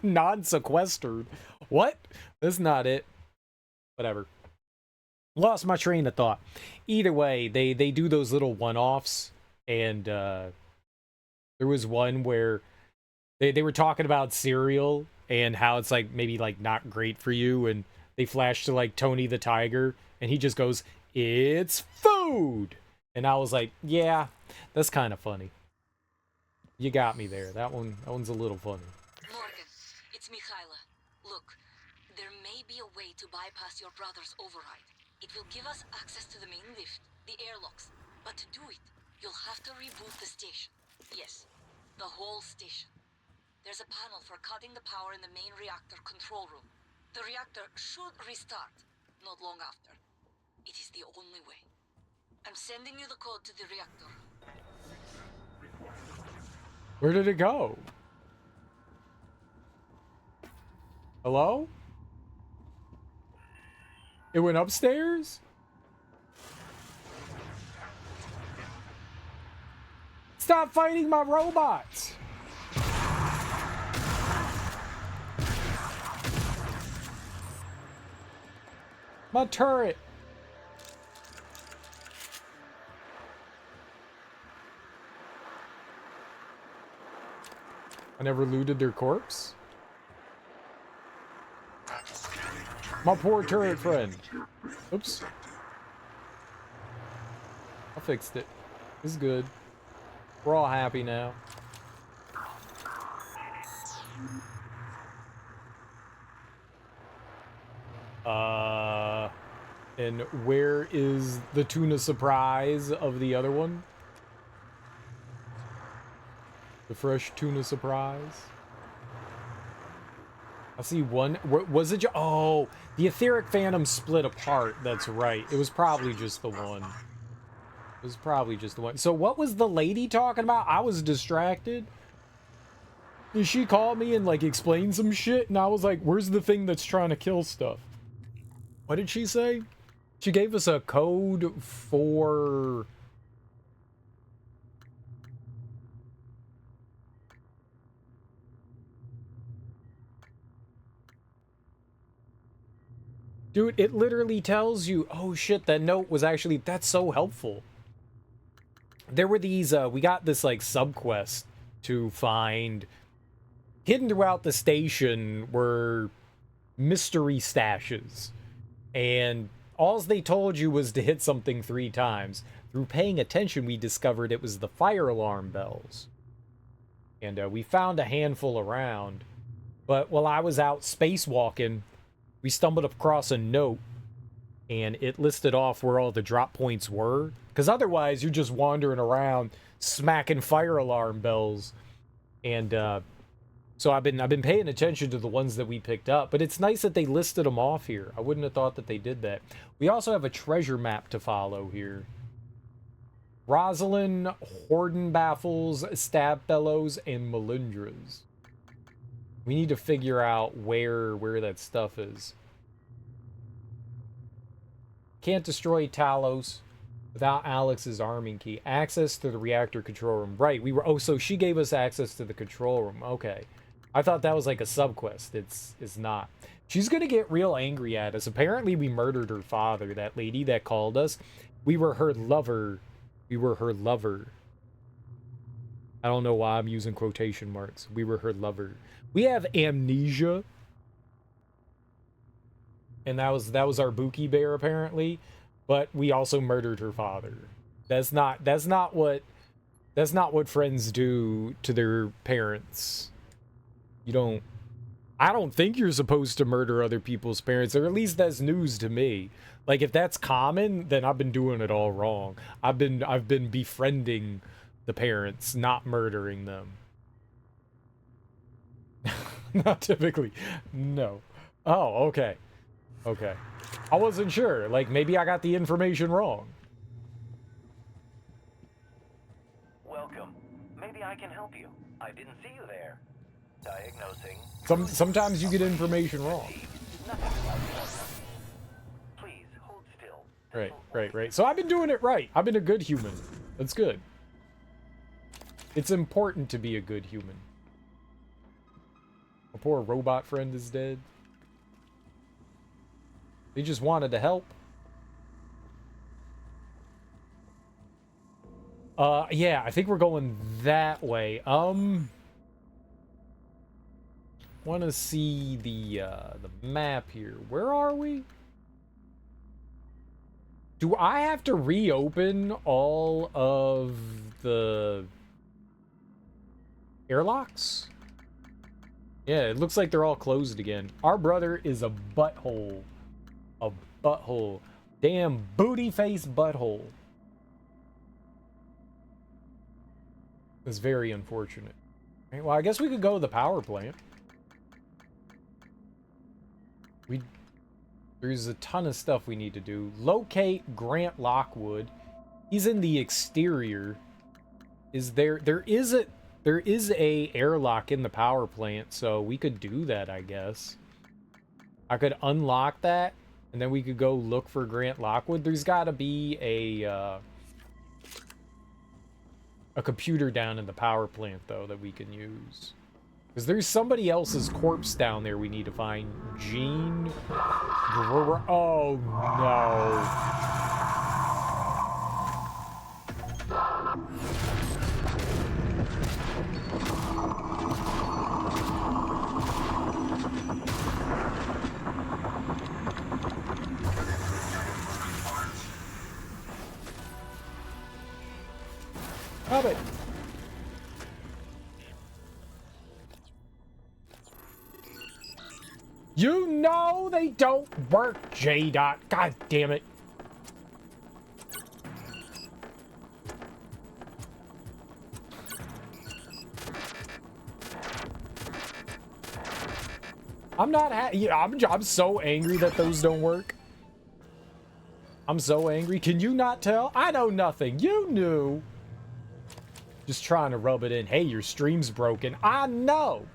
Non-sequestered. What? That's not it. Whatever. Lost my train of thought. Either way, they do those little one-offs, and there was one where they were talking about cereal and how it's like maybe like not great for you, and they flash to like Tony the Tiger, and he just goes, "It's food!" And I was like, yeah, that's kind of funny. You got me there. That one's a little funny. Morgan, it's Mikhaila. Look, there may be a way to bypass your brother's override. It will give us access to the main lift, the airlocks. But to do it, you'll have to reboot the station. Yes, the whole station. There's a panel for cutting the power in the main reactor control room. The reactor should restart not long after. It is the only way. I'm sending you the code to the reactor. Where did it go? Hello? It went upstairs? Stop fighting my robots! My turret! I never looted their corpse? My poor turret friend. Oops. I fixed it. It's good. We're all happy now. And where is the tuna surprise of the other one? The fresh tuna surprise. I see one. Was it? Oh, the etheric phantom split apart. That's right. It was probably just the one. It was probably just the one. So what was the lady talking about? I was distracted. She called me and like explained some shit, and I was like, "Where's the thing that's trying to kill stuff?" What did she say? She gave us a code for. Dude, it literally tells you, oh shit, that note was actually, that's so helpful. There were these, we got this like sub-quest to find. Hidden throughout the station were mystery stashes. And all they told you was to hit something 3 times. Through paying attention, we discovered it was the fire alarm bells. And we found a handful around. But while I was out spacewalking, we stumbled across a note, and it listed off where all the drop points were. Because otherwise, you're just wandering around, smacking fire alarm bells. And so I've been paying attention to the ones that we picked up. But it's nice that they listed them off here. I wouldn't have thought that they did that. We also have a treasure map to follow here. Rosalind, Horden Baffles, Stab Bellows, and Melindras. We need to figure out where that stuff is. Can't destroy Talos without Alex's arming key. Access to the reactor control room. Right, we were... Oh, so she gave us access to the control room. Okay. I thought that was like a sub-quest. It's not. She's gonna get real angry at us. Apparently we murdered her father, that lady that called us. We were her lover. We were her lover. I don't know why I'm using quotation marks. We were her lover. We have amnesia. And that was our Buki bear, apparently. But we also murdered her father. That's not what friends do to their parents. I don't think you're supposed to murder other people's parents, or at least that's news to me. Like, if that's common, then I've been doing it all wrong. I've been befriending the parents, not murdering them. Not typically. No. Oh, okay. Okay. I wasn't sure. Like, maybe I got the information wrong. Welcome. Maybe I can help you. I didn't see you there. Diagnosing. Sometimes you get information wrong. Please hold still. Right. So I've been doing it right. I've been a good human. That's good. It's important to be a good human. My poor robot friend is dead. They just wanted to help. Yeah, I think we're going that way. Want to see the map here. Where are we? Do I have to reopen all of the airlocks? Yeah, it looks like they're all closed again. Our brother is a butthole. A butthole. Damn booty face butthole. It's very unfortunate. Right, well, I guess we could go to the power plant. There's a ton of stuff we need to do. Locate Grant Lockwood. He's in the exterior. There is a airlock in the power plant, so we could do that, I guess. I could unlock that, and then we could go look for Grant Lockwood. There's got to be a computer down in the power plant, though, that we can use. Because there's somebody else's corpse down there we need to find. Gene Brewer. Oh, no. Stop it. You know they don't work, J-Dot. God damn it. I'm so angry that those don't work. I'm so angry. Can you not tell? I know nothing. You knew. Just trying to rub it in. Hey, your stream's broken. I know.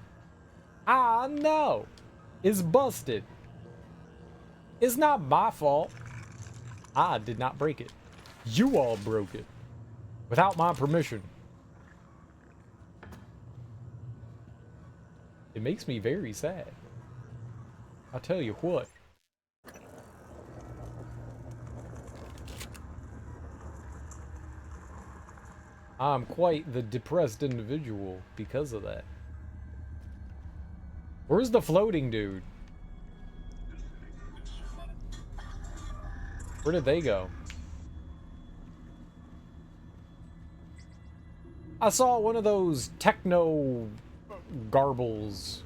I know. It's busted. It's not my fault. I did not break it. You all broke it. Without my permission. It makes me very sad. I'll tell you what. I'm quite the depressed individual because of that. Where's the floating dude? Where did they go? I saw one of those techno garbles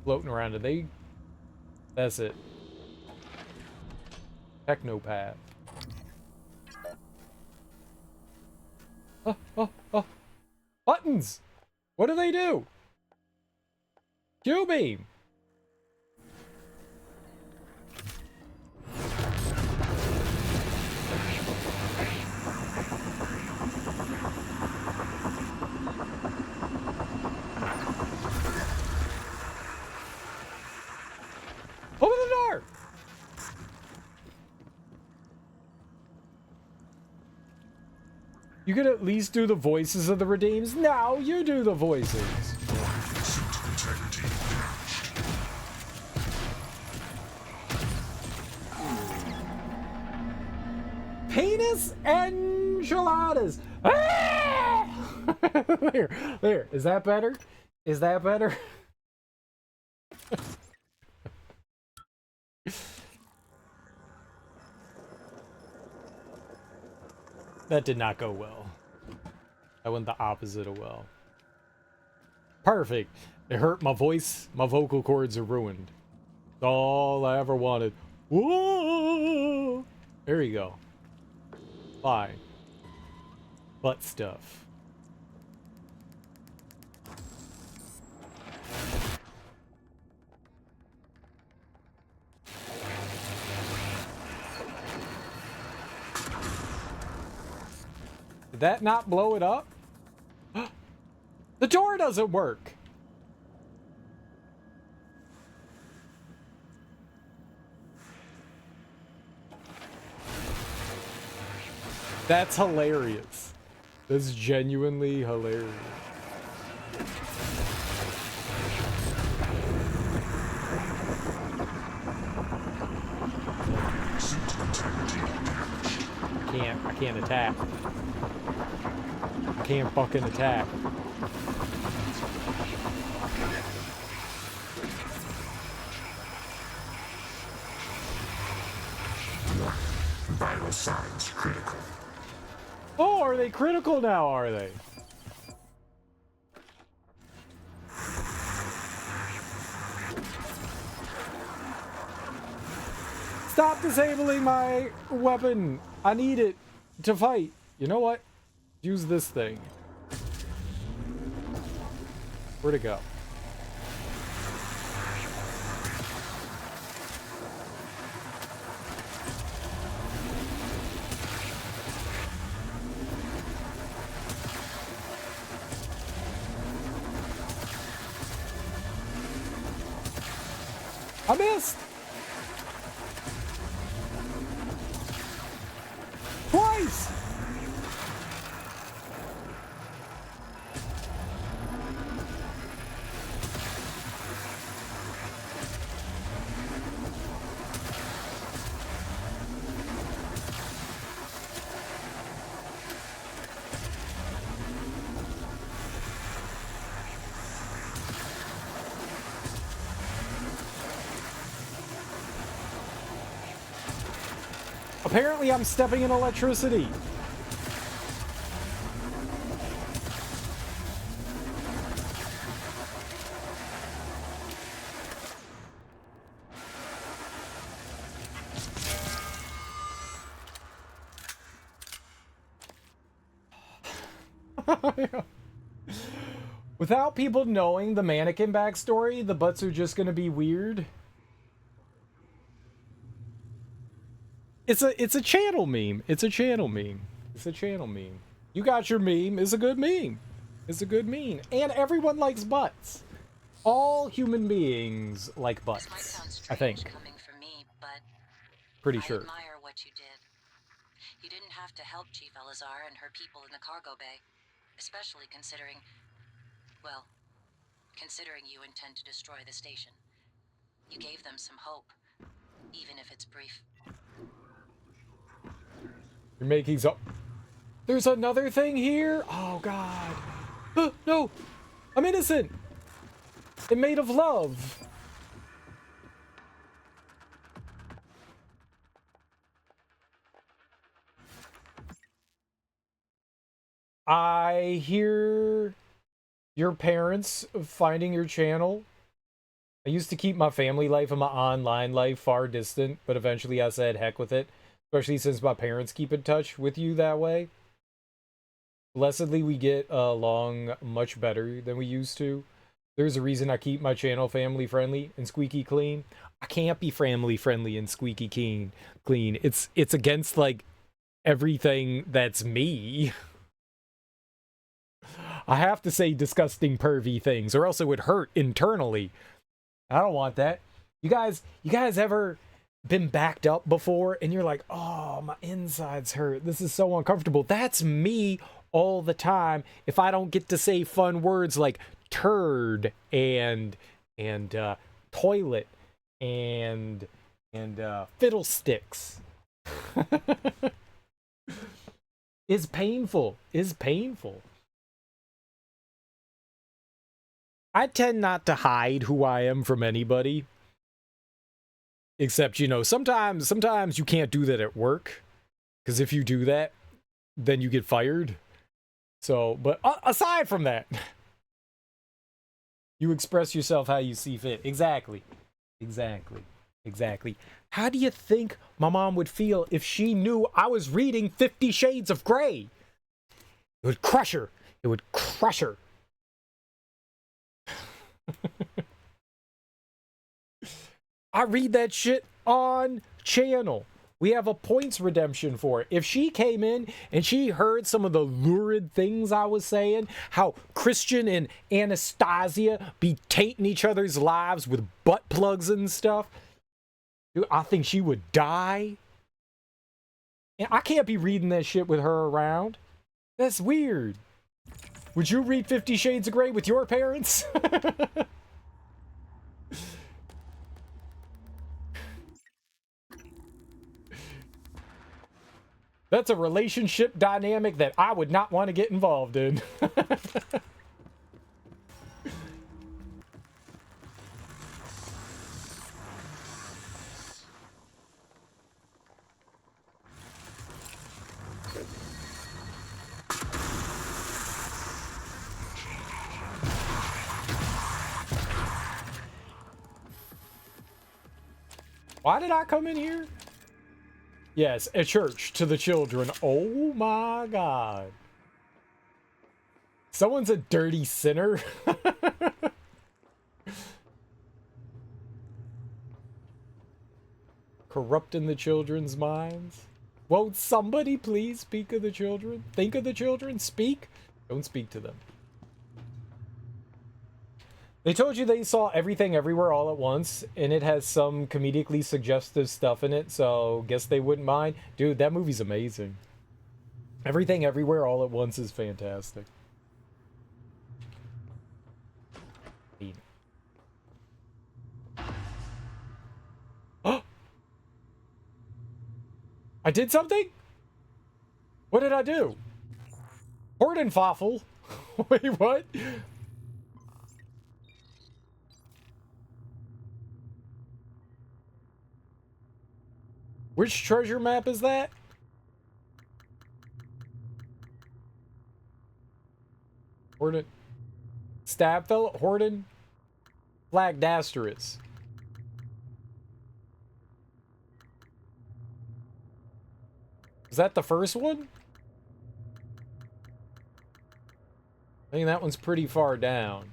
floating around. Did they? That's it. Technopath. Oh. Buttons! What do they do? Q-beam! Open the door! You could at least do the voices of the Redeems. Now you do the voices. Penis enchiladas. Ah! There. Is that better? Is that better? That did not go well. That went the opposite of well. Perfect. It hurt my voice. My vocal cords are ruined. That's all I ever wanted. Whoa! There you go. Fine. Butt stuff. Did that not blow it up? The door doesn't work. That's hilarious. That's genuinely hilarious. I can't attack. I can't fucking attack. Vital signs critical. Oh, are they critical now, are they? Stop disabling my weapon. I need it to fight. You know what? Use this thing. Where'd it go? I missed! Twice! Apparently, I'm stepping in electricity. Without people knowing the mannequin backstory, the butts are just gonna be weird. It's a channel meme. It's a channel meme. It's a channel meme. You got your meme. It's a good meme. It's a good meme. And everyone likes butts. All human beings like butts. I think. Coming from me, but Pretty sure. I admire what you did. You didn't have to help Chief Elazar and her people in the cargo bay, especially considering, well, considering you intend to destroy the station. You gave them some hope, even if it's brief. You're making some... There's another thing here? Oh, God. No! I'm innocent! It made of love. I hear your parents finding your channel. I used to keep my family life and my online life far distant, but eventually I said heck with it. Especially since my parents keep in touch with you that way. Blessedly, we get along much better than we used to. There's a reason I keep my channel family friendly and squeaky clean. I can't be family friendly and squeaky clean. It's against like everything that's me. I have to say disgusting pervy things or else it would hurt internally. I don't want that. You guys ever been backed up before and you're like, oh, my insides hurt, this is so uncomfortable? That's me all the time if I don't get to say fun words like turd and toilet and fiddlesticks. Is painful. I tend not to hide who I am from anybody. Except, you know, sometimes you can't do that at work. Because if you do that, then you get fired. So, but aside from that, you express yourself how you see fit. Exactly. How do you think my mom would feel if she knew I was reading 50 Shades of Grey? It would crush her. I read that shit on channel. We have a points redemption for it. If she came in and she heard some of the lurid things I was saying, how Christian and Anastasia be tainting each other's lives with butt plugs and stuff, dude, I think she would die. And I can't be reading that shit with her around. That's weird. Would you read 50 Shades of Grey with your parents? That's a relationship dynamic that I would not want to get involved in. Why did I come in here? Yes, a church to the children. Oh my god. Someone's a dirty sinner. Corrupting the children's minds. Won't somebody please speak of the children? Think of the children? Speak? Don't speak to them. They told you they saw Everything Everywhere All at Once, and it has some comedically suggestive stuff in it, so guess they wouldn't mind. Dude, that movie's amazing. Everything Everywhere All at Once is fantastic. I did something? What did I do? Hordenfaffel. Wait, what? Which treasure map is that? Horden. Stabfell? Horden? Flagdasteris. Is that the first one? I think that one's pretty far down.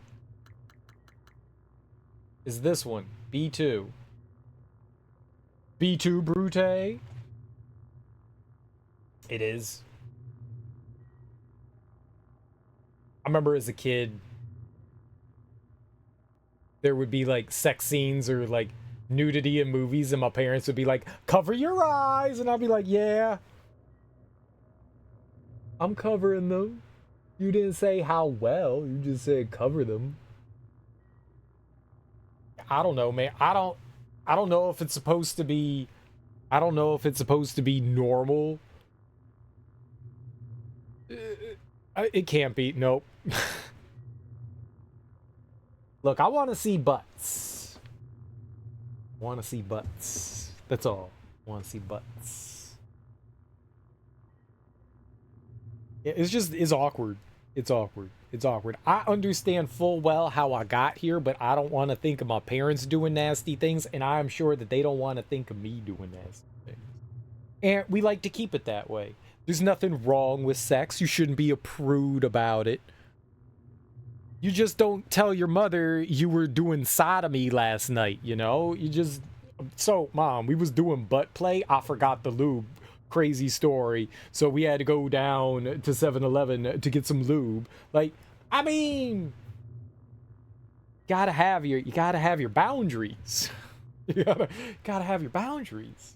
Is this one? B2. B2 Brute? It is. I remember as a kid, there would be like sex scenes or like nudity in movies, and my parents would be like, cover your eyes, and I'd be like, yeah, I'm covering them. You didn't say how well, you just said cover them. I don't know, man. I don't know if it's supposed to be, I don't know if it's supposed to be normal. It can't be. Nope. Look, I want to see butts. Want to see butts. That's all. Want to see butts. Yeah, it's awkward. It's awkward. It's awkward. I understand full well how I got here, but I don't want to think of my parents doing nasty things, and I'm sure that they don't want to think of me doing nasty things. And we like to keep it that way. There's nothing wrong with sex. You shouldn't be a prude about it. You just don't tell your mother you were doing sodomy last night, you know? You just... So, Mom, we was doing butt play. I forgot the lube. Crazy story. So we had to go down to 7-Eleven to get some lube. Like, I mean... you gotta have your boundaries. You gotta have your boundaries.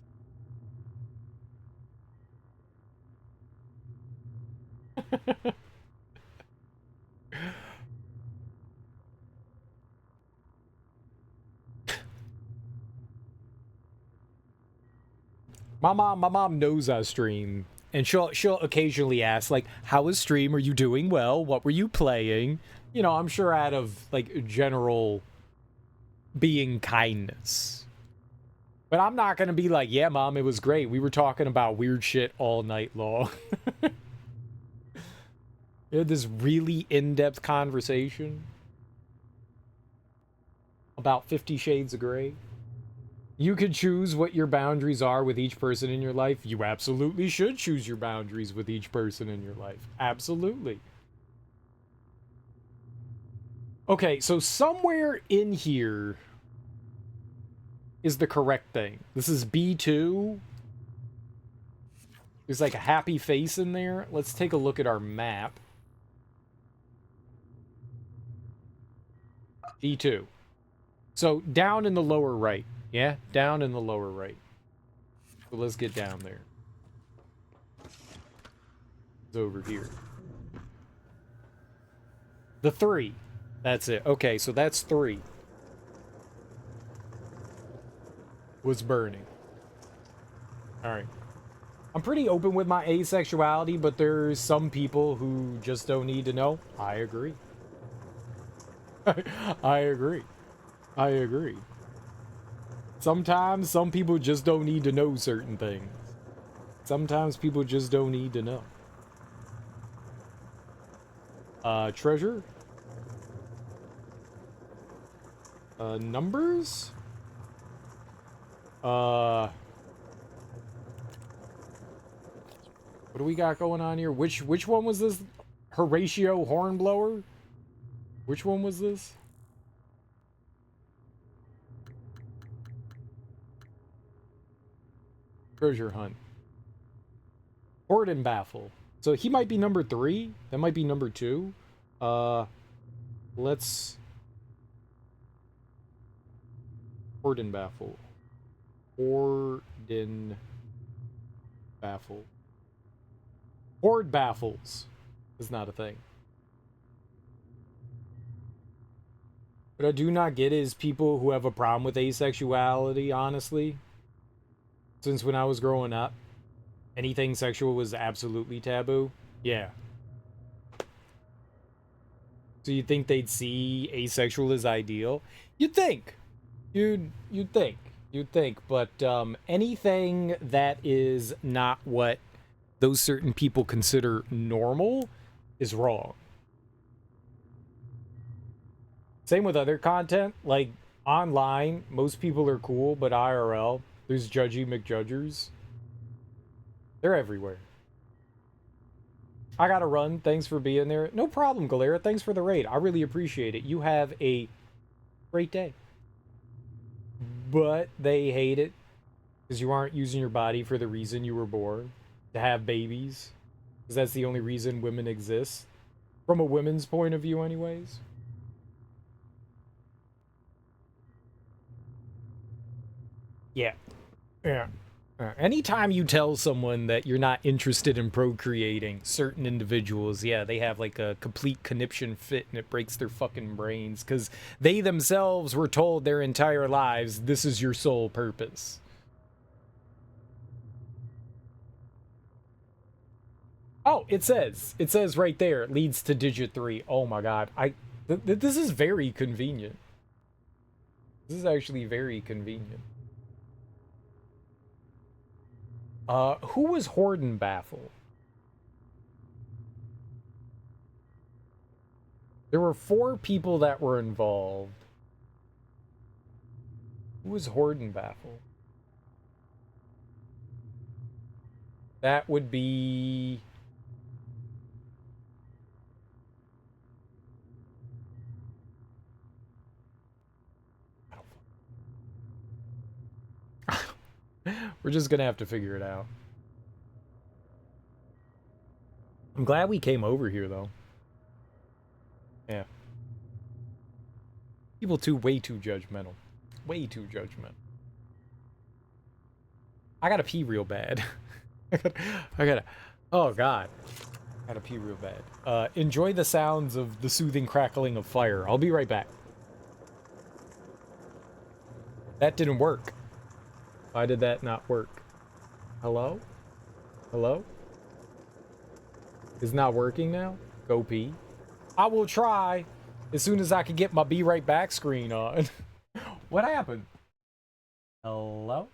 My mom knows I stream, and she'll occasionally ask, like, how was stream? Are you doing well? What were you playing? You know, I'm sure out of like general being kindness. But I'm not gonna be like, yeah, Mom, it was great. We were talking about weird shit all night long. We had this really in-depth conversation about 50 Shades of Grey. You could choose what your boundaries are with each person in your life. You absolutely should choose your boundaries with each person in your life. Absolutely. Okay, so somewhere in here is the correct thing. This is B2. There's like a happy face in there. Let's take a look at our map. E2. So down in the lower right. Yeah, down in the lower right. So let's get down there. It's over here. The 3. That's it. Okay, so that's 3. Was burning. Alright. I'm pretty open with my asexuality, but there's some people who just don't need to know. I agree. I agree. I agree. Sometimes some people just don't need to know certain things. Sometimes people just don't need to know. Treasure? Numbers? What do we got going on here? Which one was this? Horatio Hornblower? Which one was this? Treasure hunt. Horden Baffle. So he might be number 3. That might be number 2. Let's... Horden Baffle. Horden Baffle. Horde Baffles is not a thing. What I do not get is people who have a problem with asexuality, honestly. Since when I was growing up, anything sexual was absolutely taboo. Yeah. So you think they'd see asexual as ideal? You'd think. You'd think. But anything that is not what those certain people consider normal is wrong. Same with other content. Like, online, most people are cool, but IRL, there's Judgy McJudgers. They're everywhere. I gotta run. Thanks for being there. No problem, Galera. Thanks for the raid. I really appreciate it. You have a great day. But they hate it because you aren't using your body for the reason you were born, to have babies, because that's the only reason women exist. From a women's point of view, anyways. Yeah. Anytime you tell someone that you're not interested in procreating, certain individuals, yeah, they have like a complete conniption fit and it breaks their fucking brains because they themselves were told their entire lives, this is your sole purpose. Oh, it says right there, it leads to digit 3. Oh my god. This is very convenient. This is actually very convenient. Who was Horden Baffle? There were 4 people that were involved. Who was Horden Baffle? That would be... We're just gonna have to figure it out. I'm glad we came over here, though. Yeah. People way too judgmental. Way too judgmental. I gotta pee real bad. I gotta... Oh, God. I gotta pee real bad. Enjoy the sounds of the soothing crackling of fire. I'll be right back. That didn't work. Why did that not work? Hello? Hello? It's not working now? Go pee. I will try as soon as I can get my be right back screen on. What happened? Hello?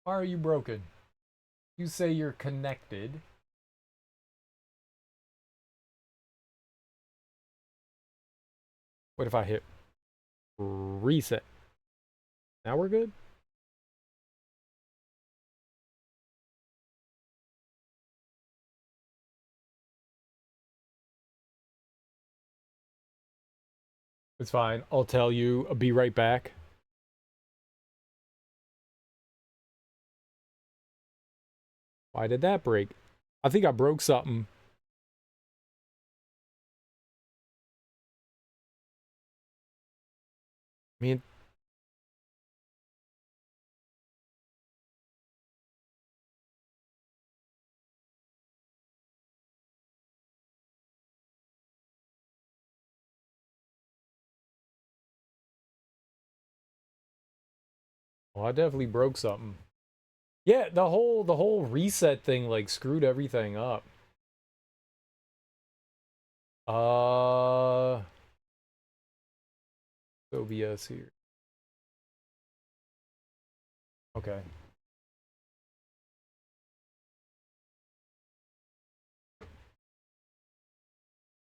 Why are you broken? You say you're connected. What if I hit reset? Now we're good? It's fine. I'll tell you. I'll be right back. Why did that break? I think I broke something. I mean, well, I definitely broke something. Yeah, the whole reset thing like screwed everything up. OBS here. Okay.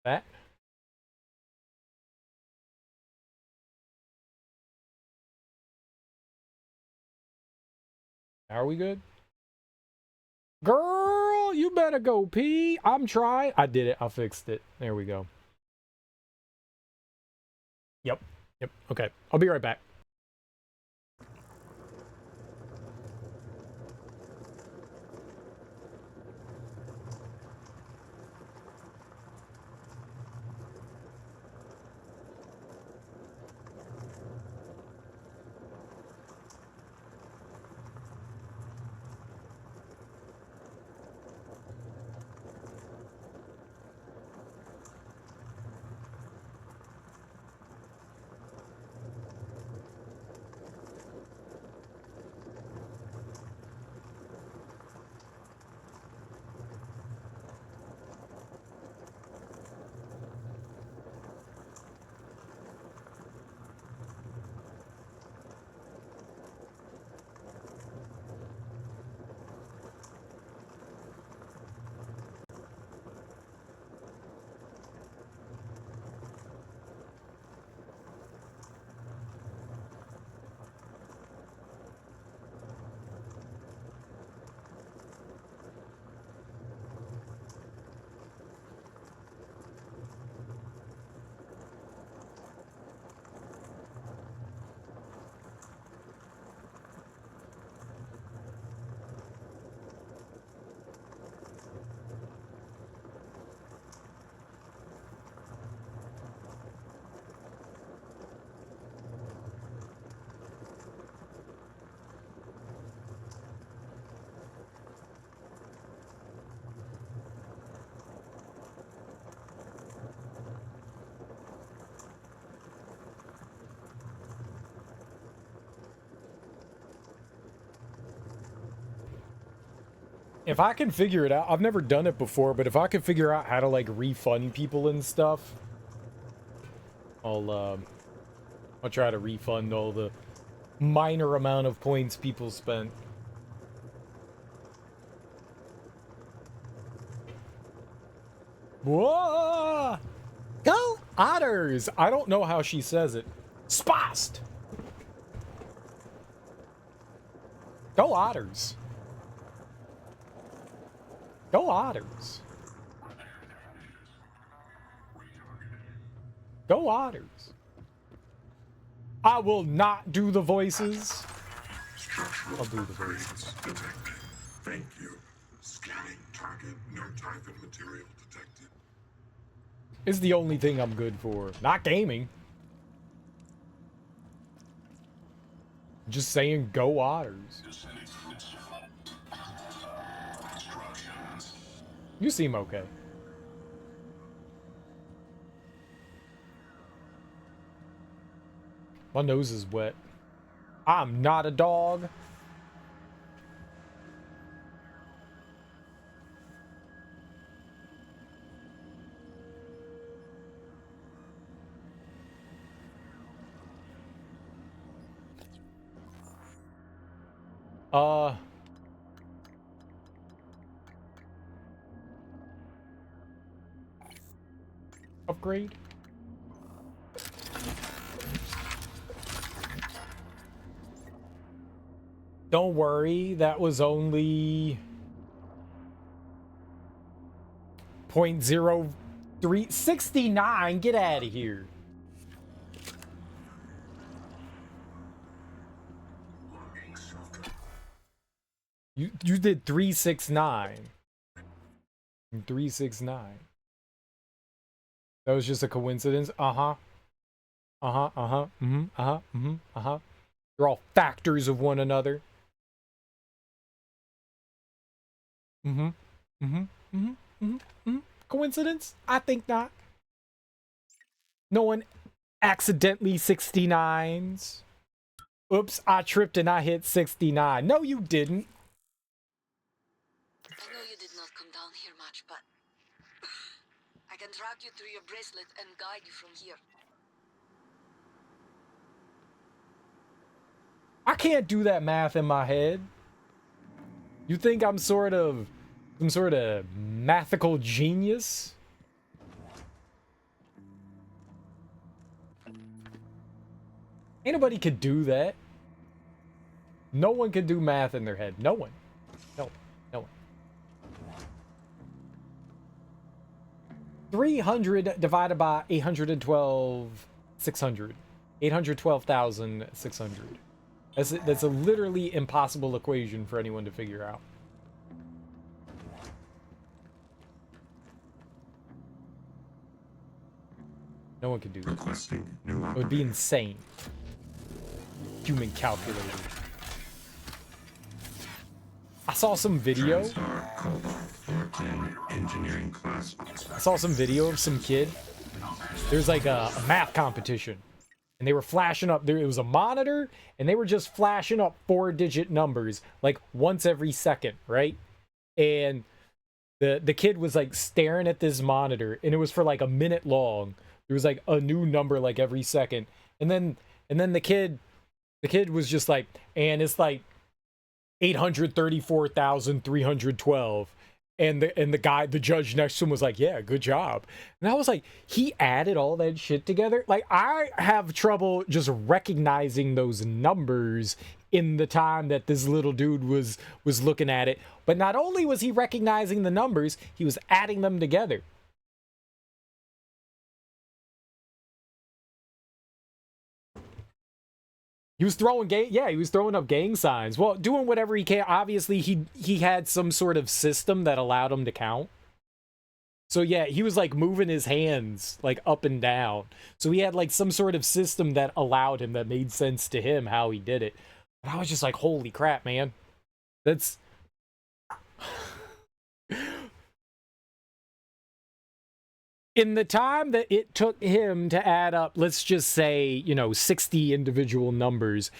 That. Are we good? Girl, you better go pee. I'm trying. I did it. I fixed it. There we go. Yep. Yep. Okay. I'll be right back. If I can figure it out, I've never done it before, but if I can figure out how to like refund people and stuff, I'll try to refund all the minor amount of points people spent. Whoa! Go Otters! I don't know how she says it. Spast! Go Otters! Go Otters! Go Otters! I will not do the voices. I'll do the voices. Thank you. Scanning target. No typhon material detected. It's the only thing I'm good for. Not gaming. Just saying go Otters. You seem okay. My nose is wet. I'm not a dog. Upgrade. Don't worry, that was only 0.0369. Get out of here. You did 369. 369. That was just a coincidence. Uh-huh. Uh-huh. Uh-huh. Mm-hmm. Uh-huh. Mm-hmm. Uh-huh. They're all factors of one another. Mm-hmm. Mm-hmm. Mm-hmm. Mm-hmm. Mm-hmm. Coincidence? I think not. No one accidentally 69s. Oops, I tripped and I hit 69. No, you didn't. I know you did not come down here much, but I can track you through your bracelet and guide you from here. I can't do that math in my head. You think I'm some sort of mathical genius? Anybody could do that. No one could do math in their head. No one. No. No one. 300 divided by 812,600. 812,600. That's a literally impossible equation for anyone to figure out. No one can do that. It would be insane. Human calculator. I saw some video. I saw some video of some kid. There's like a math competition. And they were flashing up, it was a monitor, and they were just flashing up 4-digit numbers, like once every second, right? And the kid was like staring at this monitor, and it was for like a minute long. There was like a new number like every second. And then the kid was just like, and it's like 834,312. And the judge next to him was like, yeah, good job. And I was like, he added all that shit together. Like, I have trouble just recognizing those numbers in the time that this little dude was looking at it. But not only was he recognizing the numbers, he was adding them together. He was throwing he was throwing up gang signs. Well, doing whatever he can. Obviously, he had some sort of system that allowed him to count. So yeah, he was like moving his hands like up and down. So he had like some sort of system that allowed him, that made sense to him how he did it. But I was just like, holy crap, man. That's in the time that it took him to add up, let's just say, 60 individual numbers,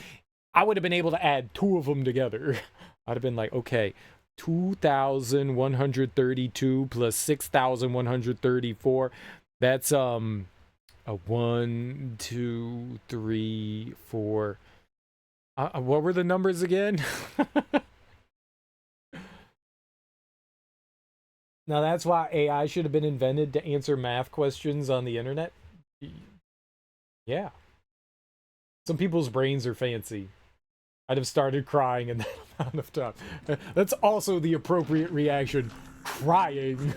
I would have been able to add 2 of them together. I'd have been like, okay, 2,132 plus 6,134. That's a 1, 2, 3, 4. What were the numbers again? Now that's why AI should have been invented, to answer math questions on the internet. Yeah. Some people's brains are fancy. I'd have started crying in that amount of time. That's also the appropriate reaction. Crying.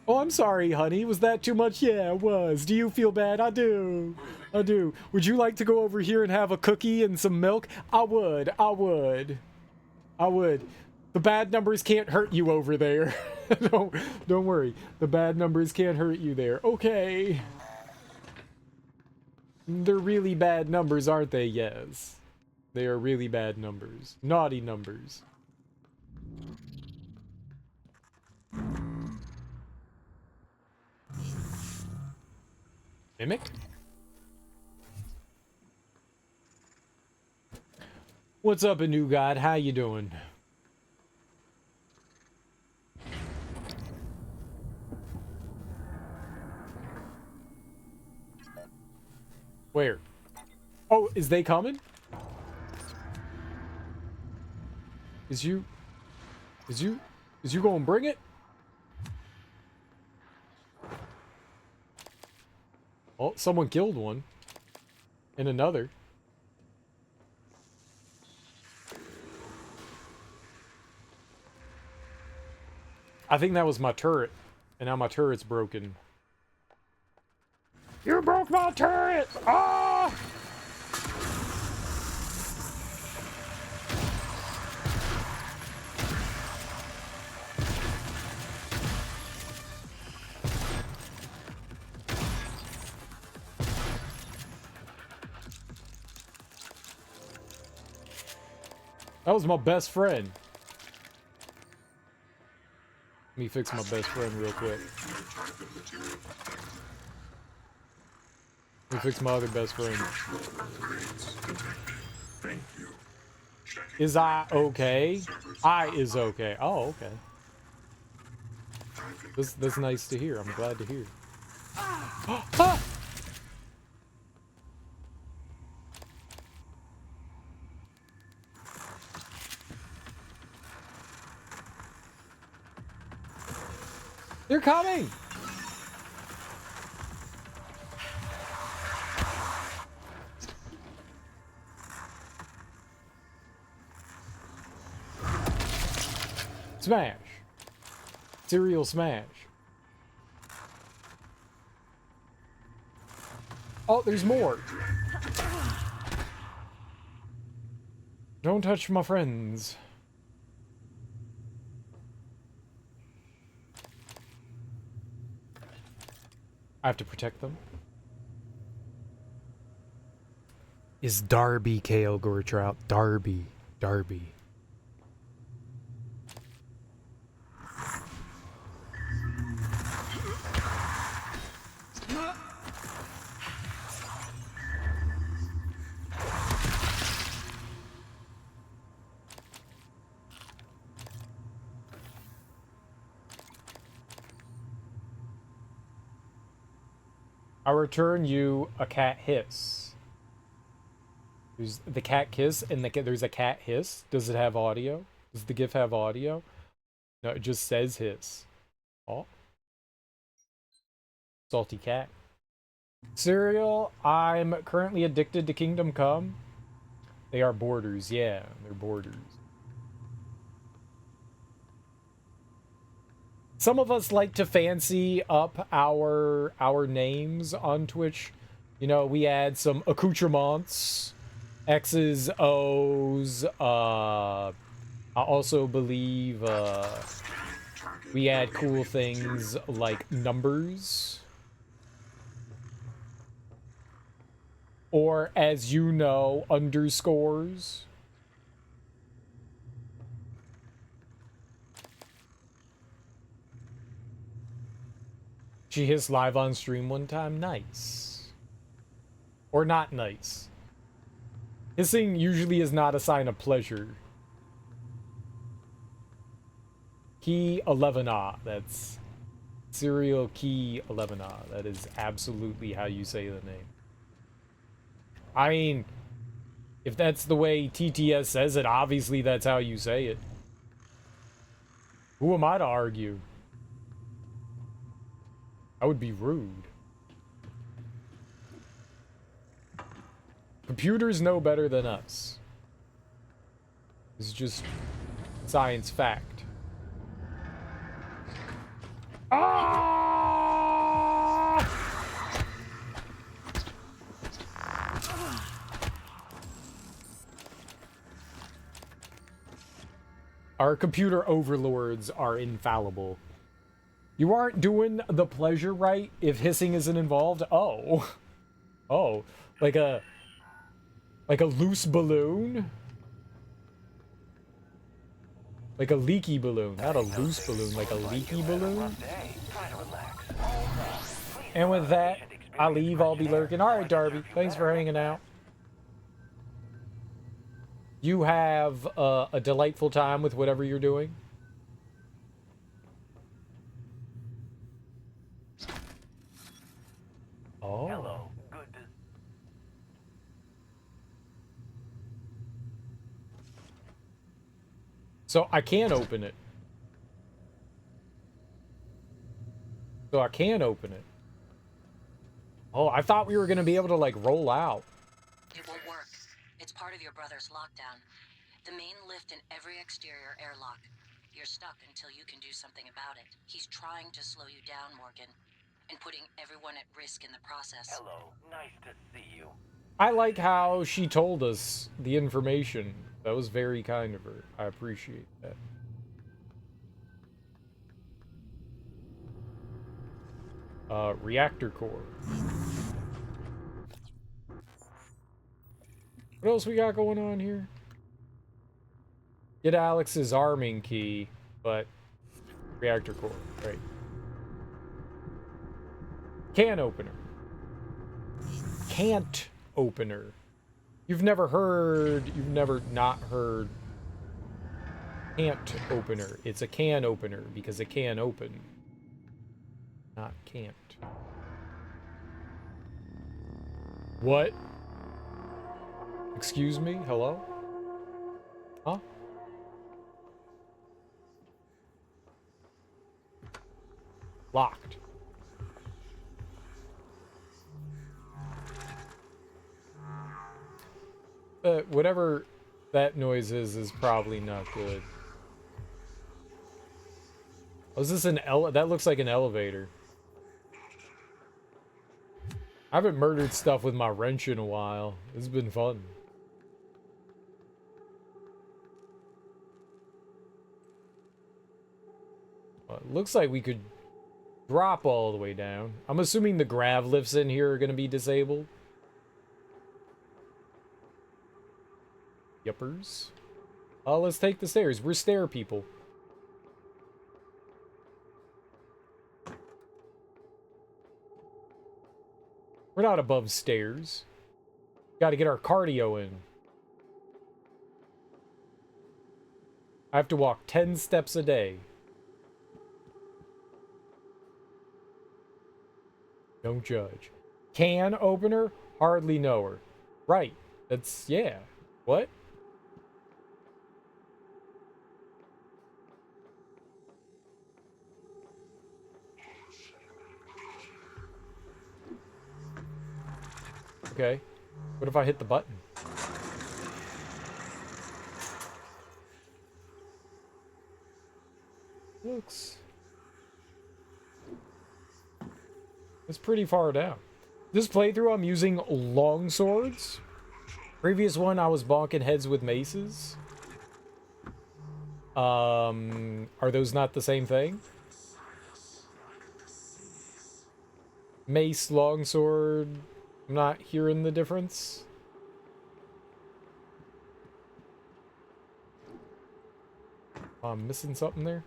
Oh, I'm sorry, honey. Was that too much? Yeah, it was. Do you feel bad? I do. I do. Would you like to go over here and have a cookie and some milk? I would. I would. I would. The bad numbers can't hurt you over there. Don't worry. The bad numbers can't hurt you there. Okay. They're really bad numbers, aren't they? Yes. They are really bad numbers. Naughty numbers. Mimic? What's up, a new god? How you doing? Where? Oh, is they coming? Is you gonna bring it? Oh, someone killed one. And another. I think that was my turret. And now my turret's broken. You broke my turret! Ah! That was my best friend. Let me fix my best friend real quick. Let me fix my other best friend. Is I okay? I is okay. Oh, okay. That's nice to hear. I'm glad to hear. Ah! They're coming! Smash. Serial smash. Oh, there's more. Don't touch my friends. I have to protect them. Is Darby KO Goretrout? Darby. Darby. I return you a cat hiss. There's the cat kiss and there's a cat hiss. Does it have audio? Does the GIF have audio? No, it just says hiss. Oh. Salty cat. Cereal, I'm currently addicted to Kingdom Come. They are borders, yeah, they're borders. Some of us like to fancy up our names on Twitch. You know, we add some accoutrements, X's, O's. I also believe we add cool things like numbers. Or, as you know, underscores. She hissed live on stream one time. Nice. Or not nice. Hissing usually is not a sign of pleasure. Key 11A. That's Serial Key 11A. That is absolutely how you say the name. I mean, if that's the way TTS says it, obviously that's how you say it. Who am I to argue? I would be rude. Computers know better than us. It's just science fact. Ah! Our computer overlords are infallible. You aren't doing the pleasure right if hissing isn't involved? Oh. Oh. Like a loose balloon? Like a leaky balloon. Not a loose balloon, like a leaky balloon. And with that, I leave, I'll be lurking. Alright, Darby, thanks for hanging out. You have a delightful time with whatever you're doing. Oh. Hello. Good. So I can open it. So I can open it. Oh, I thought we were going to be able to, like, roll out. It won't work. It's part of your brother's lockdown. The main lift in every exterior airlock. You're stuck until you can do something about it. He's trying to slow you down, Morgan. And putting everyone at risk in the process. Hello, nice to see you. I like how she told us the information. That was very kind of her. I appreciate that. Reactor core. What else we got going on here? Get Alex's arming key, but reactor core, right? Can opener. Can't opener. You've never not heard can't opener. It's a can opener because it can open, not can't. What? Excuse me? Hello? Huh? Locked. Whatever that noise is probably not good. Oh, is this an that looks like an elevator. I haven't murdered stuff with my wrench in a while. It's been fun. Well, it looks like we could drop all the way down. I'm assuming the grav lifts in here are going to be disabled. Yuppers. Let's take the stairs. We're stair people. We're not above stairs. Got to get our cardio in. I have to walk 10 steps a day. Don't judge. Can opener? Hardly know her. Right. That's, yeah. What? Okay. What if I hit the button? Looks... It's pretty far down. This playthrough, I'm using long swords. Previous one, I was bonking heads with maces. Are those not the same thing? Mace, longsword... I'm not hearing the difference. I'm missing something there.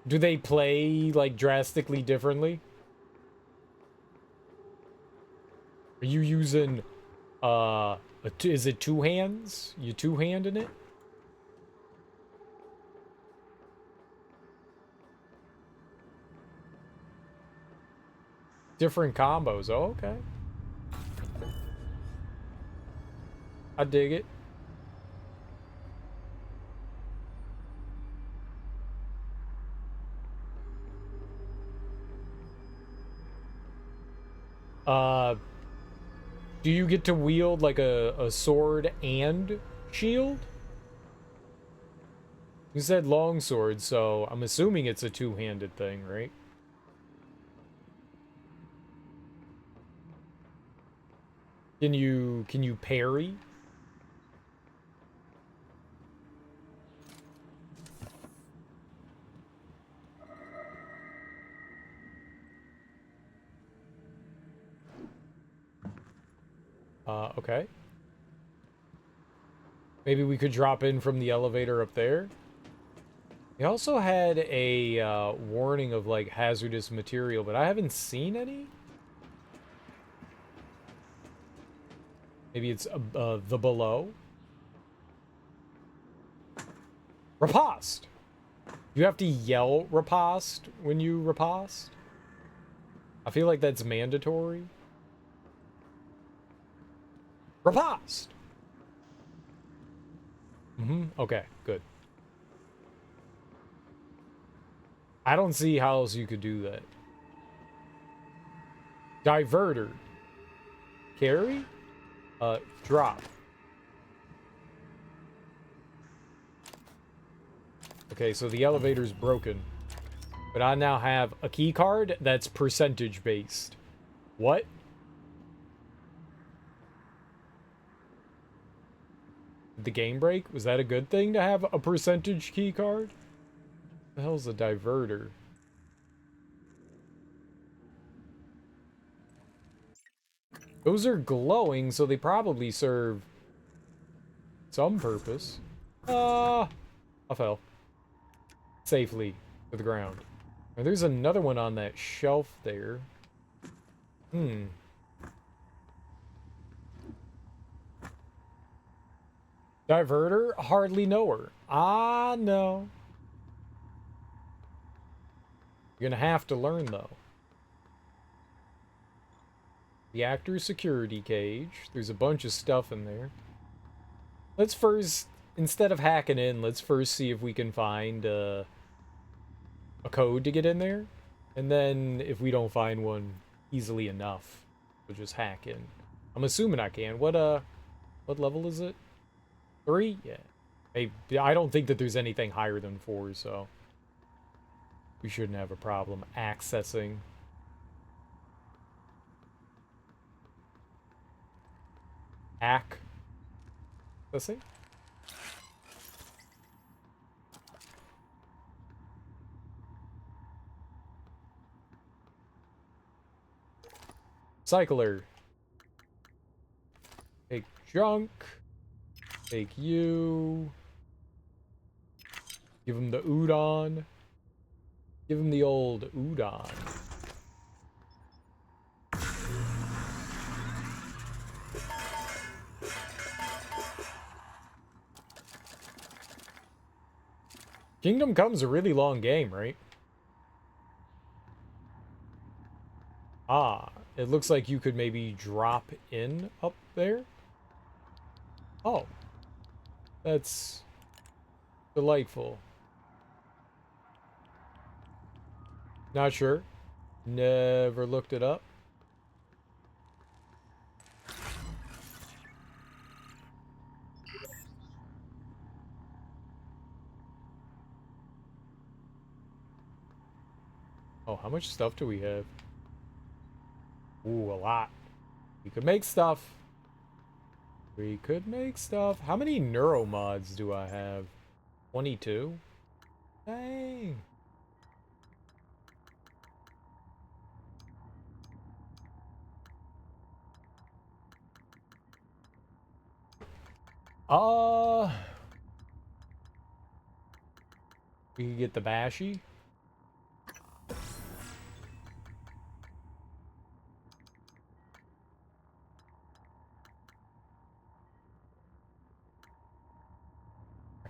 Do they play, like, drastically differently? Are you using, is it two hands? You two-handing it? Different combos. Oh, okay. I dig it. Do you get to wield like a sword and shield? You said long sword, so I'm assuming it's a two-handed thing, right? Can you parry? Okay. Maybe we could drop in from the elevator up there. We also had a warning of like hazardous material, but I haven't seen any. Maybe it's the below. Riposte! You have to yell riposte when you riposte? I feel like that's mandatory. Riposte! Okay, good. I don't see how else you could do that. Diverter. Carry? Drop. Okay, so the elevator's broken. But I now have a key card that's percentage based. What? Did the game break? Was that a good thing to have a percentage key card? What the hell's a diverter? Those are glowing, so they probably serve some purpose. I fell. Safely to the ground. And there's another one on that shelf there. Diverter? Hardly know her. Ah, no. You're gonna have to learn, though. The actor security cage. There's a bunch of stuff in there. Let's first, instead of hacking in, let's first see if we can find a code to get in there. And then, if we don't find one easily enough, we'll just hack in. I'm assuming I can. What level is it? 3? Yeah. Maybe, I don't think that there's anything higher than 4, so we shouldn't have a problem accessing. Hack. Let's see. Cycler. Take junk. Take you. Give him the udon. Give him the old udon. Kingdom Come's a really long game, right? Ah, it looks like you could maybe drop in up there. Oh. That's delightful. Not sure. Never looked it up. Oh, how much stuff do we have? Ooh, a lot. We could make stuff. We could make stuff. How many neuromods do I have? 22? Dang. We could get the Bashy.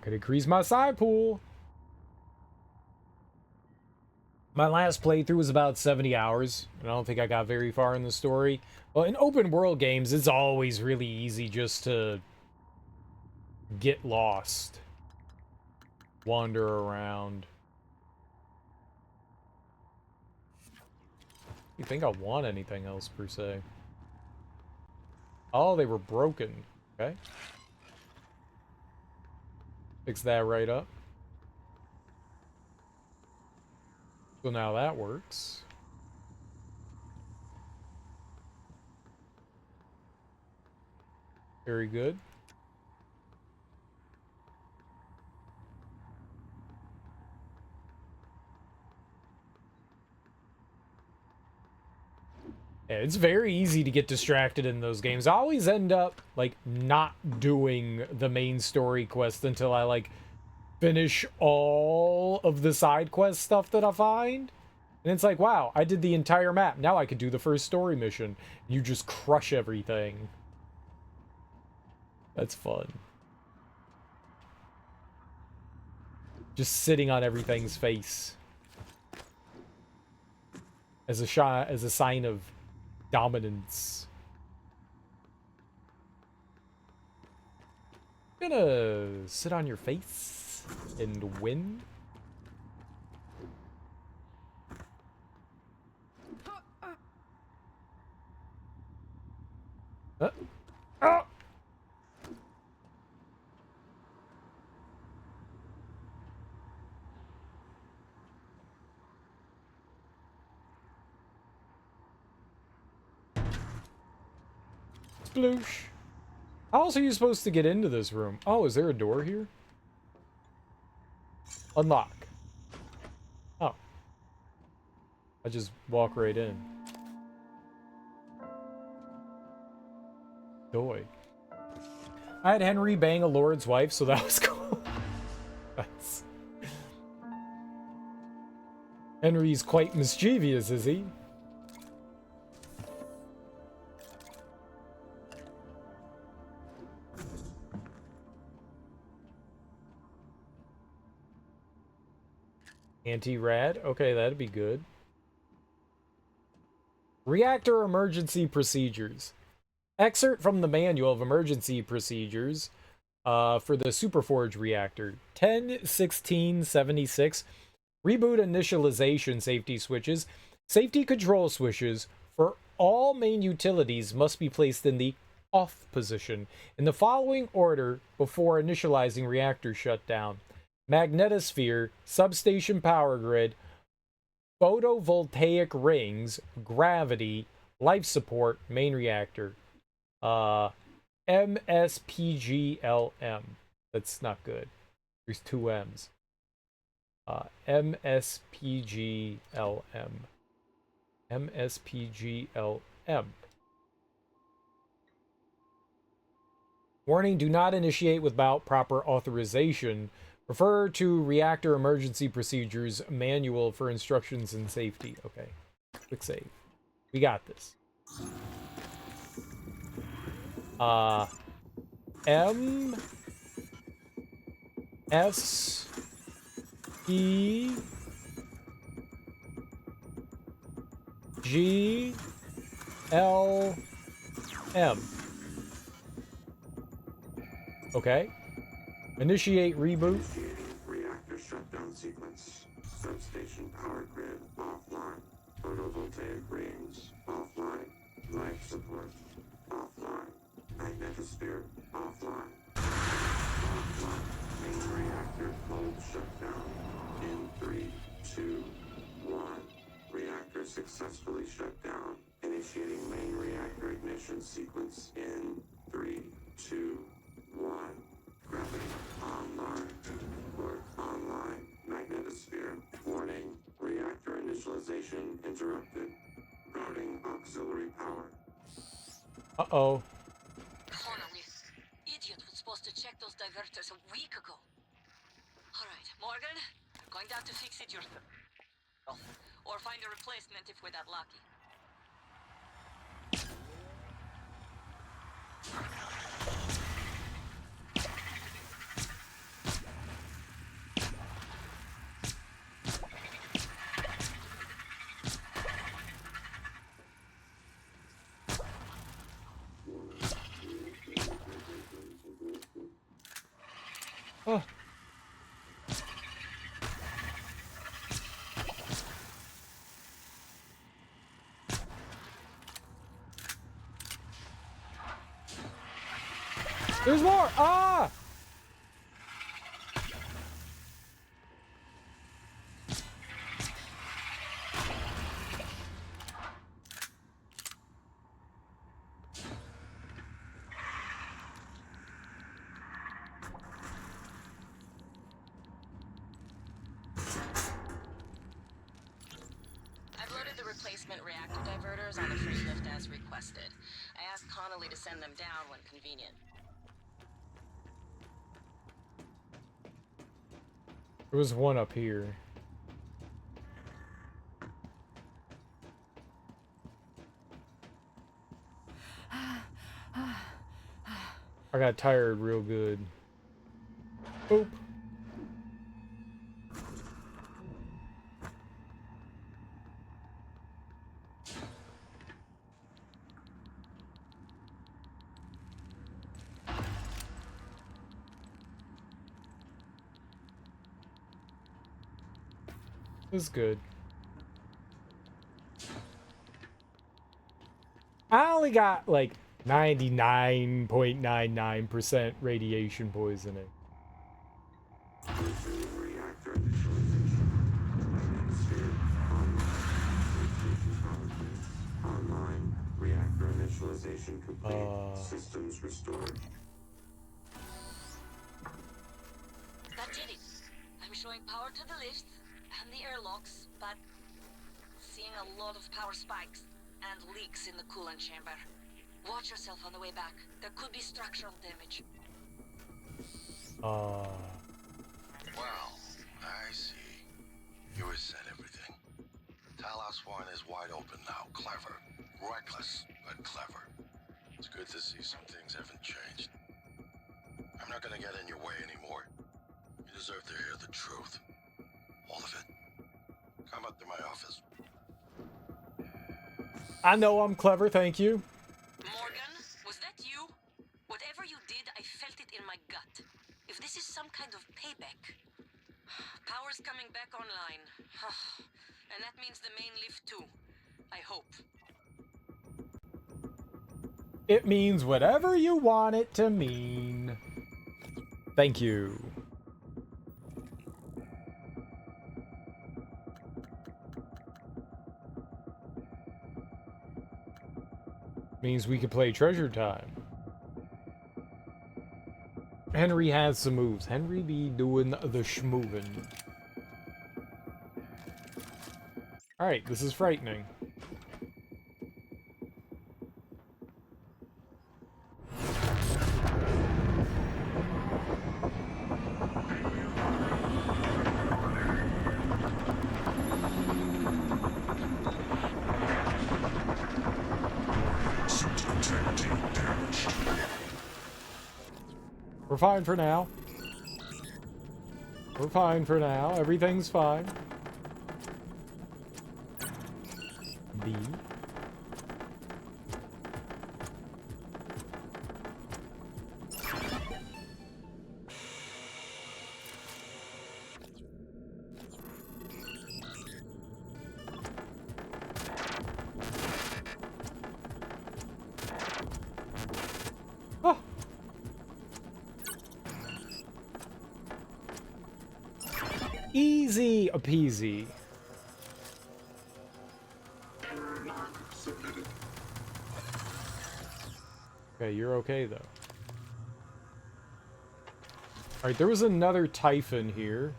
Could increase my side pool. My last playthrough was about 70 hours, and I don't think I got very far in the story. Well, in open world games, it's always really easy just to get lost. Wander around. You think I want anything else, per se? Oh, they were broken. Okay. Fix that right up. So now that works. Very good. Yeah, it's very easy to get distracted in those games. I always end up, like, not doing the main story quest until I, like, finish all of the side quest stuff that I find. And it's like, wow, I did the entire map. Now I could do the first story mission. You just crush everything. That's fun. Just sitting on everything's face. As a sign of dominance. I'm gonna sit on your face and win. Sploosh. How else are you supposed to get into this room? Oh, is there a door here? Unlock. Oh. I just walk right in. Doy. I had Henry bang a lord's wife, so that was cool. Nice. Henry's quite mischievous, is he? Anti-rad? Okay, that'd be good. Reactor emergency procedures. Excerpt from the manual of emergency procedures for the Superforge reactor. 10-16-76. Reboot initialization safety switches. Safety control switches for all main utilities must be placed in the off position in the following order before initializing reactor shutdown. Magnetosphere, substation power grid, photovoltaic rings, gravity, life support, main reactor. MSPGLM. That's not good. There's two M's. MSPGLM. MSPGLM. Warning, do not initiate without proper authorization. Refer to Reactor Emergency Procedures Manual for instructions and safety. Okay. Quick save. We got this. M S E G L M. Okay. Initiate reboot. Reactor shutdown sequence. Substation power grid offline. Photovoltaic rings offline. Life support offline. Magnetosphere offline. Offline. Main reactor cold shutdown. In 3, 2, 1. Reactor successfully shut down. Initiating main reactor ignition sequence in 3, 2, 1. Gravity online. Port online. Magnetosphere. Warning. Reactor initialization interrupted. Routing auxiliary power. Uh-oh. Connolly. Idiot was supposed to check those diverters a week ago. Alright, Morgan. You're going down to fix it yourself. Or find a replacement if we're that lucky. Oh. There's more! Ah! I've loaded the replacement reactor diverters on the first lift as requested. I asked Connolly to send them down when convenient. There was one up here. I got tired real good. Boop. This is good. I only got like 99.99% radiation poisoning. Reactor initialization. Magnetosphere online. Reactor initialization complete. Systems restored. That did it. I'm showing power to the lifts and the airlocks, but seeing a lot of power spikes and leaks in the coolant chamber. Watch yourself on the way back. There could be structural damage. Well, I see. You reset everything. Talos 1 is wide open now. Clever. Reckless, but clever. It's good to see some things haven't changed. I'm not gonna get in your way anymore. You deserve to hear the truth. All of it. Come up to my office. I know I'm clever, thank you. Morgan, was that you? Whatever you did, I felt it in my gut. If this is some kind of payback. Power's coming back online. And that means the main lift too. I hope. It means whatever you want it to mean. Thank you. Means we can play treasure time. Henry has some moves. Henry be doing the schmovin'. Alright, this is frightening. We're fine for now. We're fine for now. Everything's fine. B. Oh. Easy a peasy. Okay, you're okay though. Alright, there was another Typhon here.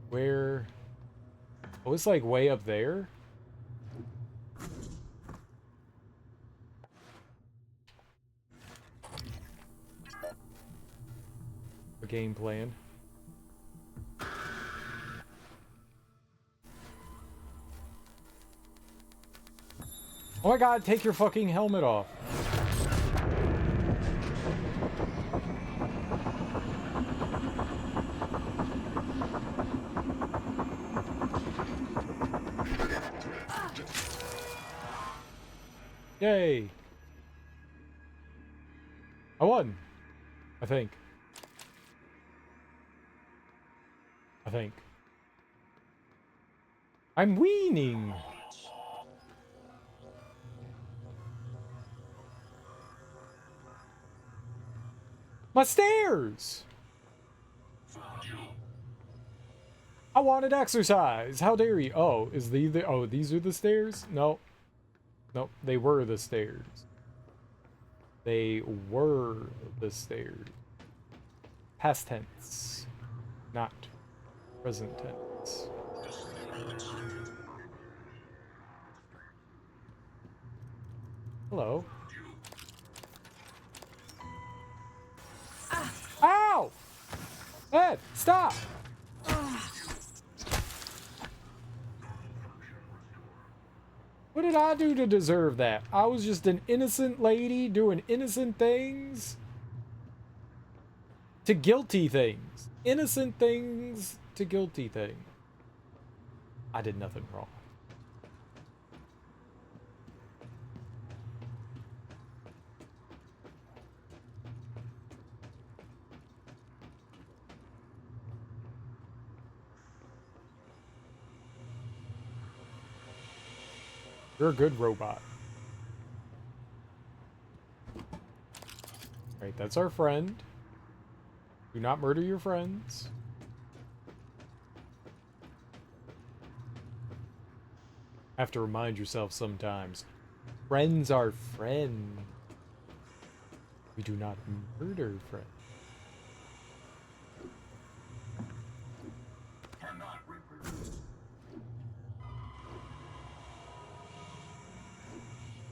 Where? Oh, it's like way up there? A game plan. Oh my god, take your fucking helmet off. Yay. I won. I think. I'm weaning. My stairs! I wanted exercise. How dare you? Oh, oh, these are the stairs? No. Nope, they were the stairs. They were the stairs. Past tense, not present tense. Hello. Ow! Ed, stop! What did I do to deserve that? I was just an innocent lady doing innocent things to guilty things. Innocent things to guilty things. I did nothing wrong. You're a good robot. Right, that's our friend. Do not murder your friends. Have to remind yourself sometimes. Friends are friends. We do not murder friends.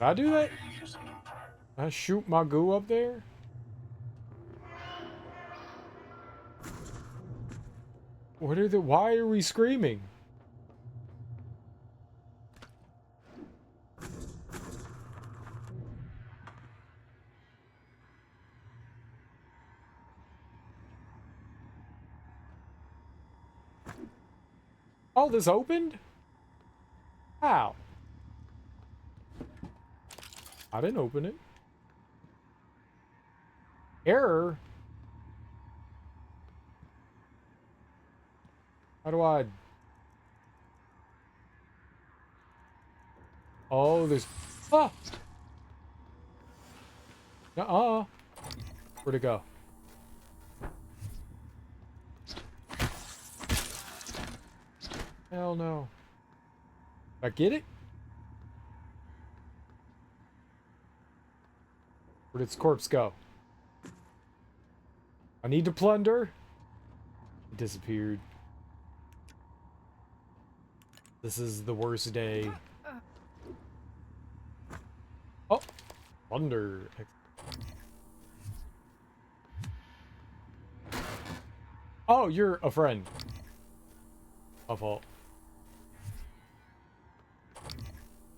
I do that? I shoot my goo up there? Why are we screaming? Oh, this opened? How? I didn't open it. Error? How do I... Oh, there's... Ah! Nuh-uh. Where'd it go? Hell no. Did I get it? Where'd its corpse go? I need to plunder. It disappeared. This is the worst day. Oh! Plunder. Oh, you're a friend. My fault.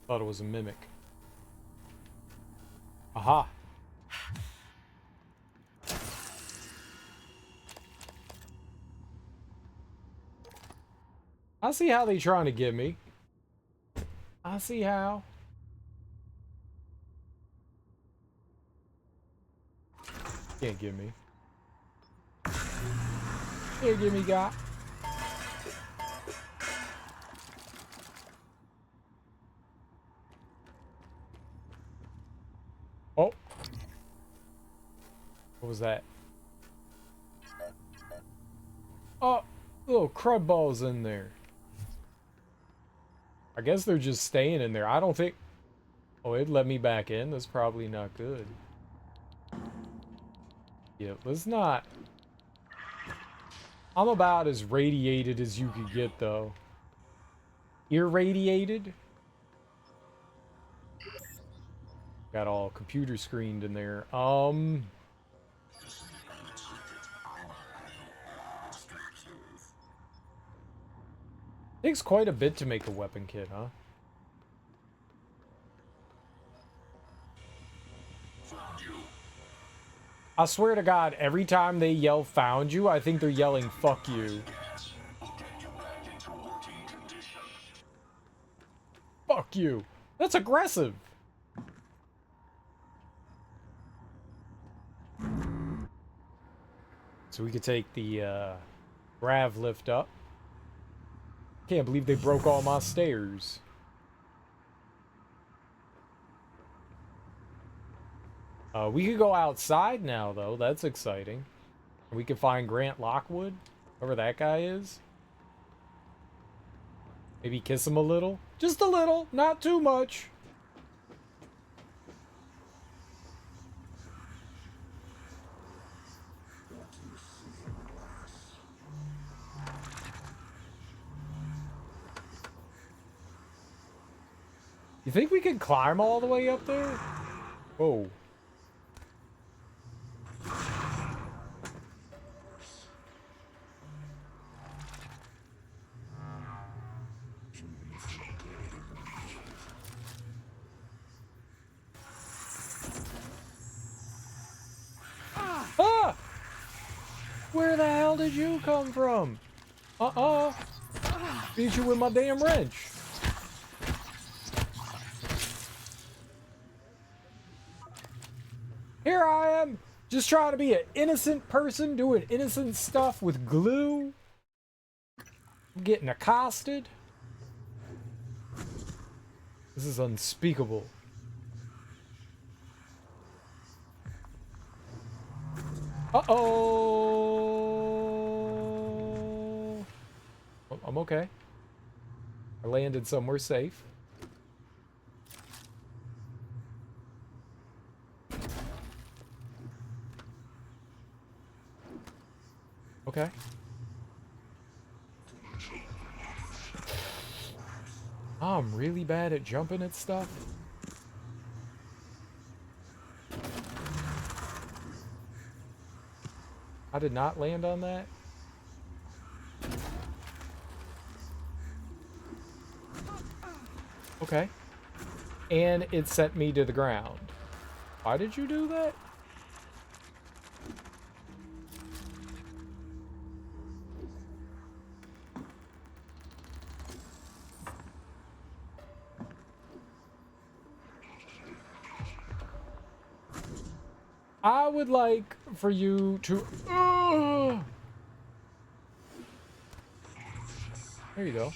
Thought it was a mimic. Aha. I see how they trying to get me. I see how. Can't get me. Can't get me, guy. Oh. What was that? Oh, little crud balls in there. I guess they're just staying in there. I don't think... Oh, it let me back in. That's probably not good. Yeah, let's not... I'm about as radiated as you could get, though. Irradiated? Got all computer screened in there. Takes quite a bit to make a weapon kit, huh? I swear to God, every time they yell "found you," I think they're yelling "fuck you." Fuck you. That's aggressive. So we could take the grav lift up. Can't believe they broke all my stairs. We could go outside now, though. That's exciting. We can find Grant Lockwood, whoever that guy is. Maybe kiss him a little. Just a little, not too much. You think we can climb all the way up there? Whoa. Ah! Where the hell did you come from? Beat you with my damn wrench. Here I am, just trying to be an innocent person doing innocent stuff with glue. I'm getting accosted. This is unspeakable. Uh-oh. I'm okay. I landed somewhere safe. Okay. I'm really bad at jumping at stuff. I did not land on that. Okay. And it sent me to the ground. Why did you do that? I would like for you to... There you go.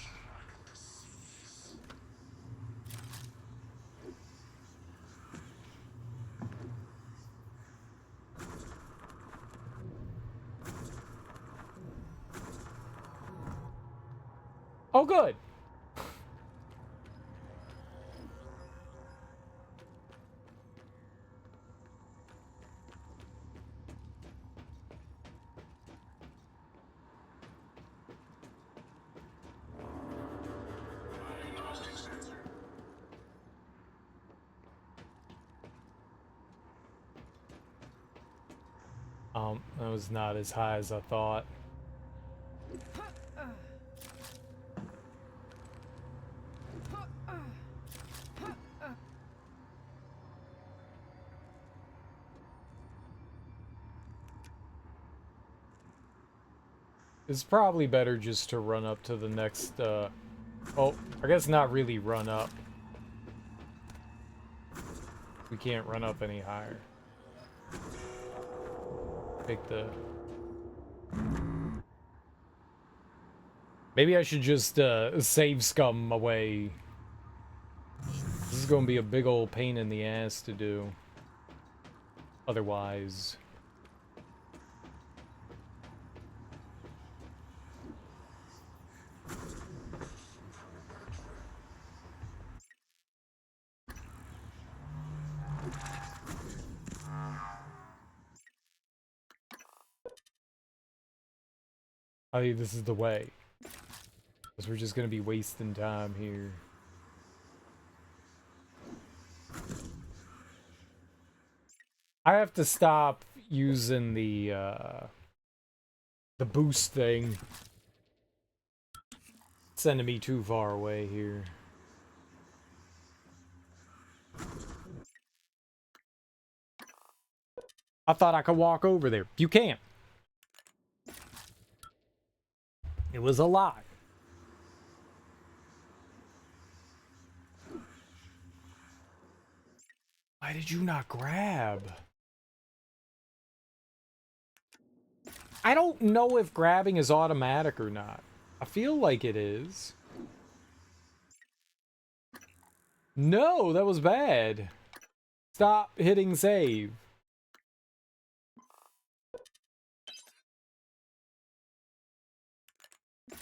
Oh, good. That was not as high as I thought. It's probably better just to run up to the next, oh, I guess not really run up. We can't run up any higher. Take the... Maybe I should just, save scum away. This is gonna be a big old pain in the ass to do. Otherwise... I think this is the way. Because we're just gonna be wasting time here. I have to stop using the boost thing. It's sending me too far away here. I thought I could walk over there. You can't. It was a lie. Why did you not grab? I don't know if grabbing is automatic or not. I feel like it is. No, that was bad. Stop hitting save.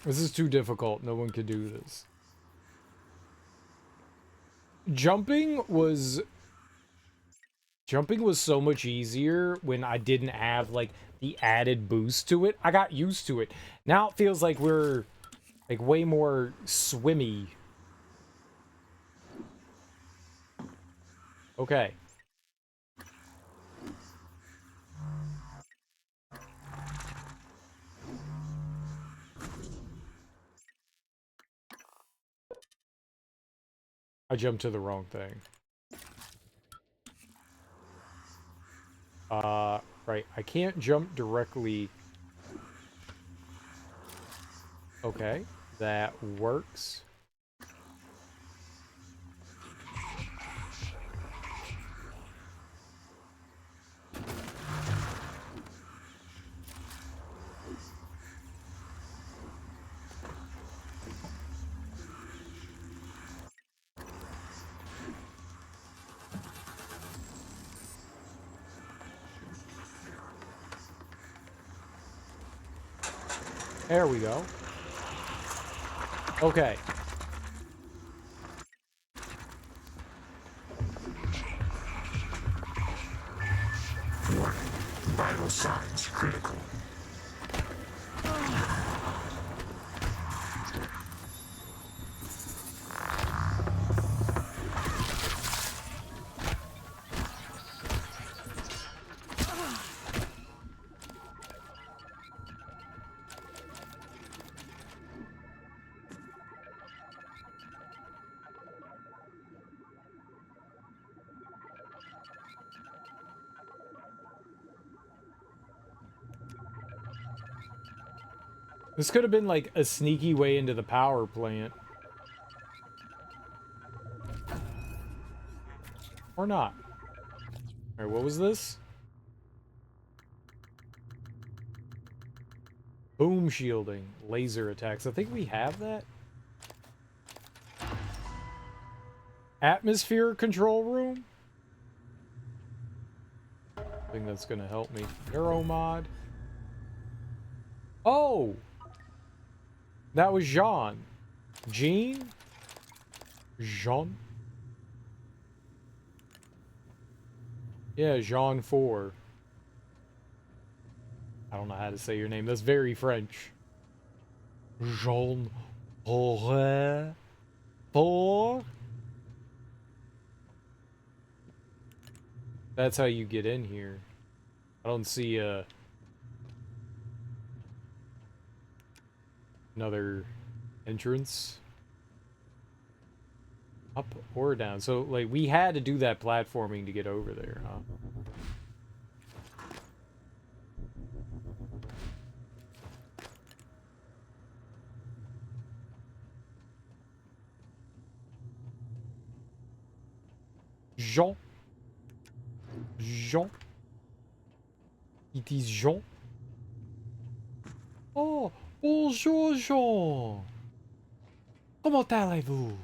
This is too difficult. No one could do this. Jumping was so much easier when I didn't have like the added boost to it. I got used to it. Now it feels like we're like way more swimmy. Okay. I jumped to the wrong thing. Right. I can't jump directly. Okay. That works. There we go. Okay. Vital signs critical. This could have been like a sneaky way into the power plant. Or not. Alright, what was this? Boom shielding. Laser attacks. I think we have that. Atmosphere control room? I think that's gonna help me. Neuromod. Oh! That was Jean. Jean? Jean? Yeah, Jean 4. I don't know how to say your name. That's very French. Jean 4. That's how you get in here. I don't see another entrance. Up or down. So, like, we had to do that platforming to get over there, huh? Jean. Jean. It is Jean. Oh, bonjour Jean. Comment allez-vous?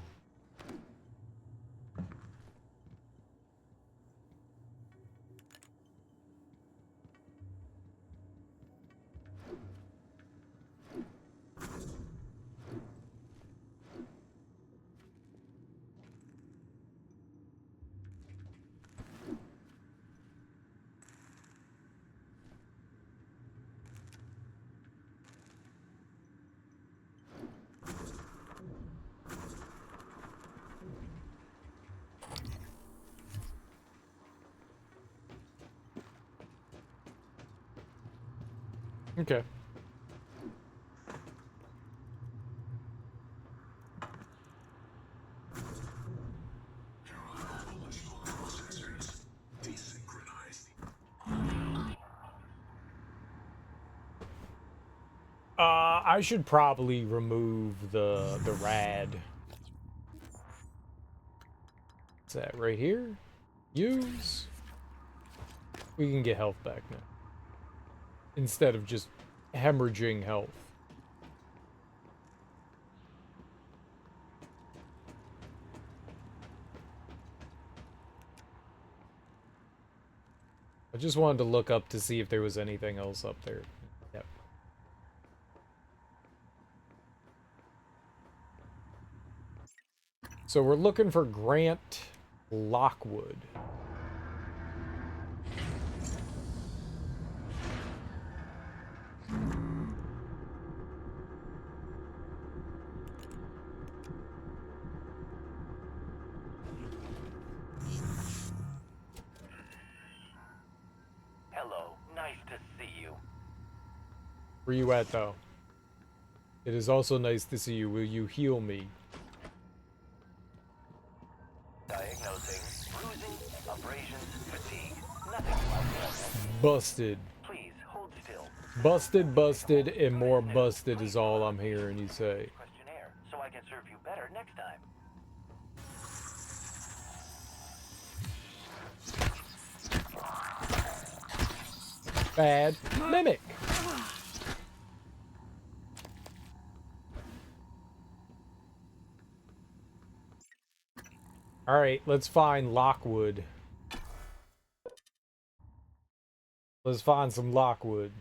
Okay. I should probably remove the rad. What's that right here? Use. We can get health back now. Instead of just hemorrhaging health. I just wanted to look up to see if there was anything else up there. Yep. So we're looking for Grant Lockwood. Hello, nice to see you. Where you at, though? It is also nice to see you. Will you heal me? Diagnosing bruising, abrasions, fatigue. Nothing like Busted. Please hold still. Busted, busted, and more busted is all I'm hearing you say. Questionnaire, so I can serve you better next time. Bad mimic. Alright, let's find Lockwood. Let's find some Lockwood.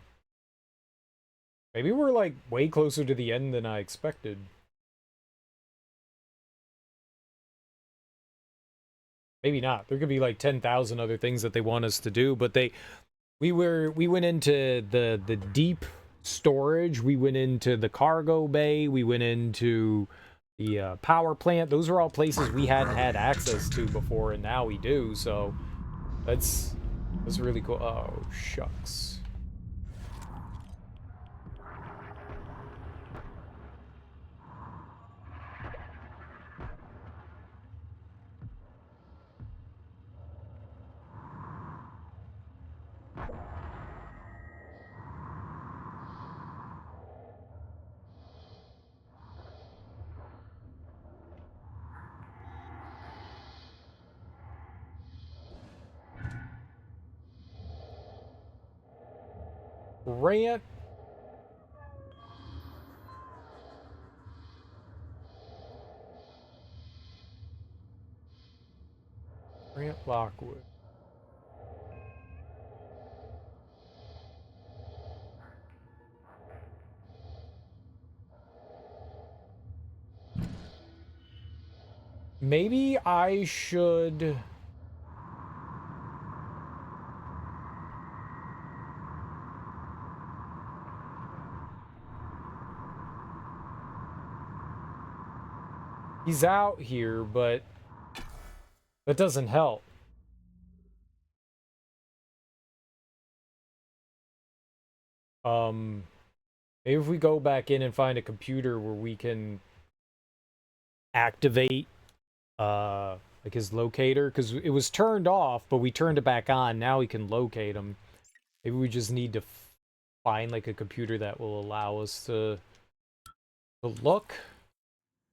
Maybe we're like way closer to the end than I expected. Maybe not. There could be like 10,000 other things that they want us to do, but we went into the deep storage, we went into the cargo bay, we went into the power plant. Those are all places we hadn't had access to before, and now we do, so that's really cool. Oh, shucks. Grant. Grant Lockwood. Maybe I should... He's out here, but that doesn't help. Maybe if we go back in and find a computer where we can activate like his locator, because it was turned off, but we turned it back on. Now we can locate him. Maybe we just need to find like a computer that will allow us to look.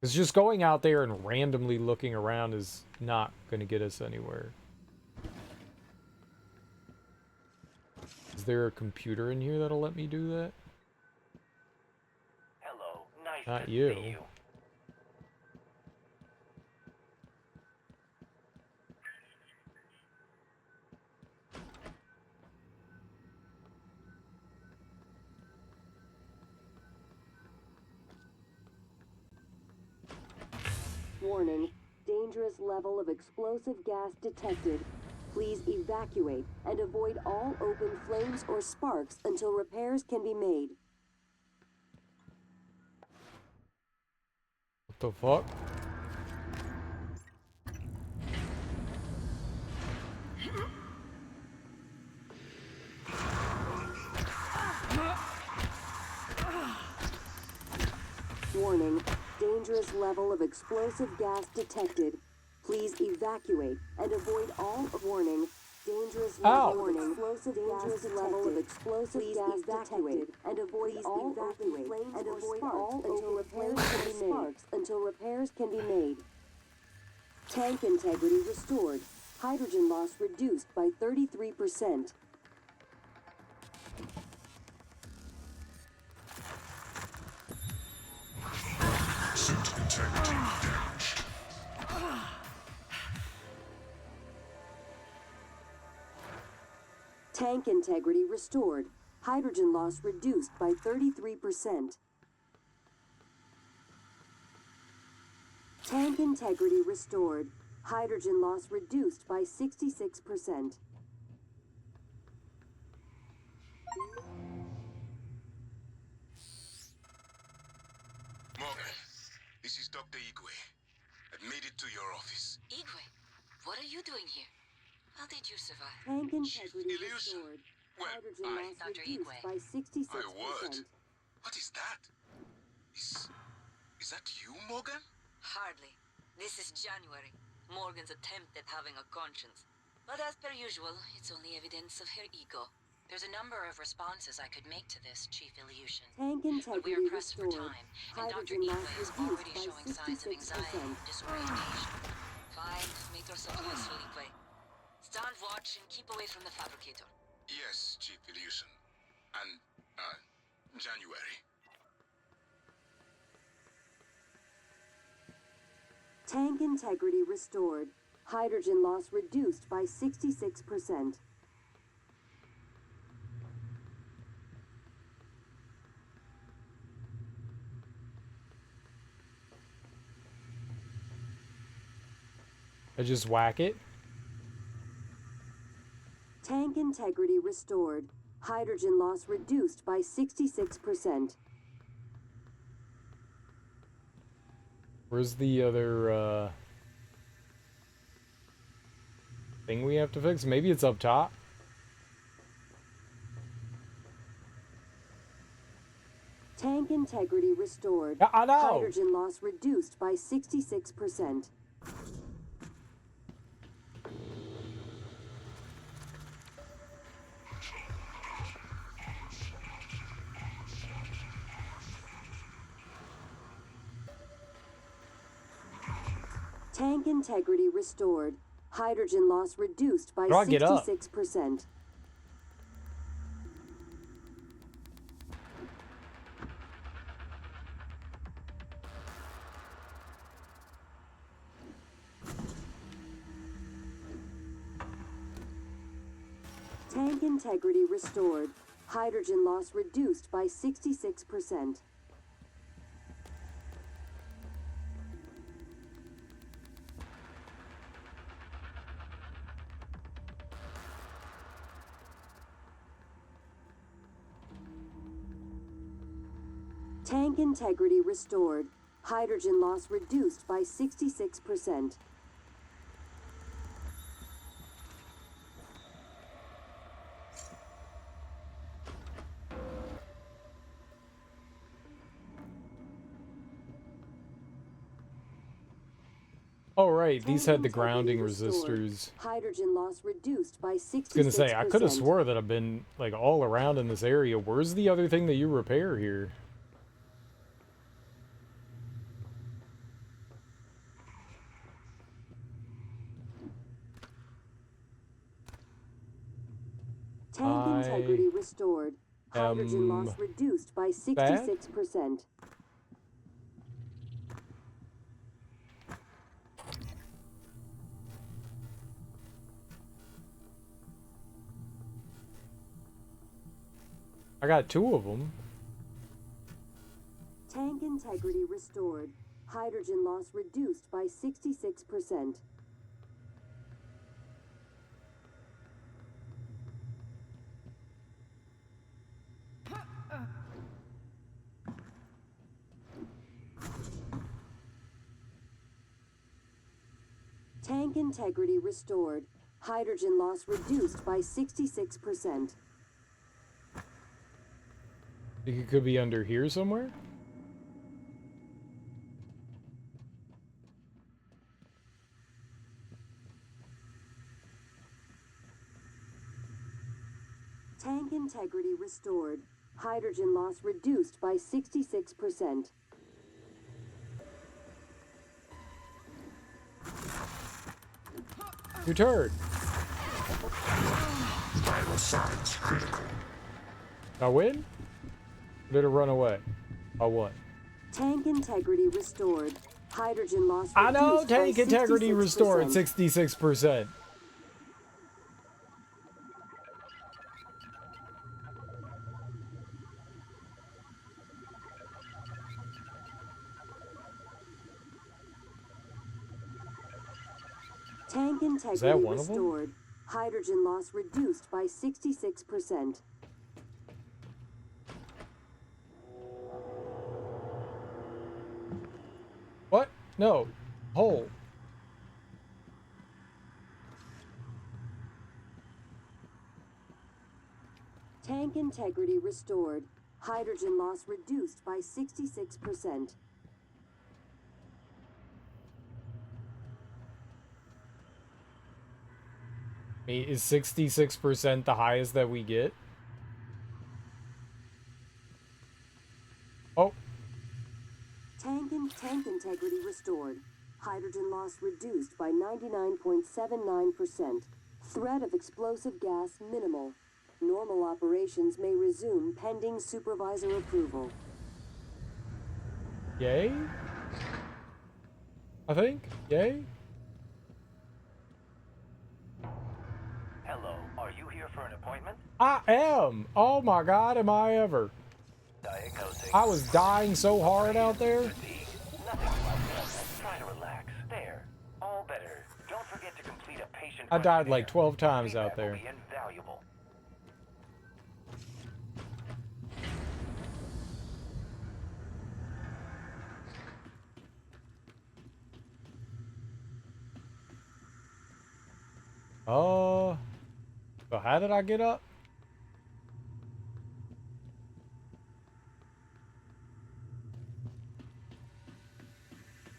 Because just going out there and randomly looking around is not going to get us anywhere. Is there a computer in here that'll let me do that? Hello, nice Not to you. see you. Warning, dangerous level of explosive gas detected. Please evacuate and avoid all open flames or sparks until repairs can be made. What the fuck? Warning, dangerous level of explosive gas detected. Please evacuate and avoid all warning. Dangerous level of explosive gas level of explosive gas detected and avoid all open flames and avoid all until repairs can be made. Until repairs can be made. Tank integrity restored. Hydrogen loss reduced by 33%. Suit integrity damaged. Tank integrity restored. Hydrogen loss reduced by 33%. Tank integrity restored. Hydrogen loss reduced by 66%. Morgan, this is Dr. Igwe. I've made it to your office. Igwe, what are you doing here? How did you survive? Tank integrity restored. Well, Hydrogen loss Dr. reduced Igwe. by 66%. My word. What is that? Is that you, Morgan? Hardly. This is January. Morgan's attempt at having a conscience. But as per usual, it's only evidence of her ego. There's a number of responses I could make to this, Chief Illusion. Tank But we are integrity pressed for restored. time, and Dr. Hydrogen Igwe loss is reduced already by showing signs of anxiety 66%. and disorientation. Fine, make yourself useful, Igwe. Stand watch and keep away from the fabricator. Yes, Chief Illusion. And, January. Tank integrity restored. Hydrogen loss reduced by 66%. I just whack it? Tank integrity restored. Hydrogen loss reduced by 66%. Where's the other, thing we have to fix? Maybe it's up top? Tank integrity restored. Yeah, I know. Hydrogen loss reduced by 66%. Tank integrity restored. Hydrogen loss reduced by How do I get up? 66%. Tank integrity restored. Hydrogen loss reduced by 66%. Tank integrity restored. Hydrogen loss reduced by 66%. Oh right, these had the grounding resistors. Hydrogen loss reduced by 66%. I was gonna say, I could have swore that I've been like all around in this area. Where's the other thing that you repair here? Tank integrity restored. Hydrogen loss reduced by 66%. I got 2 of them. Tank integrity restored. Hydrogen loss reduced by 66%. Tank integrity restored. Hydrogen loss reduced by 66%. Think it could be under here somewhere? Tank integrity restored. Hydrogen loss reduced by 66%. Your turd. Vital signs critical. I win? Or did it run away? I won. Tank integrity restored. Hydrogen loss reduced I know tank by integrity 66%. restored 66%. Tank integrity that one of them? restored. Hydrogen loss reduced by 66%. What? No. Hole. Tank integrity restored. Hydrogen loss reduced by 66%. Is 66% the highest that we get? Oh. Tank integrity restored. Hydrogen loss reduced by 99.79%. Threat of explosive gas minimal. Normal operations may resume pending supervisor approval. Yay? I think. Yay? Hello, are you here for an appointment? I am! Oh my god, am I ever. Diagnosing. I was dying so hard out there. Nothing like that. Try to relax. There. All better. Don't forget to complete a patient. I died like 12 times out there. Will be invaluable. So how did I get up?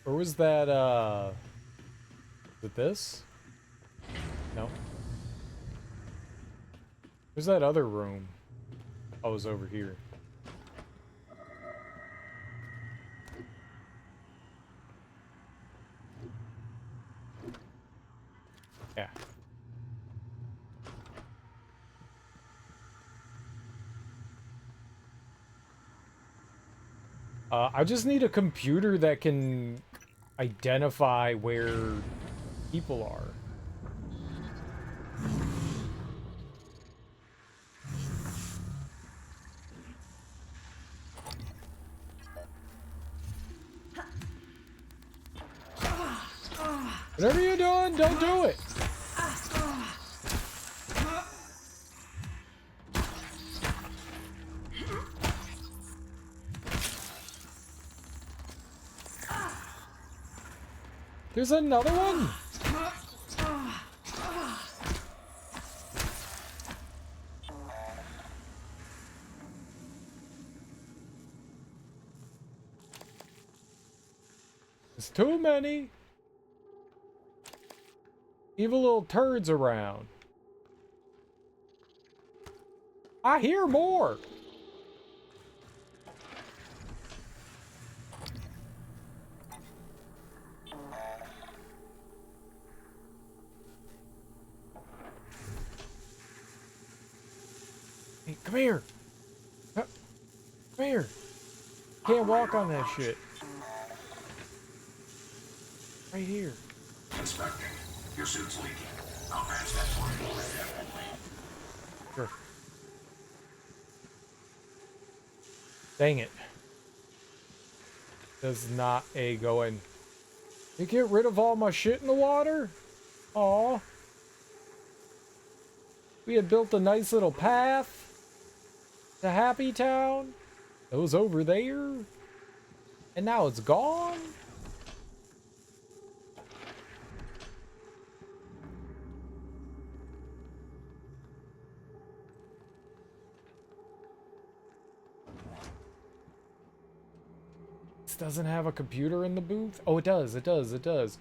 Or was that, is it this? No. Where's that other room? Oh, it was over here. Yeah. I just need a computer that can identify where people are. Whatever you're doing, don't do it. There's another one. There's too many. Evil little turds around. I hear more. Hey, come here. Come here. Can't walk on that shit. Right here. Inspecting. Your suit's leaking. I'll patch that for you indefinitely. Sure. Dang it. Does not A going. You get rid of all my shit in the water? Aw. We had built a nice little path to Happy Town. It was over there. And now it's gone? This doesn't have a computer in the booth? Oh, it does, it does, it does.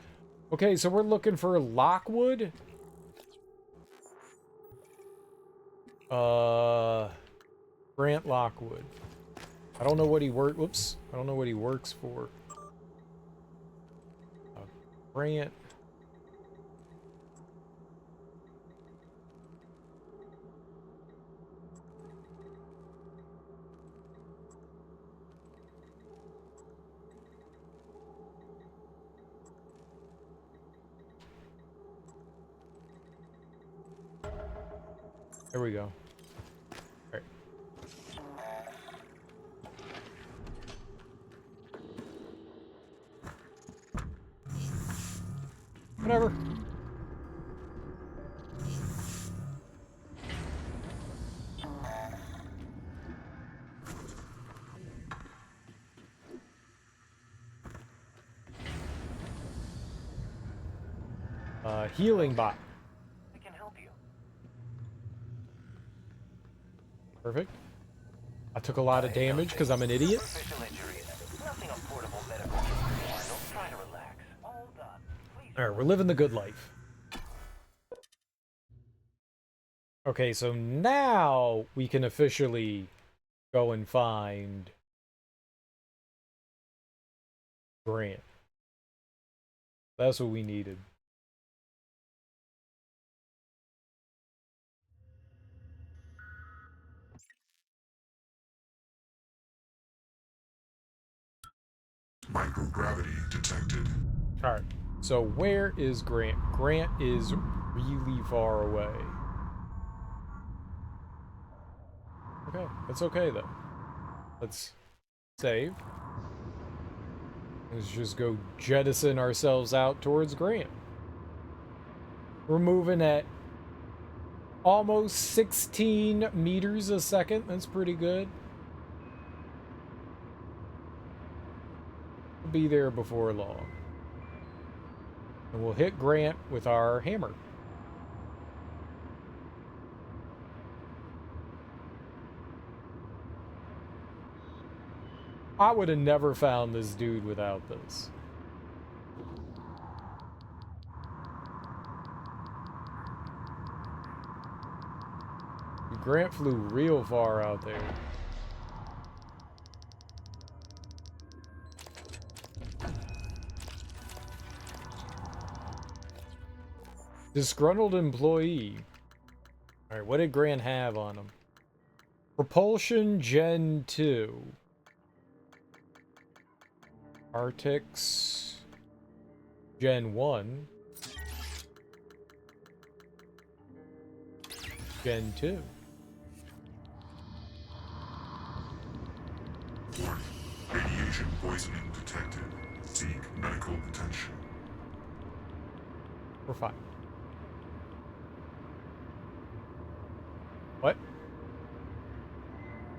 Okay, so we're looking for Lockwood. Grant Lockwood. I don't know what he whoops. I don't know what he works for. Grant. There we go. All right. Whatever. Healing bot. We can help you. Perfect. I took a lot of damage because I'm an idiot. Superficial injuries. Nothing on portable medical Arnold, try to relax. All done. Please. Alright, we're living the good life. Okay, so now we can officially go and find Grant. That's what we needed. Microgravity detected. Alright, so where is Grant? Grant is really far away. Okay, that's okay though. Let's save. Let's just go jettison ourselves out towards Grant. We're moving at almost 16 meters a second. That's pretty good. We'll be there before long. And we'll hit Grant with our hammer. I would have never found this dude without this. Grant flew real far out there. Disgruntled employee. Alright, what did Grant have on him? Propulsion Gen 2. Artix Gen 1. Gen 2. Radiation poisoning detected. Seek medical attention. We're fine. What?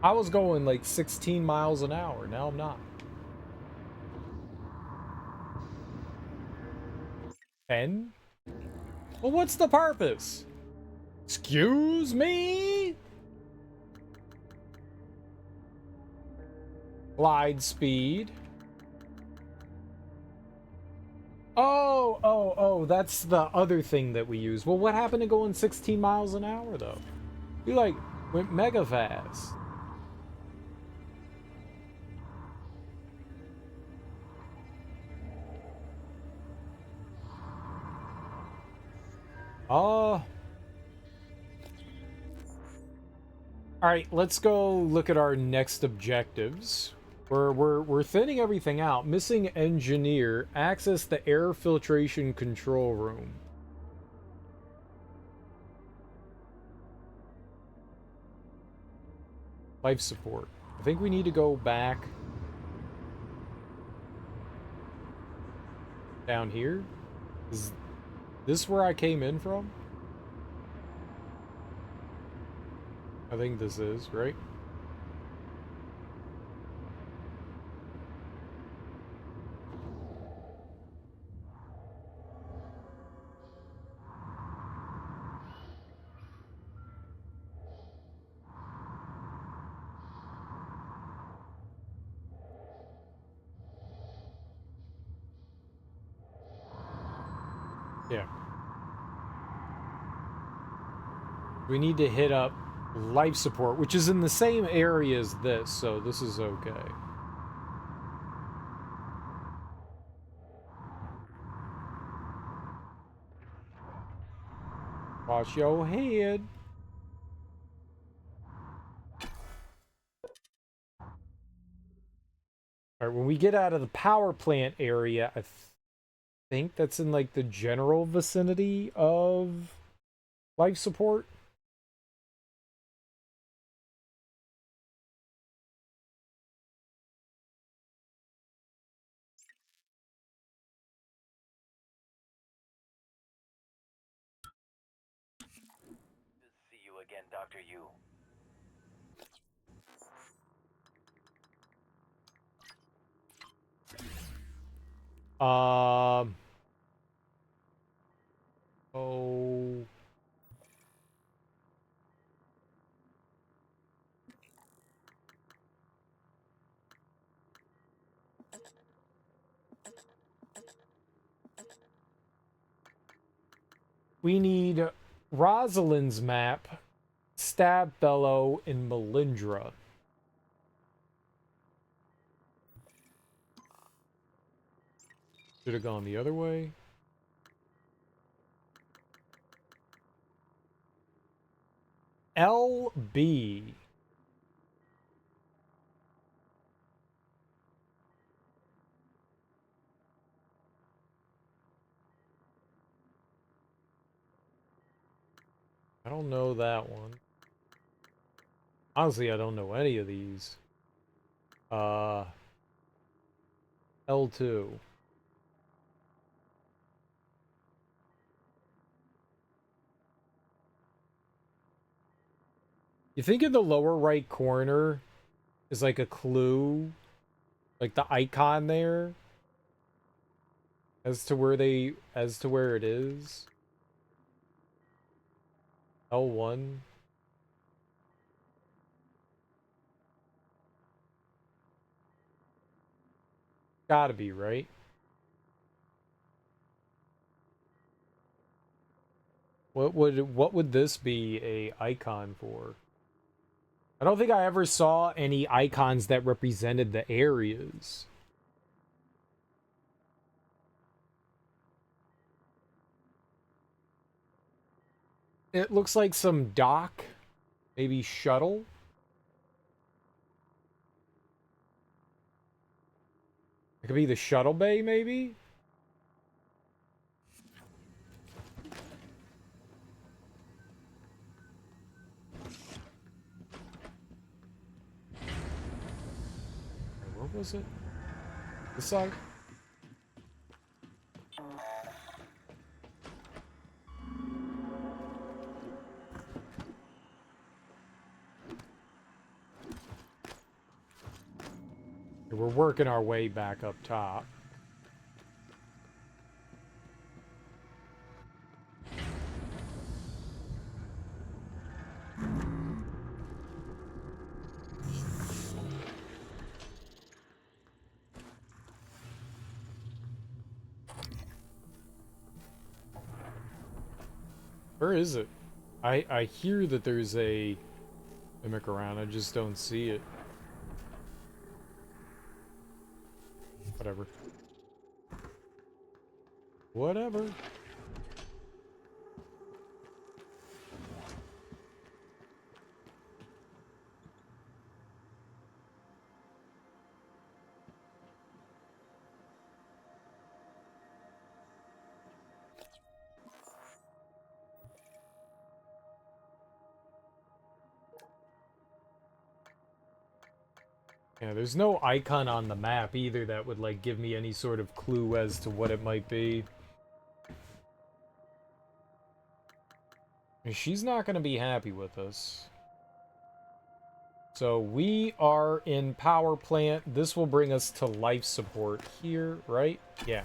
I was going like 16 miles an hour. Now I'm not. 10? Well, what's the purpose? Excuse me? Glide speed. Oh, that's the other thing that we use. Well, what happened to going 16 miles an hour, though? You, like, went mega fast. Alright, let's go look at our next objectives. We're thinning everything out. Missing engineer. Access the air filtration control room. Life support. I think we need to go back down here. Is this where I came in from? I think this is, right? Yeah. We need to hit up life support, which is in the same area as this, so this is okay. Watch your head. Alright, when we get out of the power plant area, I think that's in like the general vicinity of life support. See you again, Dr. Yu. Oh. We need Rosalind's map, Stab Bellow, and Melindra. Should have gone the other way. LB. I don't know that one. Honestly, I don't know any of these. L2. You think in the lower right corner is like a clue, like the icon there, as to where it is? L1. Gotta be, right? What would this be a icon for? I don't think I ever saw any icons that represented the areas. It looks like some dock, maybe shuttle. It could be the shuttle bay, maybe? Where was it? This side? we're working our way back up top. Where is it? I hear that there's a mimic around, I just don't see it. Whatever. Whatever. Yeah, there's no icon on the map either that would, like, give me any sort of clue as to what it might be. And she's not going to be happy with us. So we are in power plant. This will bring us to life support here, right? Yeah.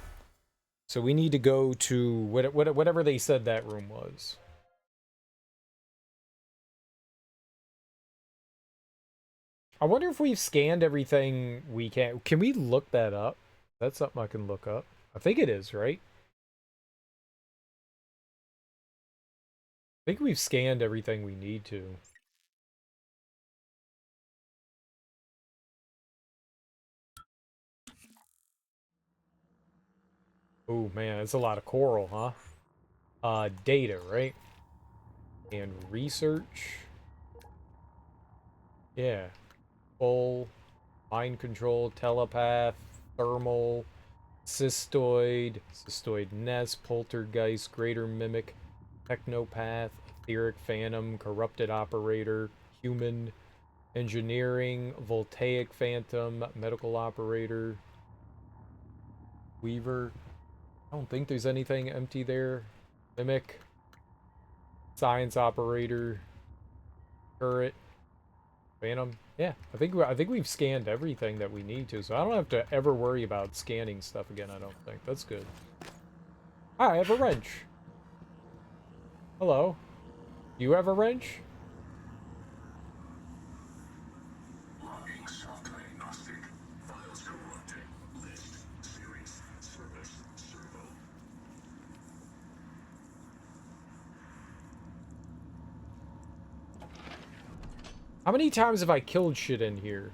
So we need to go to whatever they said that room was. I wonder if we've scanned everything we can. Can we look that up? That's something I can look up. I think it is, right? I think we've scanned everything we need to. Oh man, it's a lot of coral, huh? Data, right? And research. Yeah. Full, mind control, telepath, thermal, cystoid, cystoid nest, poltergeist, greater mimic, technopath, etheric phantom, corrupted operator, human, engineering, voltaic phantom, medical operator, weaver. I don't think there's anything empty there. Mimic, science operator, turret, phantom. Yeah, I think we've scanned everything that we need to, so I don't have to ever worry about scanning stuff again, I don't think. That's good. Ah, I have a wrench. Hello. You have a wrench? Logging software agnostic. Files corrupted. List. Series. Service. Servo. How many times have I killed shit in here?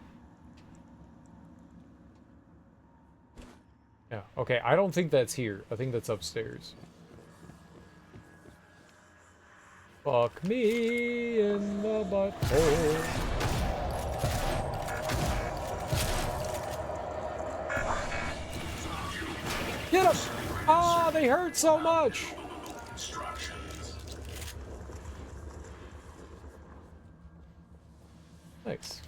Yeah, okay, I don't think that's here. I think that's upstairs. Fuck me in the butthole. Get him! Ah, they hurt so much! Thanks.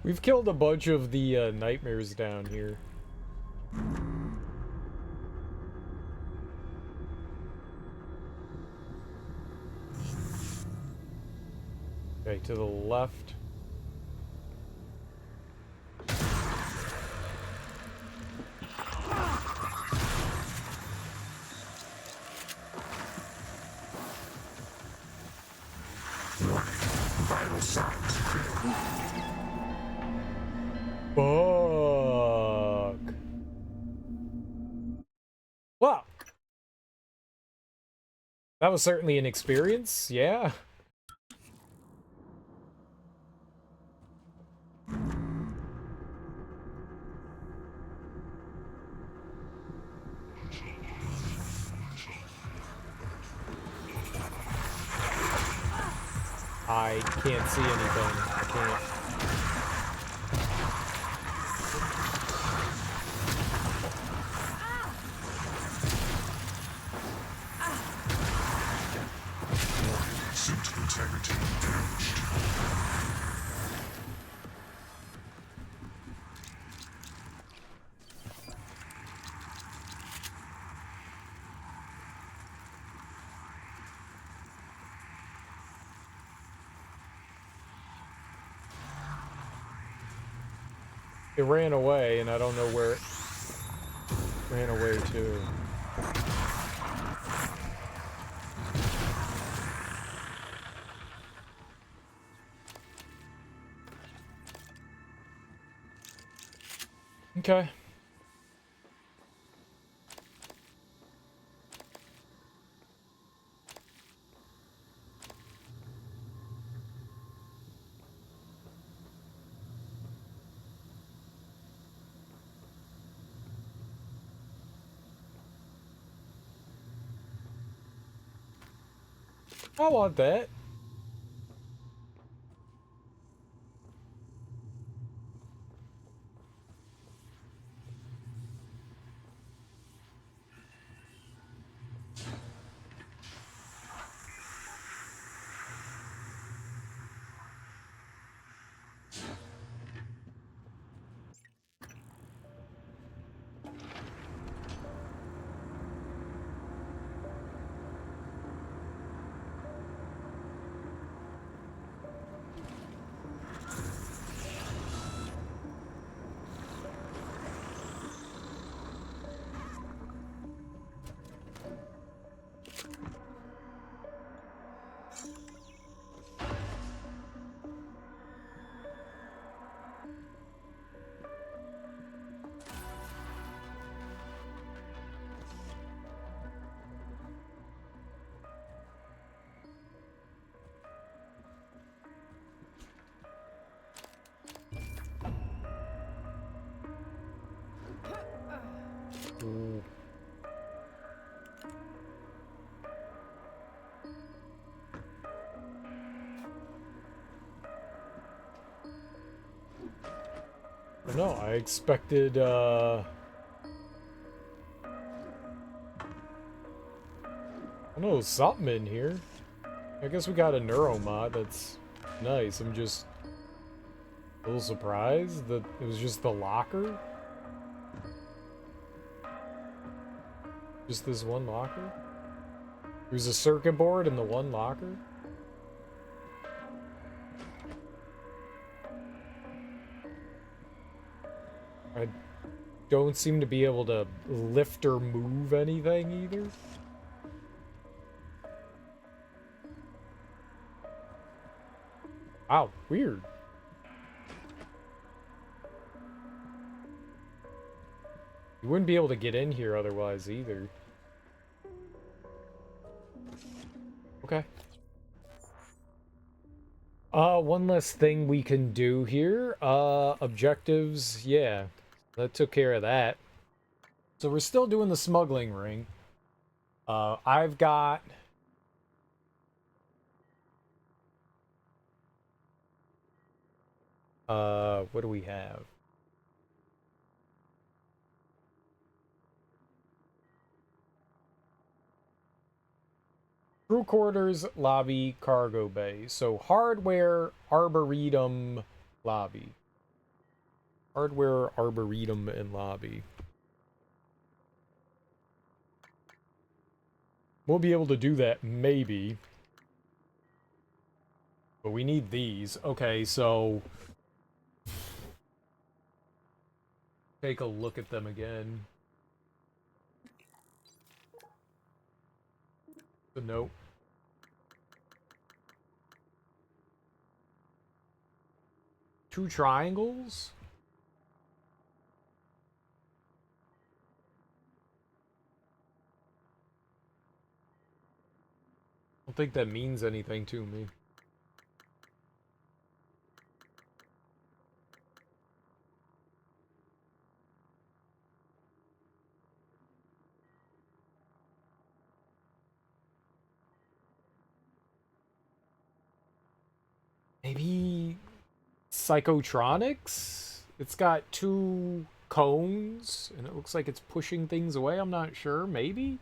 We've killed a bunch of the nightmares down here. Okay, to the left. Vital signs critical. Fuck. Well, that was certainly an experience, yeah. I can't see anything. I can't. Suit integrity damaged. It ran away, and I don't know where it ran away to. Okay. I want that. Ooh. No, I expected, I don't know, something in here. I guess we got a neuromod, that's nice. I'm just a little surprised that it was just the locker. Just this one locker? There's a circuit board in the one locker? I don't seem to be able to lift or move anything either. Wow, weird. You wouldn't be able to get in here otherwise either. Okay. One less thing we can do here. Objectives, yeah. That took care of that. So we're still doing the smuggling ring. I've got... what do we have? Crew quarters, lobby, cargo bay. So hardware, arboretum, lobby. Hardware, arboretum, and lobby. We'll be able to do that, maybe. But we need these. Okay, so... take a look at them again. The note. Two triangles? I don't think that means anything to me. Maybe psychotronics? It's got two cones, and it looks like it's pushing things away. I'm not sure. Maybe?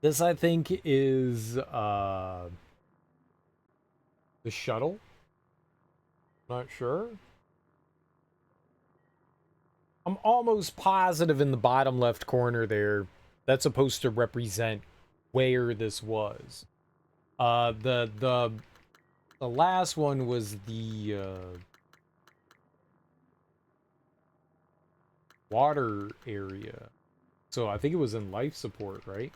This, I think, is the shuttle. Not sure. I'm almost positive in the bottom left corner there, that's supposed to represent where this was. The The last one was the water area. So I think it was in life support, right?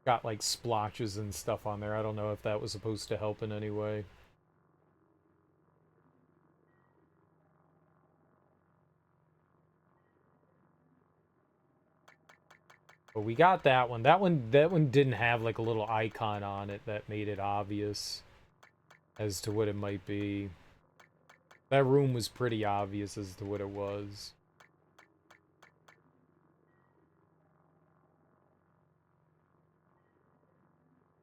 Got like splotches and stuff on there. I don't know if that was supposed to help in any way. But we got that one. That one didn't have like a little icon on it that made it obvious as to what it might be. That room was pretty obvious as to what it was.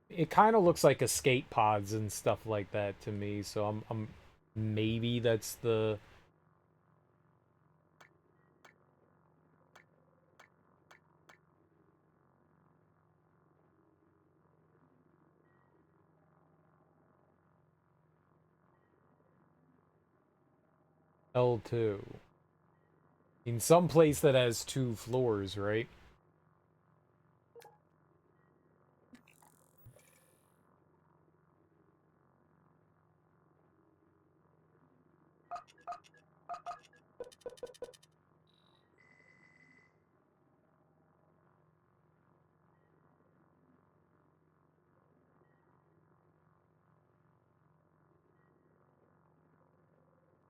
It kind of looks like escape pods and stuff like that to me, so I'm maybe that's the L2. In some place that has 2 floors, right?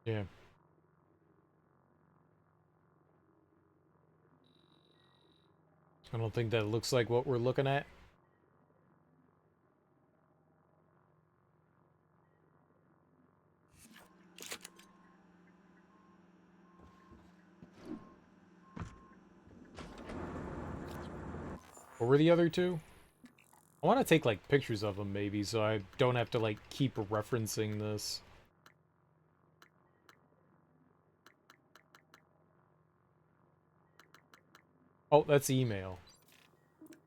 Yeah. I don't think that looks like what we're looking at. What were the other two? I want to take like pictures of them maybe so I don't have to like keep referencing this. Oh, that's email.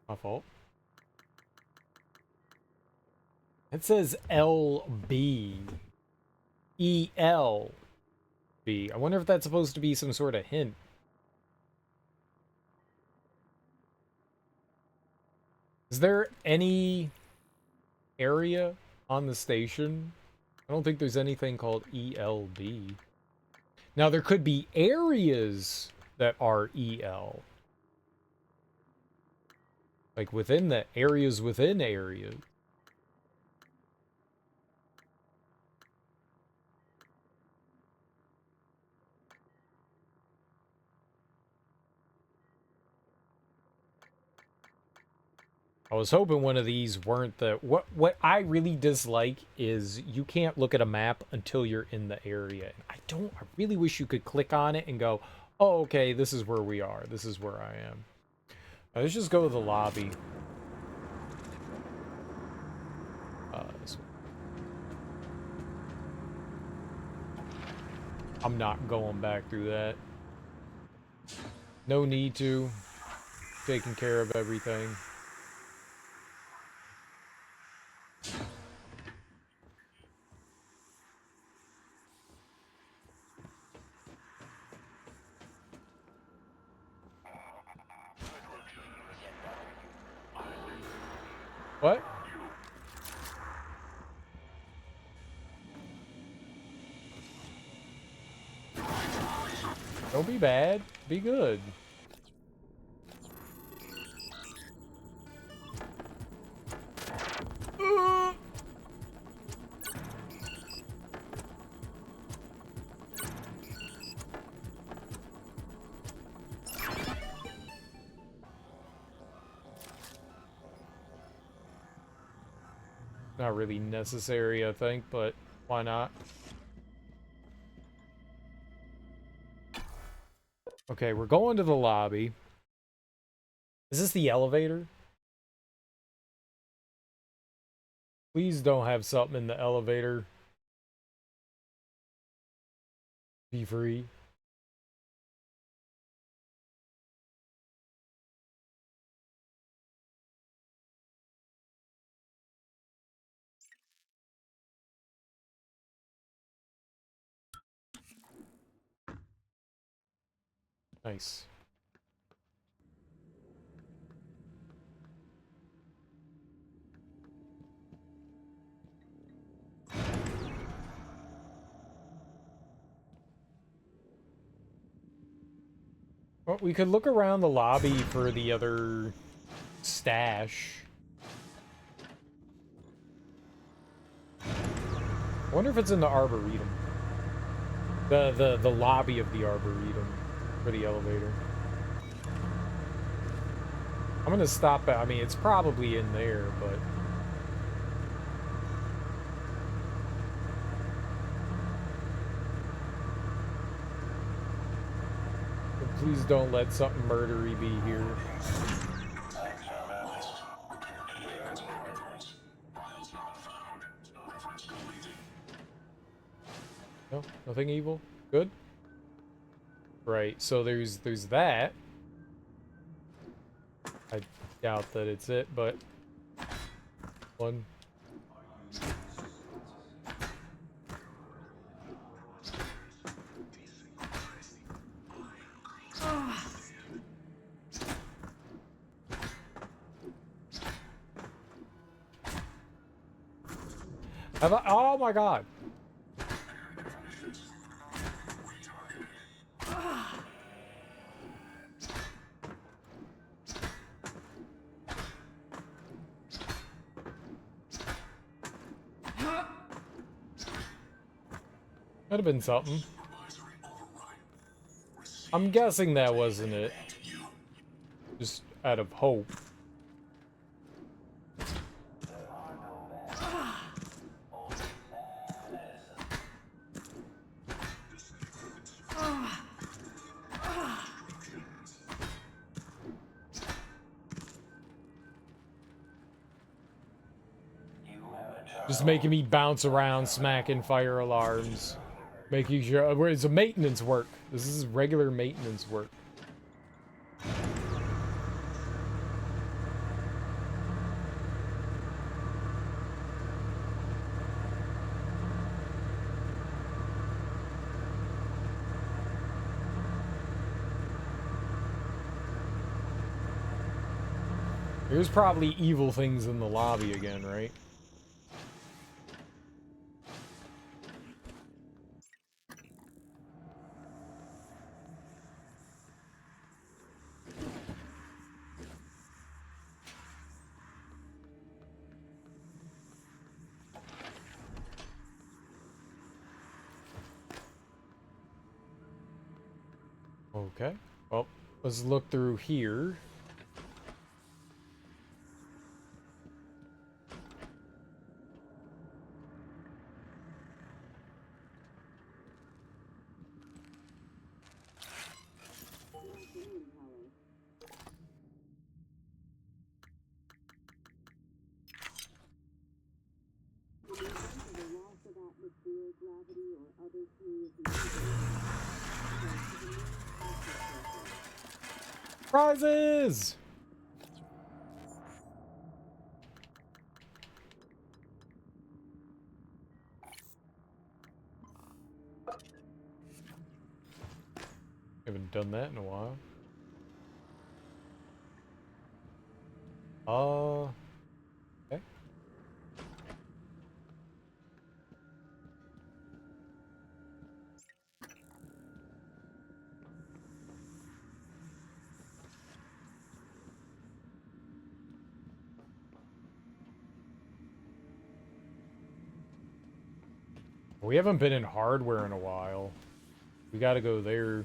My fault. It says LB. ELB. I wonder if that's supposed to be some sort of hint. Is there any area on the station? I don't think there's anything called ELB. Now, there could be areas that are EL. Like within the areas within areas. I was hoping one of these weren't the... What I really dislike is you can't look at a map until you're in the area. I really wish you could click on it and go, oh, okay, this is where we are. This is where I am. Let's just go to the lobby. I'm not going back through that. No need to. Taking care of everything. What? Don't be bad. Be good. Not really necessary, I think, but why not? Okay, we're going to the lobby. Is this the elevator? Please don't have something in the elevator. Be free. Nice. Well, we could look around the lobby for the other stash. I wonder if it's in the Arboretum. The lobby of the Arboretum for the elevator. I'm gonna stop at, I mean, it's probably in there, but... Please don't let something murdery be here. No, nothing evil. Good. Right, so there's that. I doubt that it's it, but one. Oh my god. That'd have been something. I'm guessing that wasn't it. Just out of hope. Just making me bounce around, smacking fire alarms. Making sure... It's a maintenance work. This is regular maintenance work. There's probably evil things in the lobby again, right? Okay, well, let's look through here. Prizes! Haven't done that in a while. Okay. We haven't been in hardware in a while. We gotta go there.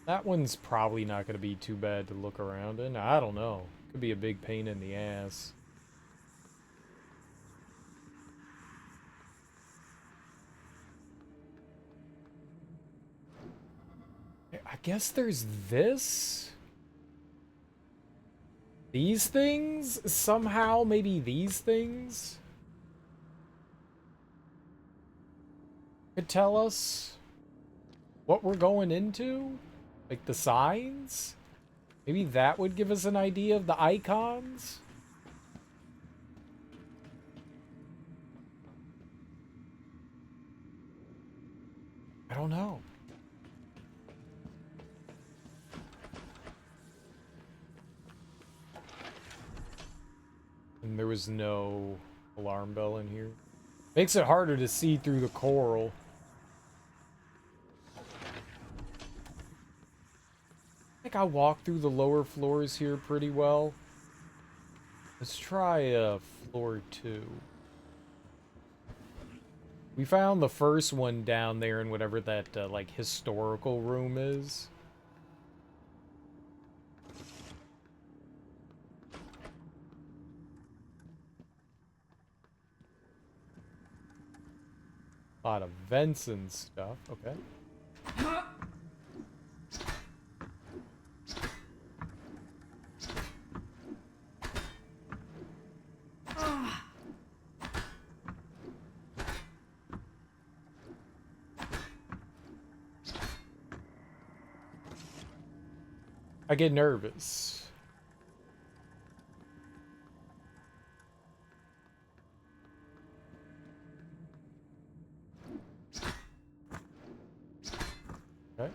That one's probably not gonna be too bad to look around in. I don't know. Could be a big pain in the ass. I guess there's this? These things? Somehow, maybe these things? Could tell us what we're going into? Like the signs? Maybe that would give us an idea of the icons? I don't know. And there was no alarm bell in here. Makes it harder to see through the coral. I think I walked through the lower floors here pretty well. Let's try floor 2. We found the first one down there in whatever that like historical room is. A lot of vents and stuff. Okay. I get nervous. Okay.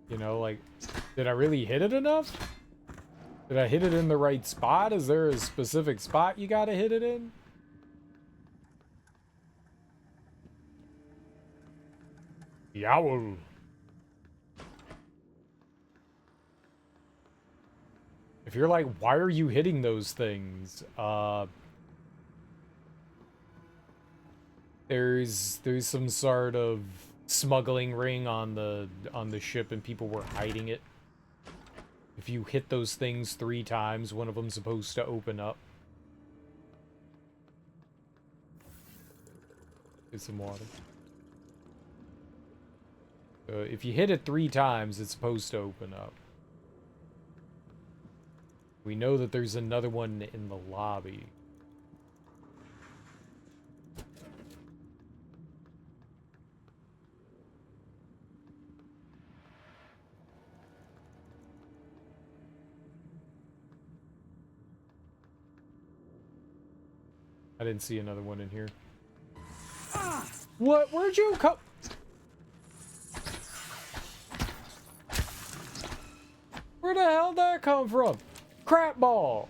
You know, like, did I really hit it enough? Did I hit it in the right spot? Is there a specific spot you gotta hit it in? Yowl. If you're like, why are you hitting those things? There's some sort of smuggling ring on the ship and people were hiding it. If you hit those things 3 times, one of them's supposed to open up. Get some water. If you hit it 3 times, it's supposed to open up. We know that there's another one in the lobby. I didn't see another one in here. What? Where'd you come? Where the hell did that come from? Crap ball.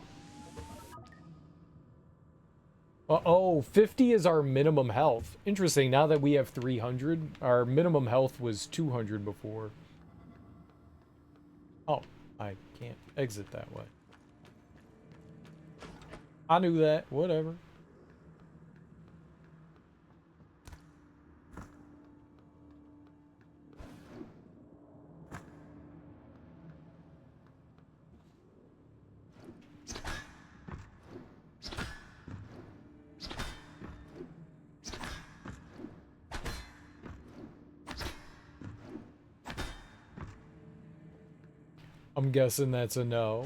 Uh-oh, 50 is our minimum health. Interesting, now that we have 300, our minimum health was 200 before. Oh, I can't exit that way. I knew that, whatever. I'm guessing that's a no.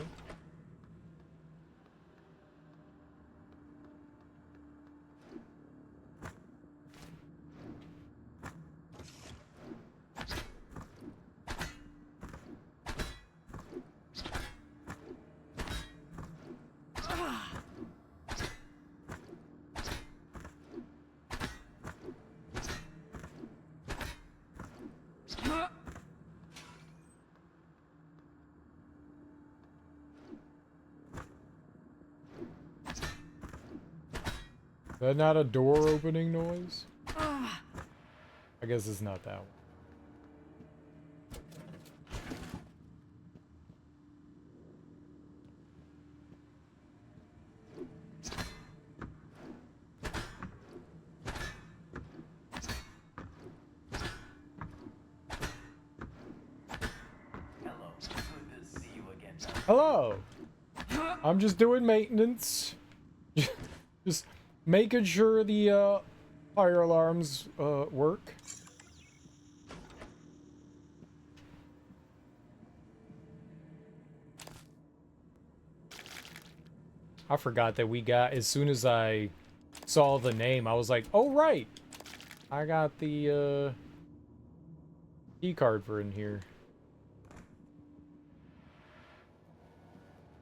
Is that not a door opening noise? I guess it's not that one. Hello. Good to see you again. Hello. I'm just doing maintenance. Just making sure the fire alarms work. I forgot that we got, as soon as I saw the name, I was like, oh right, I got the key card for in here.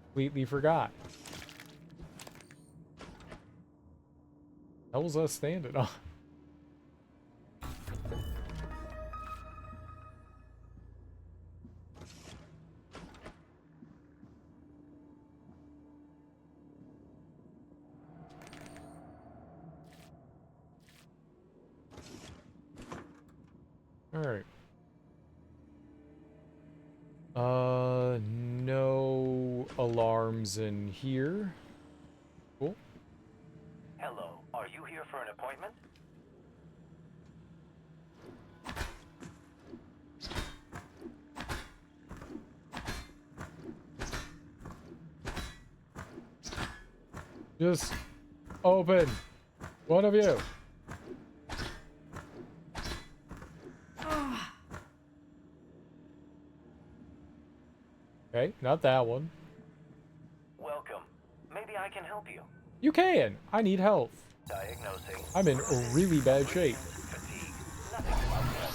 Completely forgot. How was I standing on? Alright. No alarms in here. Cool. Hello, are you here for an appointment? Just open. One of you. Okay, not that one. Welcome. Maybe I can help you. You can. I need help. Diagnosing. I'm in really bad shape. Fatigue. Nothing about that.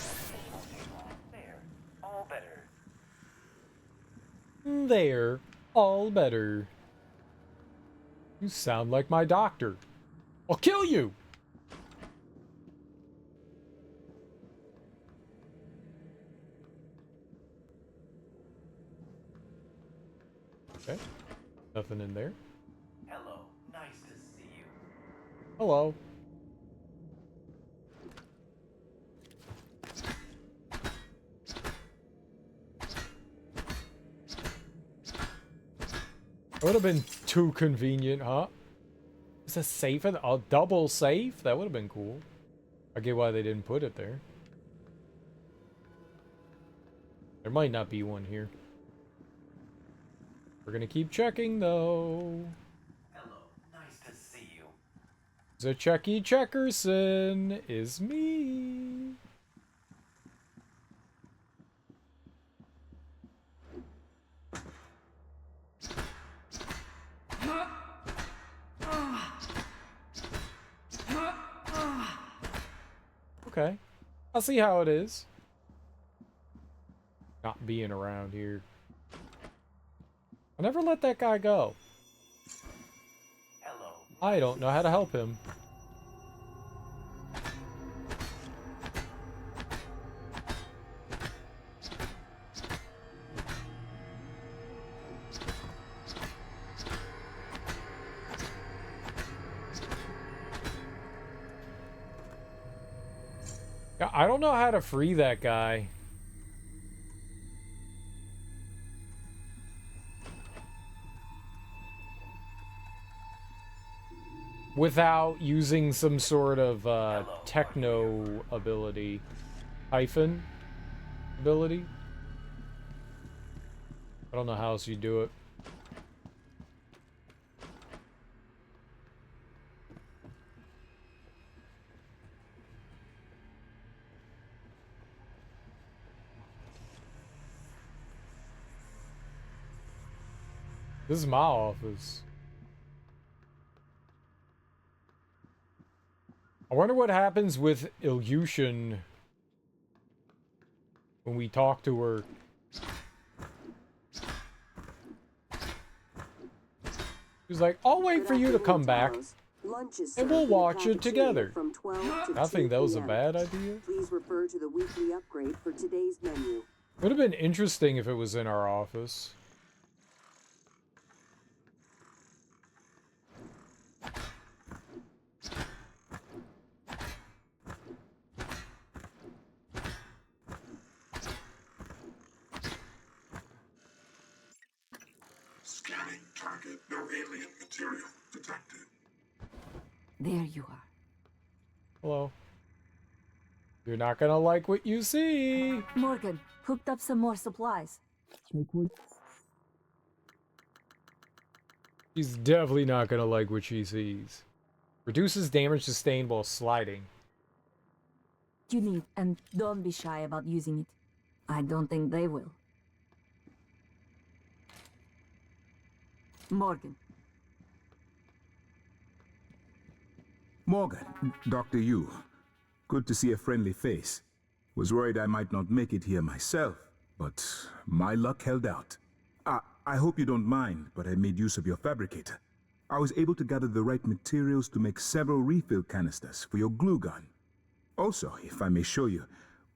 There. All better. There. All better. You sound like my doctor. I'll kill you! Okay. Nothing in there. Hello. Nice to see you. Hello. That would have been too convenient, huh? Is a safe? A double safe? That would have been cool. I get why they didn't put it there. There might not be one here. We're gonna keep checking, though. Hello. Nice to see you. The Checky Checkerson is me. Okay. I'll see how it is. Not being around here. I never let that guy go. Hello. I don't know how to help him. I don't know how to free that guy. Without using some sort of techno ability. Hyphen ability. I don't know how else you do it. This is my office. I wonder what happens with Ilyushin when we talk to her. She's like, I'll wait for you to come back and we'll watch it together. I think that was a bad idea. Please refer to the weekly upgrade for today's menu. Would have been interesting if it was in our office. Scanning target. No alien material detected. There you are. Hello. You're not gonna like what you see. Morgan, hooked up some more supplies. She's definitely not gonna like what she sees. Reduces damage sustained while sliding. You need, and don't be shy about using it. I don't think they will. Morgan. Morgan, Dr. Yu. Good to see a friendly face. Was worried I might not make it here myself, but my luck held out. I hope you don't mind, but I made use of your fabricator. I was able to gather the right materials to make several refill canisters for your glue gun. Also, if I may show you,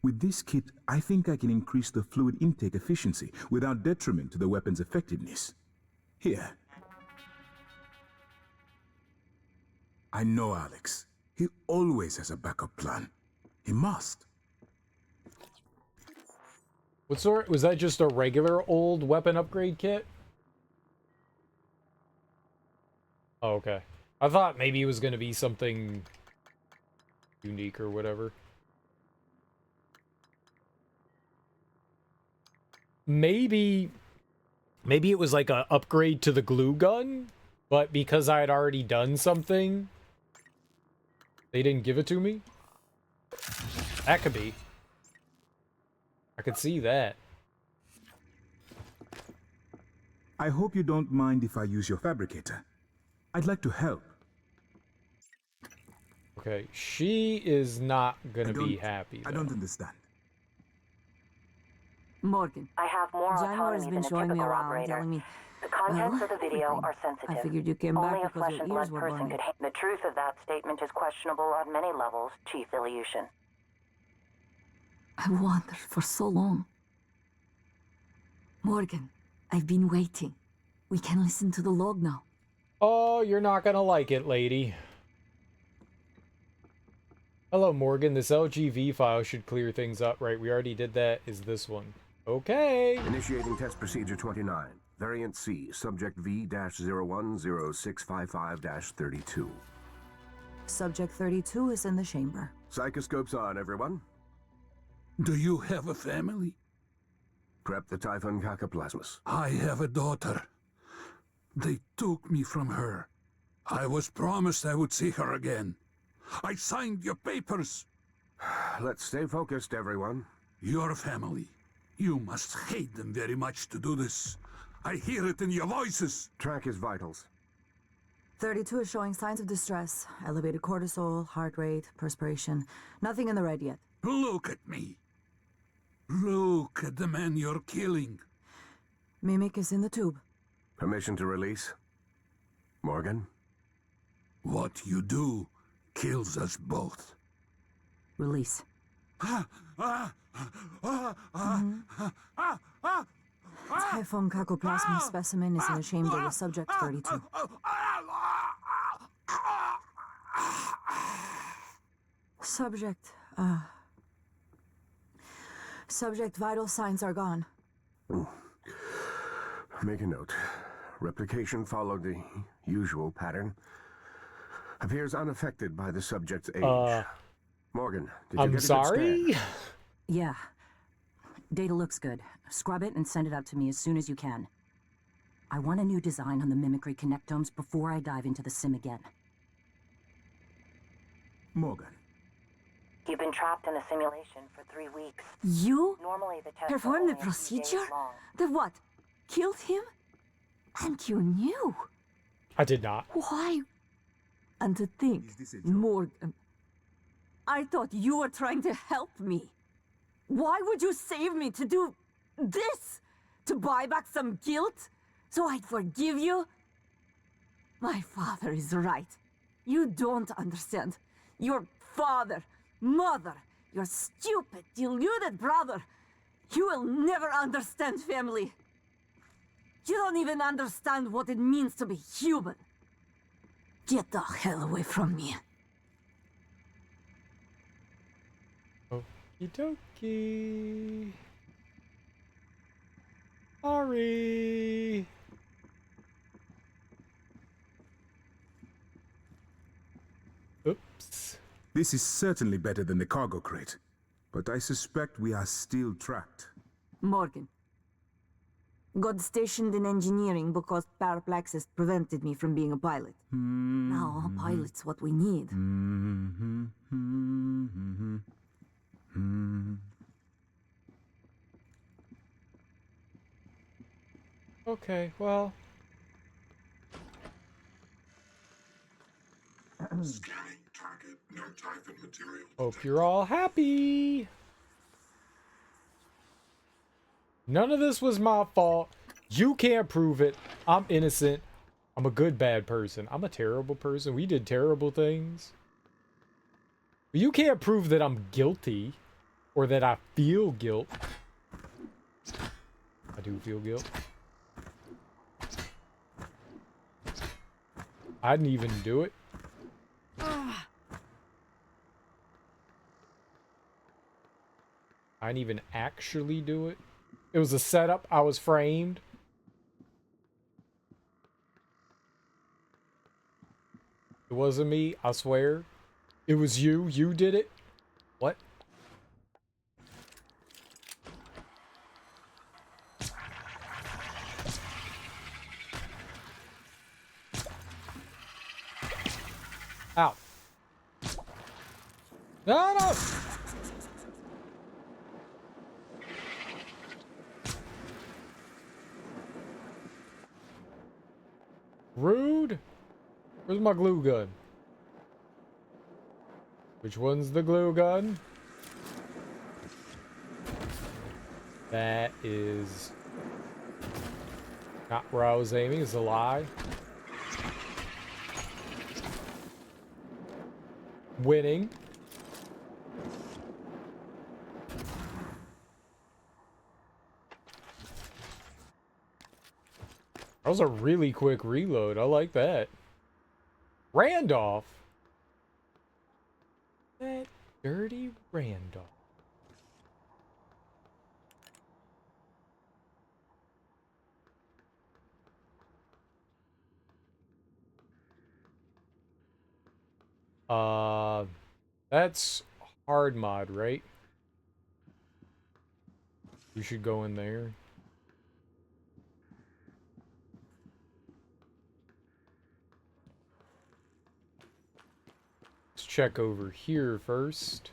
with this kit, I think I can increase the fluid intake efficiency without detriment to the weapon's effectiveness. Here. I know Alex. He always has a backup plan. He must. What sort? Was that just a regular old weapon upgrade kit? Oh, okay. I thought maybe it was going to be something unique or whatever. Maybe it was like a upgrade to the glue gun, but because I had already done something, they didn't give it to me. That could be. I could see that. I hope you don't mind if I use your fabricator. I'd like to help. Okay, she is not gonna be happy. I don't understand. Morgan. I have more January's autonomy been than a showing me typical around, operator. telling me The contents well, of the video everything. are sensitive. I figured you came Only back a because flesh your and ears blood were person burning. could. The truth of that statement is questionable on many levels, Chief Ilyushin. I wondered for so long. Morgan, I've been waiting. We can listen to the log now. Oh, you're not gonna like it, lady. Hello, Morgan. This LGV file should clear things up, right? We already did that. Is this one? Okay. Initiating test procedure 29. Variant C, subject V-010655-32. Subject 32 is in the chamber. Psychoscopes on, everyone. Do you have a family? Prep the Typhon Cacoplasmus. I have a daughter. They took me from her. I was promised I would see her again. I signed your papers. Let's stay focused, everyone. Your family. You must hate them very much to do this. I hear it in your voices. Track his vitals. 32 is showing signs of distress. Elevated cortisol, heart rate, perspiration. Nothing in the red yet. Look at me. Look at the man you're killing. Mimic is in the tube. Permission to release? Morgan? What you do kills us both. Release. Typhon Cacoplasma specimen is in the chamber with subject 32. Subject vital signs are gone. Make a note. Replication followed the usual pattern. Appears unaffected by the subject's age. Morgan, did you I'm get a sorry? good scan? Yeah. Data looks good. Scrub it and send it out to me as soon as you can. I want a new design on the mimicry connectomes before I dive into the sim again. Morgan. You've been trapped in a simulation for 3 weeks. You Normally the test performed the is only a few days procedure? long. The what? Killed him? And you knew? I did not. Why? And to think, Morgan, I thought you were trying to help me. Why would you save me to do this? To buy back some guilt? So I'd forgive you? My father is right. You don't understand. Your father, mother, your stupid, deluded brother. You will never understand family. You don't even understand what it means to be human. Get the hell away from me. Okie dokie. Sorry. Oops. This is certainly better than the cargo crate, but I suspect we are still trapped. Morgan. Got stationed in engineering because paraplaxis prevented me from being a pilot. Now a pilot's what we need. Okay, well. Scanning target, no Typhon material. Hope you're all happy. None of this was my fault. You can't prove it. I'm innocent. I'm a good bad person. I'm a terrible person. We did terrible things. But you can't prove that I'm guilty or that I feel guilt. I do feel guilt. I didn't even do it. I didn't even actually do it. It was a setup. I was framed. It wasn't me, I swear. It was you. You did it. What? Ow. No, no! Rude. Where's my glue gun? Which one's the glue gun? That is not where I was aiming. It's a lie. Winning. That was a really quick reload. I like that. Randolph. That dirty Randolph. That's hard mod, right? We should go in there. Let's check over here first.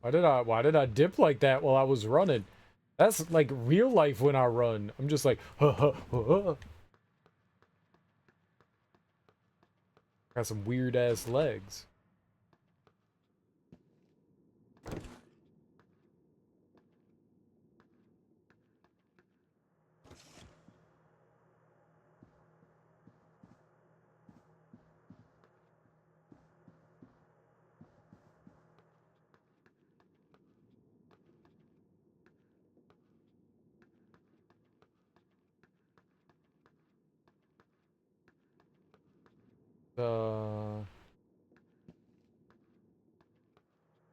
Why did I dip like that while I was running? That's like real life when I run. I'm just like, Got some weird ass legs.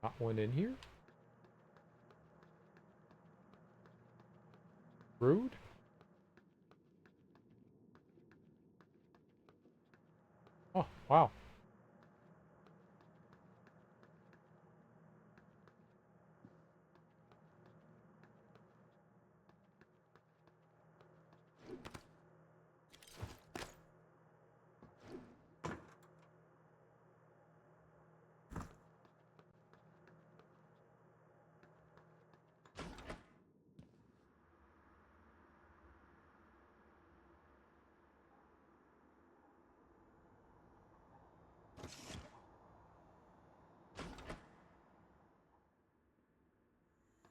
Not one in here. Rude. Oh, wow.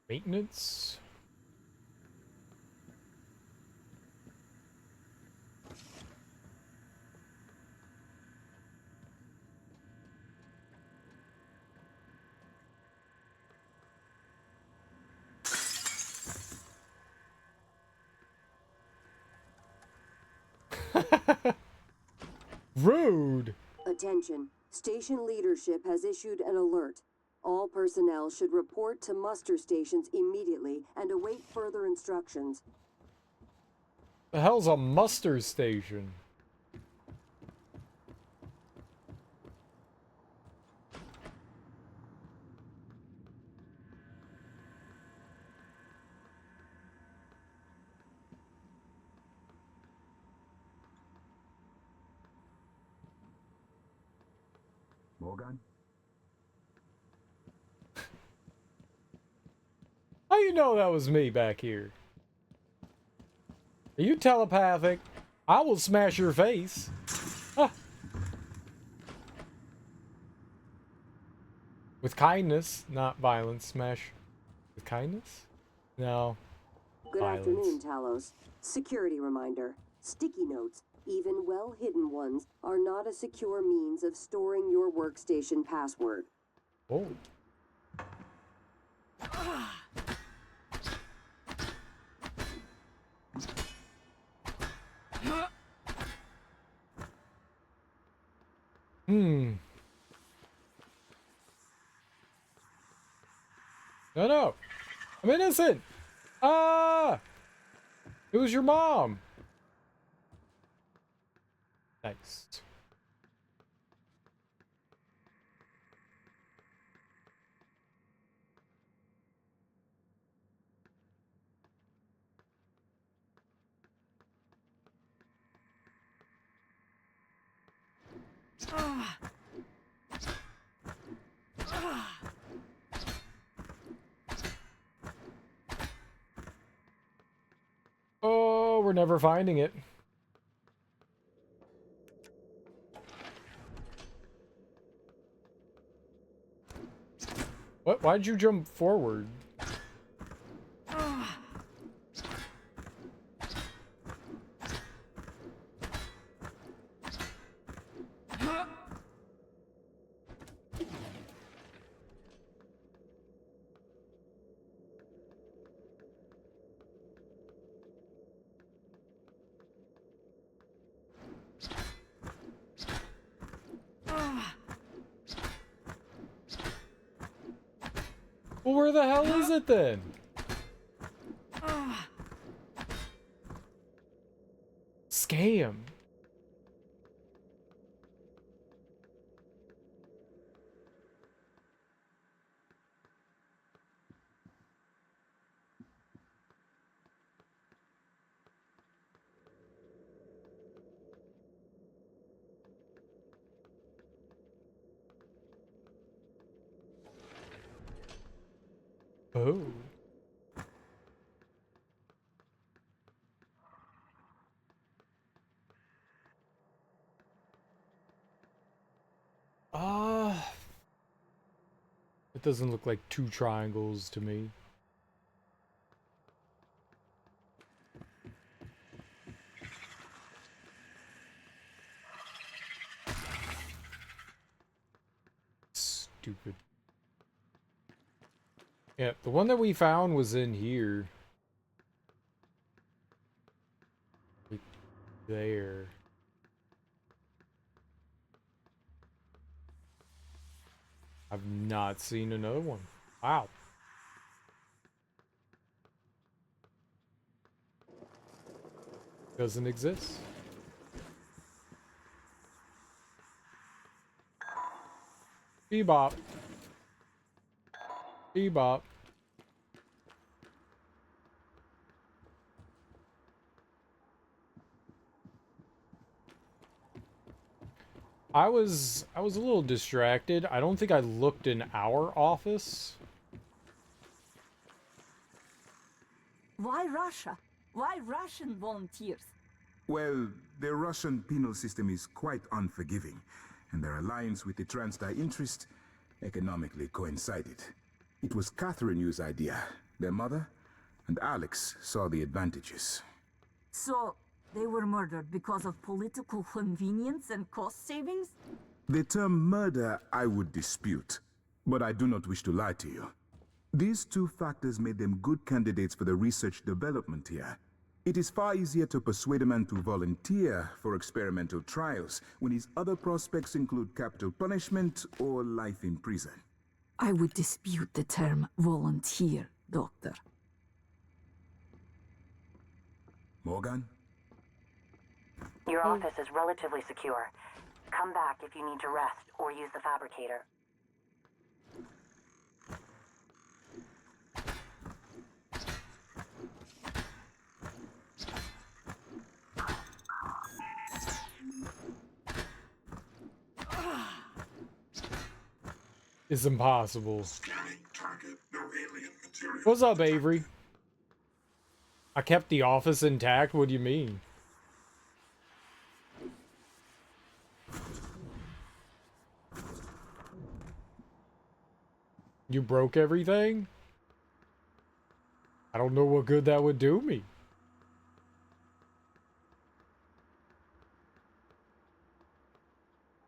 Maintenance. Rude. Attention. Station leadership has issued an alert. All personnel should report to muster stations immediately and await further instructions. The hell's a muster station? Morgan? How you know that was me back here? Are you telepathic? I will smash your face. Ah. With kindness, not violence. Smash with kindness? No. Good Violence. afternoon, Talos. Security reminder. Sticky notes, even well-hidden ones, are not a secure means of storing your workstation password. Oh. No, no. I'm innocent. Ah! It was your mom. Nice. Oh, we're never finding it. What? Why'd you jump forward? Well, where the hell is it then? Scam. Oh. It doesn't look like two triangles to me. Stupid. Yeah, the one that we found was in here. Right there. I've not seen another one. Wow. Doesn't exist. Bebop. Bebop. I was a little distracted. I don't think I looked in our office. Why Russia? Why Russian volunteers? Well, the Russian penal system is quite unforgiving, and their alliance with the TranStar interest economically coincided. It was Catherine Yu's idea. Their mother and Alex saw the advantages. So, they were murdered because of political convenience and cost savings? The term murder I would dispute, but I do not wish to lie to you. These two factors made them good candidates for the research development here. It is far easier to persuade a man to volunteer for experimental trials when his other prospects include capital punishment or life in prison. I would dispute the term volunteer, Doctor. Morgan? Your office is relatively secure. Come back if you need to rest or use the fabricator. It's impossible. Scanning target, no alien material. What's up, Avery? I kept the office intact? What do you mean? You broke everything? I don't know what good that would do me.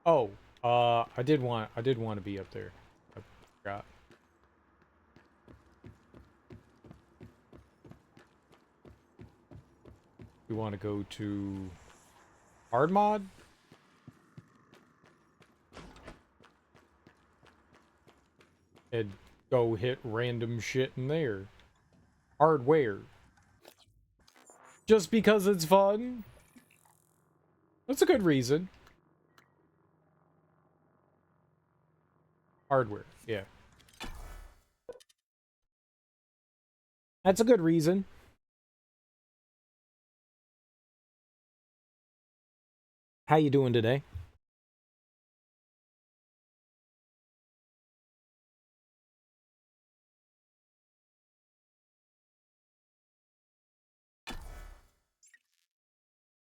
Oh, I did want to be up there. I forgot. We want to go to hard mod. And go hit random shit in there. Hardware. Just because it's fun? That's a good reason. Hardware, yeah. That's a good reason. How you doing today?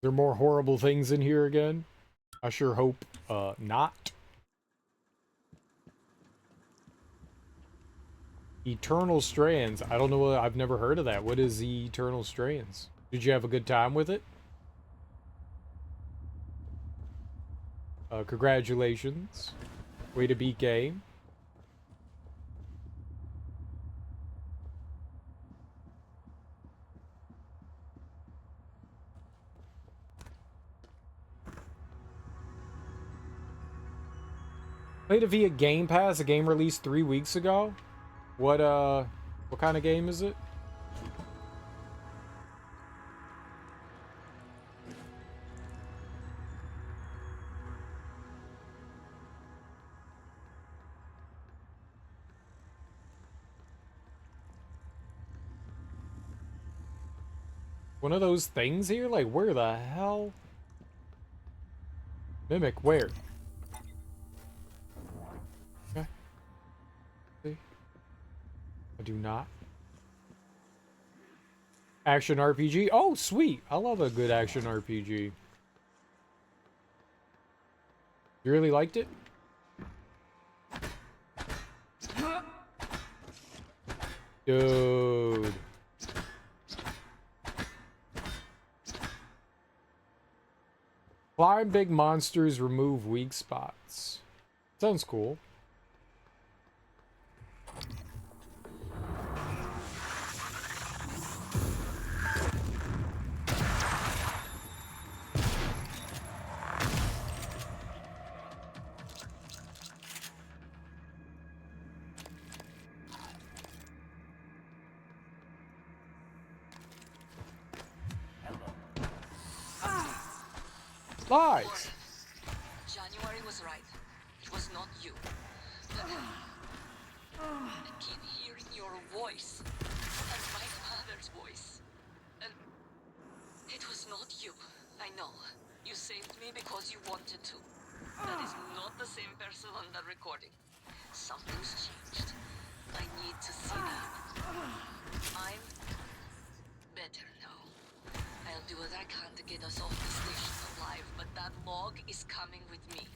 There are more horrible things in here again? I sure hope not. Eternal Strands. I don't know. I've never heard of that. What is the Eternal Strands? Did you have a good time with it? Congratulations. Way to beat game. Played it via Game Pass, a game released 3 weeks ago. What kind of game is it? One of those things here? Like, where the hell? Mimic, where? Okay. See? I do not. Action RPG? Oh, sweet! I love a good action RPG. You really liked it? Dude. Climb big monsters, remove weak spots. Sounds cool. Lies. January was right. It was not you. I keep hearing your voice and my father's voice. And it was not you. I know. You saved me because you wanted to. That is not the same person on the recording. Something's changed. I need to see that. I'm better now. I'll do what I can to get us off the station alive, but that log is coming with me.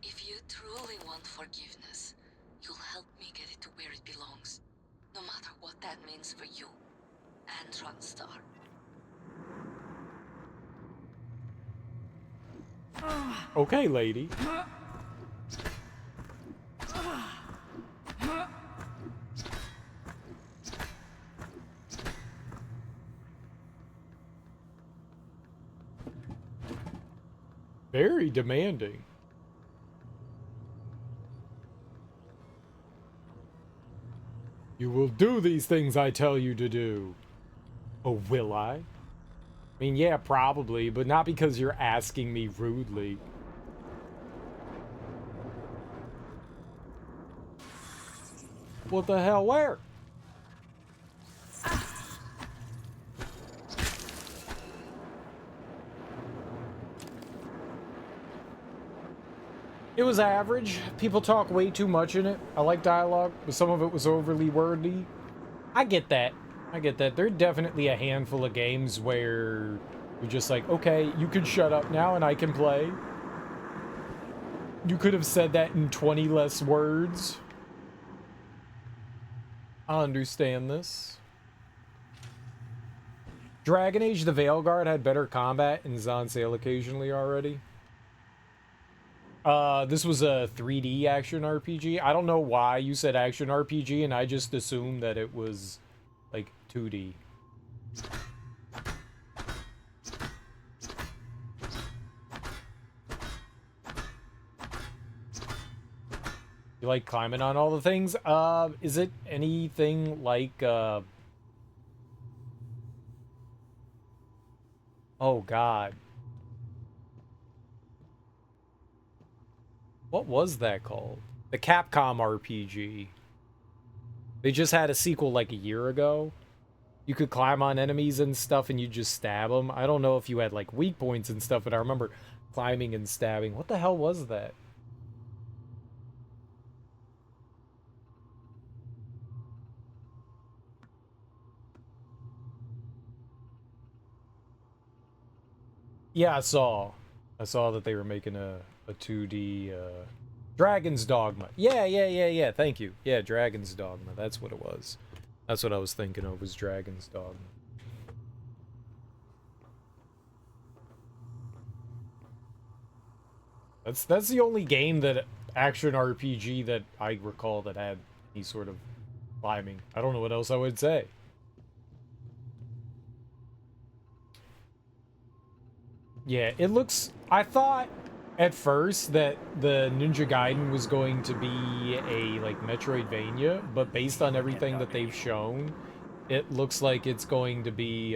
If you truly want forgiveness, you'll help me get it to where it belongs. No matter what that means for you and TranStar. Okay, lady. Very demanding. You will do these things I tell you to do. Oh, will I? I mean, yeah, probably, but not because you're asking me rudely. What the hell, where? It was average. People talk way too much in it. I like dialogue, but some of it was overly wordy. I get that. I get that. There are definitely a handful of games where you're just like, okay, you can shut up now and I can play. You could have said that in 20 less words. I understand this. Dragon Age the Veilguard had better combat and is on sale occasionally already. This was a 3D action RPG. I don't know why you said action RPG, and I just assumed that it was, like, 2D. You like climbing on all the things? Is it anything like, Oh, God. What was that called? The Capcom RPG. They just had a sequel like a year ago. You could climb on enemies and stuff and you just stab them. I don't know if you had like weak points and stuff, but I remember climbing and stabbing. What the hell was that? Yeah, I saw that they were making a 2D Dragon's Dogma. Yeah. Thank you. Yeah, Dragon's Dogma. That's what it was. That's what I was thinking of, was Dragon's Dogma. That's the only game that action RPG that I recall that had any sort of climbing. I don't know what else I would say. Yeah, it looks... I thought at first that the Ninja Gaiden was going to be a, like, Metroidvania, but based on everything that they've shown, it looks like it's going to be,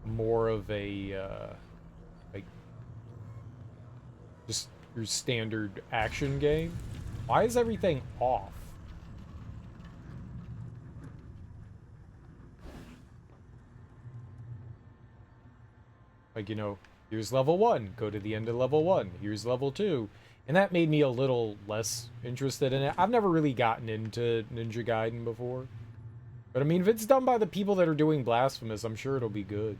more of a, like, just your standard action game. Why is everything off? Like, you know, here's level 1, go to the end of level 1, here's level 2. And that made me a little less interested in it. I've never really gotten into Ninja Gaiden before. But I mean, if it's done by the people that are doing Blasphemous, I'm sure it'll be good.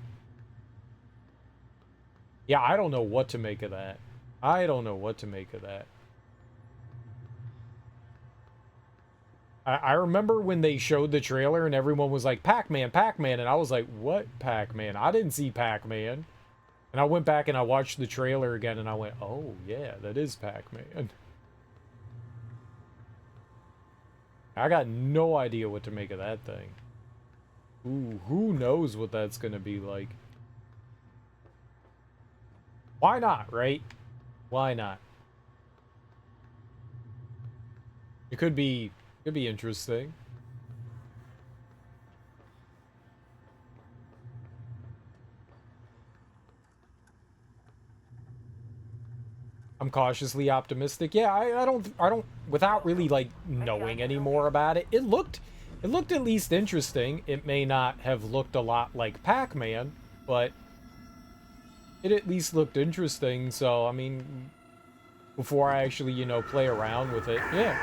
Yeah, I don't know what to make of that. I don't know what to make of that. I remember when they showed the trailer and everyone was like, Pac-Man, Pac-Man. And I was like, what Pac-Man? I didn't see Pac-Man. And I went back and I watched the trailer again and I went, oh, yeah, that is Pac-Man. I got no idea what to make of that thing. Ooh, who knows what that's going to be like. Why not, right? Why not? It could be interesting. I'm cautiously optimistic. Yeah, I don't without really like knowing any more about it. It looked at least interesting. It may not have looked a lot like Pac-Man, but it at least looked interesting. So, I mean, before I actually, you know, play around with it, yeah.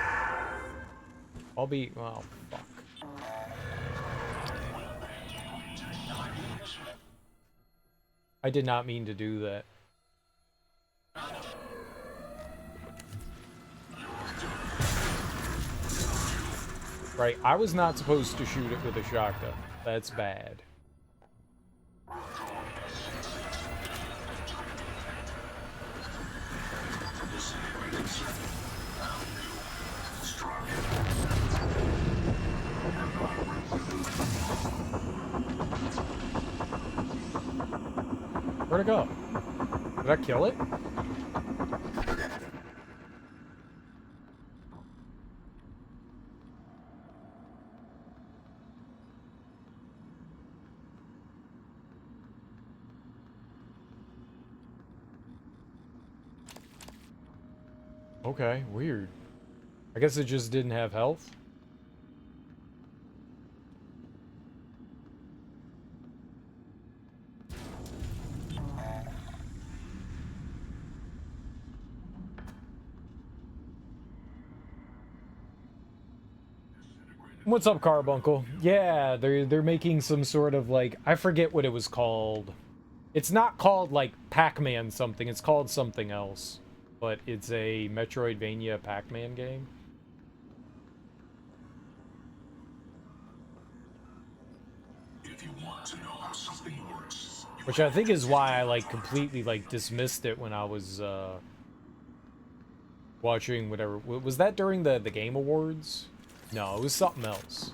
I'll be, oh, fuck. I did not mean to do that. Right, I was not supposed to shoot it with a shotgun. That's bad. Where'd it go? Did I kill it? Okay, weird. I guess it just didn't have health. What's up, Carbuncle? Yeah, they're making some sort of like, I forget what it was called. It's not called like Pac-Man something, it's called something else. But it's a Metroidvania Pac-Man game. If you want to know how something works, Which I think is why I like completely like dismissed it when I was watching whatever. Was that during the Game Awards? No, it was something else.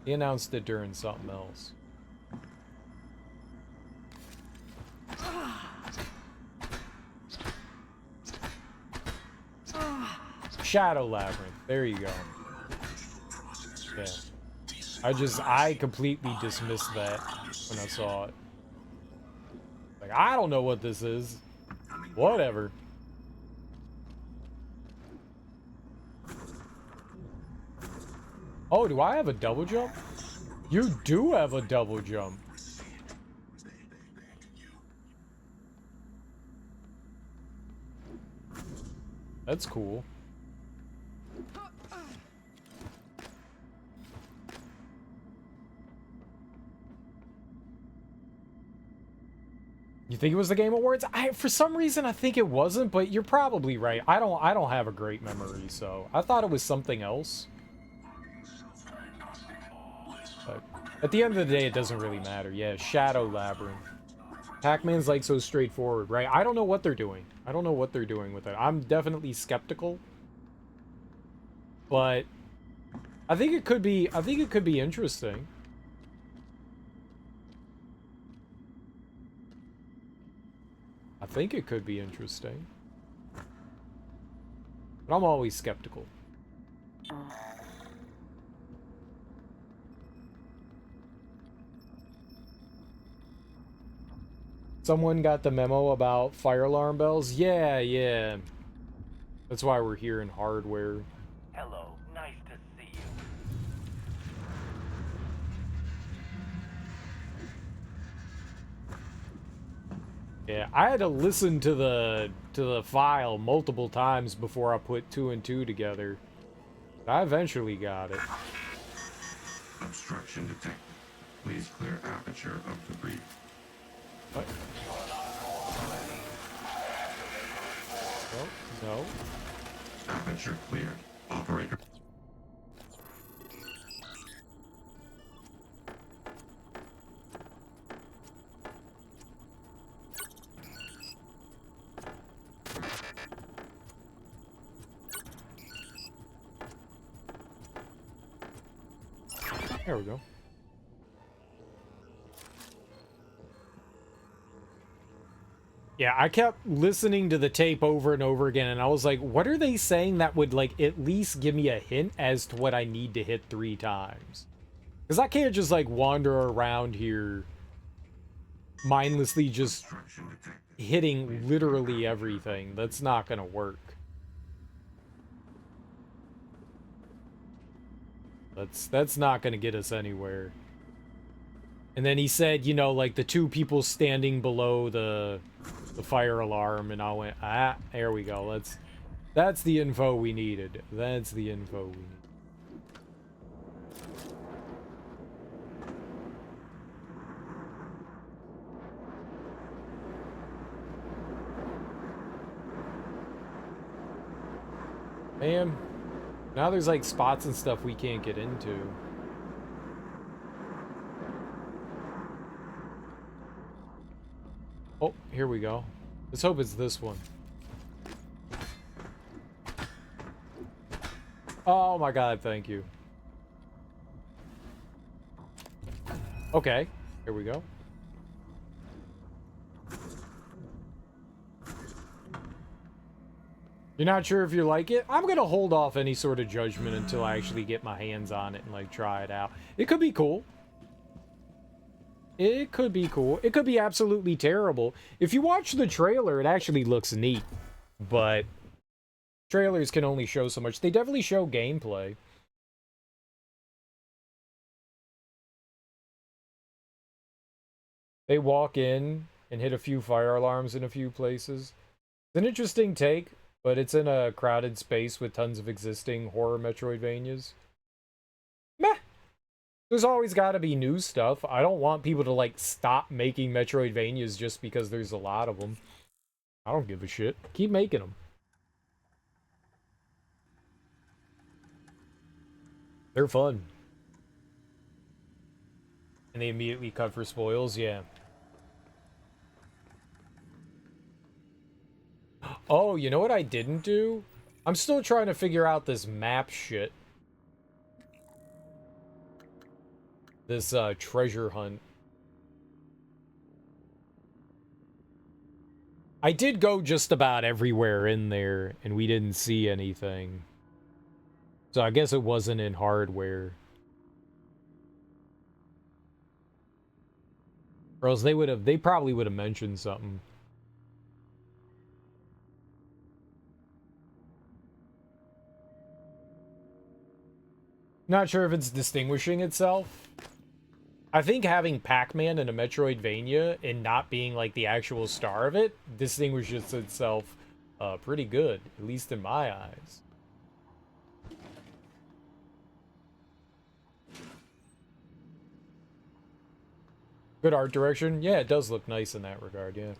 He announced it during something else. Shadow Labyrinth. There you go. Yeah. I completely dismissed that when I saw it. Like, I don't know what this is. Whatever. Oh, do I have a double jump? You do have a double jump. That's cool. You think it was the Game Awards? For some reason I think it wasn't, but you're probably right. I don't have a great memory, so I thought it was something else. But at the end of the day, it doesn't really matter. Yeah, Shadow Labyrinth. Pac-Man's like so straightforward, right? I don't know what they're doing. I don't know what they're doing with it. I'm definitely skeptical. But I think it could be interesting. I think it could be interesting. But I'm always skeptical. Someone got the memo about fire alarm bells? Yeah. That's why we're here in hardware. Hello, nice to see you. Yeah, I had to listen to the file multiple times before I put 2 and 2 together. But I eventually got it. Obstruction detected. Please clear aperture of debris. What? No. Aperture cleared. Operator. There we go. Yeah, I kept listening to the tape over and over again, and I was like, what are they saying that would, like, at least give me a hint as to what I need to hit 3 times? Because I can't just, like, wander around here mindlessly just hitting literally everything. That's not gonna work. That's not gonna get us anywhere. And then he said, you know, like, the 2 people standing below the fire alarm, and I went, there we go. That's the info we needed. That's the info we needed. Man, now there's like spots and stuff we can't get into. Oh, here we go. Let's hope it's this one. Oh my god, thank you. Okay, here we go. You're not sure if you like it? I'm gonna hold off any sort of judgment until I actually get my hands on it and, like, try it out. It could be cool. It could be cool. It could be absolutely terrible. If you watch the trailer, it actually looks neat. But trailers can only show so much. They definitely show gameplay. They walk in and hit a few fire alarms in a few places. It's an interesting take, but it's in a crowded space with tons of existing horror Metroidvanias. Meh. There's always got to be new stuff. I don't want people to, like, stop making Metroidvanias just because there's a lot of them. I don't give a shit. Keep making them. They're fun. And they immediately cut for spoils, yeah. Oh, you know what I didn't do? I'm still trying to figure out this map shit. This, treasure hunt. I did go just about everywhere in there, and we didn't see anything. So I guess it wasn't in hardware. Or else they probably would have mentioned something. Not sure if it's distinguishing itself. I think having Pac-Man in a Metroidvania and not being like the actual star of it distinguishes itself pretty good, at least in my eyes. Good art direction. Yeah, it does look nice in that regard, yeah.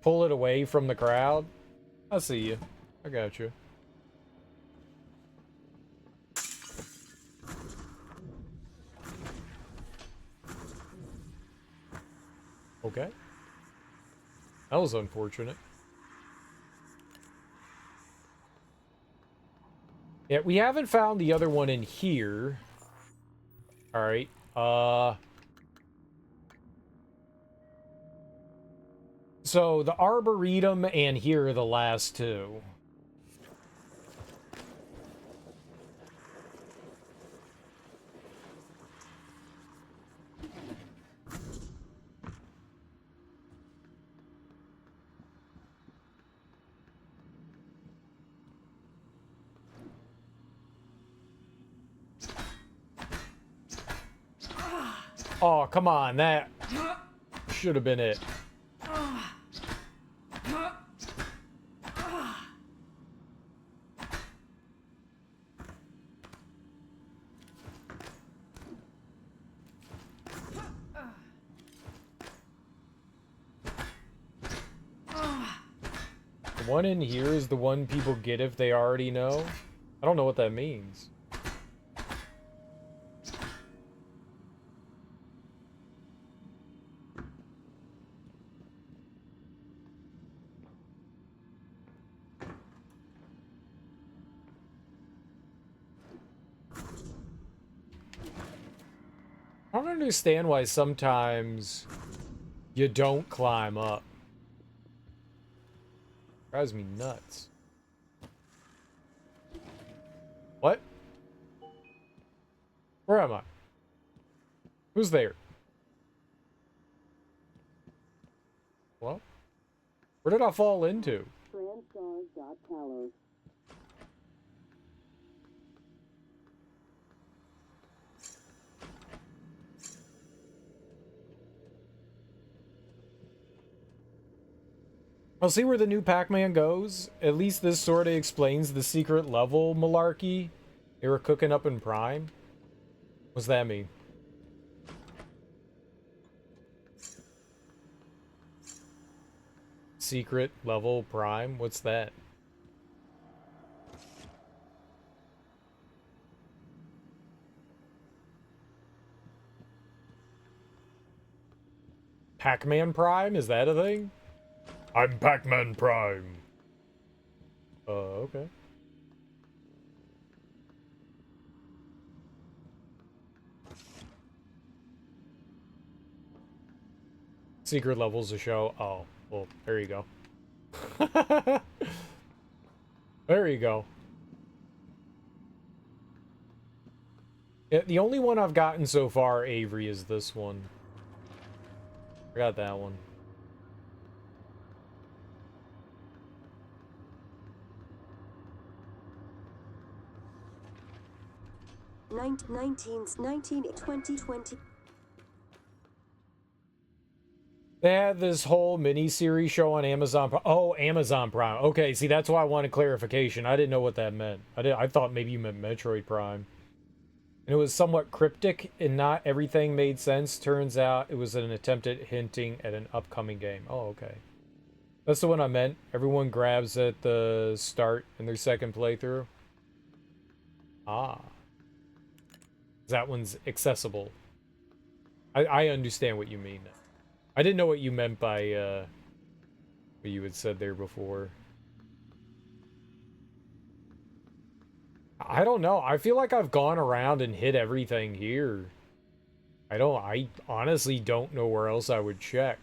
Pull it away from the crowd. I see you. I got you. Okay. That was unfortunate. Yeah, we haven't found the other one in here. Alright. So, the Arboretum and here are the last two. Oh, come on, that should have been it. The one in here is the one people get if they already know. I don't know what that means. I don't understand why sometimes you don't climb up. Drives me nuts. What? Where am I? Who's there? What? Where did I fall into? Transtars.talos. I'll see where the new Pac-Man goes. At least this sort of explains the secret level malarkey they were cooking up in Prime. What's that mean? Secret level Prime? What's that? Pac-Man Prime? Is that a thing? I'm Pac-Man Prime. Okay. Secret levels to show. Oh, well, there you go. There you go. Yeah, the only one I've gotten so far, Avery, is this one. I got that one. Nineteen 2020. They had this whole mini-series show on Amazon. Oh, Amazon Prime. Okay, see, that's why I wanted clarification. I didn't know what that meant. I thought maybe you meant Metroid Prime. And it was somewhat cryptic, and not everything made sense. Turns out it was an attempt at hinting at an upcoming game. Oh, okay. That's the one I meant. Everyone grabs at the start in their second playthrough. Ah. That one's accessible. I understand what you mean. I didn't know what you meant by what you had said there before. I don't know. I feel like I've gone around and hit everything here. I honestly don't know where else I would check.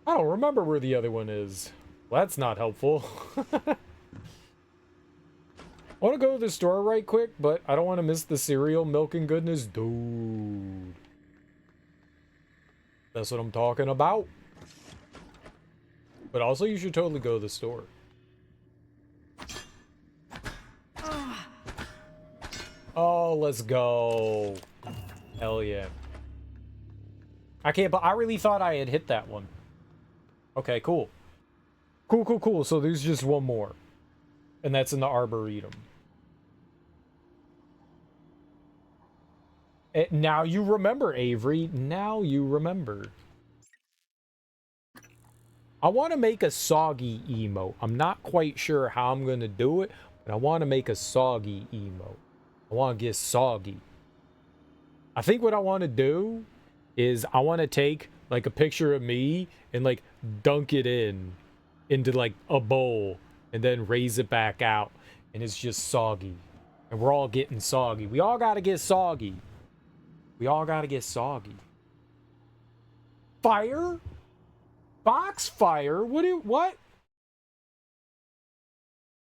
I don't remember where the other one is. Well, that's not helpful. I want to go to the store right quick, but I don't want to miss the cereal, milk, and goodness. Dude. That's what I'm talking about. But also, you should totally go to the store. Oh, let's go. Hell yeah. I can't, but I really thought I had hit that one. Okay, cool. Cool. So there's just one more. And that's in the Arboretum. Now you remember, Avery. Now you remember. I want to make a soggy emote. I'm not quite sure how I'm going to do it, but I want to make a soggy emote. I want to get soggy. I think what I want to do is I want to take like a picture of me and like dunk it into like a bowl and then raise it back out, and it's just soggy. And we're all getting soggy. We all got to get soggy. We all got to get soggy. Fire? Box fire? What?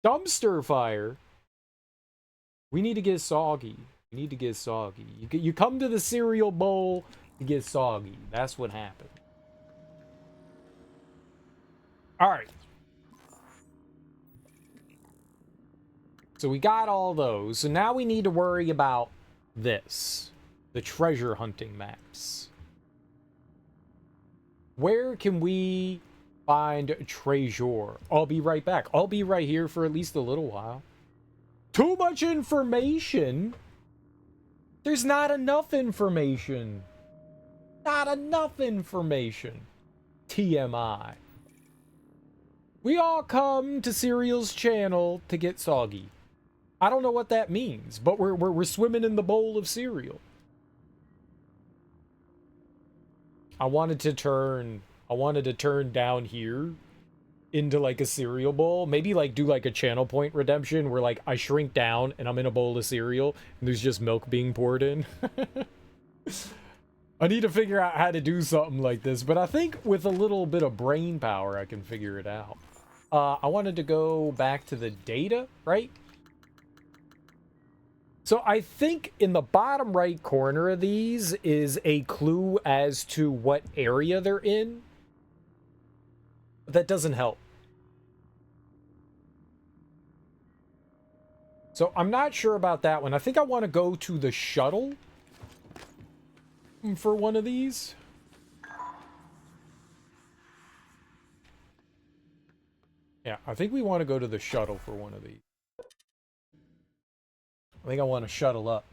Dumpster fire? We need to get soggy. We need to get soggy. You come to the cereal bowl to get soggy. That's what happened. All right. So we got all those. So now we need to worry about this. The treasure hunting maps. Where can we find treasure? I'll be right back. I'll be right here for at least a little while. Too much information? There's not enough information. Not enough information. TMI. We all come to Cereal's channel to get soggy. I don't know what that means, but we're swimming in the bowl of cereal. I wanted to turn down here into like a cereal bowl. Maybe like do like a channel point redemption where like I shrink down and I'm in a bowl of cereal and there's just milk being poured in. I need to figure out how to do something like this, but I think with a little bit of brain power I can figure it out. I wanted to go back to the data, right? So I think in the bottom right corner of these is a clue as to what area they're in. But that doesn't help. So I'm not sure about that one. I think I want to go to the shuttle for one of these. Yeah, I think we want to go to the shuttle for one of these. I think I want to shuttle up.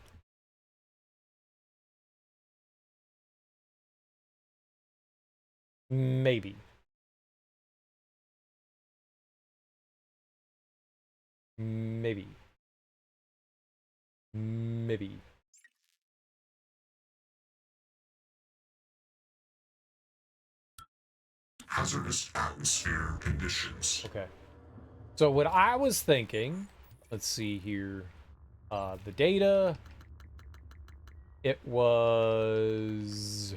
Maybe. Maybe. Maybe. Hazardous atmosphere conditions. Okay. So what I was thinking, let's see here. The data, it was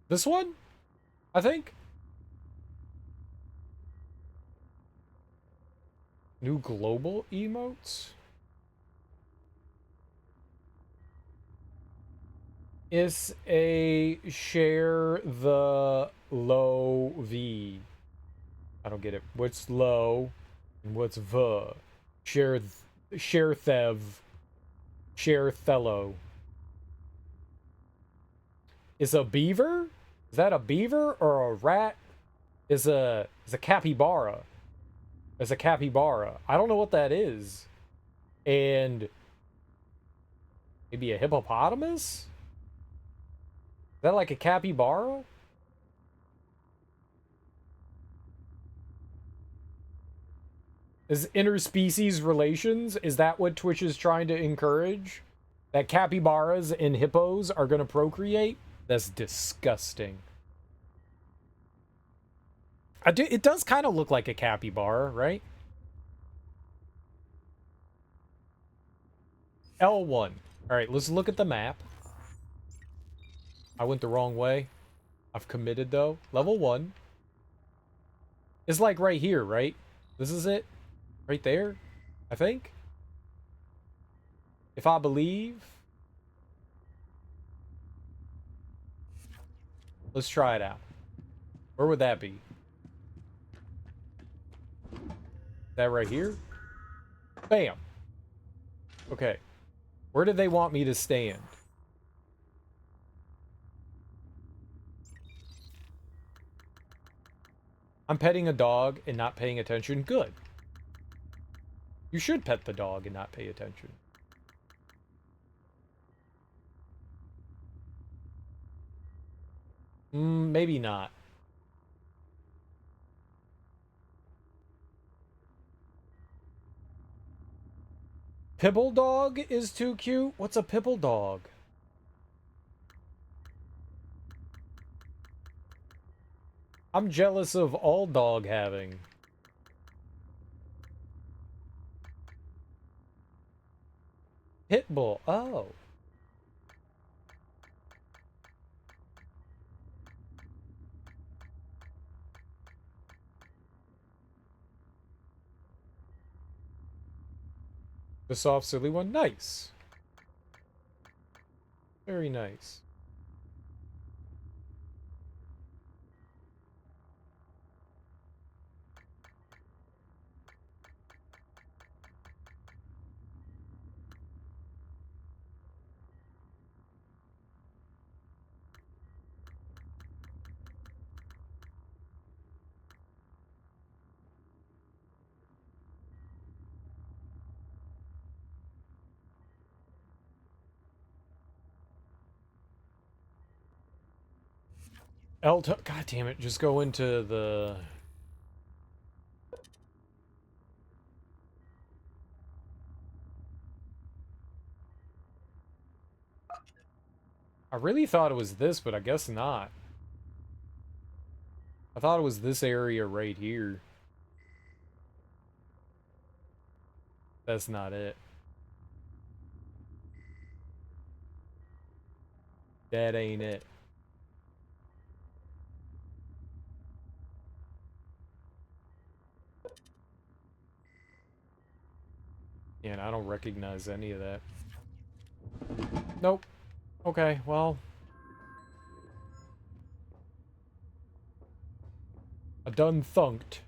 this one, I think. New global emotes. It's a share the low V. I don't get it. What's low and what's the? Share thev. Share thello. Is a beaver? Is that a beaver or a rat? Is a capybara. It's a capybara. I don't know what that is. And maybe a hippopotamus? Is that like a capybara? Is interspecies relations? Is that what Twitch is trying to encourage? That capybaras and hippos are going to procreate? That's disgusting. It does kind of look like a capybara, right? L1. Alright, let's look at the map. I went the wrong way. I've committed, though. Level 1. It's like right here, right? This is it? Right there? I think? If I believe... Let's try it out. Where would that be? That right here? Bam! Okay. Where do they want me to stand? I'm petting a dog and not paying attention. Good. You should pet the dog and not pay attention. Maybe not. Pibble dog is too cute? What's a pibble dog? I'm jealous of all dog having. Pitbull. Oh. The soft, silly one. Nice. Very nice. God damn it, just go into the... I really thought it was this, but I guess not. I thought it was this area right here. That's not it. That ain't it. Yeah, and I don't recognize any of that. Nope. Okay, well. I done thunked.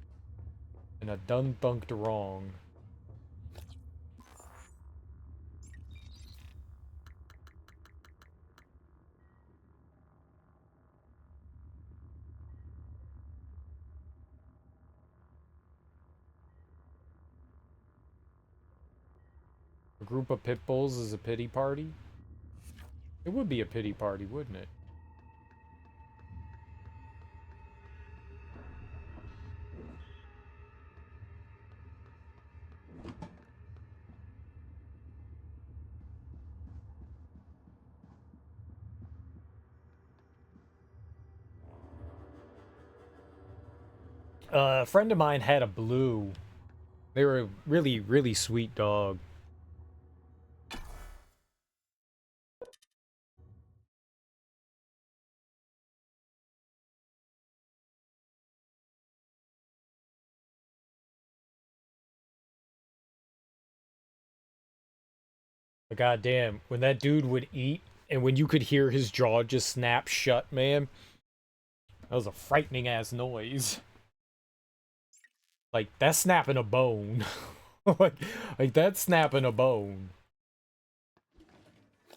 And I done thunked wrong. A group of pit bulls is a pity party? It would be a pity party, wouldn't it? A friend of mine had a blue. They were a really, really sweet dog. But goddamn, when that dude would eat, and when you could hear his jaw just snap shut, man, that was a frightening ass noise. Like, that's snapping a bone. like that's snapping a bone.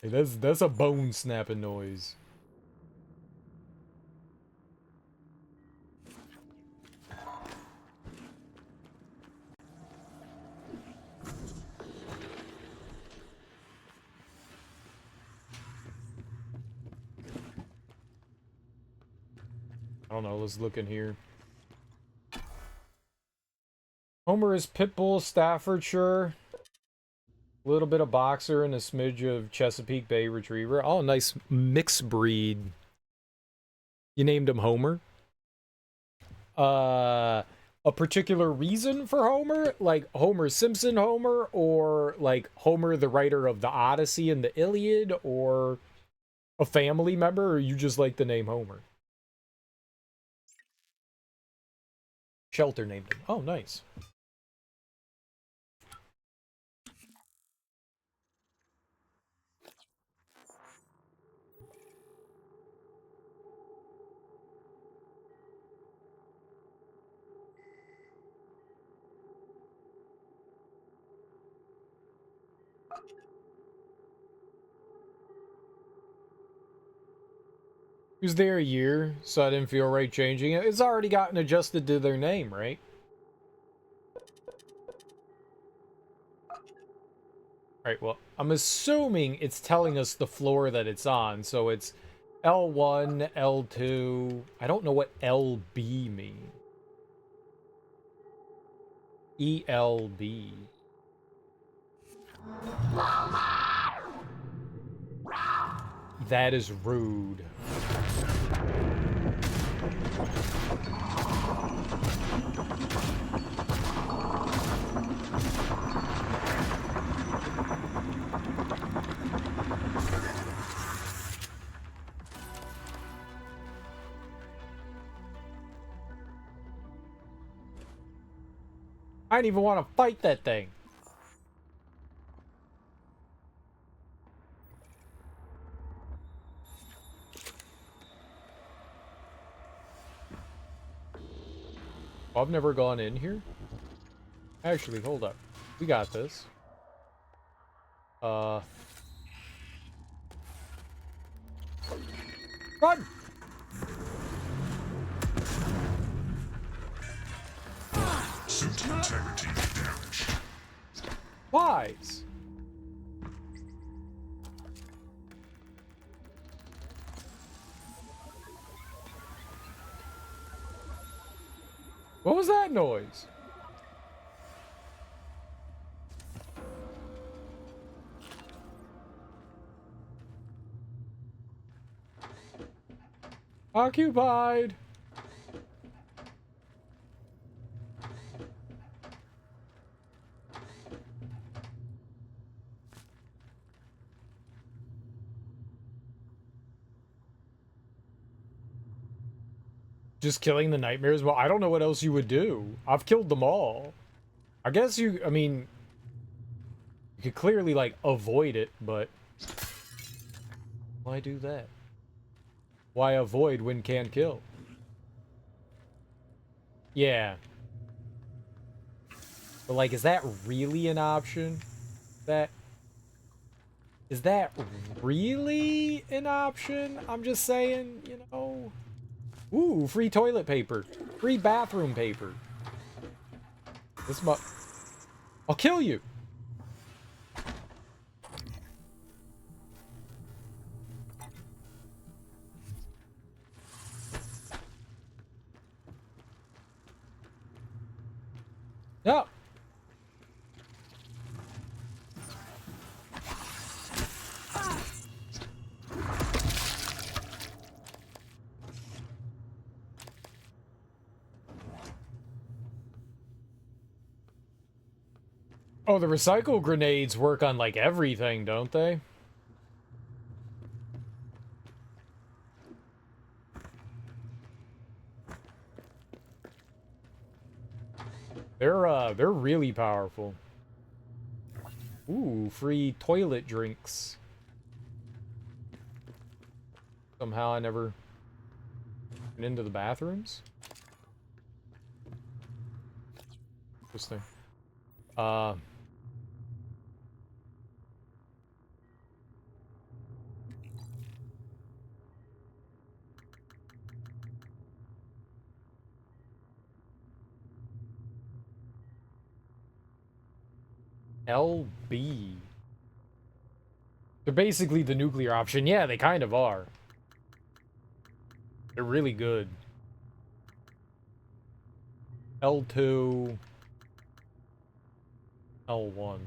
Like, that's a bone snapping noise. I don't know, let's look in here. Homer is Pitbull, Staffordshire. A little bit of Boxer and a smidge of Chesapeake Bay Retriever. Oh, nice mixed breed. You named him Homer? a particular reason for Homer, like Homer Simpson Homer, or like Homer the writer of the Odyssey and the Iliad, or a family member, or you just like the name Homer? Shelter named him. Oh, nice. He was there a year, so I didn't feel right changing it. It's already gotten adjusted to their name, right? Alright, well, I'm assuming it's telling us the floor that it's on, so it's L1, L2... I don't know what LB means. ELB. That is rude. I didn't even want to fight that thing. I've never gone in here. Actually, hold up. We got this. Run! Suit integrity damaged. Wise. What was that noise? Occupied. Just killing the nightmares? Well, I don't know what else you would do. I've killed them all. I guess you, I mean, you could clearly, like, avoid it, but why do that? Why avoid when can kill? Yeah. But, like, is that really an option? Is that really an option? I'm just saying, you know. Ooh, free toilet paper. Free bathroom paper. This I'll kill you. No. Oh, the recycle grenades work on, like, everything, don't they? They're really powerful. Ooh, free toilet drinks. Somehow I never went into the bathrooms. Interesting. LB. They're basically the nuclear option. Yeah, they kind of are. They're really good. L2. L1.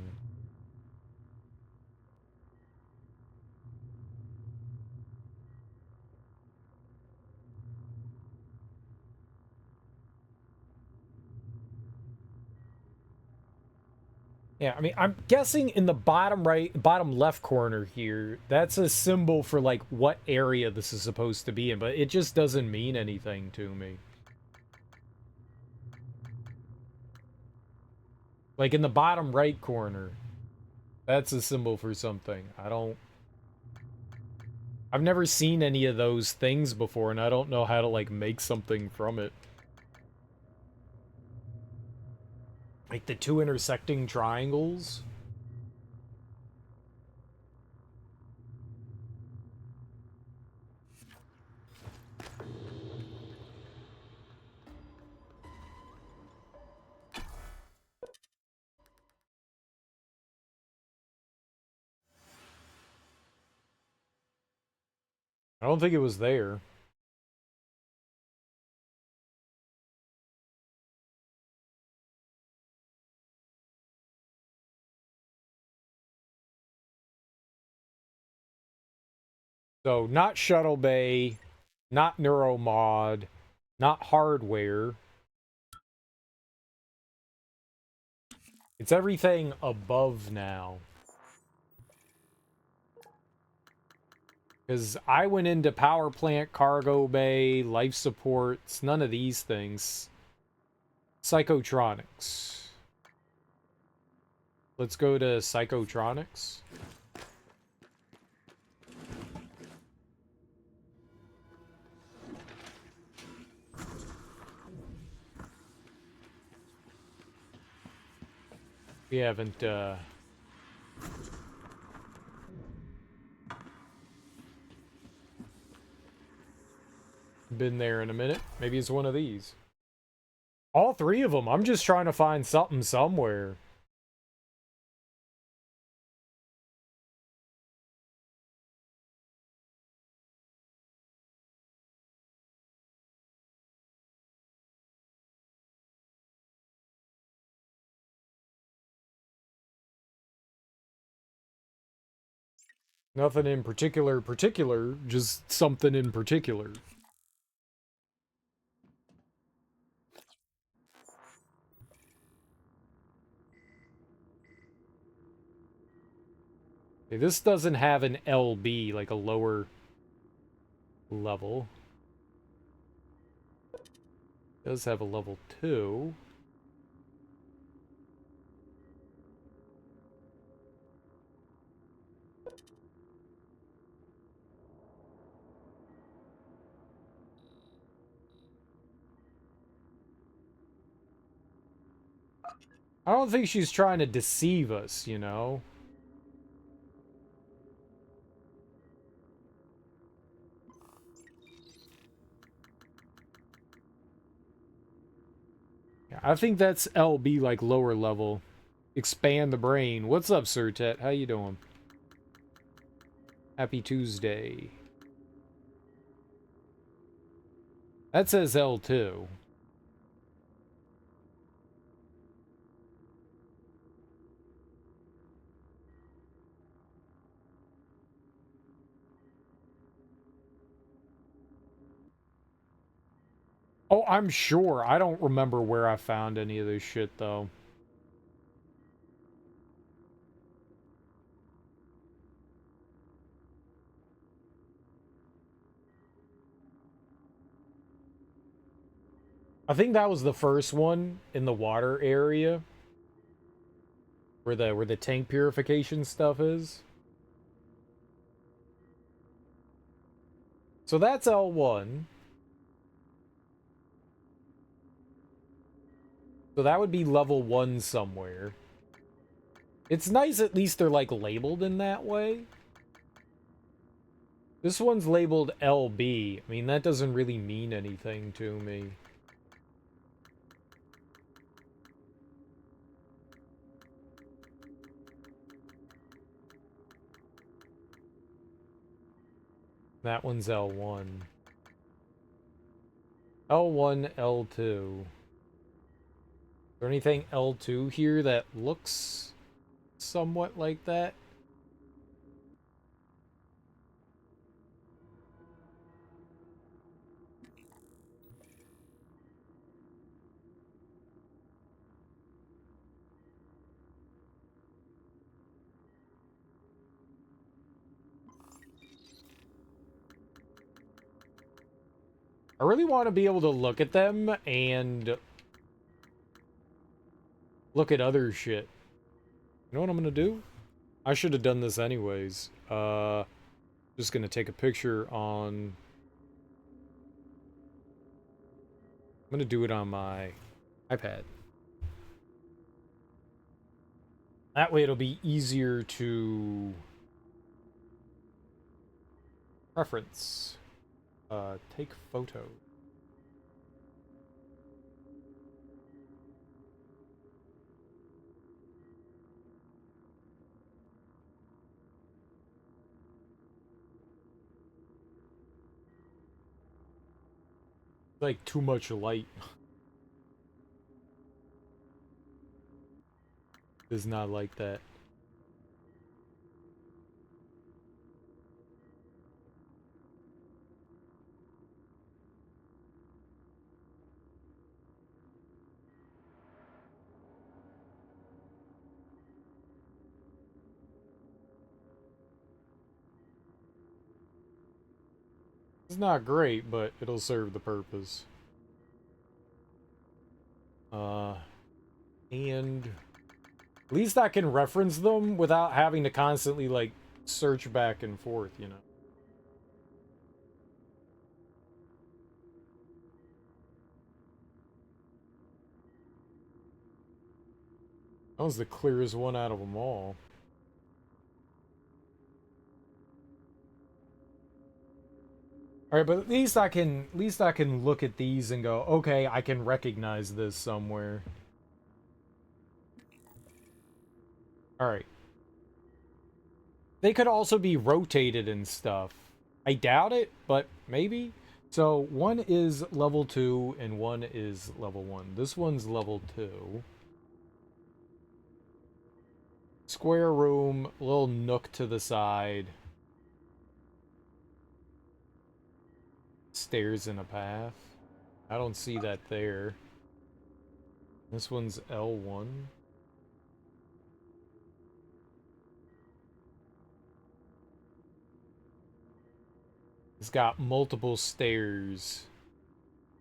Yeah, I mean, I'm guessing in the bottom right, bottom left corner here, that's a symbol for, like, what area this is supposed to be in, but it just doesn't mean anything to me. Like, in the bottom right corner, that's a symbol for something. I've never seen any of those things before, and I don't know how to, like, make something from it. Like the two intersecting triangles. I don't think it was there. So, not Shuttle Bay, not Neuromod, not hardware. It's everything above now. Because I went into power plant, cargo bay, life supports, none of these things. Psychotronics. Let's go to Psychotronics. We haven't, been there in a minute. Maybe it's one of these. All three of them. I'm just trying to find something somewhere. Nothing in particular, just something in particular. Okay, this doesn't have an LB, like a lower level. It does have a level 2. I don't think she's trying to deceive us, you know? Yeah, I think that's LB, like lower level. Expand the brain. What's up, Sir Tet? How you doing? Happy Tuesday. That says L2. Oh, I'm sure. I don't remember where I found any of this shit, though. I think that was the first one in the water area. Where the tank purification stuff is. So that's L1. So that would be level 1 somewhere. It's nice at least they're like labeled in that way. This one's labeled LB. I mean, that doesn't really mean anything to me. That one's L1. L1, L2. Is there anything L2 here that looks somewhat like that? I really want to be able to look at them and look at other shit. You know what I'm gonna do? I should have done this anyways. Just gonna take a picture on... I'm gonna do it on my iPad. That way it'll be easier to reference. Take photo. Like too much light. Does not like that. It's not great, but it'll serve the purpose. And at least I can reference them without having to constantly, like, search back and forth, you know? That was the clearest one out of them all. Alright, but at least I can look at these and go, okay, I can recognize this somewhere. Alright. They could also be rotated and stuff. I doubt it, but maybe. So, one is level 2 and one is level 1. This one's level 2. Square room, little nook to the side. Stairs in a path. I don't see that there. This one's L1. It's got multiple stairs.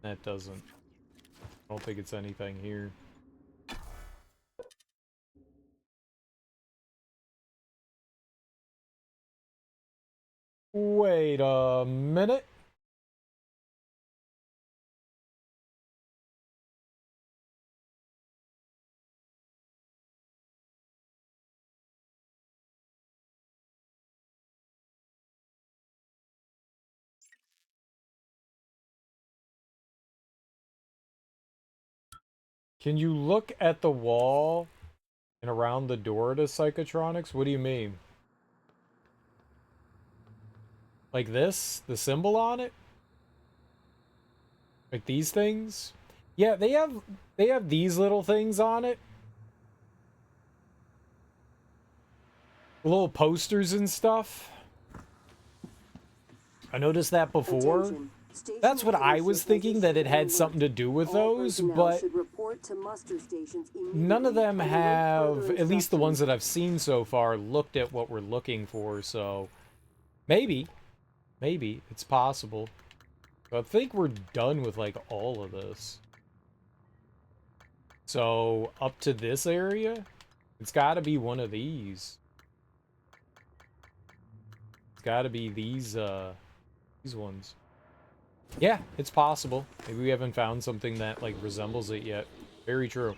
That doesn't. I don't think it's anything here. Wait a minute. Can you look at the wall and around the door to Psychotronics? What do you mean? Like this? The symbol on it? Like these things? Yeah, they have these little things on it. Little posters and stuff. I noticed that before. Attention. That's what I was thinking, that it had something to do with those, but none of them have, at least the ones that I've seen so far, looked at what we're looking for, so maybe it's possible. But I think we're done with, like, all of this. So, up to this area, it's gotta be one of these. It's gotta be these ones. Yeah, it's possible. Maybe we haven't found something that, like, resembles it yet. Very true.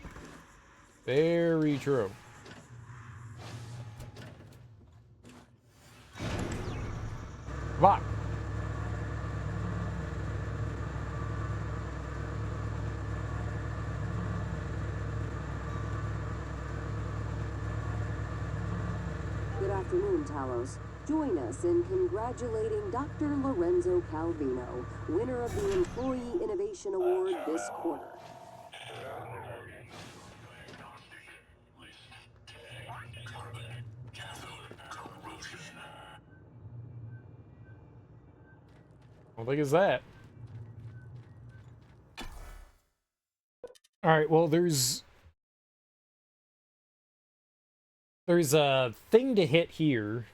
Very true. Come on. Good afternoon, Talos. Join us in congratulating Dr. Lorenzo Calvino, winner of the Employee Innovation Award this quarter. I don't think it's that. Alright, well, there's a thing to hit here.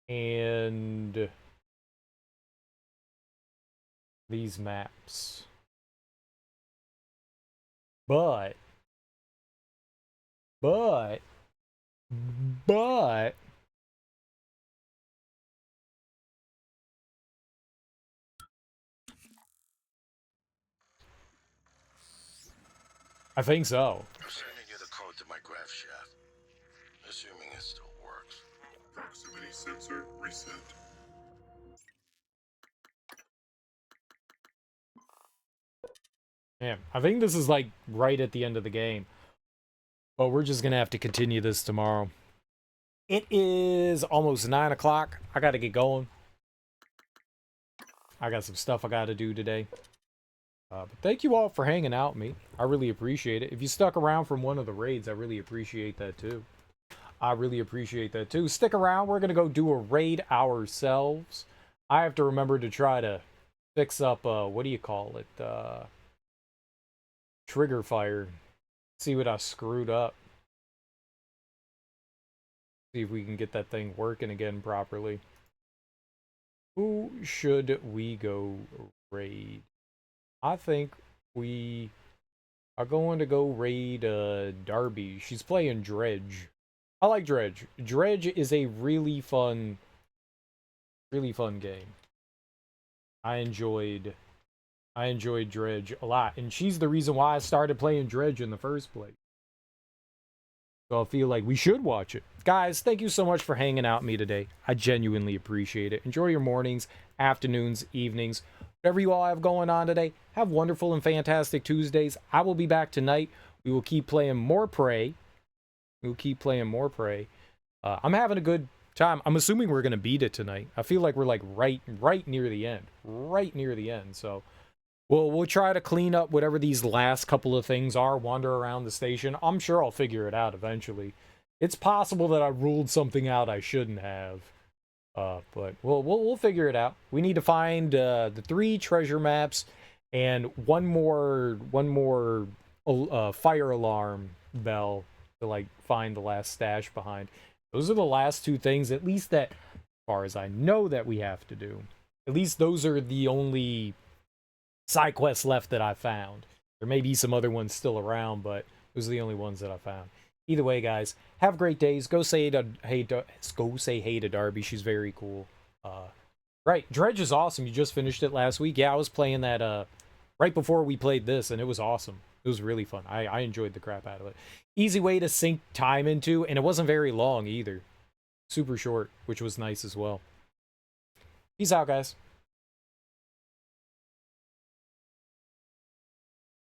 And these maps. But I think so. I'm sending you the code to my graph shaft. Assuming it still works. Proximity sensor reset. Man, I think this is like right at the end of the game. But we're just gonna have to continue this tomorrow. It is almost 9 o'clock. I gotta get going. I got some stuff I gotta do today. But thank you all for hanging out with me. I really appreciate it. If you stuck around from one of the raids, I really appreciate that too. I really appreciate that too. Stick around. We're going to go do a raid ourselves. I have to remember to try to fix up, what do you call it? Trigger fire. See what I screwed up. See if we can get that thing working again properly. Who should we go raid? I think we are going to go raid Darby. She's playing Dredge. I like Dredge. Dredge is a really fun game. I enjoyed Dredge a lot, and she's the reason why I started playing Dredge in the first place. So I feel like we should watch it. Guys, thank you so much for hanging out with me today. I genuinely appreciate it. Enjoy your mornings, afternoons, evenings, whatever you all have going on today. Have wonderful and fantastic Tuesdays. I will be back tonight. We will keep playing more Prey. I'm having a good time. I'm assuming we're going to beat it tonight. I feel like we're like right near the end. So we'll try to clean up whatever these last couple of things are, wander around the station. I'm sure I'll figure it out eventually. It's possible that I ruled something out I shouldn't have. But we'll figure it out. We need to find the 3 treasure maps and one more fire alarm bell to like find the last stash behind. Those are the last 2 things, at least that, as far as I know, that we have to do. At least those are the only side quests left that I found. There may be some other ones still around, but those are the only ones that I found. Either way, guys, have great days. Go say hey to Darby. She's very cool. Right, Dredge is awesome. You just finished it last week. Yeah, I was playing that right before we played this, and it was awesome. It was really fun. I enjoyed the crap out of it. Easy way to sink time into, and it wasn't very long either. Super short, which was nice as well. Peace out, guys.